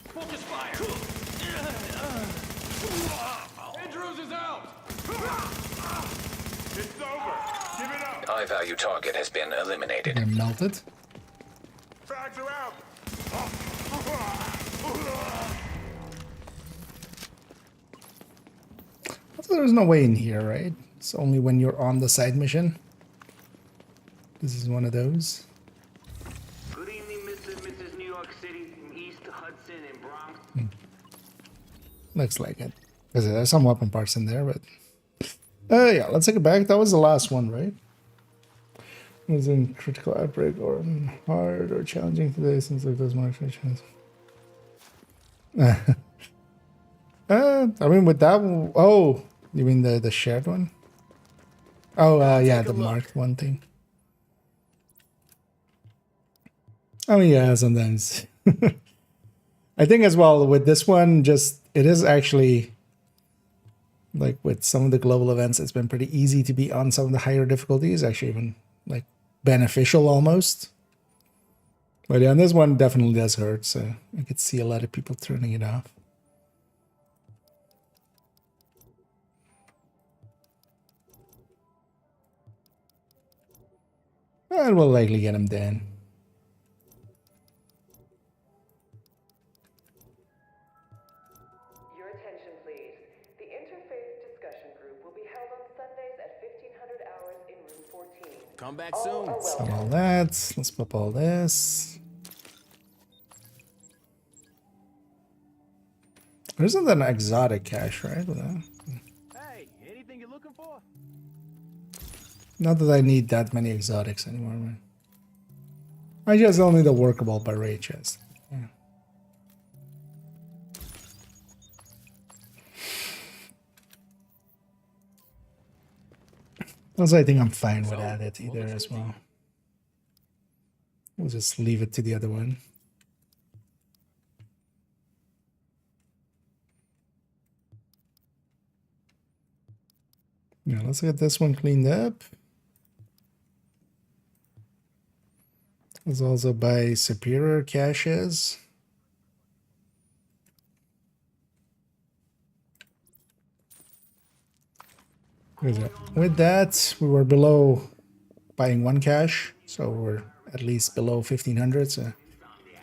Focus fire. Andrews is out. It's over. Give it up. High-value target has been eliminated. They're melted. Frags are out. So there's no way in here, right? It's only when you're on the side mission. This is one of those. Good evening, Mr. and Mrs. New York City, from East Hudson and Bronx. Looks like it. Because there's some weapon parts in there, but... yeah, let's take it back. That was the last one, right? It was in critical outbreak or hard or challenging today. Seems like those more chance. I mean, with that one... Oh, you mean the shared one? Oh, yeah, the marked one thing. I mean, yeah, sometimes. I think as well with this one, just it is actually like with some of the global events, it's been pretty easy to be on some of the higher difficulties, actually even like beneficial almost. But yeah, this one definitely does hurt, so I could see a lot of people turning it off. And we'll likely get him then. Your attention, please. The interfaith discussion group will be held on Sundays at 1500 hours in room 14. Come back soon. Sell all that. Let's pop all this. There isn't an exotic cache, right? Hey, anything you're looking for? Not that I need that many exotics anymore, man. I just don't need a workable beret chest. Yeah. Also, I think I'm fine with that either as well. We'll just leave it to the other one. Yeah, let's get this one cleaned up. Let's also buy superior caches. With that, we were below buying one cache, so we're at least below 1500. So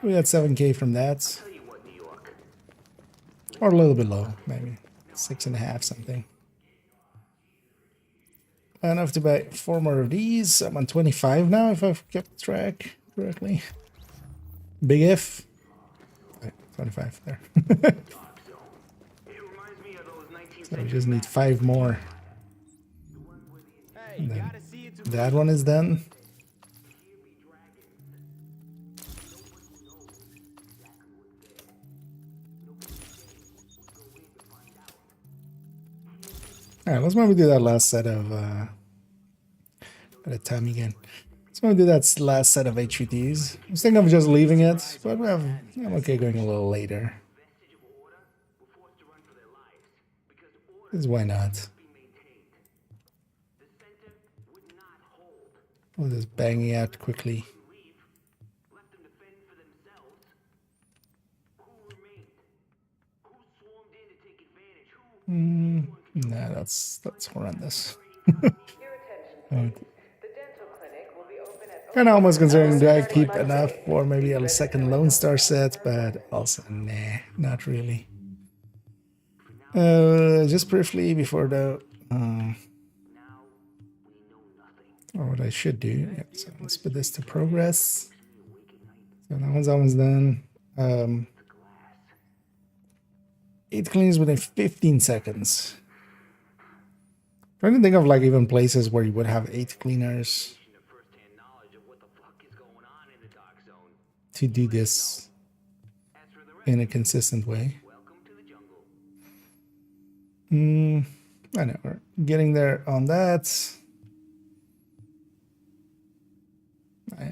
we got 7K from that, or a little bit low, maybe 6.5 something. Enough to buy 4 more of these. I'm on 25 now, if I've kept track correctly. Big if. Okay, 25 there. So we just need 5 more. And then that one is done. Alright, let's maybe do that last set of at a time again. Let's maybe do that last set of HVTs. I was thinking of just leaving it, but I'm okay going a little later. Because why not? We'll just bang it out quickly. Nah, that's horrendous. Kind of almost considering do I keep enough for maybe a second Lone Star set, but also nah, not really. Just briefly before the or what I should do. Yep, so let's put this to progress. So that one's almost done. 8 cleans within 15 seconds. Trying to think of like even places where you would have 8 cleaners to do this in a consistent way. I know we're getting there on that.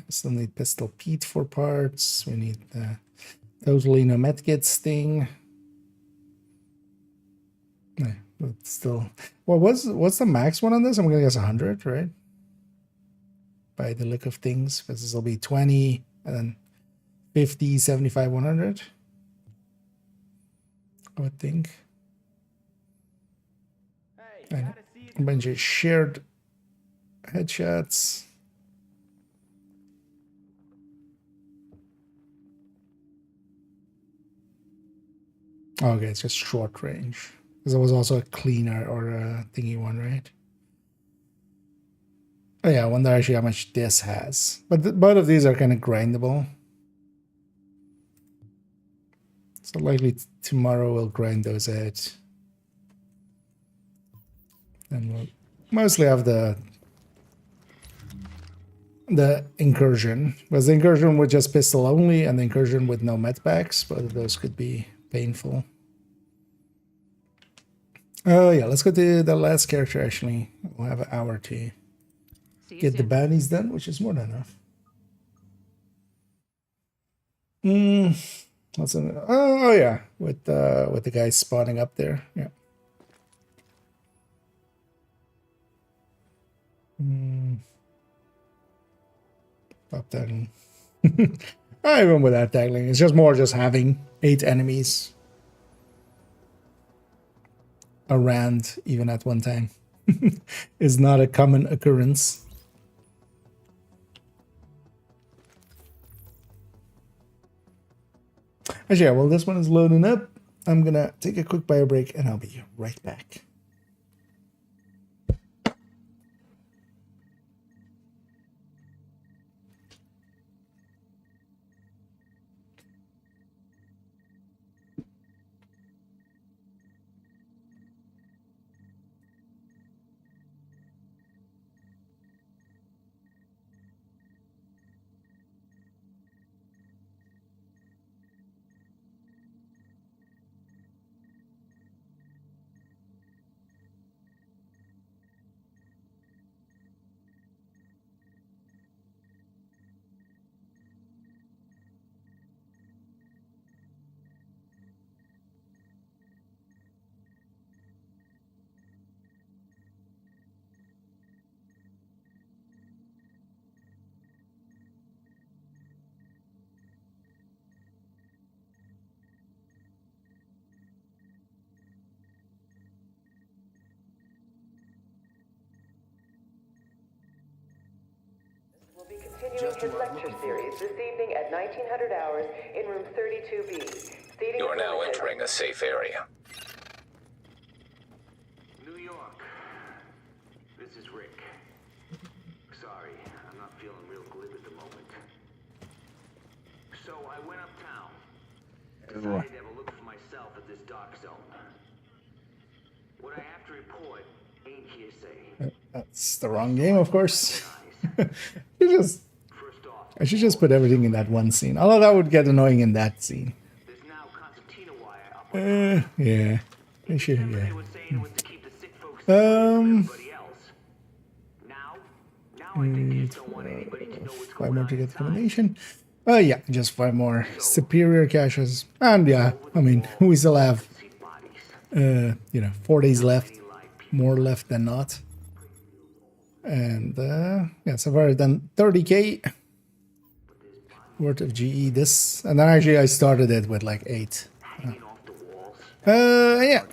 Still need pistol Pete for parts. We need the totally no medkits thing. Yeah, but still. Well, what's the max one on this? I'm gonna guess 100, right? By the look of things, because this will be 20 and then 50, 75, 100. I would think. And a bunch of shared headshots. Okay, it's just short range. Because there was also a cleaner or a thingy one, right? Oh yeah, I wonder actually how much this has. But both of these are kind of grindable. So likely tomorrow we'll grind those out. And we'll mostly have the incursion. Because the incursion with just pistol only and the incursion with no medpacks. Both of those could be painful. Oh yeah, let's go to the last character actually. We'll have an hour to get the baddies done, which is more than enough. What's in, oh yeah, with the guys spawning up there. Yeah. Pop tagging. Even without tagging, it's just more just having 8 enemies around even at one time is not a common occurrence. Actually, yeah, while this one is loading up, I'm gonna take a quick bio break and I'll be right back. Continuing his lecture series this evening at 1900 hours in room 32B. You are now entering a safe area. New York. This is Rick. Sorry, I'm not feeling real glib at the moment. So I went uptown. Decided to have a look for myself at this dark zone. What I have to report ain't hearsay. That's the wrong game, of course. I should just put everything in that one scene. Although that would get annoying in that scene. Yeah. I should, yeah. Five more to get the combination. Yeah, just 5 more superior caches. And yeah, I mean, we still have, 4 days left. More left than not. And yeah, so far I've done 30k worth of GE this, and then actually I started it with like 8. Yeah,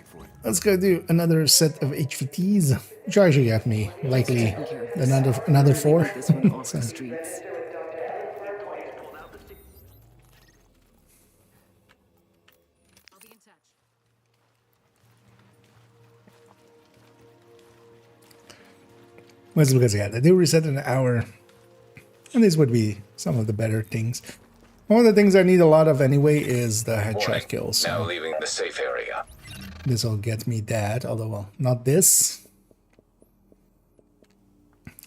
let's go do another set of HVTs, which actually got me likely another 4. So. Let's look at that. They do reset in an hour. And these would be some of the better things. One of the things I need a lot of anyway is the headshot kills. So now leaving the safe area. This will get me that, although, well, not this.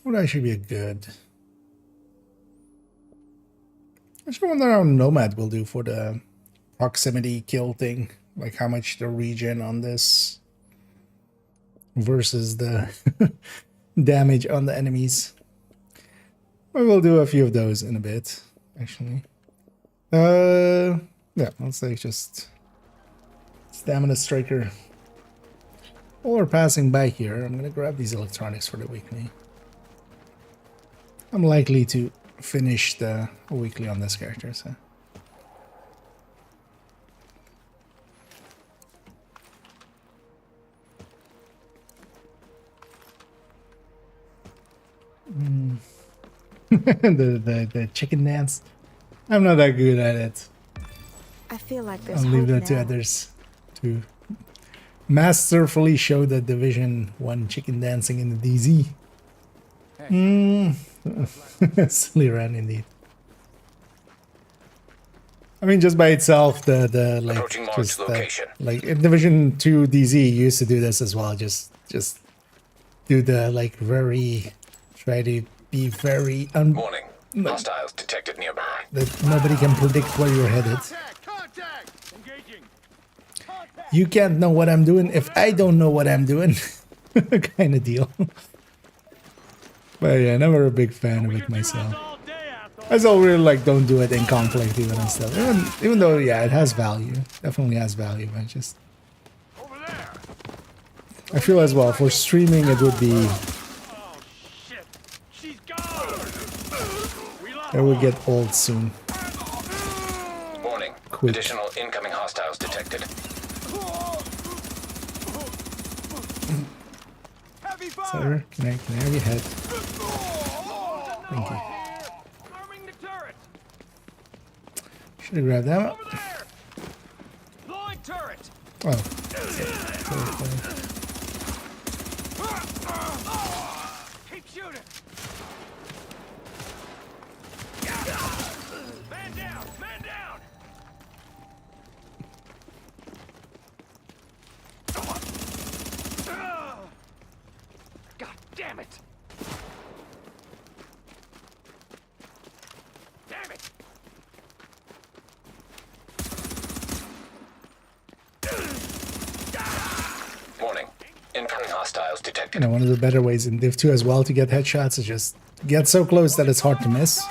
Would actually be a good. I actually wonder how Nomad will do for the proximity kill thing. Like how much the regen on this versus the damage on the enemies. We will do a few of those in a bit, actually. Yeah, let's say just Stamina Striker. While we're passing by here, I'm gonna grab these electronics for the weekly. I'm likely to finish the weekly on this character, so. the chicken dance. I'm not that good at it. I feel like there's I'll leave hope that to now. others to masterfully show the Division 1 chicken dancing in the DZ. Silly run indeed. I mean, just by itself, the like, Approaching Mark's just location. like in Division 2 DZ used to do this as well. Just do the like try to be very Warning. Hostiles detected nearby. that nobody can predict where you're headed. You can't know what I'm doing if I don't know what I'm doing, kind of deal. But yeah, never a big fan of it myself. I still really like don't do it in conflict even and stuff. Even though yeah, it has value, definitely has value. But just I feel as well for streaming it would be. It would get old soon. Warning. Quick. Additional incoming hostiles detected. Sir, can I have your head? Thank you. Should have grabbed that one. Oh. Keep shooting. Man down! Man down! God damn it! Damn it! Warning. Incoming hostiles detected. You know, one of the better ways in Div 2 as well to get headshots is just get so close that it's hard to miss.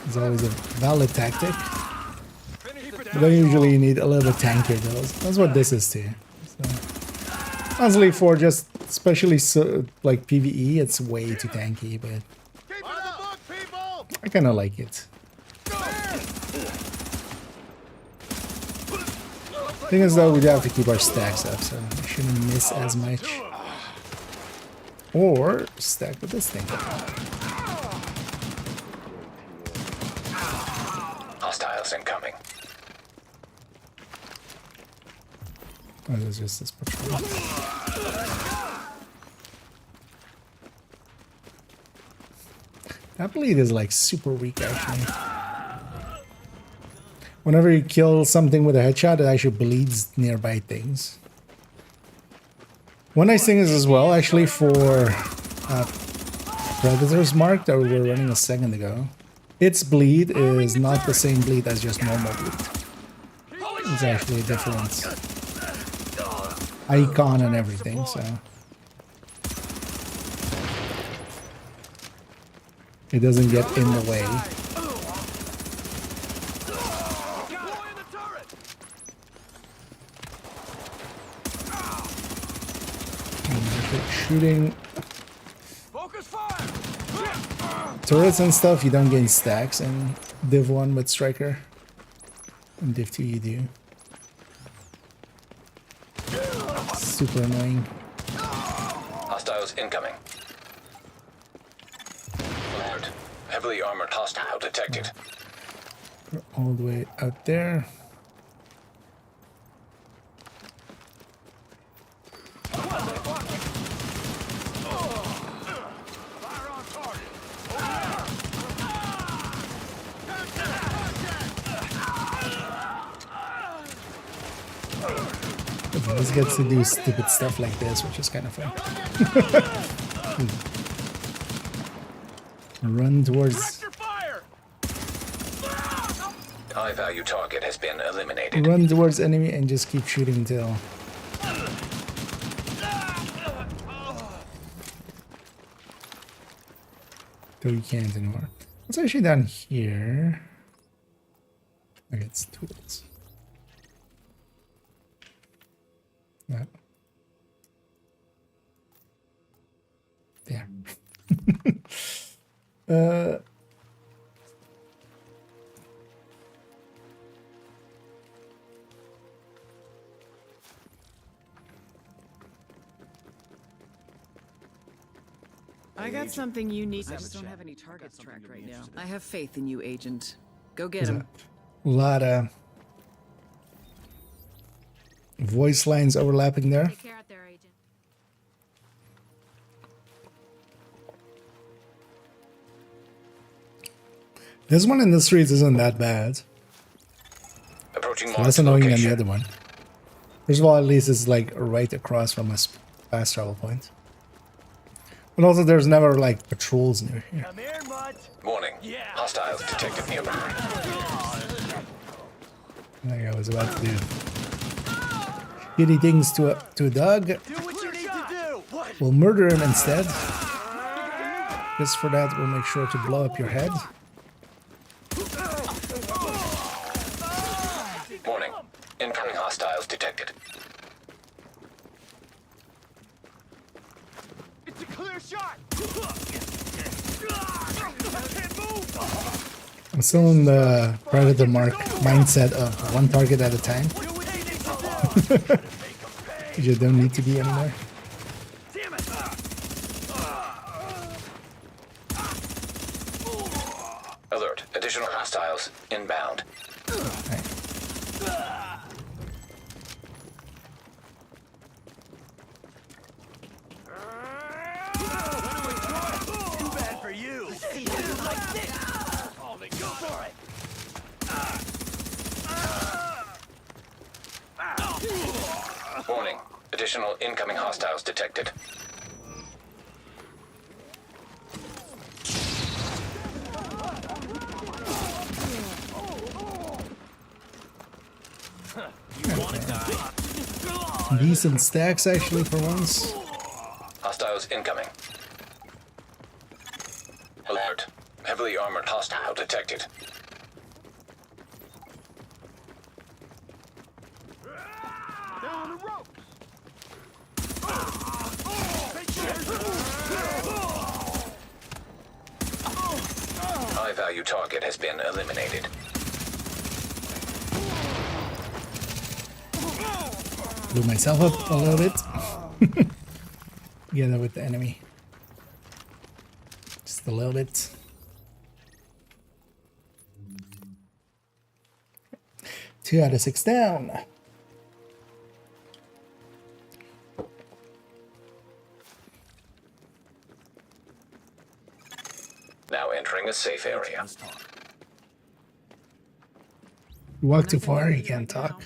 It's always a valid tactic. But then usually you need a little bit tankier though. That's what this is too. So, honestly, for just especially so, like PvE, it's way too tanky, but I kind of like it. Thing is though, we do have to keep our stacks up, so I shouldn't miss as much. Or stack with this thing. Hostiles incoming. Oh, there's just this patrol. That bleed is like super weak actually. Whenever you kill something with a headshot, it actually bleeds nearby things. One nice thing is as well, actually, for Predator's Mark that we were running a second ago, its bleed is not the same bleed as just normal bleed. It's actually a different icon and everything, so it doesn't get in the way. Shooting turrets and stuff, you don't gain stacks in Div 1 with Striker. In Div 2 you do. Super annoying. Hostiles incoming. Alert. Heavily armored hostile detected. We're all the way out there. This gets to do stupid stuff like this, which is kind of fun. Run towards. High value target has been eliminated. Run towards enemy and just keep shooting until. Though you can't anymore. What's actually down here? Okay, it's tools. No. Yeah. I got something you need. I just don't have any targets tracked right now. I have faith in you, Agent. Go get him. A lot of voice lines overlapping there. Take care out there, Agent. This one in the streets isn't that bad. Approaching So less annoying than the other one. First of all, at least it's like right across from a fast travel point. But also there's never like patrols near here. Warning. Hostiles detected nearby. Like I was about to do shitty things to a dog. Do what you need to do. We'll murder him instead. Just for that, we'll make sure to blow up your head. Warning. Incoming hostiles detected. It's a clear shot. I'm still in the Predator Mark mindset of one target at a time. You don't need to be anywhere. Alert. Additional hostiles inbound. Too bad for you. Like this. Oh, they go for it. Warning. Additional incoming hostiles detected. Decent stacks actually for once. Hostiles incoming. Alert. Heavily armored hostile detected. They're on the ropes. High value target has been eliminated. Blew myself up a little bit. Together with the enemy. Just a little bit. Two out of 6 down. Now entering a safe area. You walk too far, you can't talk.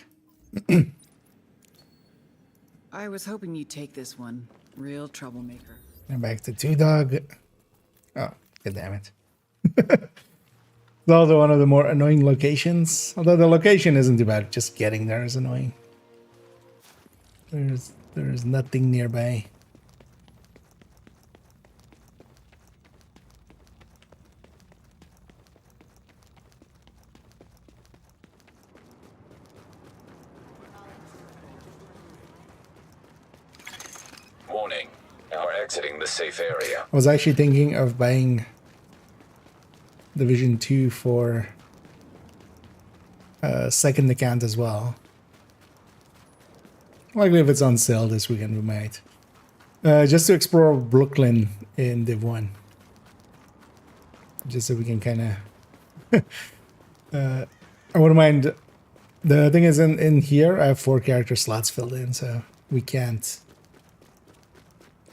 I was hoping you'd take this one. Real troublemaker. And back to 2 dog. Oh, god damn it. It's also one of the more annoying locations. Although the location isn't too bad, just getting there is annoying. There's nothing nearby. Warning. Now exiting the safe area. I was actually thinking of buying Division 2 for second account as well. Likely if it's on sale this weekend we might. Just to explore Brooklyn in Div 1. Just so we can kind of... I wouldn't mind... The thing is in here I have 4 character slots filled in, so we can't...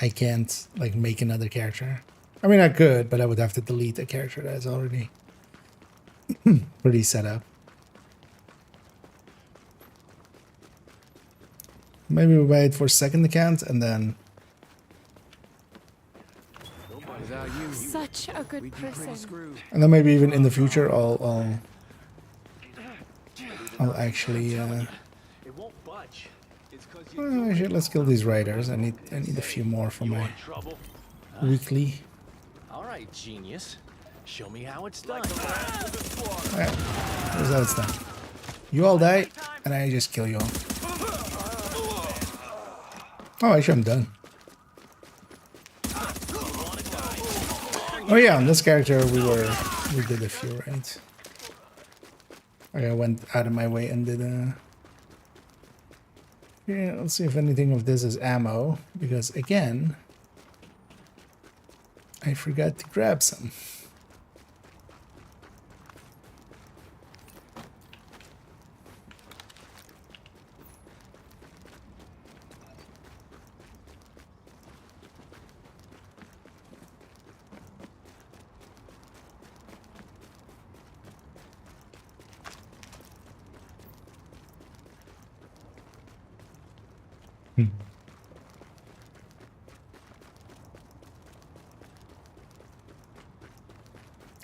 I can't like make another character. I mean I could, but I would have to delete a character that's already pretty set up. Maybe we'll buy it for second account and then Such a good person. and then maybe even in the future I'll actually actually, let's kill these raiders. I need a few more for my weekly. All right, right, genius. Show me how it's done. Alright, here's how it's done. You all die, and I just kill you all. Oh, actually I'm done. Oh yeah, on this character we did a few, right? Okay, I went out of my way and did a... Yeah, let's see if anything of this is ammo, because again, I forgot to grab some.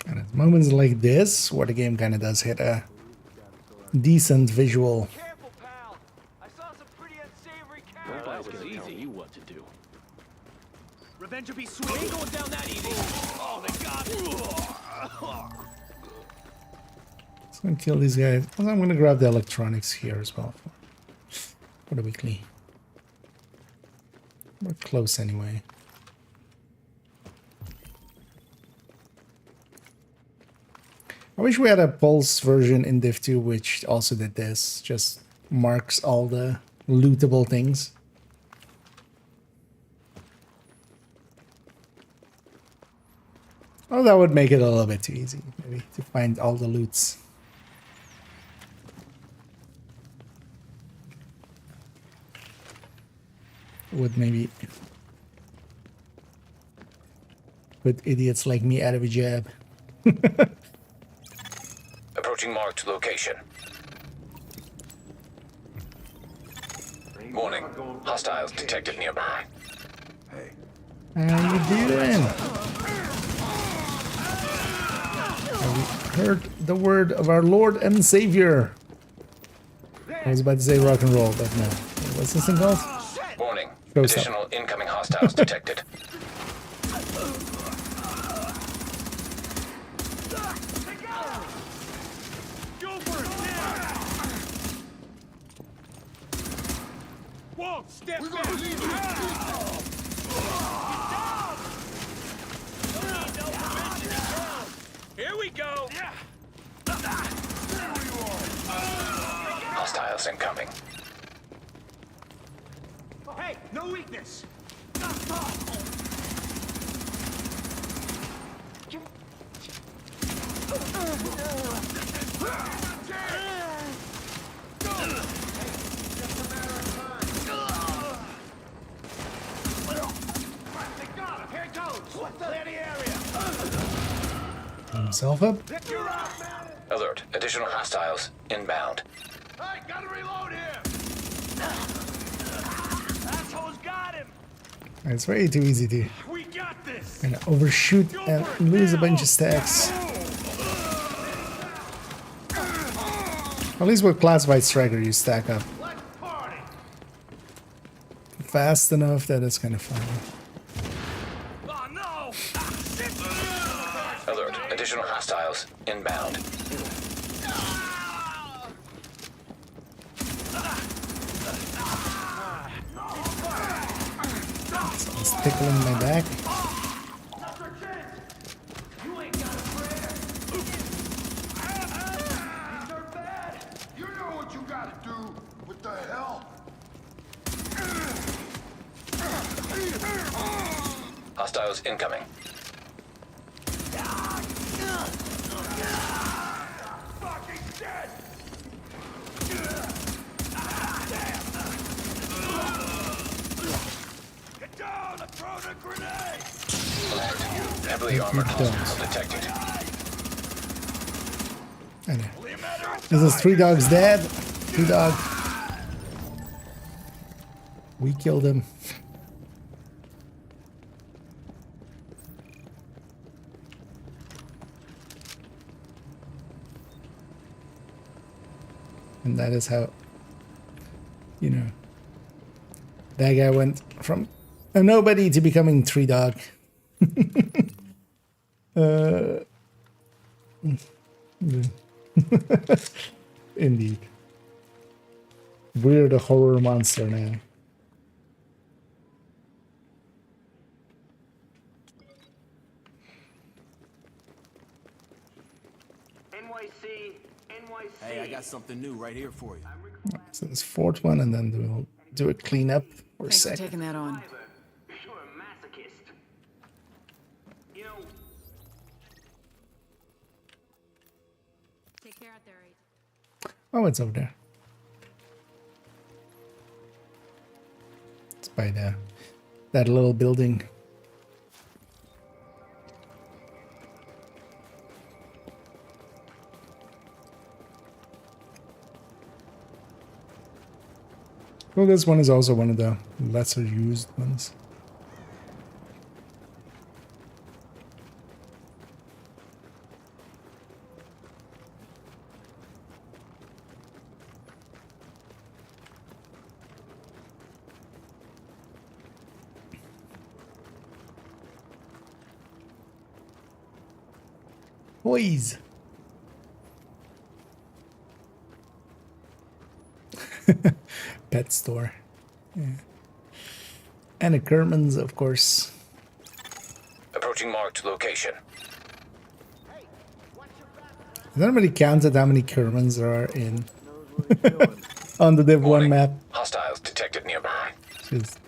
And at moments like this, where the game kind of does hit a decent visual. Careful, pal. I saw some pretty unsavory Nobody's characters. gonna tell you what to do. Revenge will be sweet. We ain't going down that easy. Oh, they got me. Let's go and kill these guys. Also, I'm gonna grab the electronics here as well for the weekly. We're close anyway. I wish we had a Pulse version in Div 2 which also did this. Just marks all the lootable things. Oh, that would make it a little bit too easy, maybe, to find all the loots. Would maybe put idiots like me out of a job. Approaching marked location. Warning. Hostiles detected nearby. How you doing? Have we heard the word of our Lord and Savior? I was about to say rock and roll, but no. What's this thing called? Warning. Go Additional incoming hostiles detected. Whoa, step back. Here we go. Hostiles incoming. Hey, no weakness. Himself up. Alert. Additional hostiles inbound. Hey, gotta reload here. Asshole's got him. It's way too easy to We got this. kind of overshoot and lose a bunch of stacks. At least with classified striker, you stack up fast enough that it's kind of fun. Alert. Additional hostiles inbound. It's tickling my back. You know what you gotta do. What the hell? Hostiles incoming. Fucking dead. Get down! I'm throwing a grenade. Alert. Heavily armored hostiles detected. I know. This is 3 dogs dead. 2 dog. We killed him. And that is how, you know, that guy went from a nobody to becoming 3 dog. Indeed. We're the horror monster now. NYC. Hey, I got something new right here for you. So this fourth one, and then we'll do a cleanup for a Thanks for second. taking that on. You're a masochist. You know, Take care out there, Agent. Oh, it's over there. It's by that little building. Well, this one is also one of the lesser used ones. Boys. Pet store. Yeah. And a Kerman's, of course. Approaching marked location. Has anybody counted how many Kermans there are in on the Div1 map? Hostiles detected nearby. Just,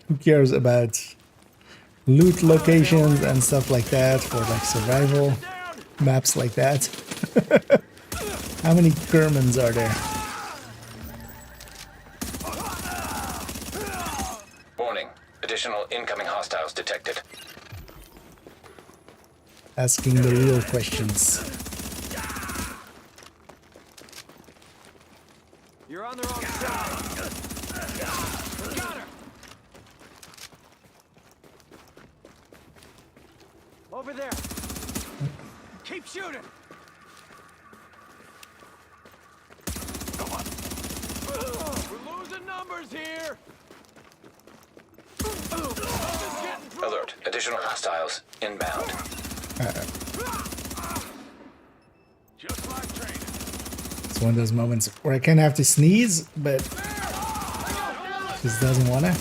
who cares about loot locations and stuff like that for like survival maps like that? How many Kermans are there? Warning. Additional incoming hostiles detected. Asking the real questions. You're on the wrong side. Got her. Over there. Keep shooting. Come on. We're losing numbers here. Alert. Additional hostiles inbound. Just like training. It's one of those moments where I kind of have to sneeze, but just doesn't want to.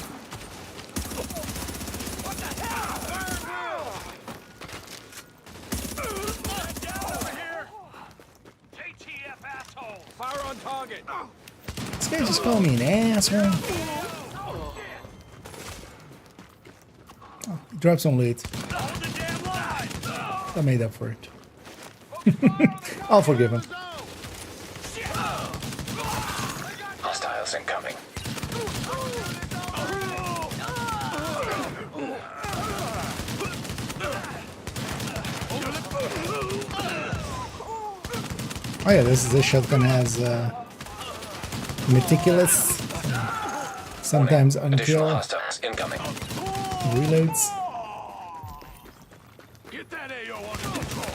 Fire on target. This guy just called me an asshole. Oh, he dropped some loot. I made up for it. I'll forgive him. Hostiles incoming. Oh yeah, this shotgun has meticulous, sometimes Additional unkill hostiles incoming. reloads. Get that AO under control.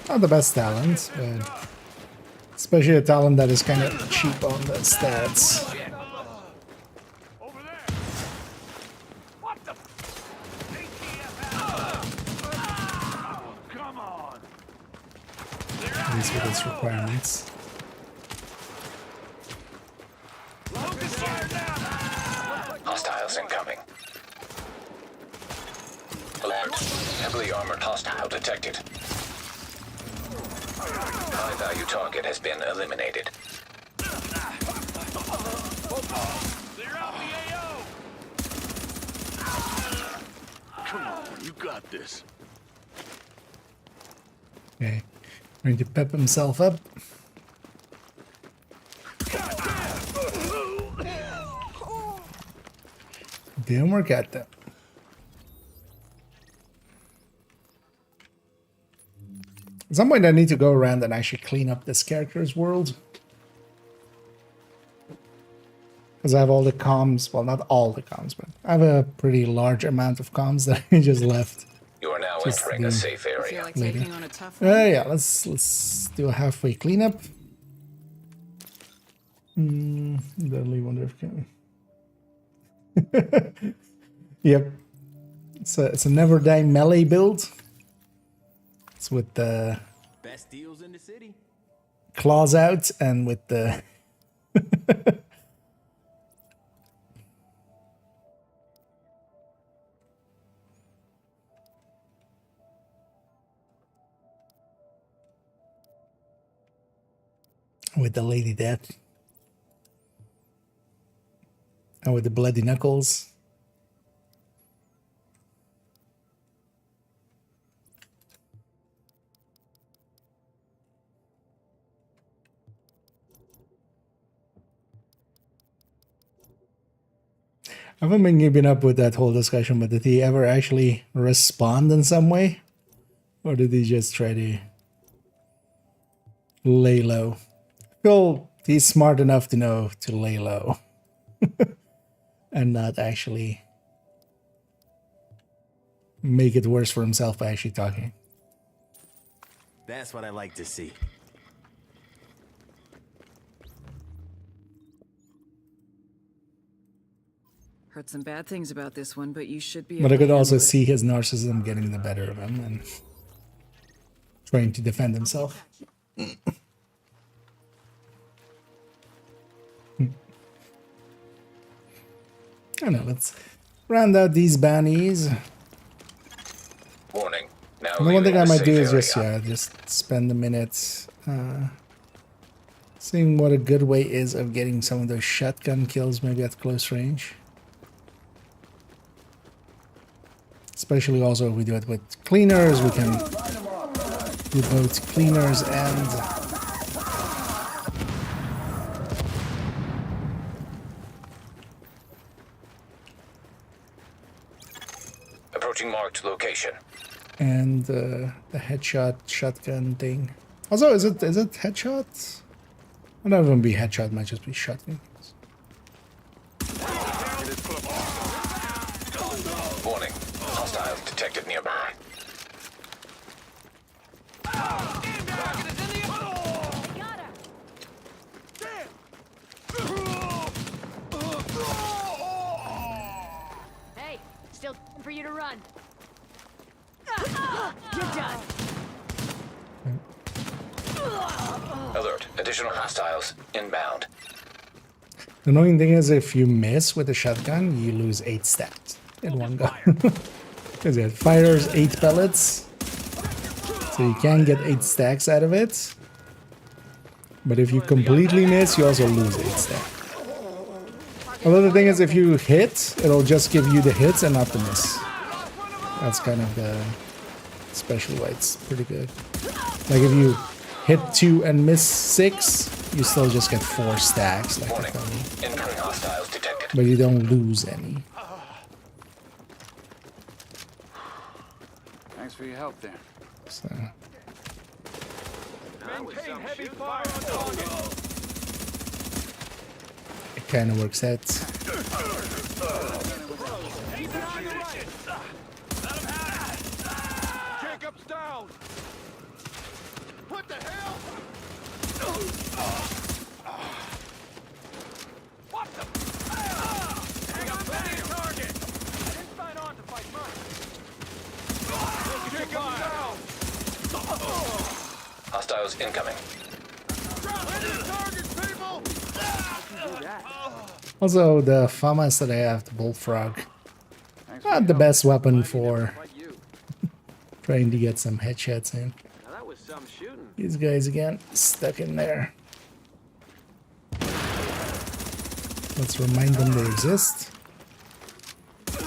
Not the best talent, but especially a talent that is kind of cheap on the stats. At least with its requirements. Hostiles incoming. Alert. Heavily armored hostile detected. High value target has been eliminated. Come on, you got this. Okay, going to pep himself up. Didn't work out though. At some point I need to go around and actually clean up this character's world. Because I have all the comms, well not all the comms, but I have a pretty large amount of comms that I just left. You are now Just entering a safe area. Feel like taking on a tough one? Yeah, let's do a halfway cleanup. Deadly Wonder of Killing. Yep. It's a never die melee build. It's with the Best deals in the city. claws out and with the with the Lady Death. And with the bloody knuckles. I haven't been keeping up with that whole discussion, but did he ever actually respond in some way? Or did he just try to lay low? Well, he's smart enough to know to lay low. And not actually make it worse for himself by actually talking. That's what I like to see. Heard some bad things about this one, but you should be. But I could also able to see his narcissism getting the better of him and trying to defend himself. I know, let's round out these bannies. Warning. Now And the one thing I leaving the might do safe is just, area. yeah, just spend a minute seeing what a good way is of getting some of those shotgun kills maybe at close range. Especially also if we do it with cleaners, we can do both cleaners and Approaching marked location. the headshot shotgun thing. Also, is it headshot? Well, not even be headshot, might just be shotgun. Warning. Hostiles detected nearby. Hey, still for you to run. You're done. Alert. Additional hostiles inbound. The annoying thing is if you miss with a shotgun, you lose 8 stats in one go. Because it fires 8 pellets. So you can get 8 stacks out of it. But if you completely miss, you also lose 8 stacks. Although the thing is, if you hit, it'll just give you the hits and not the miss. That's kind of the special why it's pretty good. Like if you hit 2 and miss 6, you still just get 4 stacks. Like Warning. Incoming hostiles detected. but you don't lose any. Thanks for your help there. So Maintain heavy fire on target. it kind of works out. Keep it on the right. Let him have it. Jacob's down. What the hell? What the? Hang up plenty of target. I didn't sign on to fight much. Jacob's down. Hostiles incoming. Also, the FAMAS that I have, the bullfrog, not the best weapon for trying to get some headshots in. Now that was some shooting. These guys again, stuck in there. Let's remind them they exist. We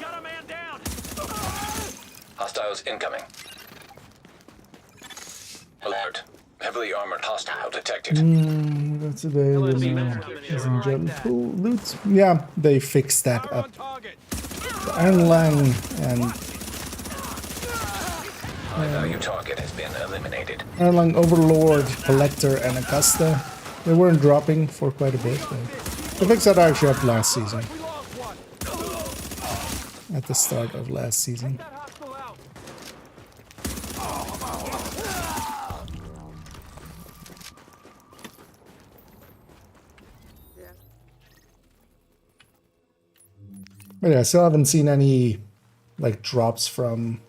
got a man down. Hostiles incoming. Alert. Heavily armored hostile detected. That's available. Loot. Yeah, they fixed that up. The Iron Lung and High value target has been eliminated. Iron Lung Overlord, Collector, and Acosta. They weren't dropping for quite a bit. They fixed that actually up last season. At the start of last season. But yeah, I still haven't seen any like drops from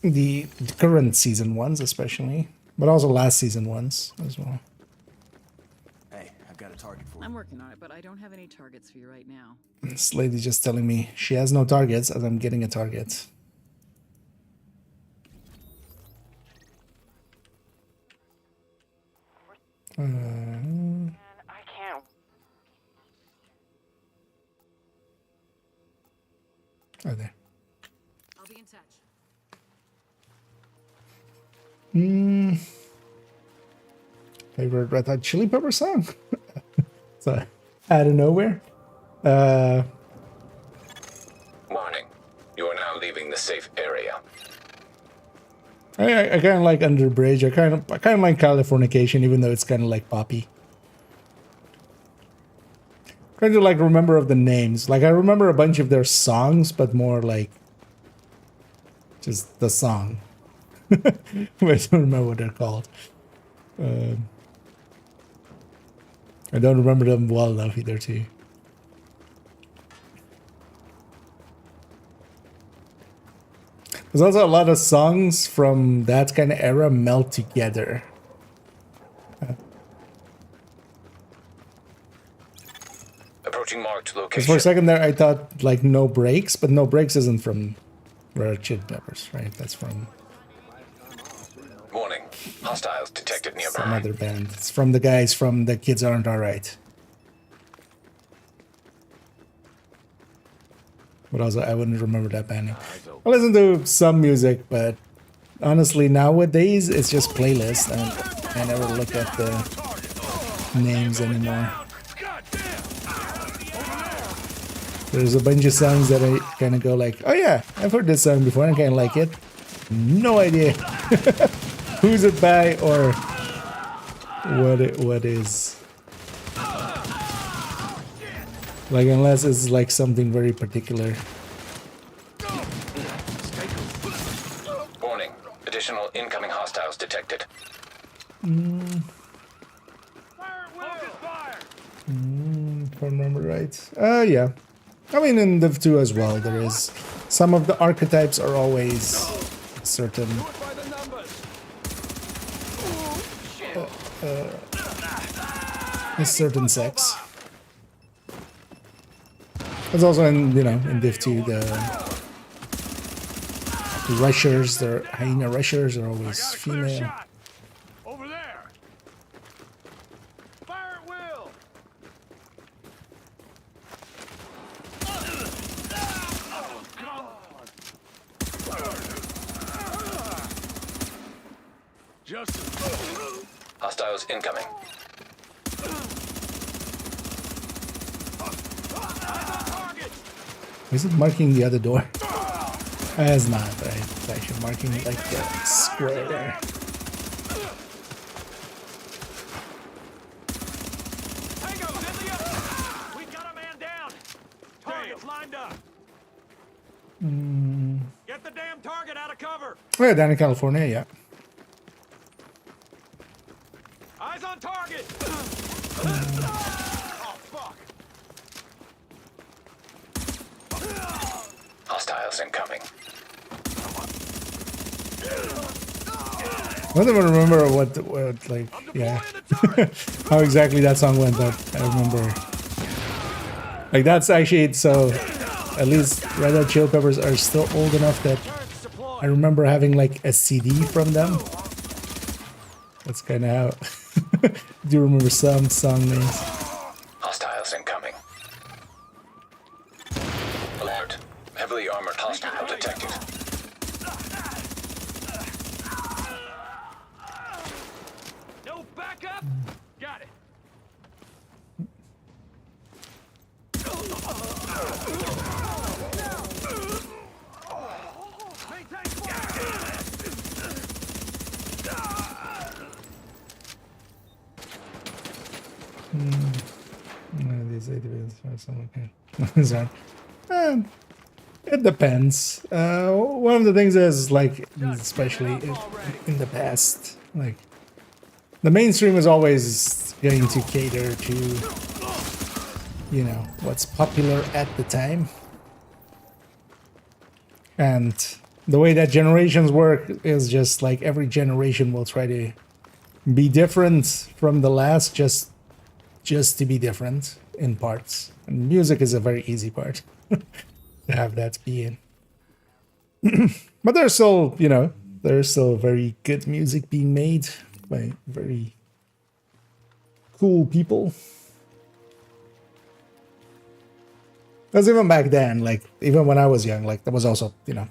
the current season ones, especially, but also last season ones as well. Hey, I've got a target for you. I'm working on it, but I don't have any targets for you right now. This lady's just telling me she has no targets as I'm getting a target. I can't. Oh, there. I'll be in touch. Favorite Red Hot Chili Pepper song? So, out of nowhere. Warning. You are now leaving the safe area. I kind of like Under Bridge. I kind of like Californication, even though it's kind of like poppy. Trying to like remember of the names. Like I remember a bunch of their songs, but more like just the song. But I don't remember what they're called. I don't remember them well enough either too. There's also a lot of songs from that kind of era melt together. Approaching marked Because location. for a second there I thought like No Breaks, but No Breaks isn't from Red Hot Chili Peppers, right? That's from Warning. Hostiles detected nearby. some other band. It's from the guys from The Kids Aren't Alright. But also I wouldn't remember that band name. I listen to some music, but honestly nowadays it's just playlists and I never look at the names anymore. There's a bunch of songs that I kind of go like, oh yeah, I've heard this song before and I kind of like it. No idea who's it by or what is. Like unless it's like something very particular. Warning. Additional incoming hostiles detected. If I remember right. Yeah. I mean in Div2 as well there is. Some of the archetypes are always certain a certain sex. It's also in, you know, in Div2 the rushers, the hyena rushers are always female. Over there. Fire at will. Hostiles incoming. Is it marking the other door? It's not, right? It's actually marking like the square there. We got a man down. Target's lined up. Get the damn target out of cover. Oh yeah, down in California, yeah. Eyes on target. Hostiles incoming. I don't even remember what like, yeah, how exactly that song went, but I remember. Like that's actually, so at least Red Hot Chili Peppers are still old enough that I remember having like a CD from them. That's kind of how. Do you remember some song names? Hostiles incoming. Alert. Heavily armored hostile detected. No backup. Got it. These ATVs are some okay. Sorry. It depends. One of the things is like, especially in the past, like the mainstream is always going to cater to you know, what's popular at the time. And the way that generations work is just like every generation will try to be different from the last, just to be different in parts. And music is a very easy part to have that be in. But there's still, you know, there's still very good music being made by very cool people. Because even back then, like, even when I was young, like, there was also, you know,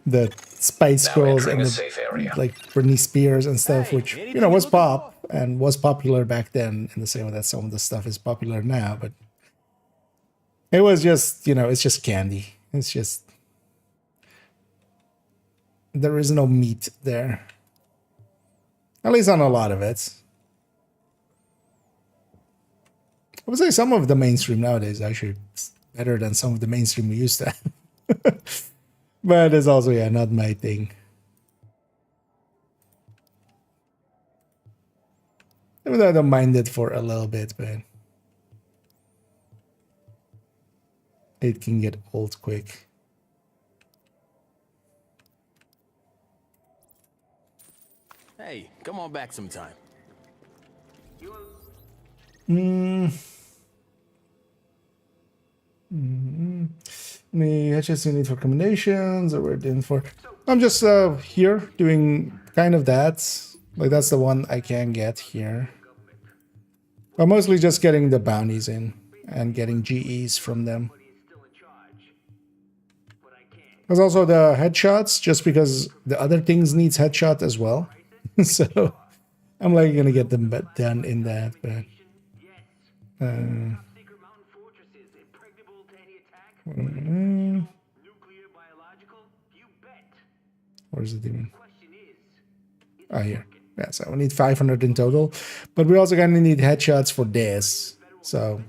the Spice Girls and the, like, Britney Spears and stuff, which, you know, was pop and was popular back then in the same way that some of the stuff is popular now. But it was just, you know, it's just candy. It's just, there is no meat there. At least on a lot of it. I would say some of the mainstream nowadays actually better than some of the mainstream we used to have. But it's also, yeah, not my thing. Even though I don't mind it for a little bit, but it can get old quick. Hey, come on back sometime. Any headshots you need for recommendations or we're in for? I'm just here doing kind of that. Like, that's the one I can get here. But mostly just getting the bounties in and getting GEs from them. There's also the headshots, just because the other things needs headshot as well. So I'm like gonna get them done in that, but where's the demon? Oh, here. Yeah, so we need 500 in total, but we're also gonna need headshots for this. So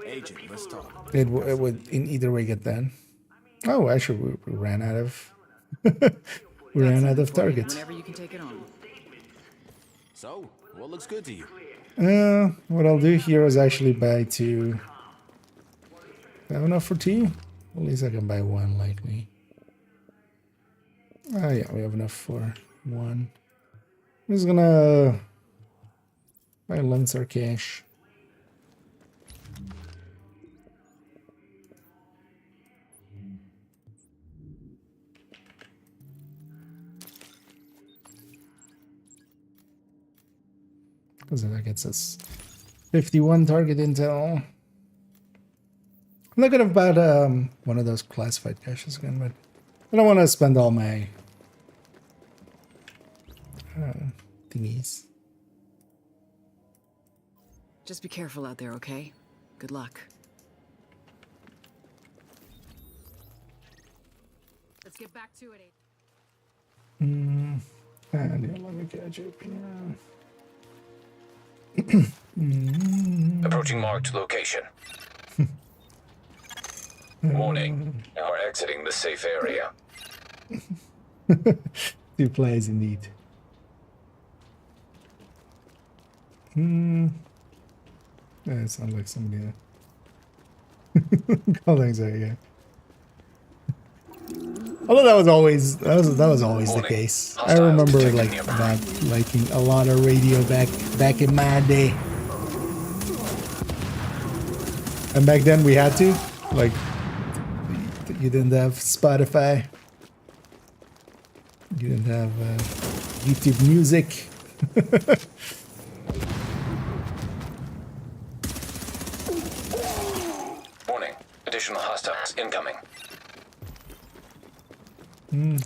Agent, let's talk. it would in either way get done. Oh, actually, we ran out of we ran out of targets. Whenever you can take it on. So, what looks good to you? What I'll do here is actually buy two. I have enough for two? At least I can buy one, likely. Oh yeah, we have enough for one. I'm just gonna buy Lancer cash. Because that gets us 51 target intel. I'm not gonna buy one of those classified caches again, but I don't want to spend all my thingies. Just be careful out there, okay? Good luck. Let's get back to it. And yeah, let me catch up here. Approaching marked location. Warning, you are exiting the safe area. 2 players indeed. Yeah, it sounds like somebody calling so yeah. Although that was always the case. I remember like not liking a lot of radio back in my day. And back then we had to, like, you didn't have Spotify. You didn't have YouTube Music. Warning, additional hostiles incoming.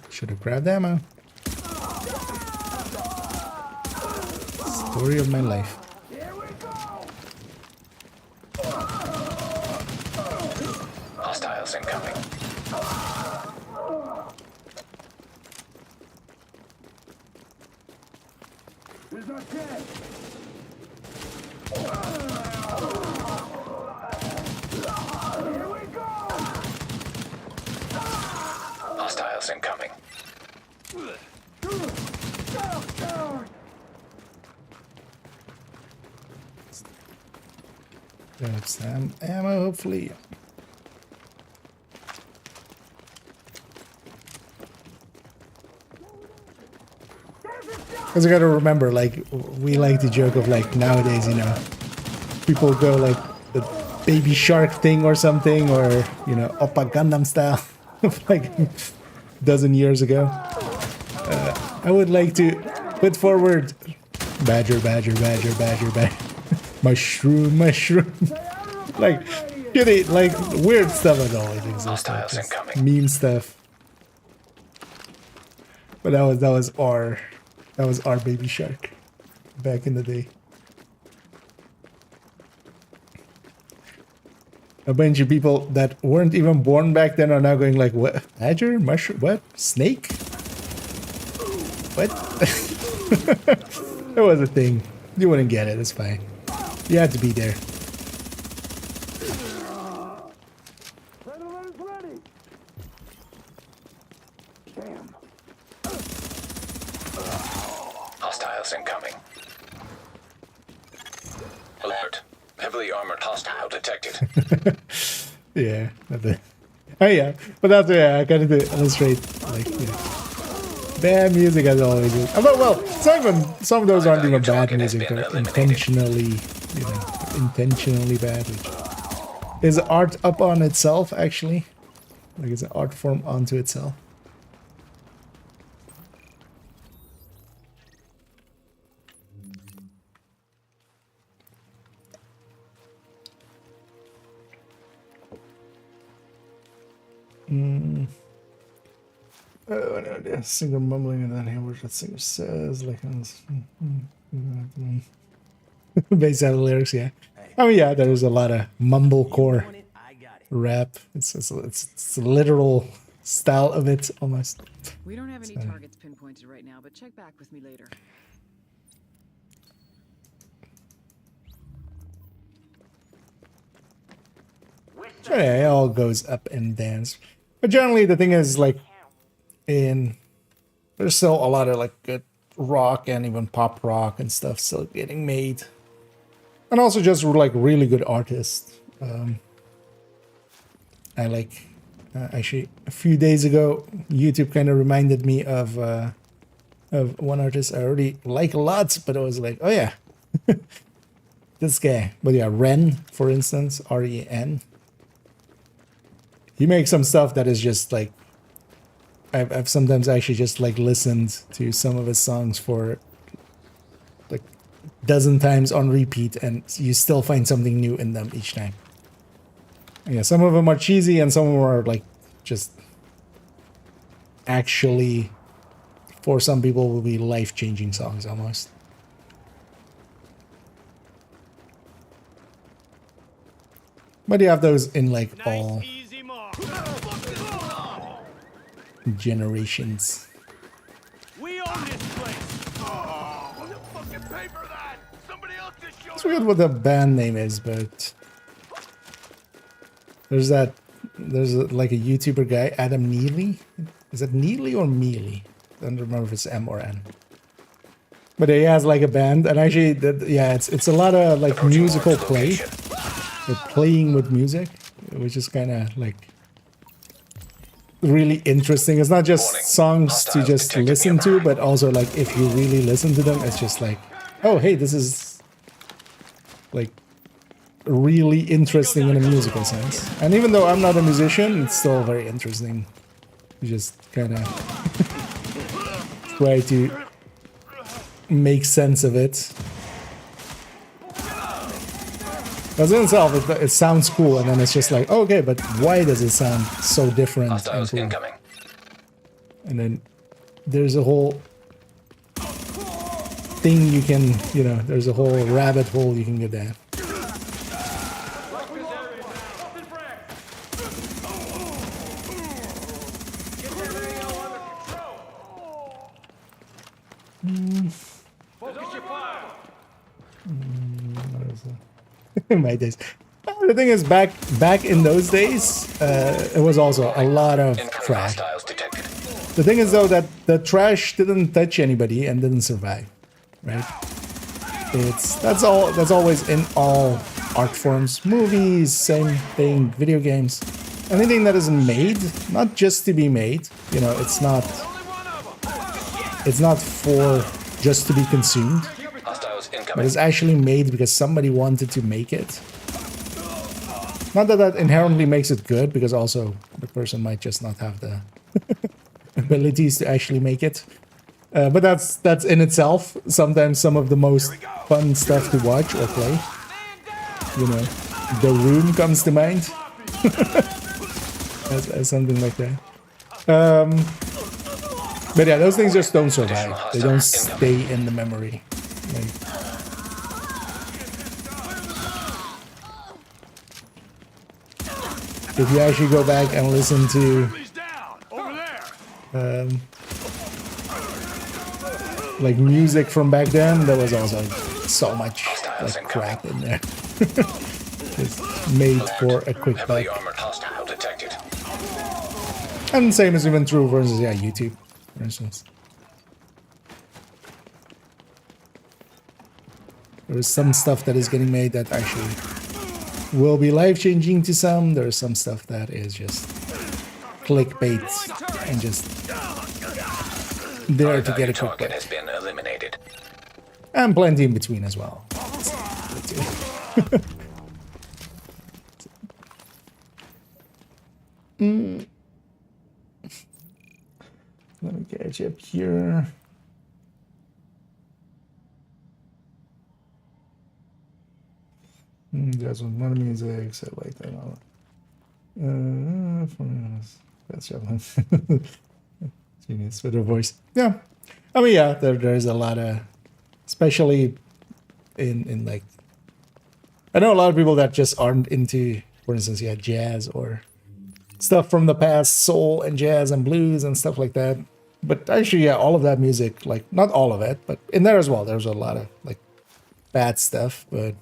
Should have grabbed ammo. Story of my life. Hostiles incoming. He's not dead. Here we go. Hostiles incoming. Grab some ammo, hopefully. Because I gotta remember, like, we like to joke of, like, nowadays, you know, people go, like, the baby shark thing or something, or, you know, Oppa Gundam style, like, a dozen years ago. I would like to put forward badger, badger, badger, badger, badger, mushroom, mushroom. Like, shitty, like, weird stuff that always exists. Like, just meme stuff. But that was our baby shark back in the day. A bunch of people that weren't even born back then are now going like, what? Badger? Mushroom? What? Snake? What? That was a thing. You wouldn't get it, it's fine. You had to be there. Hostiles incoming. Alert. Heavily armored hostile detected. Yeah. Oh yeah. But that's, yeah, I gotta illustrate, like, you know. Bad music as always. Although, well, some of those aren't even bad music. They're intentionally, you know, intentionally bad. Which is art up on itself, actually. Like, it's an art form onto itself. Oh no, the singer mumbling and then hear what the singer says, like based on the lyrics, yeah. Oh yeah, there's a lot of mumblecore rap. It's a literal style of it almost. We don't have any targets pinpointed right now, but check back with me later. So yeah, it all goes up and downs. But generally the thing is, like, there's still a lot of like good rock and even pop rock and stuff still getting made, and also just like really good artists. I like actually a few days ago YouTube kind of reminded me of one artist I already like a lot, but I was like, oh yeah, this guy. But yeah, Ren, for instance, REN. He makes some stuff that is just like, I've sometimes actually just like listened to some of his songs for like a dozen times on repeat, and you still find something new in them each time. And yeah, some of them are cheesy and some of them are like just actually, for some people, will be life-changing songs almost. But you have those in like all generations. We own this place. Oh, the fucking pay for that. Somebody else just showed I forget what the band name is, but there's like a YouTuber guy, Adam Neely. Is it Neely or Mealy? I don't remember if it's M or N. But he has like a band, and actually, yeah, it's a lot of like musical play. They're playing with music, which is kind of like really interesting. It's not just songs to just listen to, but also like if you really listen to them, it's just like, oh hey, this is like really interesting in a musical sense. And even though I'm not a musician, it's still very interesting. You just kind of try to make sense of it. Because in itself, it sounds cool, and then it's just like, oh, okay, but why does it sound so different and cool? And then there's a whole thing you can, you know, there's a whole rabbit hole you can go down. My days. The thing is, back in those days, it was also a lot of trash. The thing is, though, that the trash didn't touch anybody and didn't survive, right? That's always in all art forms, movies, same thing, video games, anything that is made, not just to be made, you know, it's not for just to be consumed, but it's actually made because somebody wanted to make it. Not that that inherently makes it good, because also the person might just not have the abilities to actually make it. But that's in itself sometimes some of the most fun stuff to watch or play. You know, The Room comes to mind. as something like that. But yeah, those things just don't survive. They don't stay in the memory. Like, if you actually go back and listen to like music from back then, there was also so much like crap in there. It's made for a quick buck. And same is even true for instance, yeah, YouTube, for instance. There is some stuff that is getting made that actually will be life-changing to some. There is some stuff that is just clickbait and just there to get a quick buck. And plenty in between as well. Let me catch up here. There's one music, so like that. That's genius with her voice. Yeah, I mean, yeah, there's a lot of, especially in like, I know a lot of people that just aren't into, for instance, yeah, jazz or stuff from the past, soul and jazz and blues and stuff like that. But actually, yeah, all of that music, like not all of it, but in there as well, there's a lot of like bad stuff, but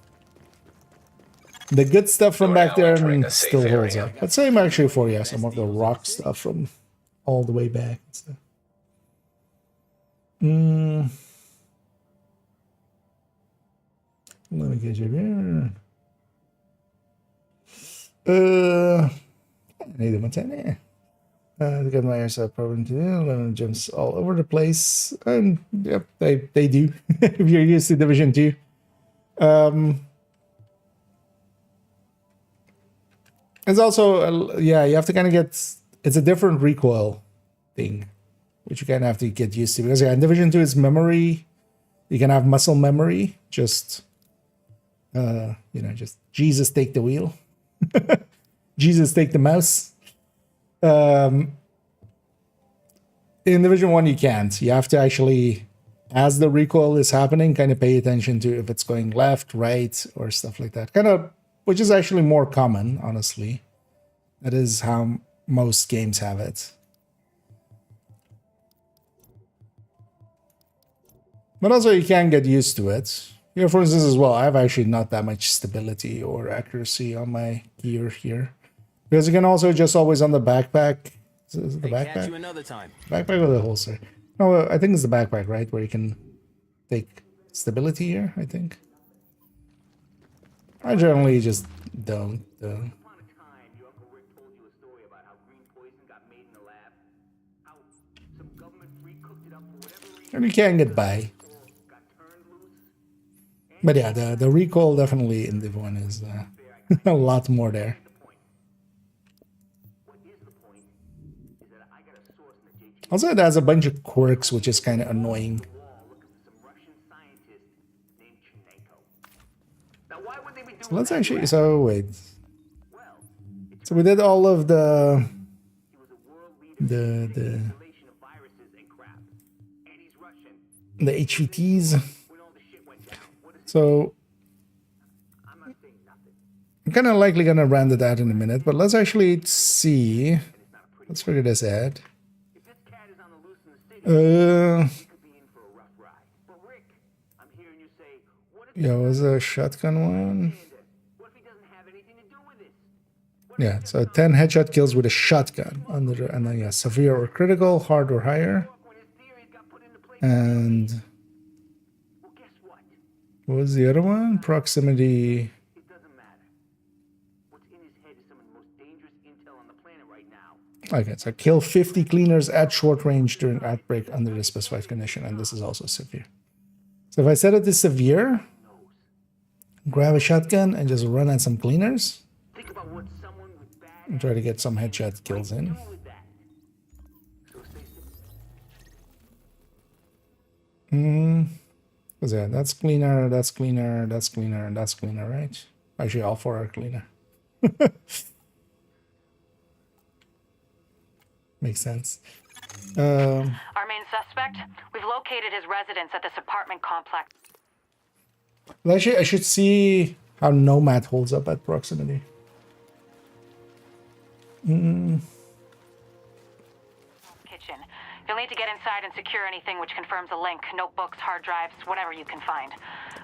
the good stuff from back there still holds up. But same actually for, yeah, some of the rock stuff from all the way back and stuff. Let me get you here. I need a mountain. To get my airsoft problem to do, jumps all over the place. And yep, they do. If you're used to Division 2. It's also, yeah, you have to kind of get, it's a different recoil thing, which you kind of have to get used to. Because yeah, in Division 2 it's memory. You can have muscle memory. Just, you know, just Jesus take the wheel. Jesus take the mouse. In Division 1 you can't. You have to actually, as the recoil is happening, kind of pay attention to if it's going left, right, or stuff like that. Kind of, which is actually more common, honestly. That is how most games have it. But also you can get used to it. Here, for instance, as well, I have actually not that much stability or accuracy on my gear here. Because you can also just always on the backpack. Is it the backpack? Catch you another time. Backpack or the holster? No, I think it's the backpack, right? Where you can take stability here, I think. I generally just don't. And you can get by. But yeah, the recoil definitely in Div 1 is a lot more there. Also, it has a bunch of quirks, which is kind of annoying. So let's actually, so wait. So we did all of the HVTs. So I'm kind of likely going to render that in a minute, but let's actually see. Let's figure this out. Yeah, was a shotgun one? Yeah, so 10 headshot kills with a shotgun under, and then yeah, severe or critical, hard or higher. And what was the other one? Proximity. Okay, so kill 50 cleaners at short range during outbreak under the specified condition, and this is also severe. So if I set it to severe, grab a shotgun and just run at some cleaners and try to get some headshot kills in. What's that? That's cleaner, that's cleaner, that's cleaner, and that's cleaner, right? Actually, all four are cleaner. Makes sense. Our main suspect, we've located his residence at this apartment complex. Well, actually, I should see how Nomad holds up at proximity. Kitchen. You'll need to get inside and secure anything which confirms a link, notebooks, hard drives, whatever you can find.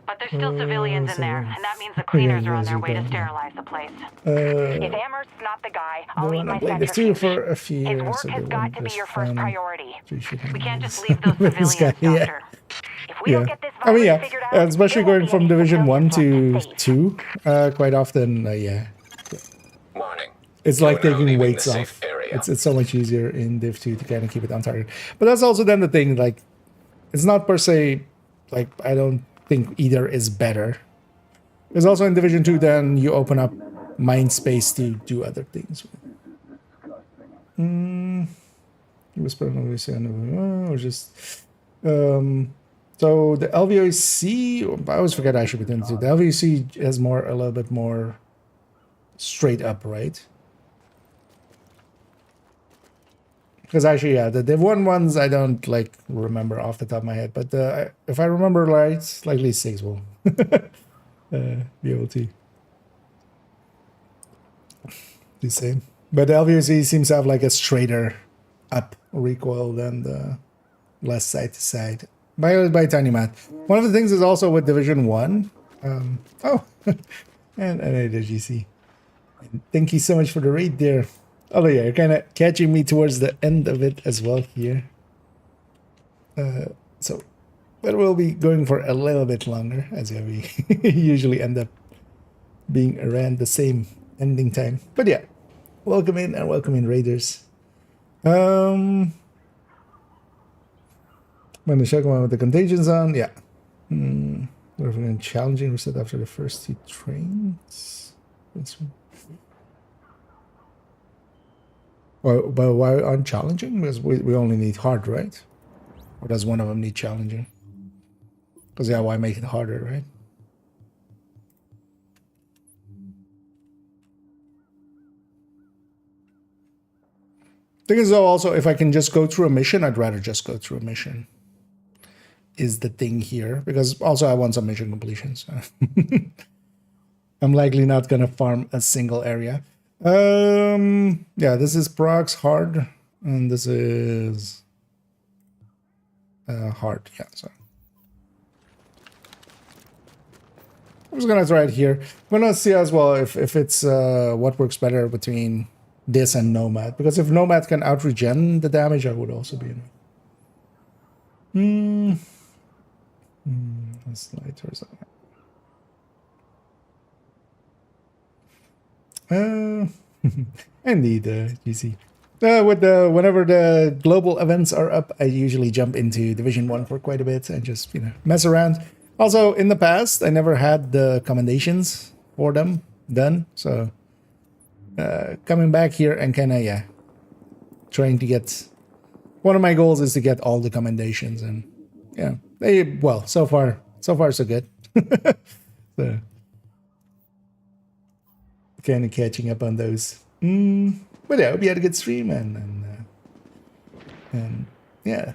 But there's still civilians in there, and that means the cleaners are on their way to sterilize the place. If Amherst's not the guy, I'll eat my this center for a few His years, work so has they got won't to be just your first find priority. We can't just leave those civilians, Doctor. If we don't get this virus figured out, especially going from Division 1 to 2, quite often, yeah. Warning. It's like You are now taking leaving weights the off. safe area. It's so much easier in Div 2 to kind of keep it on target. But that's also then the thing, like, it's not per se, like, I don't think either is better. Because also in Division 2, then you open up mind space to do other things. Or just... so the LVOC, I always forget I should be doing it. The LVOC has a little bit more straight up, right? Because actually, yeah, the Div1 ones I don't like remember off the top of my head, but if I remember right, likely 6 will be able to do the same. But the LVOC seems to have like a straighter up recoil than the less side to side. By Tiny Matt. One of the things is also with Division 1. And I did GC. Thank you so much for the raid there. Oh yeah, you're kind of catching me towards the end of it as well here. But we'll be going for a little bit longer, as we usually end up being around the same ending time. But yeah, welcome in and welcome in, raiders. When the shotgun with the contagions on, yeah. We're challenging reset after the first 2 trains. Well, but why aren't challenging? Because we only need hard, right? Or does one of them need challenging? Because yeah, why make it harder, right? Thing is though, also, if I can just go through a mission, I'd rather just go through a mission. Is the thing here. Because also I want some mission completions. I'm likely not going to farm a single area. Yeah, this is procs hard, and this is hard. Yeah, so I'm just gonna try it here. I'm gonna see as well if it's what works better between this and Nomad, because if Nomad can out regen the damage, I would also be in. That's lighter or something. Indeed, GC. Whenever the global events are up, I usually jump into Division 1 for quite a bit and just, mess around. Also, in the past, I never had the commendations for them done, so coming back here and kind of, yeah, trying to get... One of my goals is to get all the commendations, and, yeah, well, so far so good. So... kind of catching up on those. But yeah, hope you had a good stream, and yeah,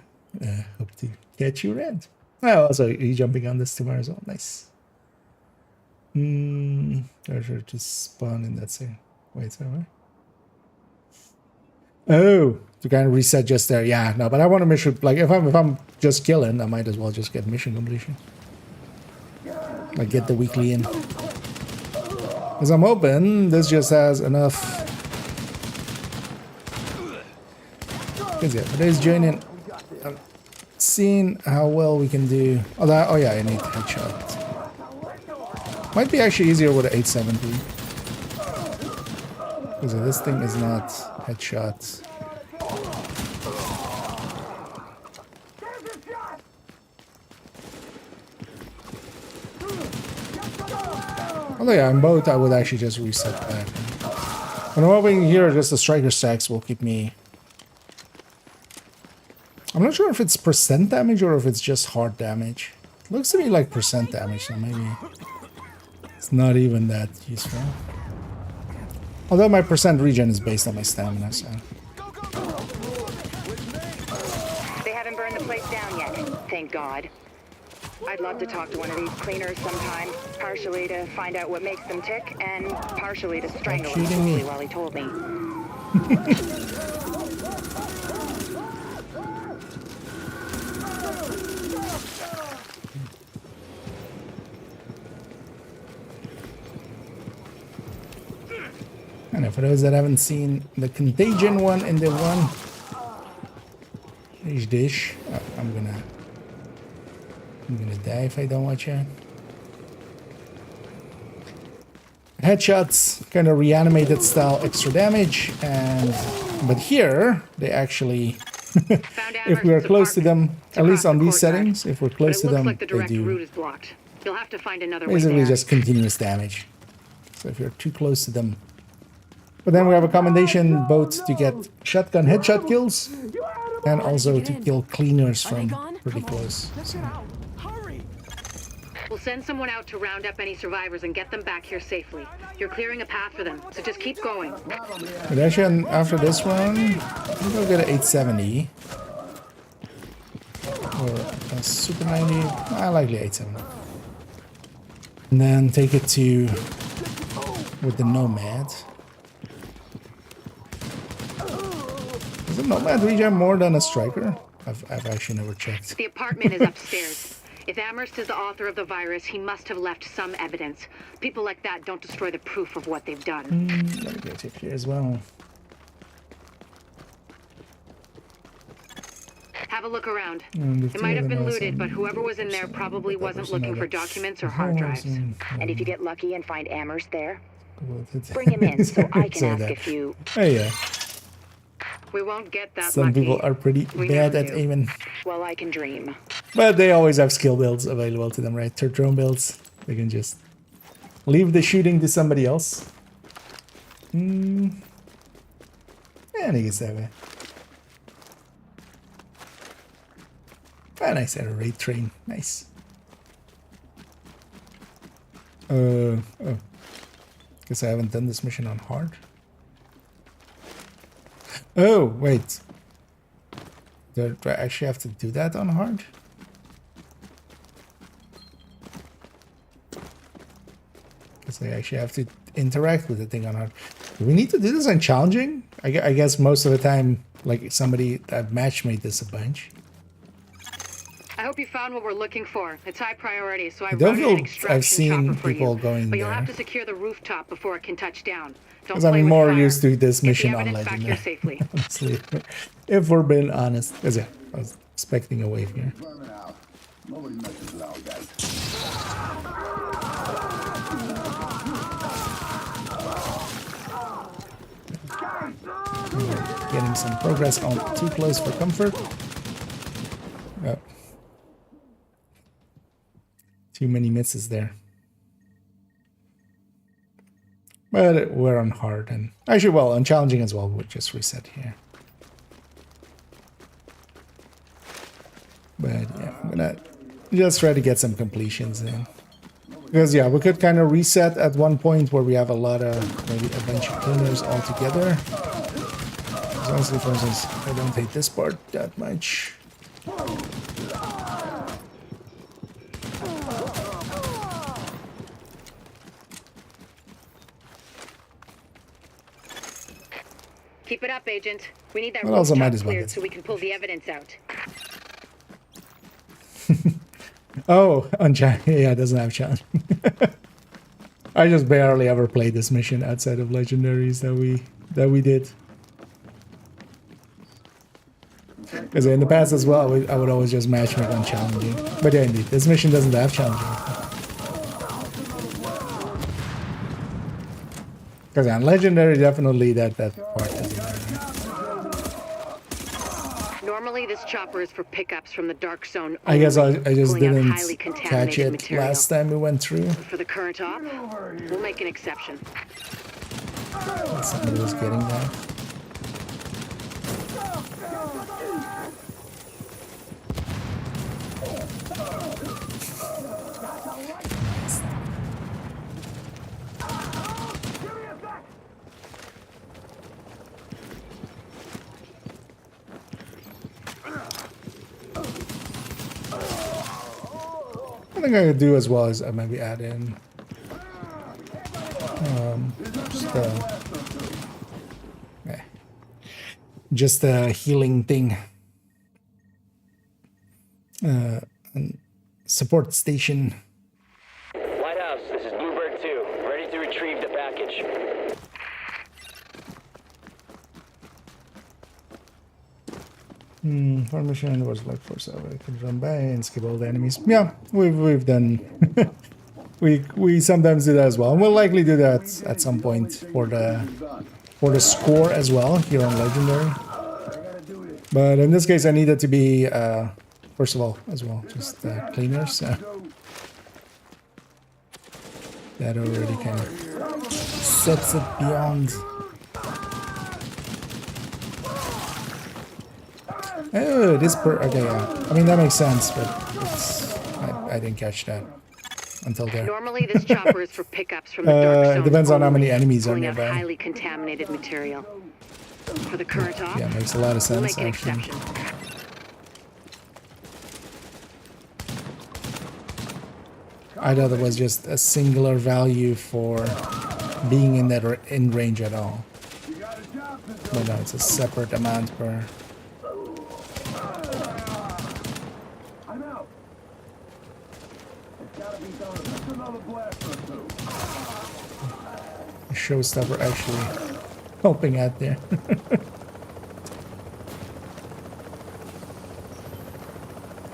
hope to catch you around. Oh, also, are you jumping on this tomorrow as well? Nice. Treasure to spawn in that same. Wait, sorry. Oh, to kind of reset just there. Yeah, no, but I want to mission. Like, if I'm just killing, I might as well just get mission completion. Like, get the weekly in. Because I'm hoping this just has enough. Because yeah, but there's joining. I'm seeing how well we can do. Oh yeah, I need headshot. Might be actually easier with an 870. Because this thing is not headshot Although yeah, in both I would actually just reset back. But I'm hoping here just the striker stacks will keep me. I'm not sure if it's percent damage or if it's just hard damage. It looks to me like percent damage, so maybe it's not even that useful. Although my percent regen is based on my stamina, so. They haven't burned the place down yet, thank God. I'd love to talk to one of these cleaners sometime, partially to find out what makes them tick, and partially to strangle him slowly while he told me. And for those that haven't seen the Contagion one in the one, dish. I'm gonna die if I don't watch it. Headshots, kind of reanimated style, extra damage, but here they actually, if we are close to them, at least on these settings, if we're close to them, they do basically just continuous damage. So if you're too close to them. But then we have a commendation both to get shotgun headshot kills and also to kill cleaners from pretty close. So. We'll send someone out to round up any survivors and get them back here safely. You're clearing a path for them, so just keep going. But actually, after this one, I think I'll get an 870. Or a Super 90. I like the 870. And then take it to with the Nomad. Is a Nomad regen more than a Striker? I've actually never checked. The apartment is upstairs. If Amherst is the author of the virus, he must have left some evidence. People like that don't destroy the proof of what they've done. Let me go check here as well. Have a look around. It might have been looted, but whoever was in there probably wasn't looking for documents or hard drives. And if you get lucky and find Amherst there, bring him in so I can ask a few. Oh yeah. We won't get that Some lucky. people are pretty bad at aiming. Well, I can dream. But they always have skill builds available to them, right? Their drone builds. They can just leave the shooting to somebody else. Yeah, I think it's that way. Ah, nice, at a raid train. Nice. Oh. Guess I haven't done this mission on hard. Oh, wait. Do I actually have to do that on hard? Because I actually have to interact with the thing on hard. Do we need to do this on challenging? I guess most of the time, like somebody that matchmade this a bunch. I hope you found what we're looking for. It's high priority, so I don't feel I've seen people going but there. you'll have to secure the rooftop before it can touch down. Because I'm more used to this mission on Legend. Honestly, if we're being honest. Because yeah, I was expecting a wave here. Getting some progress on too close for comfort. Oh. Too many misses there. But we're on hard and actually, well, on challenging as well. We'll just reset here. But yeah, I'm gonna just try to get some completions in. Because yeah, we could kind of reset at one point where we have a lot of maybe a bunch of cleaners all together. Honestly, for instance, I don't hate this part that much. Keep it up, Agent. We need that Well, also might rooftop as well cleared get so we can pull the evidence out. Oh, yeah, it doesn't have challenge. I just barely ever played this mission outside of legendaries that we did. Because in the past as well, I would always just matchmake on challenging. But yeah, indeed, this mission doesn't have challenging. Because on legendary, definitely that part isn't there. Normally, this chopper is for pickups from the dark zone. I guess I just pulling out didn't highly catch contaminated it material. last time we went through. For the current op, we'll make an exception. Somebody was getting that. I think I could do as well as maybe add in just a healing thing, support station. Lighthouse, this is Bluebird 2. Ready to retrieve the package. Formation was like force over. I could run by and skip all the enemies. Yeah, we've done. we sometimes do that as well. And we'll likely do that at some point for the score as well here on Legendary. But in this case, I need it to be first of all as well just cleaners. So that already kind of sets it beyond. Oh, it is okay, yeah. I mean, that makes sense, but I didn't catch that until there. Normally, this chopper is for pickups from the dark zone. It depends on how many enemies are pulling out nearby. highly contaminated material. For the current op, Yeah, makes a lot of sense, we'll make an actually. exception. I thought it was just a singular value for being in that or in range at all. But no, it's a separate amount per. Showstopper actually helping out there.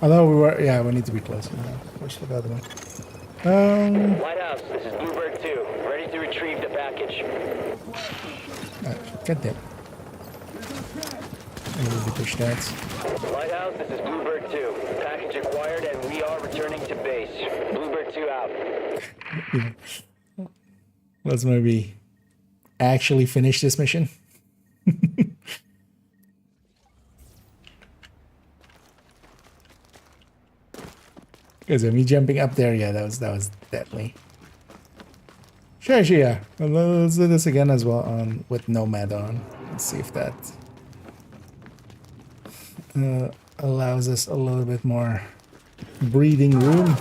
Although we were, yeah, we need to be closer. Of course, for the other one. Lighthouse, this is Bluebird 2. Ready to retrieve the package. God damn. I need to push that. Lighthouse, this is Bluebird 2. Package acquired and we are returning to base. Bluebird 2 out. Yeah. Let's maybe actually finish this mission. Because me jumping up there, yeah, that was deadly. Sure, yeah. Well, let's do this again as well with Nomad on. Let's see if that allows us a little bit more breathing room.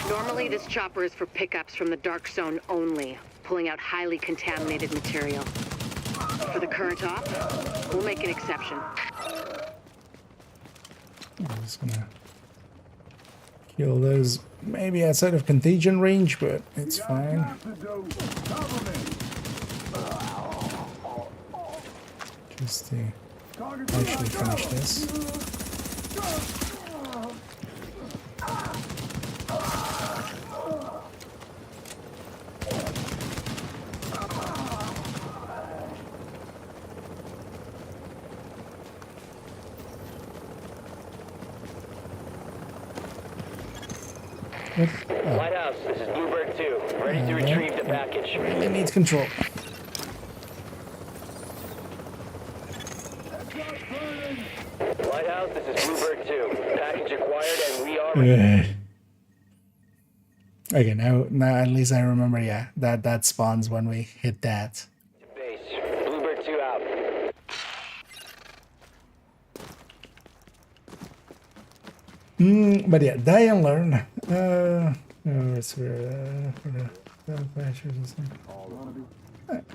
Normally, this chopper is for pickups from the dark zone only, pulling out highly contaminated material. For the current op, we'll make an exception. I'm just gonna kill those maybe outside of contagion range, but it's fine. Just to actually finish this. Lighthouse, this is Bluebird 2. Ready to retrieve the package. Really needs control. Lighthouse, this is Bluebird 2. Package acquired and we are... Okay, now at least I remember, yeah, that spawns when we hit that. Base. Bluebird 2 out. But yeah, die and learn. It's for the flashers and stuff. Let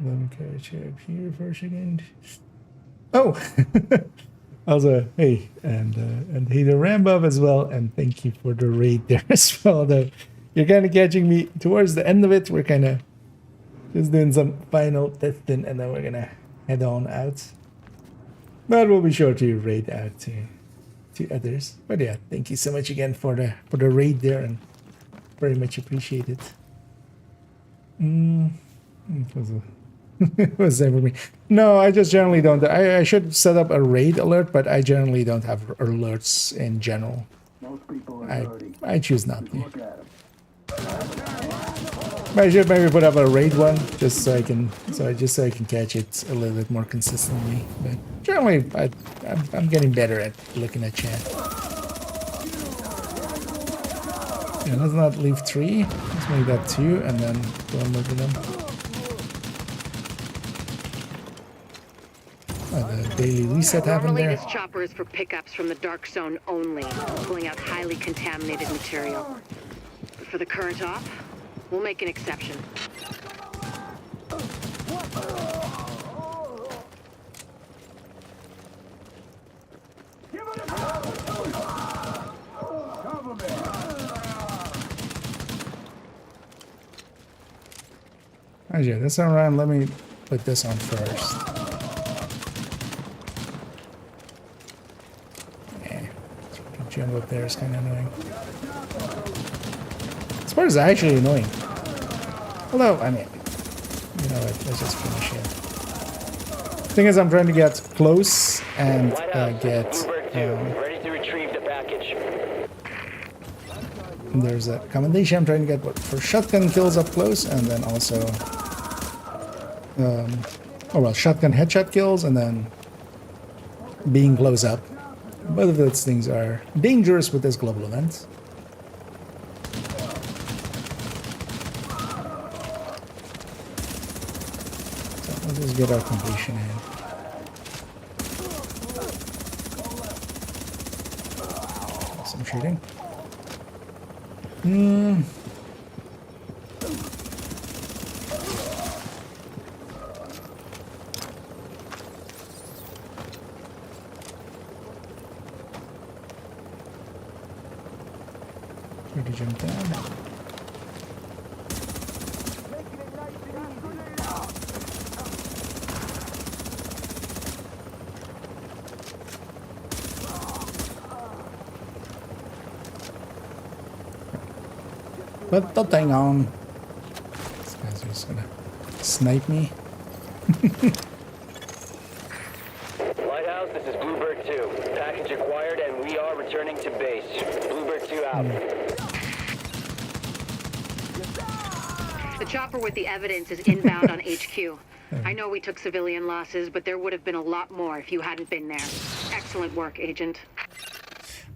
me catch up here for a second. Oh, Also, hey, and hey to Rambo as well, and thank you for the raid there as well. Though you're kind of catching me towards the end of it. We're kind of just doing some final testing, and then we're gonna head on out. But we'll be sure to raid out to others. But yeah, thank you so much again for the raid there, and very much appreciate it. It was that for me? No, I just generally don't. I should set up a raid alert, but I generally don't have alerts in general. I choose not to. But I should maybe put up a raid one just so I can catch it a little bit more consistently. But generally, I'm getting better at looking at chat. Yeah, let's not leave 3. Let's make that 2, and then go and look at them. The daily reset happened Normally there. this chopper is for pickups from the dark zone only, pulling out highly contaminated material. But for the current op, we'll make an exception. Actually, this around. Let me put this on first. Jump up there is kind of annoying. This part is actually annoying. Although, I mean, you know what, let's just finish it. Thing is, I'm trying to get close and get... ready to retrieve the package. There's a commendation. I'm trying to get for shotgun kills up close, and then also... shotgun headshot kills, and then being close up. Both of those things are dangerous with this global event. So let's just get our completion in. Some shooting. Try to jump down. But don't hang on. This guy's just gonna snipe me. Lighthouse, this is Bluebird 2. Package acquired and we are returning to base. Bluebird 2 out. The chopper with the evidence is inbound on HQ. I know we took civilian losses, but there would have been a lot more if you hadn't been there. Excellent work, Agent.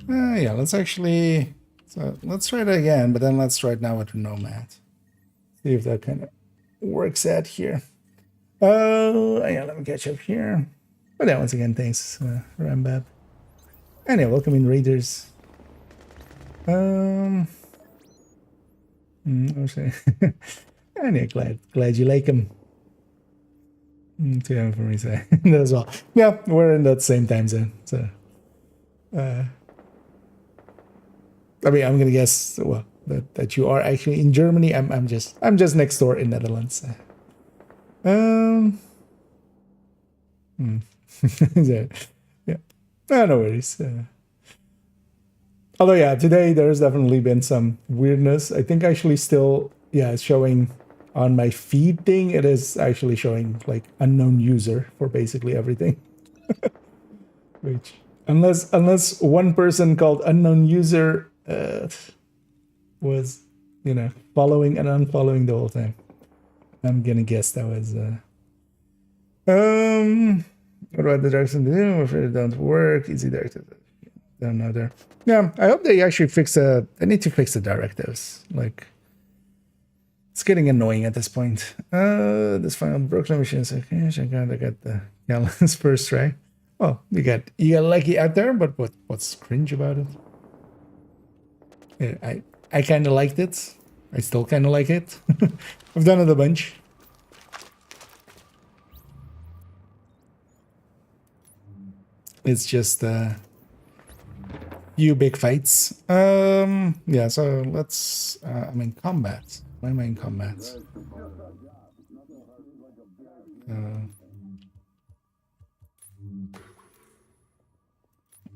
Yeah, let's actually... So let's try it again, but then let's try it now with Nomad. See if that kind of works out here. Yeah, let me catch up here. But yeah, once again, thanks, Rambab. Anyway, welcome in, Raiders. Anyway, glad you like him. Too for me to say that as well. Yeah, we're in that same time zone, so I mean, I'm gonna guess that you are actually in Germany. I'm just next door in Netherlands. Yeah, no worries. Although yeah, today there's definitely been some weirdness. I think actually still, yeah, it's showing on my feed thing. It is actually showing like unknown user for basically everything. Which unless one person called unknown user was, you know, following and unfollowing the whole time. I'm gonna guess that was what about the direction to do? I'm afraid it don't work. Easy directive. Don't know there. Yeah, I hope they actually fix they need to fix the directives. Like, it's getting annoying at this point. This final Brooklyn machine is okay. I got the gallons first try. Oh, you got lucky out there, but what's cringe about it? Yeah, I kind of liked it. I still kind of like it. I've done it a bunch. It's just few big fights. Yeah, so let's I'm in combat. Why am I in combat?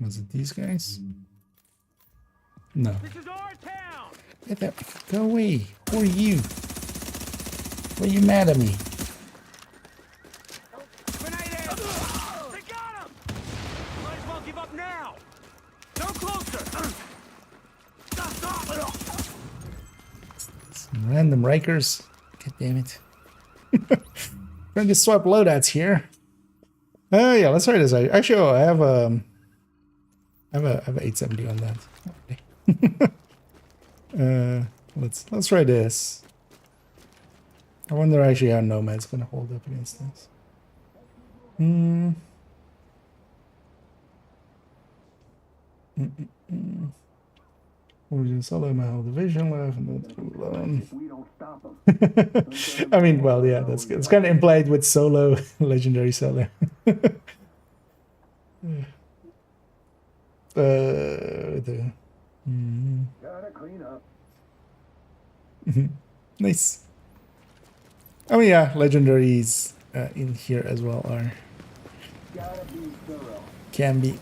Was it these guys? No. This is our town. Get that, go away. Who are you? Why are you mad at me? They got him. Might as well give up now. No closer. Stop. Some random Rikers. God damn it. Trying to swap loadouts here. Yeah, let's try this. Actually, I have a 870 on that. Let's try this. I wonder actually how Nomad's gonna hold up against this. We're solo my whole division left and that's alone. I mean, well, yeah, that's good. It's kind of implied with solo, legendary solo. Gotta clean up. Nice. I mean, yeah, legendaries in here as well are can be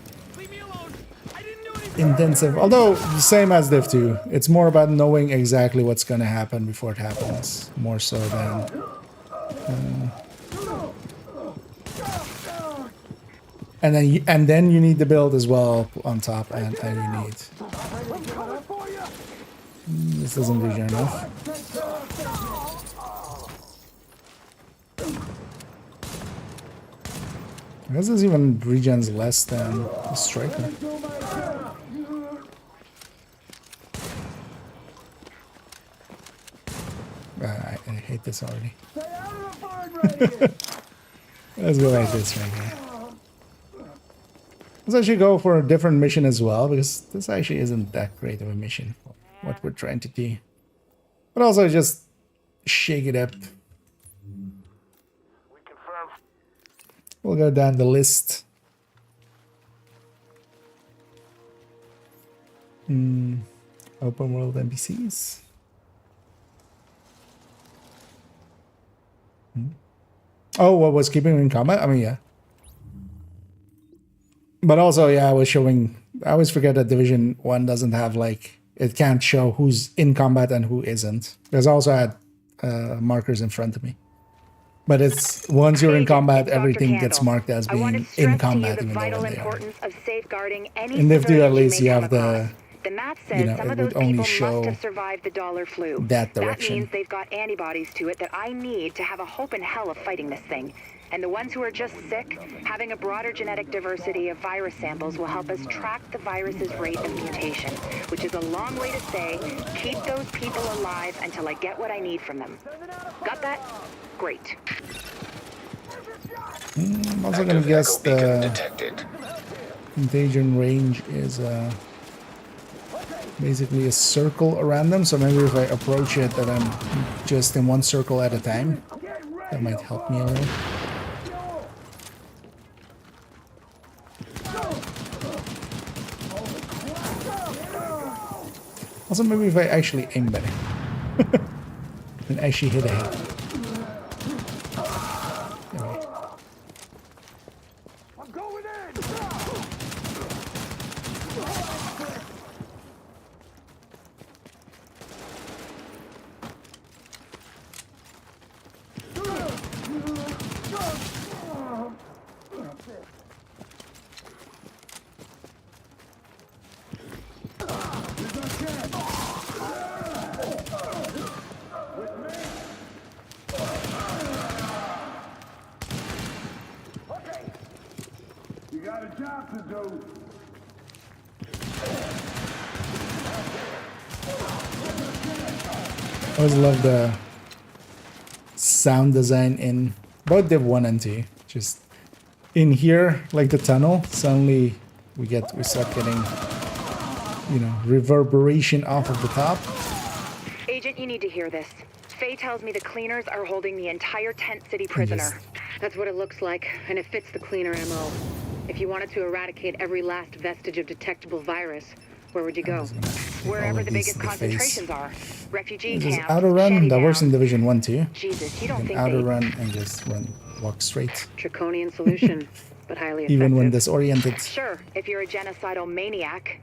intensive. Although the same as Div 2, it's more about knowing exactly what's going to happen before it happens, more so than. And then you need the build as well on top, and you need. This doesn't regen enough. I guess this even regens less than the striker. I hate this already. Let's go like this right here. Let's actually go for a different mission as well, because this actually isn't that great of a mission for what we're trying to do. But also just shake it up. We'll go down the list. Open world NPCs. Oh, what was keeping me in combat? I mean, yeah. But also, yeah, I was showing. I always forget that Division 1 doesn't have, like, it can't show who's in combat and who isn't. Because I also had markers in front of me. But it's once you're in combat, everything gets marked as being in combat, even though they are. In Div 2, at least, you have the. The math says some of those people must have survived the dollar flu. That direction. That means they've got antibodies to it that I need to have a hope in hell of fighting this thing. And the ones who are just sick, having a broader genetic diversity of virus samples will help us track the virus's rate of mutation, which is a long way to say, keep those people alive until I get what I need from them. Got that? Great. I'm also going to guess the contagion range is basically a circle around them, so maybe if I approach it that I'm just in one circle at a time, that might help me a little. Also, maybe if I actually aim better and actually hit a hit. I always love the sound design in both Div 1 and 2. Just in here, like the tunnel, suddenly we start getting, you know, reverberation off of the top. Agent, you need to hear this. Faye tells me the cleaners are holding the entire tent city prisoner. That's what it looks like, and it fits the cleaner MO. If you wanted to eradicate every last vestige of detectable virus, where would you go? Wherever the biggest concentrations are. Refugee Just camps, auto run. shanty That works in towns. Division 1 too. Jesus, you don't You can think auto they... run and just walk straight. Draconian solution, but highly effective. Even when disoriented. Sure, if you're a genocidal maniac.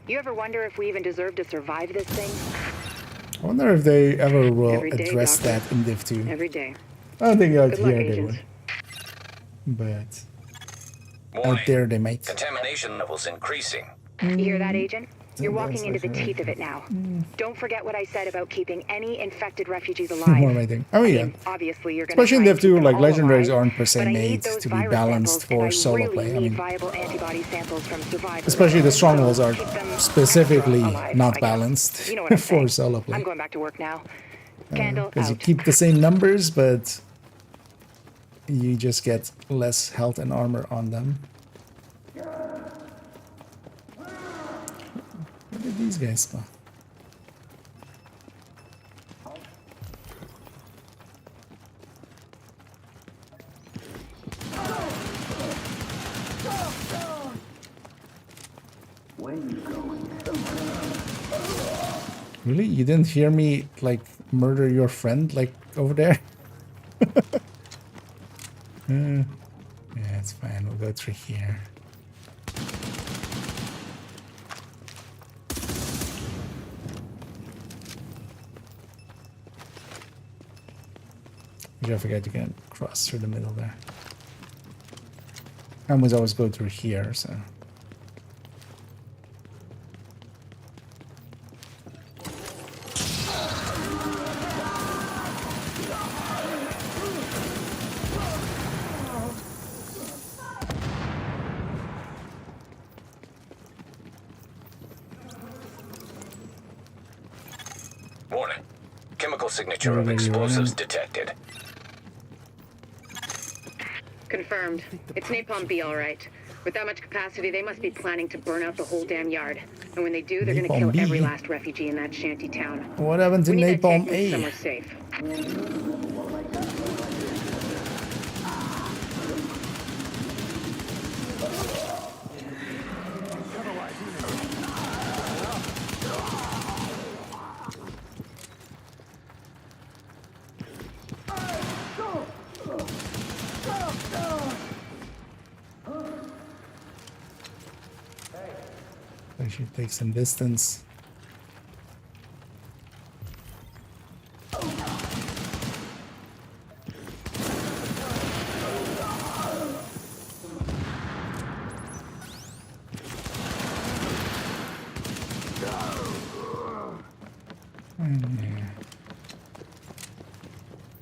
You ever wonder if we even deserve to survive this thing? I wonder if they ever will Every day, address Doctor. that in Div 2. Every day. I don't think out Good luck, here they agent. would. But Warning. out there they might. Contamination levels increasing. You hear that, Agent? You're That's walking into the like teeth of it now. Don't forget what I said about keeping any infected refugees What alive. am I doing? Oh yeah. Obviously, you're gonna Especially in try Div and keep 2, them like all legendaries alive, aren't per se but I need made those to be virus balanced samples, for and solo really play. I need mean, viable antibody samples from survivors. especially the strongholds are Keep them specifically extra alive, I not guess. balanced You know what I'm for saying. solo play. I'm going back to work now. Candle Because you out. keep the same numbers, but you just get less health and armor on them. Where did these guys spawn? Really? You didn't hear me, like, murder your friend, like, over there? Yeah, it's fine. We'll go through here. I forgot you can cross through the middle there. I always go through here, so... Warning. Chemical signature of Already explosives running. detected. Confirmed. It's Napalm B, all right. With that much capacity, they must be planning to burn out the whole damn yard. And when they do, they're gonna Napalm kill B? every last refugee in that shanty town. What happened to We need that Napalm tank moved A? somewhere safe. I should take some distance.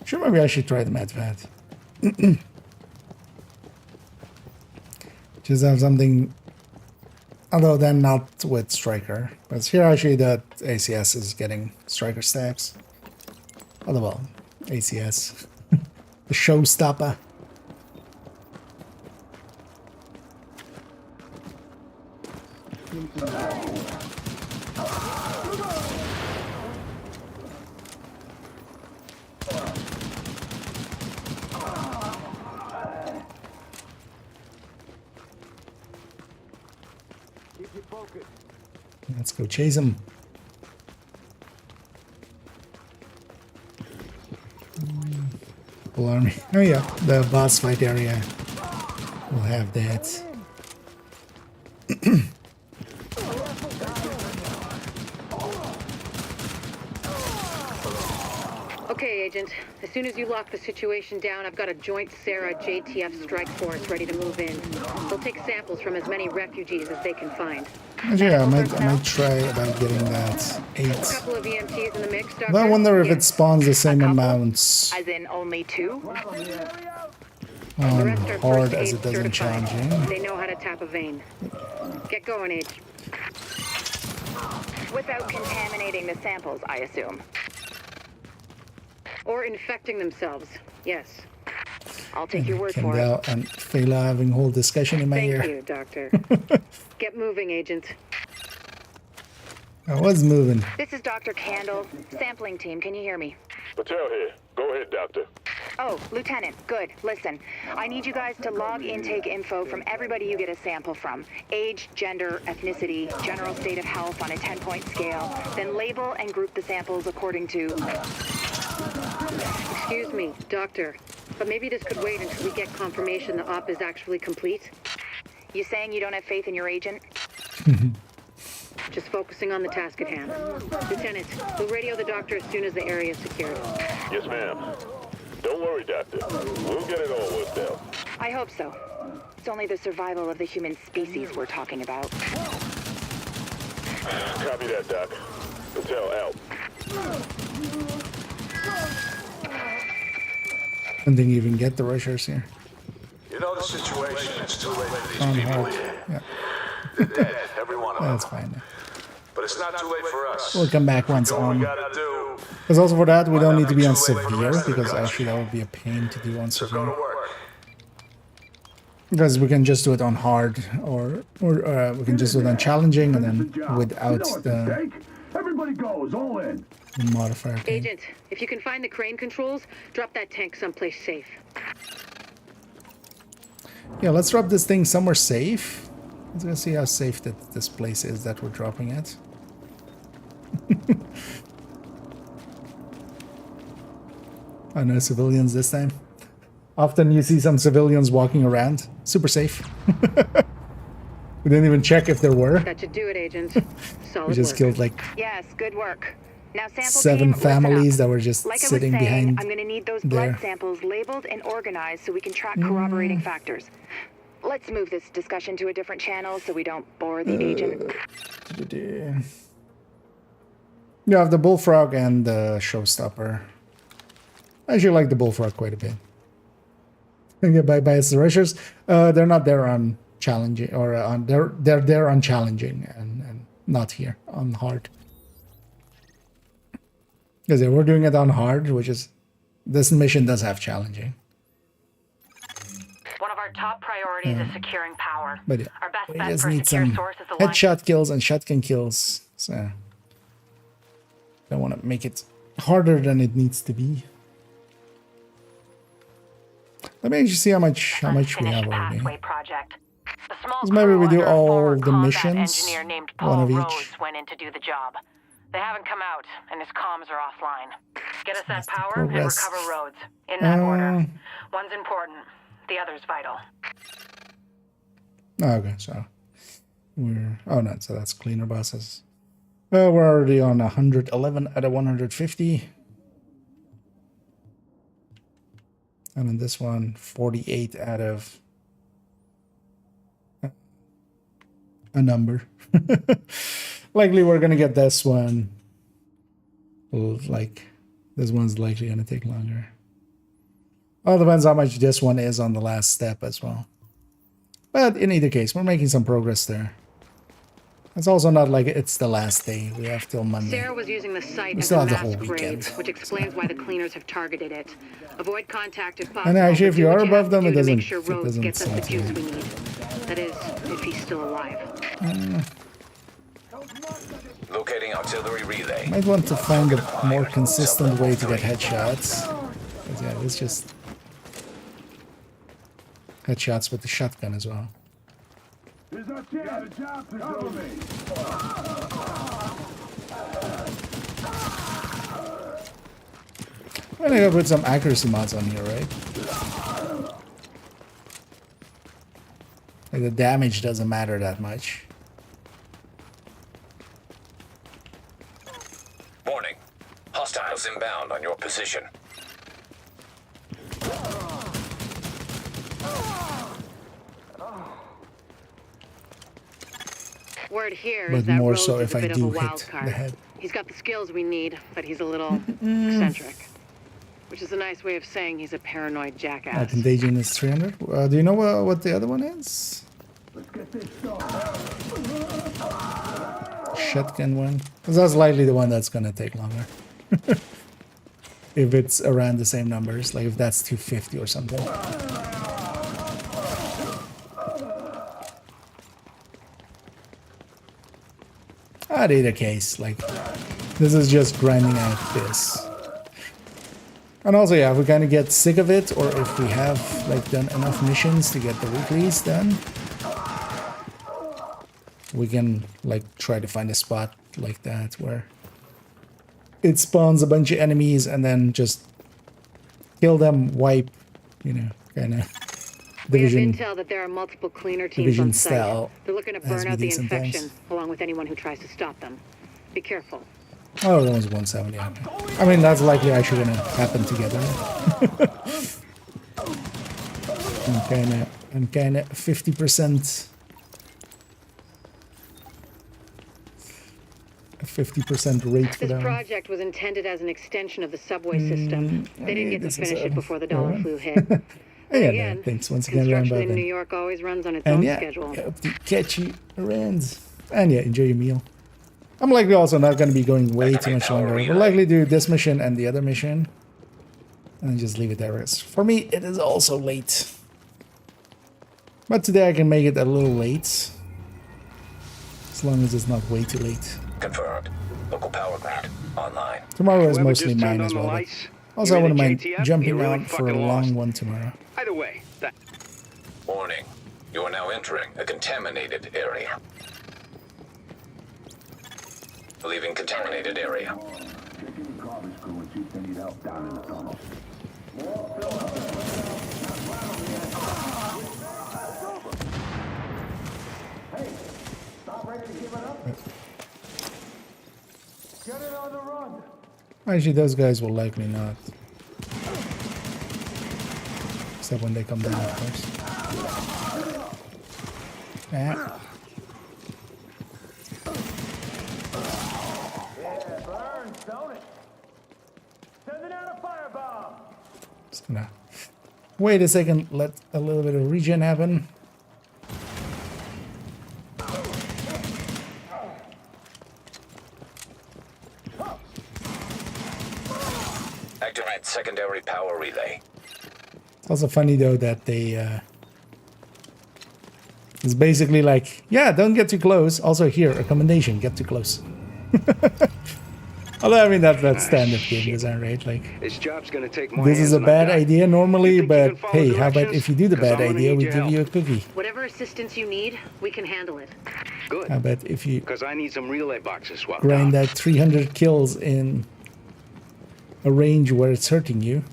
Sure, maybe I should try the MedVet. Just have something, although then not with Striker. But here actually that ACS is getting Striker stacks. Although, well, ACS. The showstopper. Let's go chase him. Full army. Oh yeah, the boss fight area will have that. Okay, Agent. As soon as you lock the situation down, I've got a joint Sarah JTF strike force ready to move in. They'll take samples from as many refugees as they can find. Yeah, I might try about getting that 8. A couple of EMTs in the mix, Doctor? But I wonder if Yeah. it spawns the same amounts As in only 2? on Rest are hard first as aid it does in certified. challenging. They know how to tap a vein. Get going, Agent. Without contaminating the samples, I assume. Or infecting themselves. Yes. I'll take your word for it. Kendall and Fela having a whole discussion in my ear. Thank you, Doctor. Get moving, Agent. I was moving. This is Dr. Candle. Sampling team, can you hear me? Patel here. Go ahead, Doctor. Oh, Lieutenant, good. Listen, I need you guys to log intake info from everybody you get a sample from. Age, gender, ethnicity, general state of health on a 10-point scale. Then label and group the samples according to... Excuse me, Doctor, but maybe this could wait until we get confirmation the op is actually complete. You saying you don't have faith in your agent? Just focusing on the task at hand. Lieutenant, we'll radio the doctor as soon as the area is secured. Yes, ma'am. Don't worry, Doctor. We'll get it all worked out. I hope so. It's only the survival of the human species we're talking about. Copy that, Doc. Hotel out. I don't think you even get the rushers here. You know the situation. It's too late for these On people hard. here. Yeah. They're dead, every one of them. That's fine. But it's not too late for us. We'll come back once Do what we on. gotta do. Because also for that, we don't need to be on severe, because actually that would be a pain to do on severe. Because we can just do it on hard, or we can just do it on challenging, and then without the Everybody goes all in. modifier thing. Agent, if you can find the crane controls, drop that tank someplace safe. Yeah, let's drop this thing somewhere safe. Let's go see how safe this place is that we're dropping it. Oh, no civilians this time. Often you see some civilians walking around. Super safe. We didn't even check if there were. That should do it, Agent. Solid We just work. killed like Yes, good work. Now, sample 7 team, listen families up. that were just Like sitting I was saying, behind I'm going to need those there. blood samples labeled and organized so we can track corroborating factors. Let's move this discussion to a different channel so we don't bore the agent. You have the bullfrog and the showstopper. I actually like the bullfrog quite a bit. Yeah, by the rushers, they're not there on challenging, or on they're there on challenging and not here on hard. Because they were doing it on hard, which is this mission does have challenging. One of our top priorities is securing power. But yeah, Our best we bet just for a need secure some source is the line. headshot kills and shotgun kills. So don't want to make it harder than it needs to be. Let me actually see how much we have already. Project. A small Because maybe we crew do under a all former the combat missions, engineer named one Paul of each. Rose went in to do the job. They haven't come out, and his comms are offline. Get us that power and progress. recover Rhodes. In that order. One's important, the other's vital. Okay, so we're so that's cleaner bosses. Well, we're already on 111 out of 150. And in this one, 48 out of a number. Likely we're gonna get this one. Like, this one's likely gonna take longer. All depends how much this one is on the last step as well. But in either case, we're making some progress there. It's also not like it's the last day. We have till Monday. Sarah was using the site We as still a have the mass whole grave, weekend. which explains why the cleaners have targeted it. Avoid contact if possible. And actually, if but you do are what above have them, to it do to doesn't. make sure It Rhodes doesn't gets us the sound juice too- we need. That is, if he's still alive. Locating artillery relay. Might want to find a more consistent way to get headshots. 'Cause, yeah, it's just headshots with the shotgun as well. Here's our chance. Cover me. I'm gonna put some accuracy mods on here, right? Like the damage doesn't matter that much. Warning. Hostiles inbound on your position. Word here But is that more Rhodes so is if a I bit of do a hit wild the card. head. He's got the skills we need, but he's a little eccentric. Which is a nice way of saying he's a paranoid jackass. Contagion is 300. Do you know what the other one is? Shotgun one. Because that's likely the one that's gonna take longer. If it's around the same numbers, like if that's 250 or something. At either case, like this is just grinding out this. And also, yeah, if we kind of get sick of it, or if we have like done enough missions to get the weeklies done, we can like try to find a spot like that where it spawns a bunch of enemies and then just kill them, wipe, you know, kind of division. We have intel that there are multiple cleaner teams division on site. style, They're looking to as burn we out do the sometimes. infection, along with anyone who tries to stop them. Be careful. Oh, that was 170. I mean, that's likely actually gonna happen together. I'm kinda 50%. 50% rate for This that one. project was intended as an extension of the subway system. They didn't get to this is finish a it before the good dollar one. flu hit. Yeah, Again, no, thanks once again, Ryan construction in New Bobbin. York always runs on its And own yeah, schedule. hope to catch you around. And yeah, enjoy your meal. I'm likely also not going to be going way too much longer. We'll likely do this mission and the other mission. And just leave it there. For me, it is also late. But today I can make it a little late. As long as it's not way too late. Confirmed. Local power grid online. Tomorrow is Whoever mostly just turned mine as on the well. But lights, also, I you're in wouldn't a mind JTF, jumping you're really out for a fucking long lost. one tomorrow. Either way, that... Warning. You are now entering a contaminated area. Leaving contaminated area. Get it on the run. Actually, those guys will likely not. Except when they come down, of course. Yeah. Yeah, burns, don't it? Sending out a firebomb. Just gonna wait a second, let a little bit of regen happen. Activate secondary power relay. It's also funny though that they it's basically like, yeah, don't get too close. Also here, a commendation, get too close. Although I mean that's standard game design, right? Like This job's gonna take more this hands is a than bad I've got. idea normally, but can follow hey, how about directions? if you do the 'Cause bad I'm gonna idea, need we your give you a help. cookie. Whatever assistance you need, we can handle it. Good. How about if you Because I need some relay boxes swapped grind out. that 300 kills in a range where it's hurting you?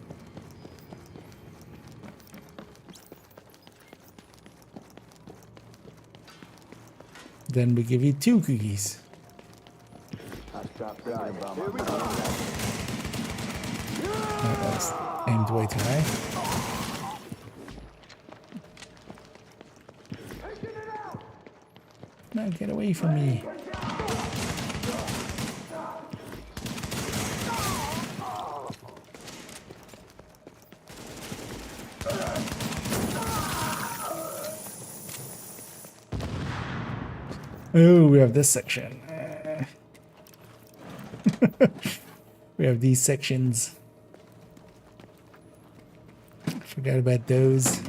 Then we give you 2 cookies. That was aimed way too high. No, get away from me. Oh, we have this section. We have these sections. Forgot about those.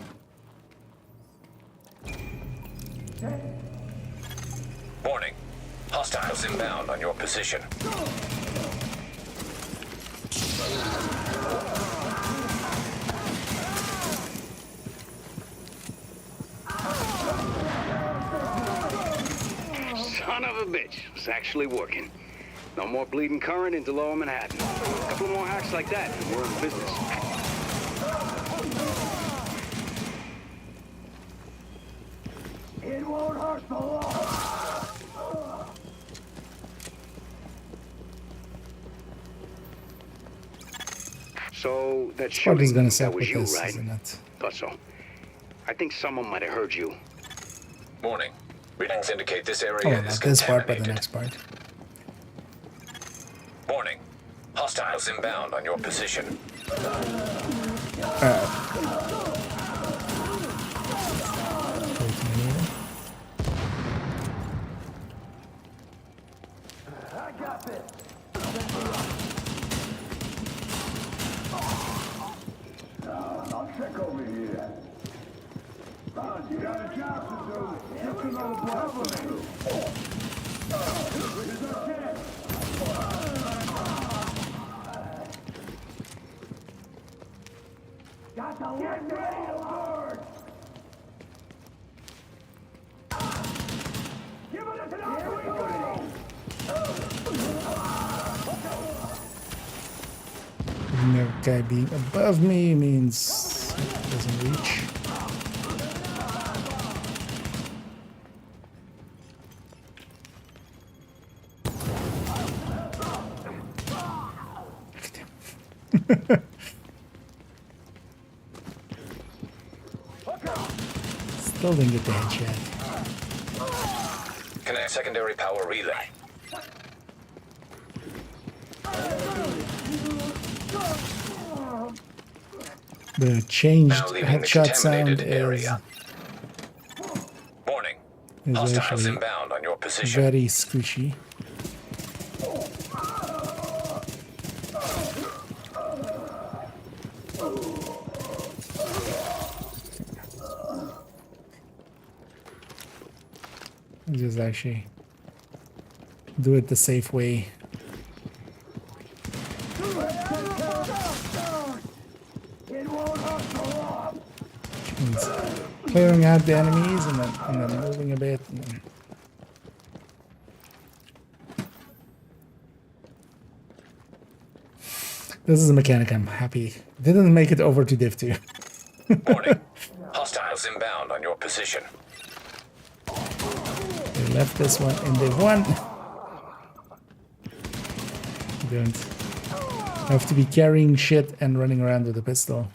Warning. Hostiles inbound on your position. Son of a bitch. It's actually working. No more bleeding current into lower Manhattan. A couple more hacks like that, and we're in business. It won't hurt for long. So that Sparky's shooting, gonna that suck was with you, this, right? isn't it? Thought so. I think someone might have heard you. Warning. Readings indicate this area Oh, is not this part, but the contaminated. next part. Warning. Hostiles inbound on your position. I got this. I'll check over here. You got a job to do. Just another cover me. Here's our chance. Get ready to burn! Give it an opportunity! The guy being above me means it doesn't reach. Still didn't get the headshot. Connect secondary power relay. The changed Now leaving the headshot sound contaminated is area. Warning. Hostiles actually inbound on your position. very squishy. Just actually do it the safe way. Means clearing out the enemies and then moving a bit. And then... This is a mechanic I'm happy didn't make it over to Div 2. Warning. Hostiles inbound on your position. They left this one in Div 1. You don't have to be carrying shit and running around with a pistol.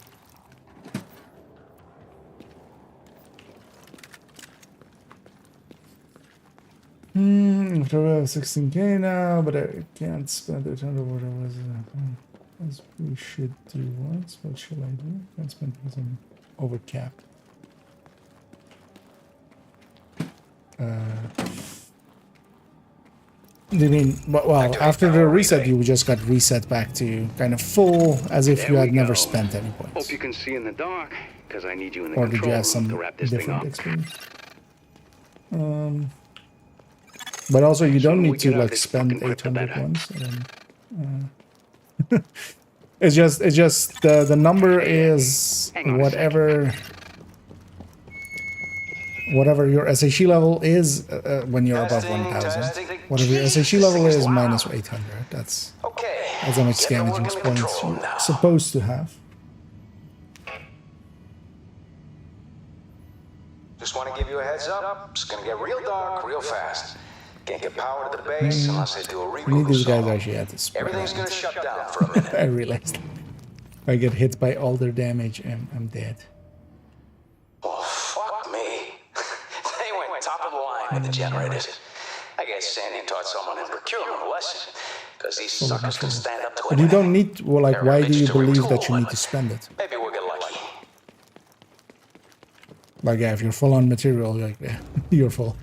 After 16k now, but I can't spend it on what I was. As we should do once. What shall I do? Can't spend it on over cap. You mean, well, after the reset, you just got reset back to kind of full, as if you had never spent any points. Hope you can see in the dark, because I need you in the or did you control have some room to wrap this thing different up. experience? But also, you don't need to like spend 800 ones. It's just the number is whatever your SHE level is when you're above 1,000. Whatever your SHE level is minus 800. That's how much scavenging points you're supposed to have. Just want to give you a heads up. It's gonna get real dark real fast. Can't get power to the base unless I do a I need reboot. these guys actually had to spread. Everything's gonna shut down for a minute. I realized if I get hit by all their damage, I'm dead. Oh, fuck me. They went top of the line with the generators. I guess Sandy taught someone in procurement a lesson. Because these suckers can stand up to it. But you don't need, well, like, why do you believe that you need to spend it? Maybe we'll get lucky. Like, yeah, if you're full on material, like, yeah, you're full.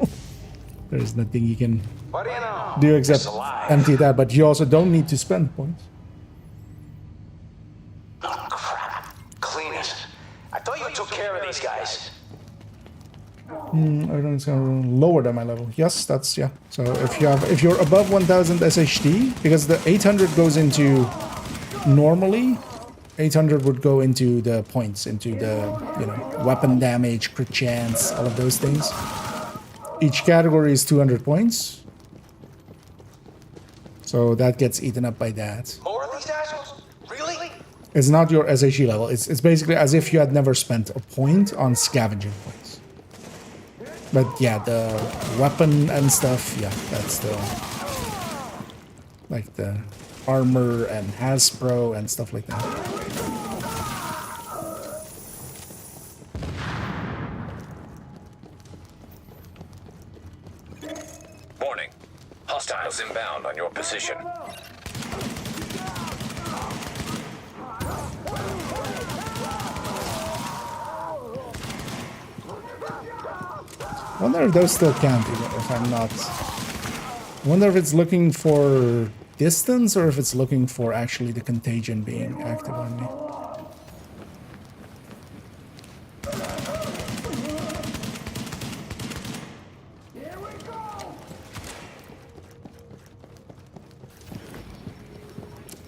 There's nothing you can What do you know? do except empty that, but you also don't need to spend points. Oh, crap. Cleaners. I thought you took care of these guys. I don't. It's gonna lower than my level. Yes, that's yeah. So if you're above 1,000 SHD, because the 800 goes into normally, 800 would go into the points, into the weapon damage, crit chance, all of those things. Each category is 200 points, so that gets eaten up by that. More of these assholes? Really? It's not your SHE level. It's basically as if you had never spent a point on scavenging points. But yeah, the weapon and stuff, yeah, that's the like the armor and Hasbro and stuff like that. Warning. Hostiles inbound on your position. I wonder if those still count, even if I'm not. I wonder if it's looking for distance or if it's looking for actually the contagion being active on me.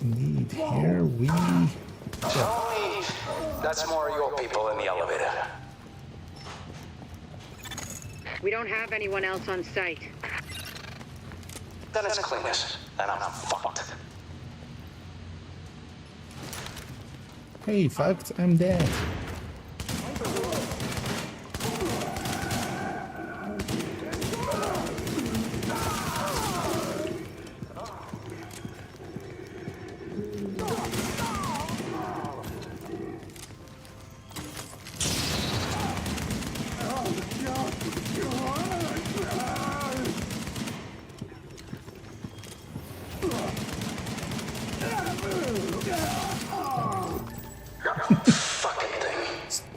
Indeed, here we Tony, that's more your people in the elevator. We don't have anyone else on site. Then it's cleaners, and I'm fucked. Hey, fucked, I'm dead.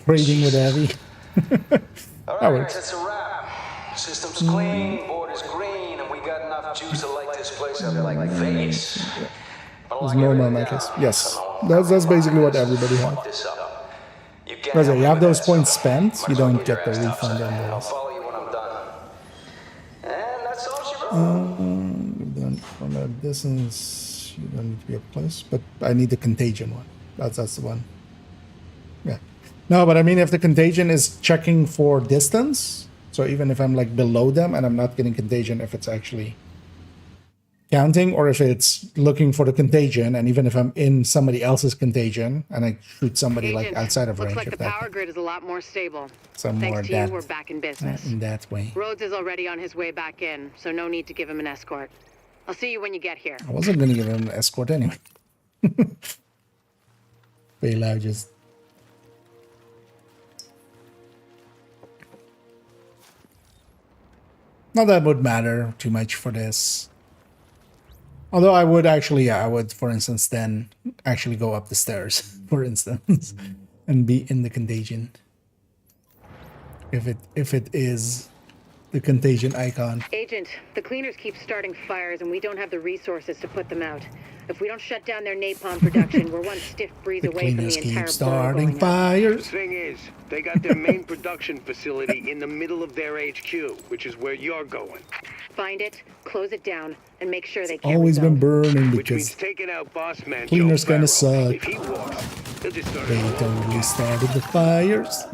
Trading with Abby. Alright, it's a wrap. System's clean, board is green, and we got enough juice to light this place up like Vegas. There's more Marcus. Yes, that's basically what everybody wants. Because you have those points spent, you don't get the refund on those. From a distance, you don't need to be up close, but I need the contagion one. That's the one. Yeah. No, but I mean, if the contagion is checking for distance, so even if I'm like below them and I'm not getting contagion, if it's actually counting, or if it's looking for the contagion, and even if I'm in somebody else's contagion and I shoot somebody like outside of range, looks like the power grid is a lot more stable. Some more Thanks to you, we're back in business. In that way. Rhodes is already on his way back in, so no need to give him an escort. I'll see you when you get here. I wasn't going to give him an escort anyway. Bailout just... Not that would matter too much for this. Although I would actually, yeah, I would, for instance, then actually go up the stairs, for instance, and be in the contagion. If it is the contagion icon. Agent, the cleaners keep starting fires and we don't have the resources to put them out. If we don't shut down their napalm production, we're one stiff breeze away from the entire keep starting fires. The thing is, they got their main production facility in the middle of their HQ, which is where you're going. Find it, close it down, and make sure they can't Always been burning which means because taking out boss man cleaners Joe kind of Farrow. suck. If he walks, he'll just start They totally started the fires.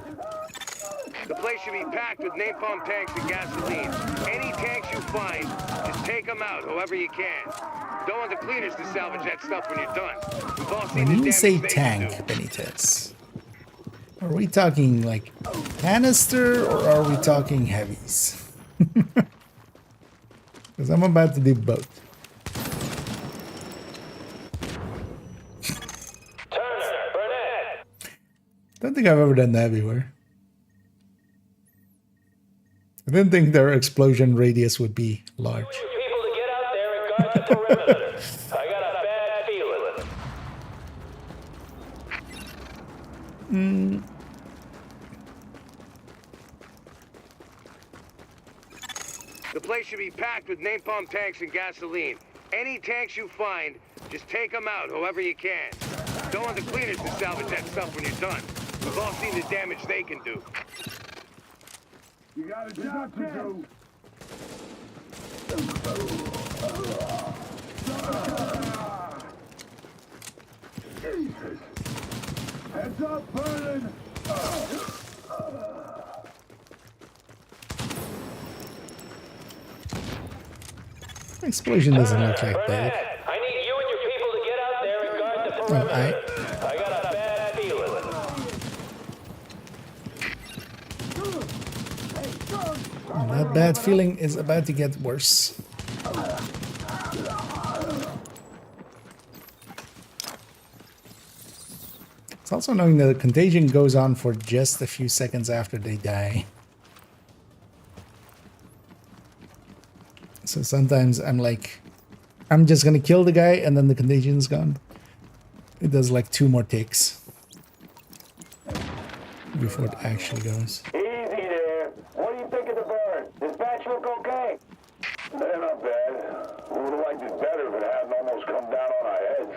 The place should be packed with napalm tanks and gasoline. Any tanks you find, just take them out however you can. Don't want the cleaners to salvage that stuff when you're done. We've all seen When the you say damage they tank, can do. Benitez, are we talking like canister or are we talking heavies? Because I'm about to do both. Don't think I've ever done that before. I didn't think their explosion radius would be large. People to get out there and guard the perimeter. I got a bad feeling. The place should be packed with napalm tanks and gasoline. Any tanks you find, just take them out however you can. Don't want the cleaners to salvage that stuff when you're done. We've all seen the damage they can do. You got a job to do. Jesus. Heads up, burning. Explosion doesn't look like that. I need you and your people to get out there and guard the perimeter. I got a bad feeling. That bad feeling is about to get worse. It's also knowing that the contagion goes on for just a few seconds after they die. So sometimes I'm like, I'm just gonna kill the guy and then the contagion's gone. It does like 2 more ticks before it actually goes. Easy there. What do you think of the burn? Does batch look okay? They're not bad. We would have liked it better if it hadn't almost come down on our heads.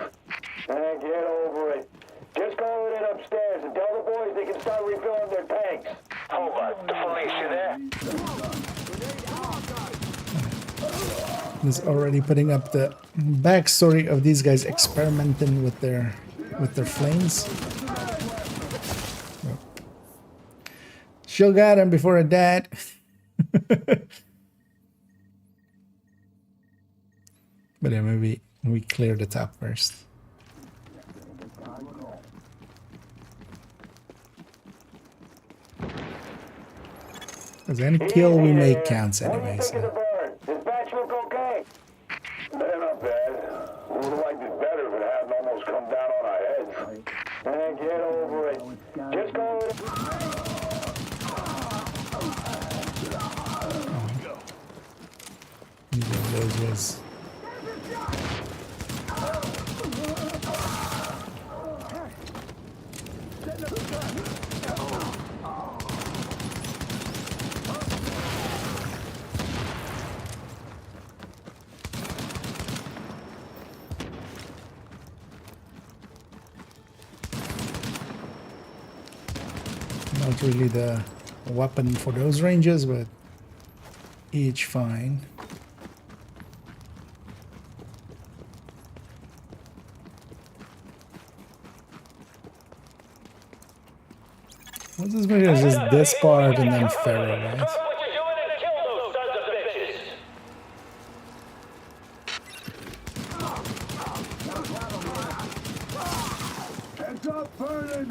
Get over it. Just go in upstairs and tell the boys they can start refilling their tanks. Hold on. The police, you there? He's already putting up the backstory of these guys experimenting with their with their flames. She'll got him before it died. But yeah, maybe we clear the top first. Because any kill we make counts anyway. So. This batch look okay? They're not bad. We would have liked it better if it hadn't almost come down on our heads. Get over it. Just go. Those was. Not really the weapon for those ranges, but each fine. What's this video? Is just this part and then Pharaoh, right?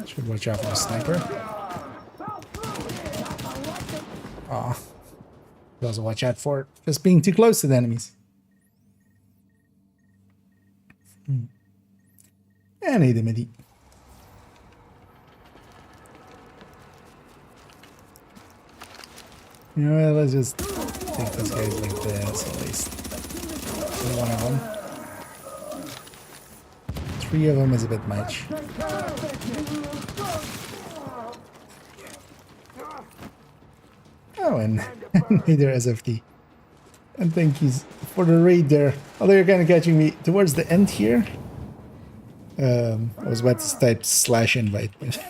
Should watch out for the sniper. Aw. Also watch out for just being too close to the enemies. And hit him. You know what, let's just take those guys like this at least. One of them. 3 of them is a bit much. Oh, and neither SFT. And thank you for the raid there. Although you're kind of catching me towards the end here. I was about to type /invite, but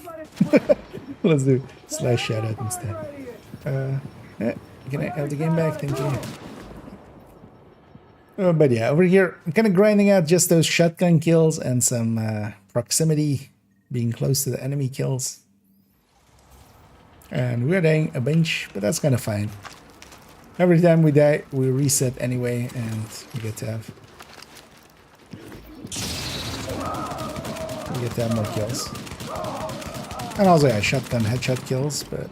let's do /shoutout instead. Can I have the game back? Thank you. But yeah, over here, I'm kind of grinding out just those shotgun kills and some proximity, being close to the enemy kills. And we're dying a bunch, but that's kind of fine. Every time we die, we reset anyway, and we get to have more kills. And also, yeah, shotgun headshot kills, but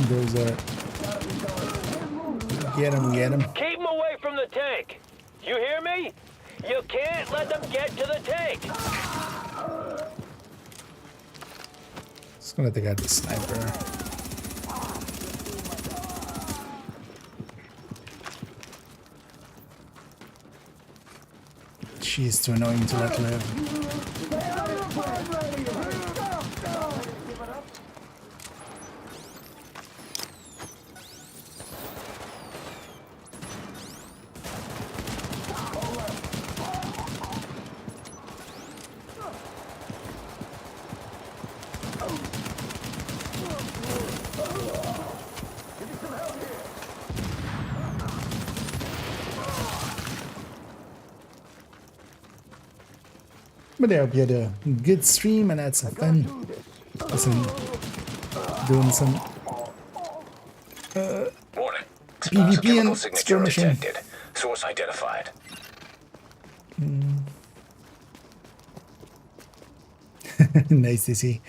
those are get him. Keep them away from the tank. You hear me? You can't let them get to the tank. Just gonna take out the sniper. She's too annoying to let live. But I hope you had a good stream and had some fun. Doing some PvP and skirmishing. Source identified. Nice to see.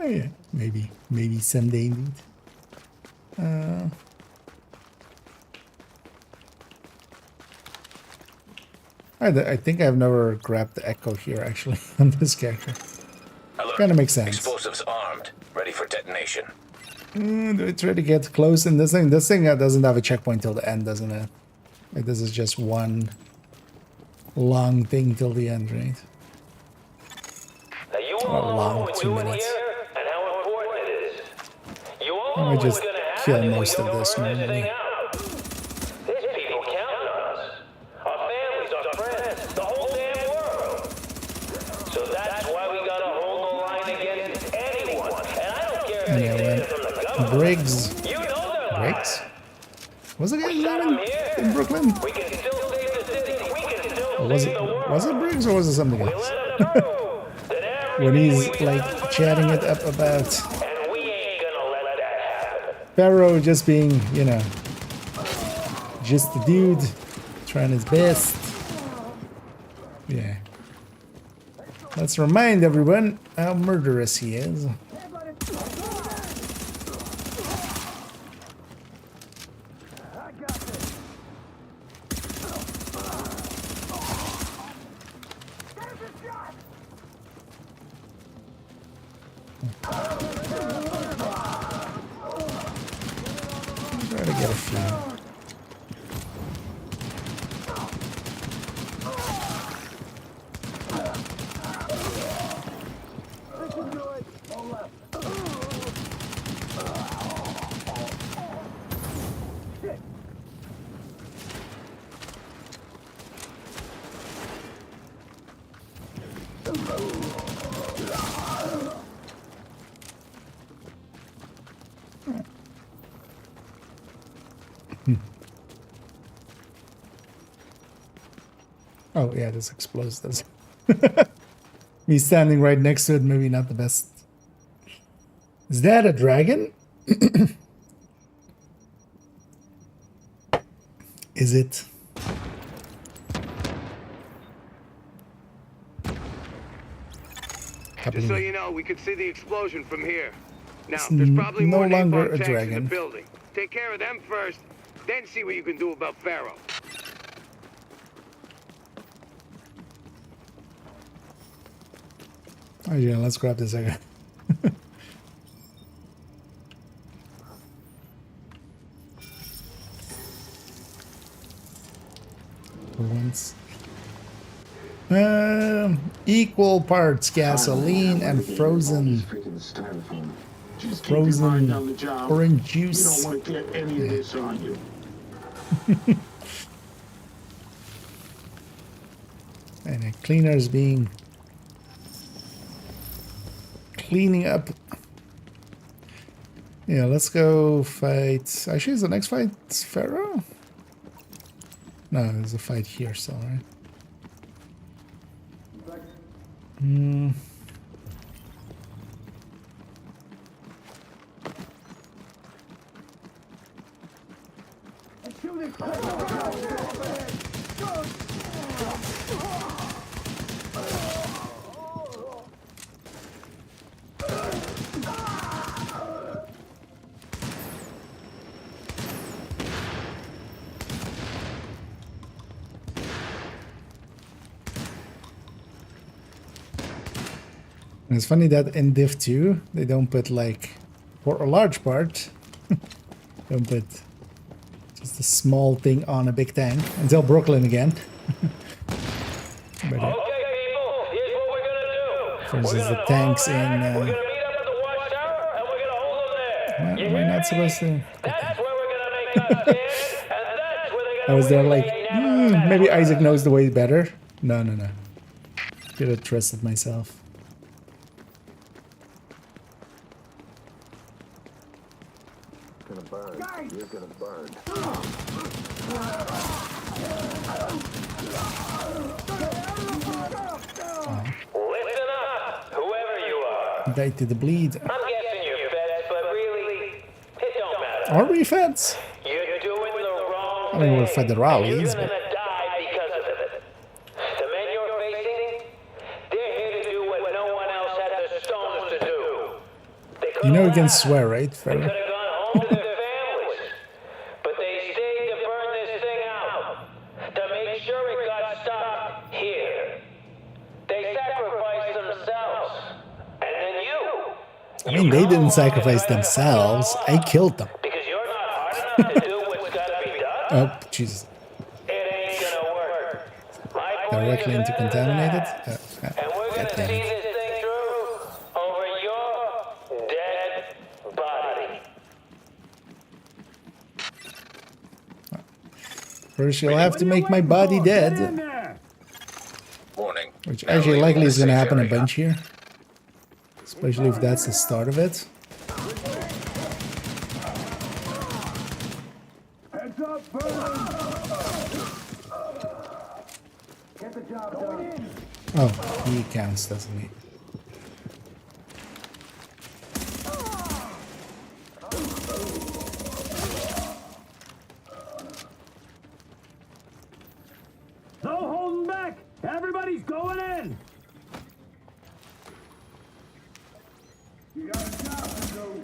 Oh yeah, maybe someday indeed. I think I've never grabbed the echo here actually on this character. Kind of makes sense. Explosives armed, ready for detonation. Do I try to get close in this thing? This thing doesn't have a checkpoint till the end, doesn't it? Like this is just one long thing till the end, right? Or long 2 minutes. I might just kill most of this normally. Briggs? Was it in Brooklyn? We can still save the city. We can still Or was it Briggs or was it something else? When he's like chatting it up about Pharaoh just being, you know, just a dude trying his best. Yeah. Let's remind everyone how murderous he is. Try to get a few. Oh yeah, this explodes, does it? Me standing right next to it, maybe not the best. Is that a dragon? Is it? Just so you know, we could see the explosion from here. Now, It's there's probably no more longer napalm a tanks in the dragon. building. Take care of them first, then see what you can do about Pharaoh. Oh yeah, let's grab this again. For once. Equal parts gasoline and frozen orange juice. You don't want to get any of this on you. And a cleaner's being cleaning up. Yeah, let's go fight. Actually, is the next fight Pharaoh? No, there's a fight here still, right? Hmm. And it's funny that in Div 2, they don't put like, for a large part, don't put just a small thing on a big tank until Brooklyn again. But, for instance, the tanks in. Am I not supposed to? I was there like, maybe Isaac knows the way better. No. Should have trusted myself. Gonna burn. You're gonna burn. Listen up, whoever you are. Die to the bleed. I'm guessing you're feds, but really, it don't matter. Are we feds? You're doing the wrong I mean, we're thing. federales, You're but gonna die because of it. The men you're facing, they're here to do what no one else had the stones to do. you know you can swear, right, They Pharaoh? could have gone home to their families, but they stayed to burn this thing out, to make sure it got stopped here. They sacrificed themselves, and then you. I mean, they didn't sacrifice themselves. I killed them. Because you're not hard enough to do what's gotta be done. Oh, Jesus. It ain't gonna work. Directly into contaminated? And we're gonna see this thing through over your dead body. First, you'll have to make my body dead. Warning. Which actually likely is going to happen a bunch here. Especially if that's the start of it. Heads up! Get the job done. Oh, he counts, doesn't he? No holding back! Everybody's going in! You got a job to do.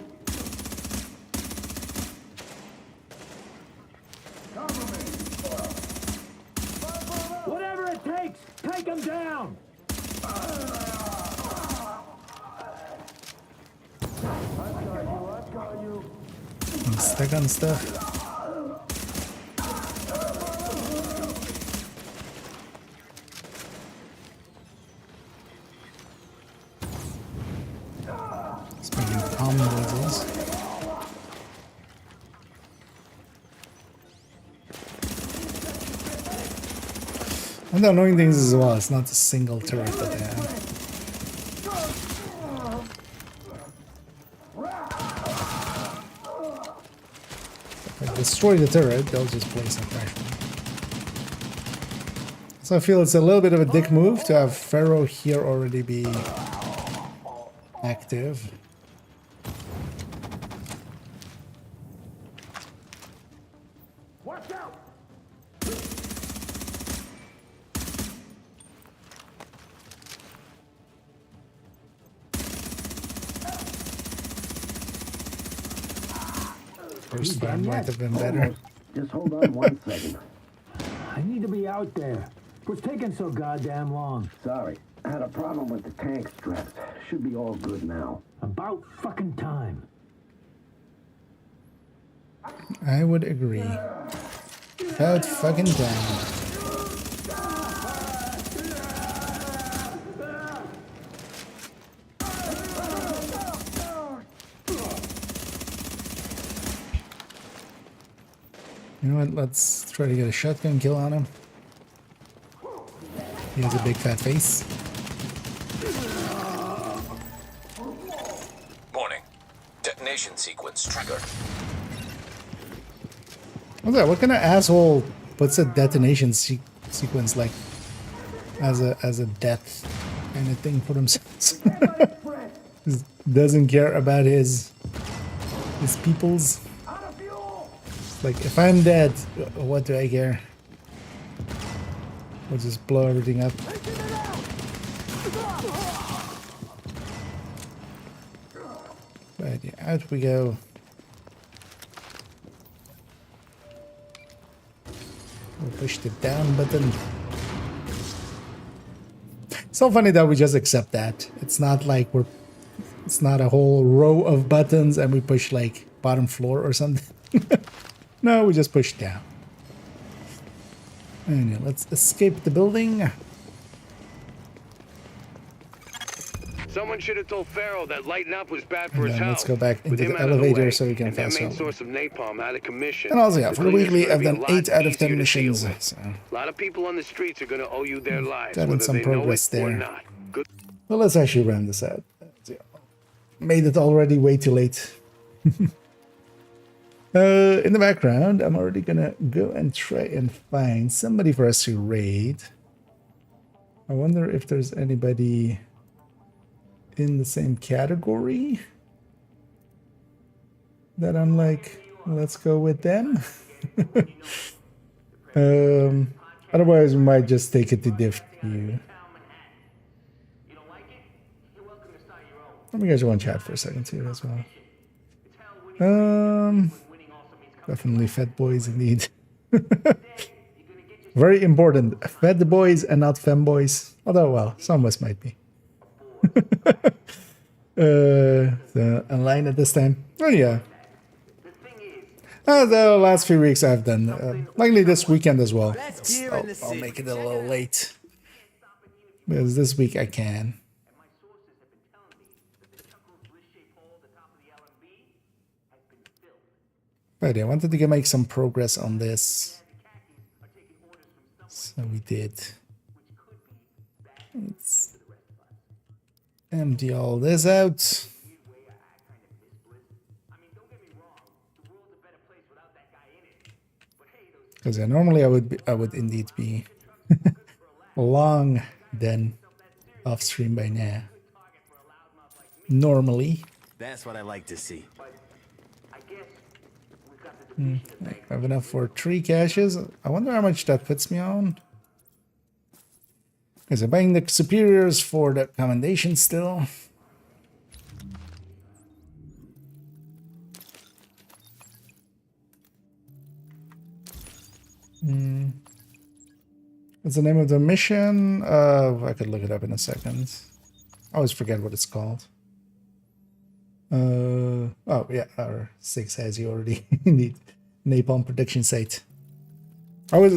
Cover me. Whatever it takes, take them down! I'm stuck on stuff. It's making palm noises. And the annoying things as well, it's not a single turret that they have. If I destroy the turret, they'll just place a fresh one. So I feel it's a little bit of a dick move to have Pharaoh here already be active. Watch out! First time might have been better. Just hold on 1 second. I need to be out there. What's taking so goddamn long? Sorry, I had a problem with the tank straps. Should be all good now. About fucking time. I would agree. About fucking time. You know what? Let's try to get a shotgun kill on him. He has a big fat face. Warning. Detonation sequence triggered. What's that? What kind of asshole puts a detonation sequence like as a death kind of thing for themselves? Just doesn't care about his peoples. Like, if I'm dead, what do I care? We'll just blow everything up. But yeah, out we go. We'll push the down button. It's so funny that we just accept that. It's not like it's not a whole row of buttons and we push like bottom floor or something. No, we just push down. Anyway, let's escape the building. Someone should have told Pharaoh that lighting up was bad for his health. Let's go back into With him the out of elevator way, so we can and fast their main travel. source of napalm out of commission. And also, yeah, for the cleaners weekly, are I've gonna done be a lot 8 out of easier 10 to deal missions. with. So. A lot of people on the streets are going to owe you their lives, Gotten whether some they know progress it there. or not. Good. Well, let's actually round this out. Made it already way too late. In the background, I'm already gonna go and try and find somebody for us to raid. I wonder if there's anybody in the same category that I'm like, let's go with them. Otherwise, we might just take it to Div1. Let me guys want to chat for a second too as well. Definitely fat boys indeed. Very important. Fat boys and not femboys. Although, well, some of us might be. So, online at this time. Oh, yeah. The last few weeks I've done. Likely this weekend as well. I'll make it a little late. Because this week I can. But I wanted to make some progress on this. So we did. Let's empty all this out. Because normally I would indeed be long then off stream by now. Normally. That's what I like to see. I have enough for 3 caches. I wonder how much that puts me on. Because I'm buying the superiors for the commendation still. What's the name of the mission? I could look it up in a second. I always forget what it's called. Oh yeah, our 6 has you already. Indeed. Napalm prediction site. I was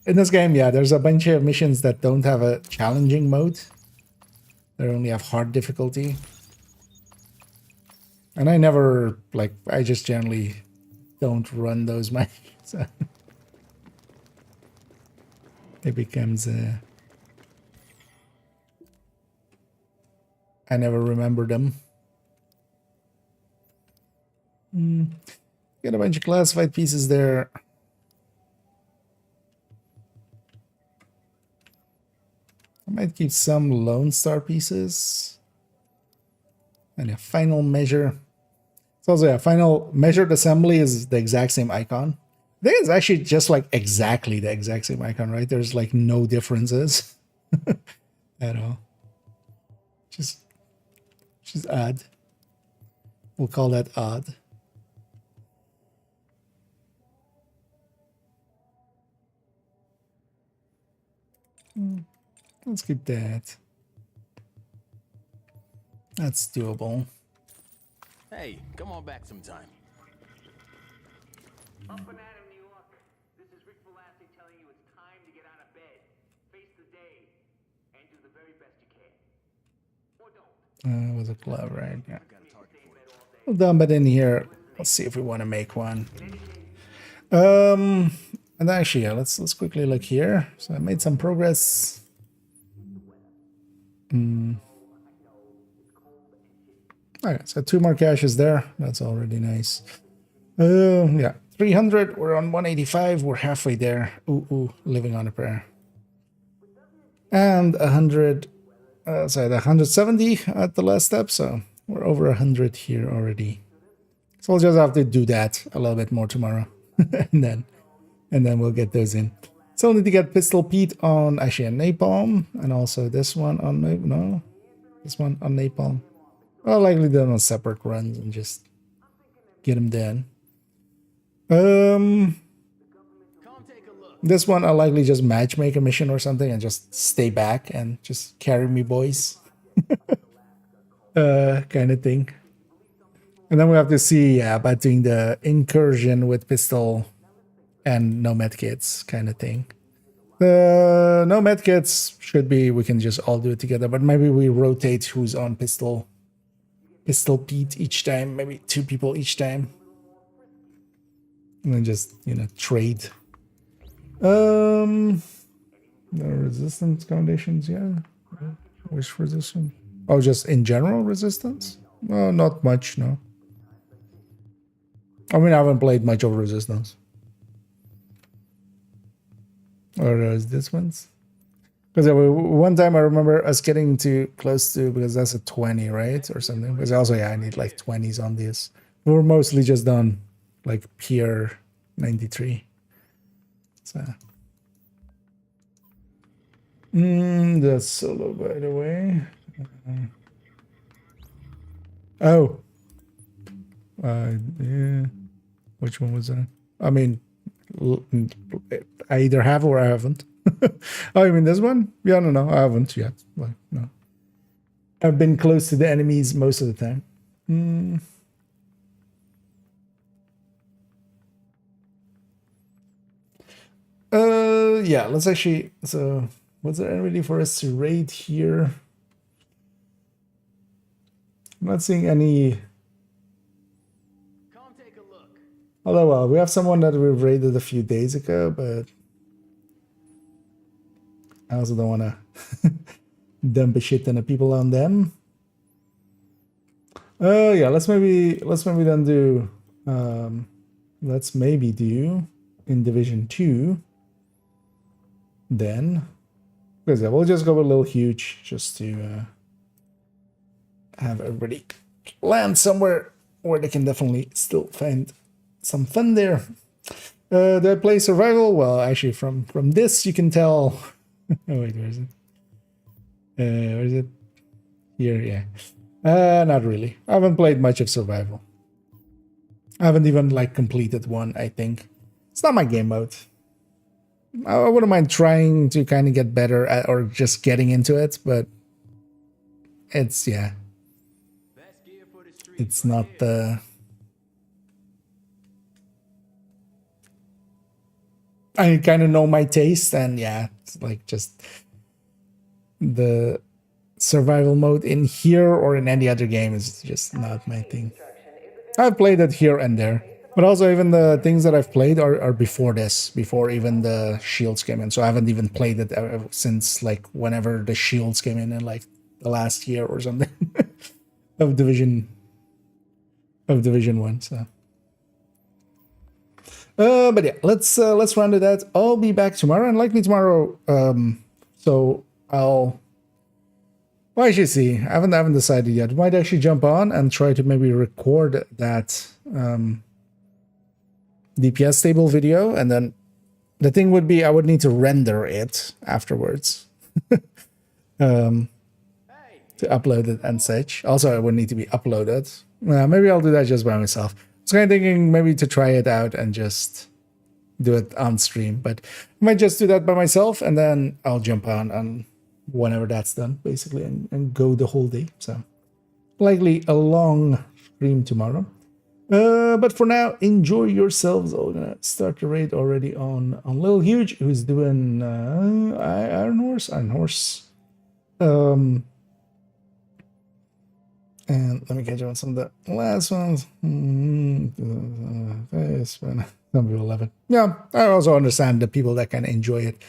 in this game, yeah, there's a bunch of missions that don't have a challenging mode. They only have hard difficulty. And I never, like, I just generally don't run those missions. So it becomes I never remember them. Got a bunch of classified pieces there. I might keep some Lone Star pieces. And a final measure. So also, yeah, final measured assembly is the exact same icon. I think it's actually just like exactly the exact same icon, right? There's like no differences at all. Just odd. We'll call that odd. Let's keep that. That's doable. Hey, come on back sometime. Up and Adam, New York. This is Rick Velasquez telling you it's time to get out of bed, face the day, and do the very best you can. Or don't. With a glove, right? Yeah. We'll dump it in here. Let's see if we want to make one. And actually, yeah, let's quickly look here. So I made some progress. Okay, so 2 more caches there. That's already nice. Yeah, 300. We're on 185. We're halfway there. Ooh, living on a prayer. And 100. Sorry, 170 at the last step. So we're over 100 here already. So we'll just have to do that a little bit more tomorrow, and then we'll get those in. So we'll need to get Pistol Pete on actually a napalm, and also this one on this one on napalm. I'll likely do them on separate runs and just get them done. This one I'll likely just matchmake a mission or something and just stay back and just carry me, boys. Kind of thing. And then we have to see, yeah, about doing the incursion with pistol and no medkits kind of thing. The no medkits should be, we can just all do it together, but maybe we rotate who's on Pistol Pete each time, maybe 2 people each time. And then just, trade. The resistance foundations, yeah. Which resistance? Oh, just in general resistance? No, not much, no. I mean, I haven't played much of resistance. Or is this one's? Because one time I remember us getting too close to, because that's a 20, right? Or something. Because also, yeah, I need like 20s on this. We're mostly just done like pure 93. So. That's solo, by the way. Yeah. Which one was that? I mean, I either have or I haven't. Oh, you mean this one? Yeah, no, I haven't yet. Like, no. I've been close to the enemies most of the time. Yeah, let's actually, so what's there ready for us to raid here? I'm not seeing any. Come take a look. Although, well, we have someone that we raided a few days ago, but I also don't want to dump a shit ton of people on them. Yeah, let's maybe then do. Let's maybe do in Division 2, then because we'll just go a little huge just to have everybody land somewhere where they can definitely still find some fun there. Do I play survival? Well, actually, from this you can tell. Oh wait, where is it? Where is it? Here, yeah. Not really. I haven't played much of survival. I haven't even like completed one. I think it's not my game mode. I wouldn't mind trying to kind of get better at, or just getting into it, but it's it's not the. I kind of know my taste, and yeah, it's like just the survival mode in here or in any other game is just not my thing. I've played it here and there, but also even the things that I've played are before this, before even the shields came in. So I haven't even played it since like whenever the shields came in like the last year or something of Division 1. So. But yeah, let's run to that. I'll be back tomorrow, and likely tomorrow. So I'll. Well, I should see. I haven't decided yet. Might actually jump on and try to maybe record that DPS table video, and then the thing would be I would need to render it afterwards to upload it and such. Also, it would need to be uploaded. Maybe I'll do that just by myself. I was kind of thinking maybe to try it out and just do it on stream, but I might just do that by myself, and then I'll jump on whenever that's done, basically, and go the whole day. So likely a long stream tomorrow. But for now, enjoy yourselves. I'm gonna start the raid already on Little Huge, who's doing Iron Horse. And let me catch up on some of the last ones. Some people love it. Yeah, I also understand the people that can enjoy it.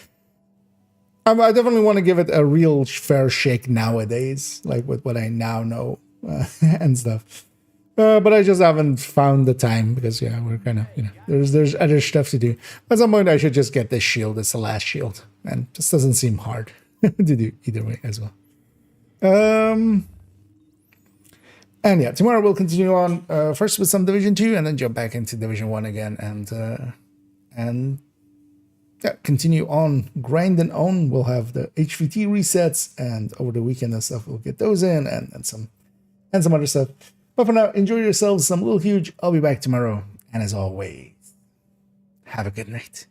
I definitely want to give it a real fair shake nowadays, like with what I now know and stuff. But I just haven't found the time because we're kind of there's other stuff to do. At some point, I should just get this shield. It's the last shield, and it just doesn't seem hard to do either way as well. And yeah, tomorrow we'll continue on first with some Division 2, and then jump back into Division 1 again, and yeah, continue on grinding on. We'll have the HVT resets, and over the weekend and stuff, we'll get those in, and some other stuff. But for now, enjoy yourselves some Little Huge. I'll be back tomorrow, and as always, have a good night.